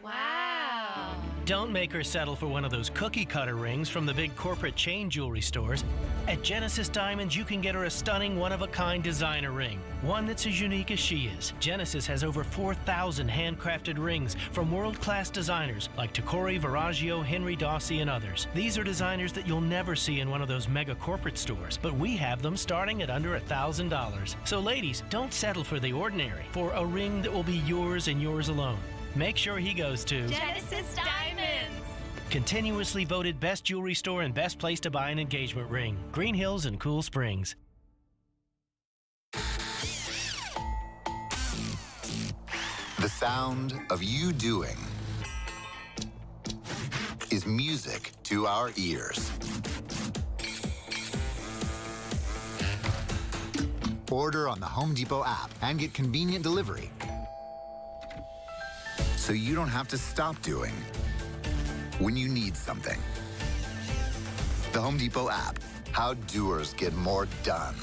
Wow. Don't make her settle for one of those cookie cutter rings from the big corporate chain jewelry stores. At Genesis Diamonds, you can get her a stunning one-of-a-kind designer ring, one that's as unique as she is. Genesis has over 4,000 handcrafted rings from world-class designers like Tacori, Viraggio, Henry Dossi, and others. These are designers that you'll never see in one of those mega corporate stores, but we have them starting at under $1,000. So ladies, don't settle for the ordinary, for a ring that will be yours and yours alone. Make sure he goes to Genesis Diamonds. Continuously voted best jewelry store and best place to buy an engagement ring. Green Hills and Cool Springs. The sound of you doing is music to our ears. Order on the Home Depot app and get convenient delivery, so you don't have to stop doing when you need something. The Home Depot app. How doers get more done.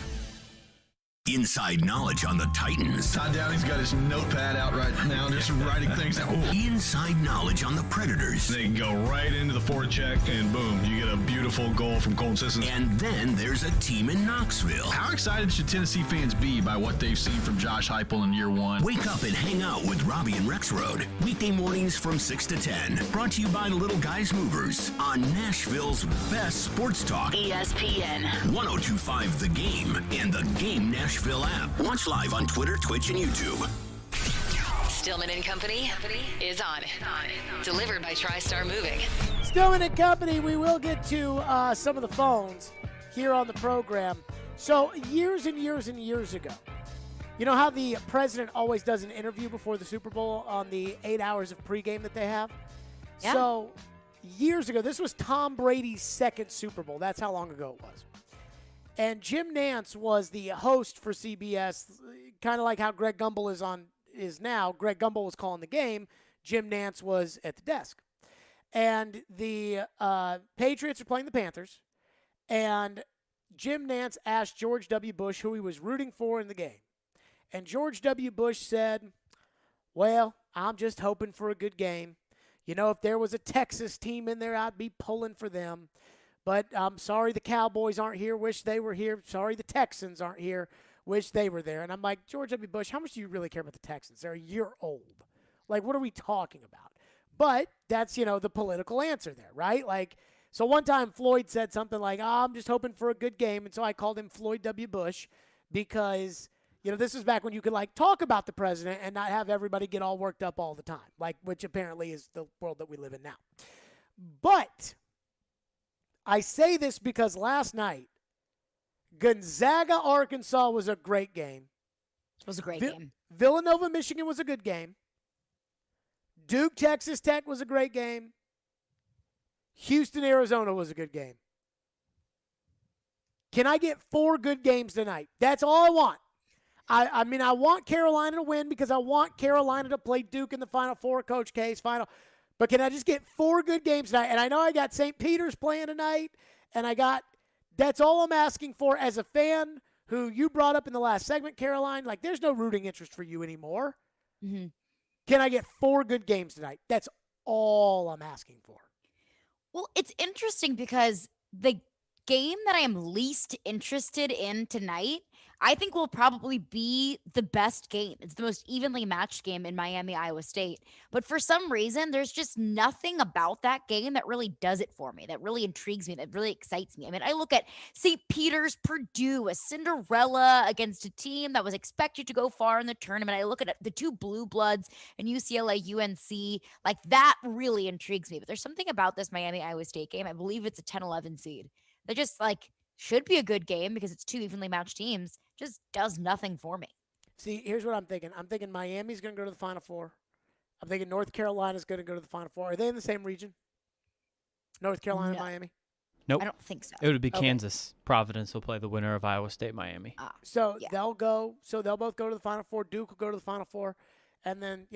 Inside knowledge on the Titans. Todd Downey's got his notepad out right now, just writing things down. Ooh. Inside knowledge on the Predators. They can go right into the forecheck, and boom, you get a beautiful goal from Colton Sissons. And then there's a team in Knoxville. How excited should Tennessee fans be by what they've seen from Josh Heupel in year one? Wake up and hang out with Robbie and Rexroad. Weekday mornings from 6 to 10. Brought to you by Little Guys Movers on Nashville's best sports talk. ESPN 102.5 The Game and The Game Nashville app. Watch live on Twitter, Twitch, and YouTube. Stillman and Company is on. Delivered by TriStar Moving. Stillman and Company, we will get to some of the phones here on the program. So years and years and years ago, you know how the president always does an interview before the Super Bowl on the 8 hours of pregame that they have? Yeah. So years ago, this was Tom Brady's second Super Bowl. That's how long ago it was. And Jim Nantz was the host for CBS, kind of like how Greg Gumbel is now. Greg Gumbel was calling the game. Jim Nantz was at the desk. And the Patriots are playing the Panthers. And Jim Nantz asked George W. Bush who he was rooting for in the game. And George W. Bush said, well, I'm just hoping for a good game. You know, if there was a Texas team in there, I'd be pulling for them. But I'm sorry the Cowboys aren't here. Wish they were here. Sorry the Texans aren't here. Wish they were there. And I'm like, George W. Bush, how much do you really care about the Texans? They're a year old. Like, what are we talking about? But that's, the political answer there, right? Like, so one time Floyd said something like, I'm just hoping for a good game. And so I called him Floyd W. Bush because, this is back when you could, talk about the president and not have everybody get all worked up all the time, which apparently is the world that we live in now. But I say this because last night, Gonzaga, Arkansas was a great game. It was a great game. Villanova, Michigan was a good game. Duke, Texas Tech was a great game. Houston, Arizona was a good game. Can I get 4 good games tonight? That's all I want. I mean, I want Carolina to win because I want Carolina to play Duke in the Final Four, Coach K's final. But can I just get 4 good games tonight? And I know I got St. Peter's playing tonight, and that's all I'm asking for as a fan who you brought up in the last segment, Caroline. There's no rooting interest for you anymore. Mm-hmm. Can I get 4 good games tonight? That's all I'm asking for. Well, it's interesting because the game that I am least interested in tonight, I think will probably be the best game. It's the most evenly matched game in Miami, Iowa State. But for some reason, there's just nothing about that game that really does it for me, that really intrigues me, that really excites me. I mean, I look at St. Peter's, Purdue, a Cinderella against a team that was expected to go far in the tournament. I look at the 2 blue bloods and UCLA, UNC. That really intrigues me. But there's something about this Miami, Iowa State game. I believe it's a 10-11 seed. That just, should be a good game because it's 2 evenly matched teams. Just does nothing for me. See, here's what I'm thinking. I'm thinking Miami's going to go to the Final Four. I'm thinking North Carolina's going to go to the Final Four. Are they in the same region? North Carolina and Miami? Nope. I don't think so. It would be Kansas. Providence will play the winner of Iowa State, Miami. So they'll go. So they'll both go to the Final Four. Duke will go to the Final Four. And then,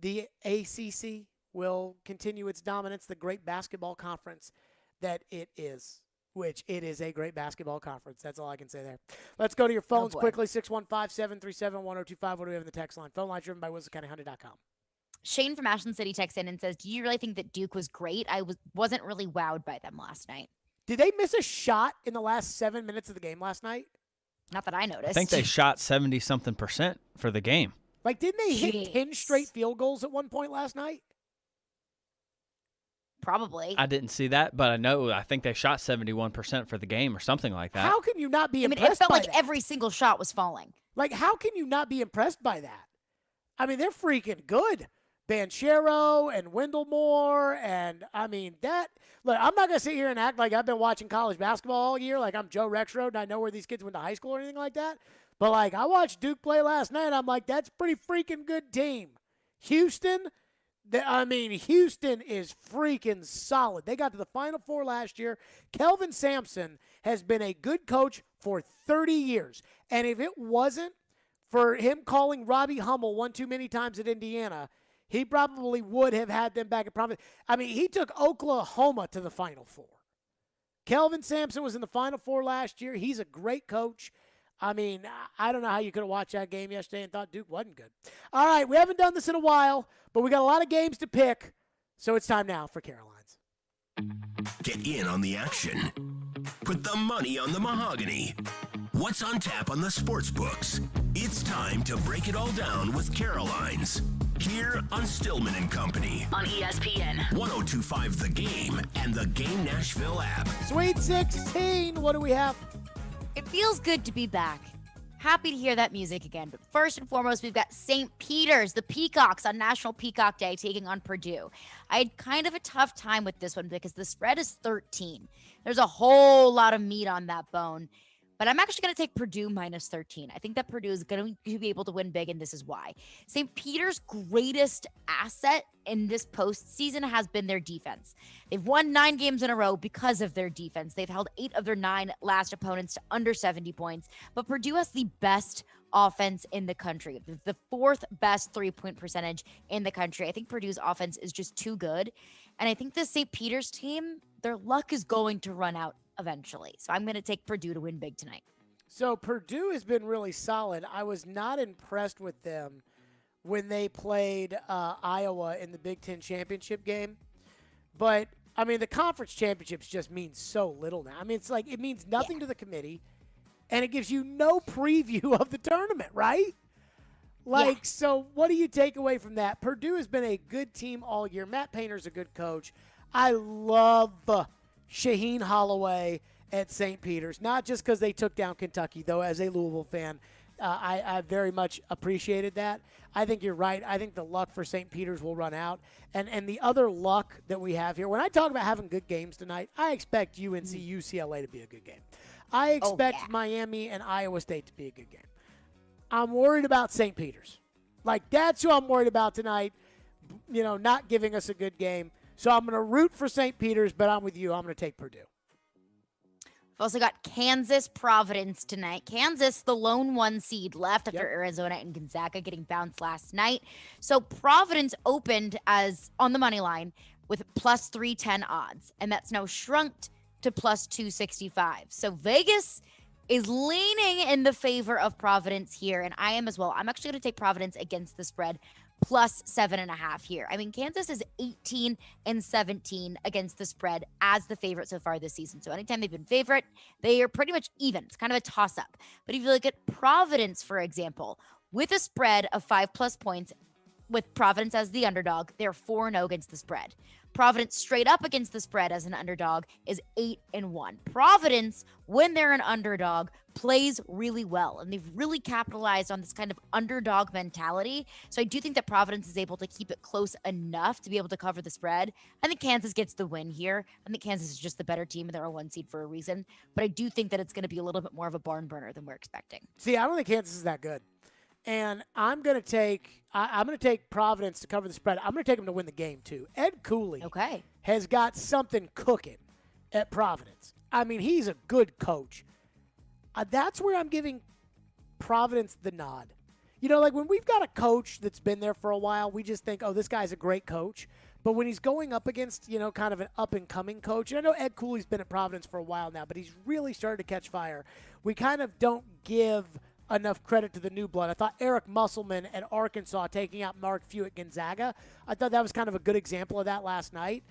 the ACC will continue its dominance, the great basketball conference that it is. Which it is a great basketball conference. That's all I can say there. Let's go to your phones quickly. 615-737-1025. What do we have in the text line? Phone line driven by WilsonCountyHunter.com. Shane from Ashland City texts in and says, do you really think that Duke was great? I wasn't really wowed by them last night. Did they miss a shot in the last 7 minutes of the game last night? Not that I noticed. I think they shot 70-something% for the game. Didn't they hit 10 straight field goals at one point last night? Probably. I didn't see that, but I think they shot 71% for the game or something like that. How can you not be impressed by that? It felt like that? every single shot was falling. How can you not be impressed by that? I mean, they're freaking good. Banchero and Wendell and, look, I'm not going to sit here and act like I've been watching college basketball all year, like I'm Joe Rexroad and I know where these kids went to high school or anything like that. But, I watched Duke play last night. I'm like, that's a pretty freaking good team. Houston is freaking solid. They got to the Final Four last year. Kelvin Sampson has been a good coach for 30 years. And if it wasn't for him calling Robbie Hummel one too many times at Indiana, he probably would have had them back at Providence. He took Oklahoma to the Final Four. Kelvin Sampson was in the Final Four last year. He's a great coach. I don't know how you could have watched that game yesterday and thought Duke wasn't good. All right, we haven't done this in a while, but we got a lot of games to pick, so it's time now for Caroline's. Get in on the action. Put the money on the mahogany. What's on tap on the sports books? It's time to break it all down with Caroline's. Here on Stillman and Company. On ESPN. 102.5 The Game and the Game Nashville app. Sweet 16, what do we have? It feels good to be back. Happy to hear that music again. But first and foremost, we've got St. Peter's, the Peacocks, on National Peacock Day, taking on Purdue. I had kind of a tough time with this one because the spread is 13. There's a whole lot of meat on that bone. But I'm actually going to take Purdue minus 13. I think that Purdue is going to be able to win big, and this is why. St. Peter's greatest asset in this postseason has been their defense. They've won 9 games in a row because of their defense. They've held 8 of their 9 last opponents to under 70 points. But Purdue has the best offense in the country, the 4th best 3-point percentage in the country. I think Purdue's offense is just too good. And I think this St. Peter's team, their luck is going to run out eventually. So I'm going to take Purdue to win big tonight. So Purdue has been really solid. I was not impressed with them when they played Iowa in the Big Ten championship game. But, the conference championships just mean so little now. It's like it means nothing to the committee. and it gives you no preview of the tournament, right? Like, so what do you take away from that? Purdue has been a good team all year. Matt Painter's a good coach. I love Shaheen Holloway at St. Peter's, not just because they took down Kentucky, though, as a Louisville fan. I very much appreciated that. I think you're right. I think the luck for St. Peter's will run out. And the other luck that we have here, when I talk about having good games tonight, I expect UNC UCLA to be a good game. I expect Miami and Iowa State to be a good game. I'm worried about St. Peter's. Like, that's who I'm worried about tonight, not giving us a good game. So I'm going to root for St. Peter's, but I'm with you. I'm going to take Purdue. We've also got Kansas Providence tonight. Kansas, the lone 1 seed, left after Arizona and Gonzaga getting bounced last night. So Providence opened as on the money line with plus 310 odds, and that's now shrunk to plus 265. So Vegas is leaning in the favor of Providence here, and I am as well. I'm actually going to take Providence against the spread plus 7.5 here. I mean, Kansas is 18-17 against the spread as the favorite so far this season. So anytime they've been favorite, they are pretty much even. It's kind of a toss-up. But if you look at Providence, for example, with a spread of 5+ points, with Providence as the underdog, they're 4-0 against the spread. Providence straight up against the spread as an underdog is 8-1. Providence, when they're an underdog, plays really well, and they've really capitalized on this kind of underdog mentality. So I do think that Providence is able to keep it close enough to be able to cover the spread. I think Kansas gets the win here. I think Kansas is just the better team, and they're a 1 seed for a reason. But I do think that it's going to be a little bit more of a barn burner than we're expecting. See, I don't think Kansas is that good. And I'm going to take Providence to cover the spread. I'm going to take them to win the game, too. Ed Cooley has got something cooking at Providence. I mean, he's a good coach. That's where I'm giving Providence the nod. Like when we've got a coach that's been there for a while, we just think, oh, this guy's a great coach. But when he's going up against, kind of an up-and-coming coach, and I know Ed Cooley's been at Providence for a while now, but he's really started to catch fire. We kind of don't give enough credit to the new blood. I thought Eric Musselman at Arkansas taking out Mark Few at Gonzaga, I thought that was kind of a good example of that last night.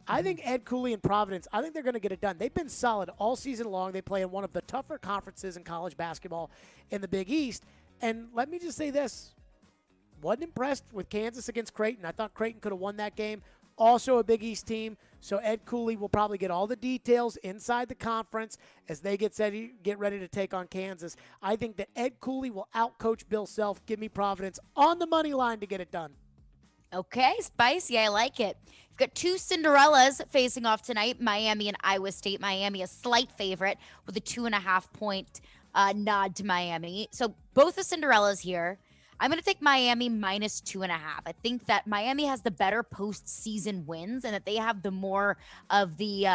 I think Ed Cooley and Providence, I think they're going to get it done. They've been solid all season long. They play in one of the tougher conferences in college basketball in the Big East. And let me just say this. Wasn't impressed with Kansas against Creighton. I thought Creighton could have won that game. Also a Big East team. So Ed Cooley will probably get all the details inside the conference as they get ready to take on Kansas. I think that Ed Cooley will outcoach Bill Self. Give me Providence on the money line to get it done. Okay, spicy. I like it. We've got 2 Cinderellas facing off tonight, Miami and Iowa State. Miami a slight favorite with a 2.5-point nod to Miami. So both the Cinderellas here. I'm going to take Miami minus 2.5. I think that Miami has the better postseason wins and that they have the more of the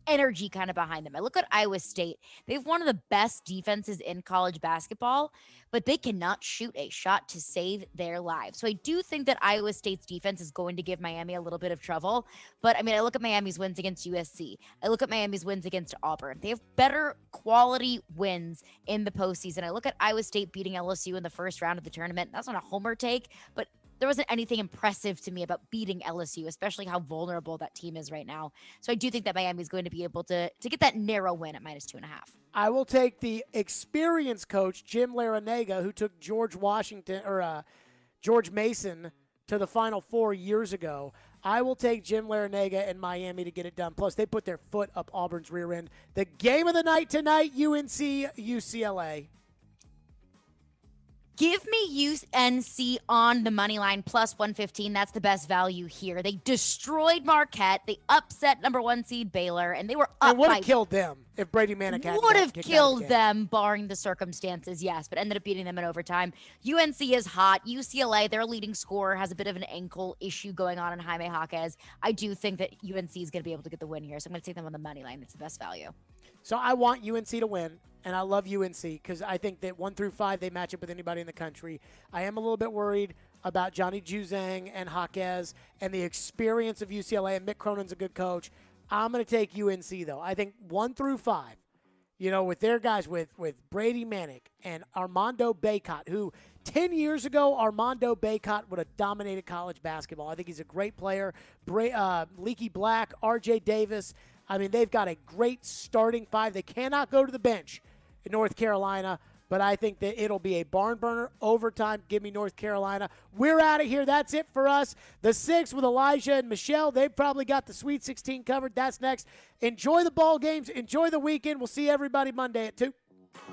energy kind of behind them. I look at Iowa State. They have one of the best defenses in college basketball, but they cannot shoot a shot to save their lives. So I do think that Iowa State's defense is going to give Miami a little bit of trouble. But I mean, I look at Miami's wins against USC. I look at Miami's wins against Auburn. They have better quality wins in the postseason. I look at Iowa State beating LSU in the first round of the tournament. That's not a homer take, but there wasn't anything impressive to me about beating LSU, especially how vulnerable that team is right now. So I do think that Miami is going to be able to get that narrow win at minus 2.5. I will take the experienced coach, Jim Larrañaga, who took George Mason to the Final Four years ago. I will take Jim Larrañaga and Miami to get it done. Plus, they put their foot up Auburn's rear end. The game of the night tonight, UNC-UCLA. Give me UNC on the money line plus 115. That's the best value here. They destroyed Marquette. They upset number 1 seed Baylor, and they were up. It would have killed them if Brady Manick had would have killed them, barring the circumstances, yes, but ended up beating them in overtime. UNC is hot. UCLA, their leading scorer, has a bit of an ankle issue going on in Jaime Jaquez. I do think that UNC is going to be able to get the win here, so I'm going to take them on the money line. It's the best value. So I want UNC to win. And I love UNC because I think that 1 through 5, they match up with anybody in the country. I am a little bit worried about Johnny Juzang and Jaquez and the experience of UCLA. And Mick Cronin's a good coach. I'm going to take UNC, though. I think 1 through 5, with their guys, with Brady Manick and Armando Bacot, who 10 years ago, Armando Bacot would have dominated college basketball. I think he's a great player. Leaky Black, R.J. Davis. I mean, they've got a great starting 5. They cannot go to the bench North Carolina. But I think that it'll be a barn burner. Overtime, give me North Carolina. We're out of here. That's it for us. The 6 with Elijah and Michelle. They've probably got the Sweet 16 covered. That's next. Enjoy the ball games. Enjoy the weekend. We'll see everybody Monday at 2.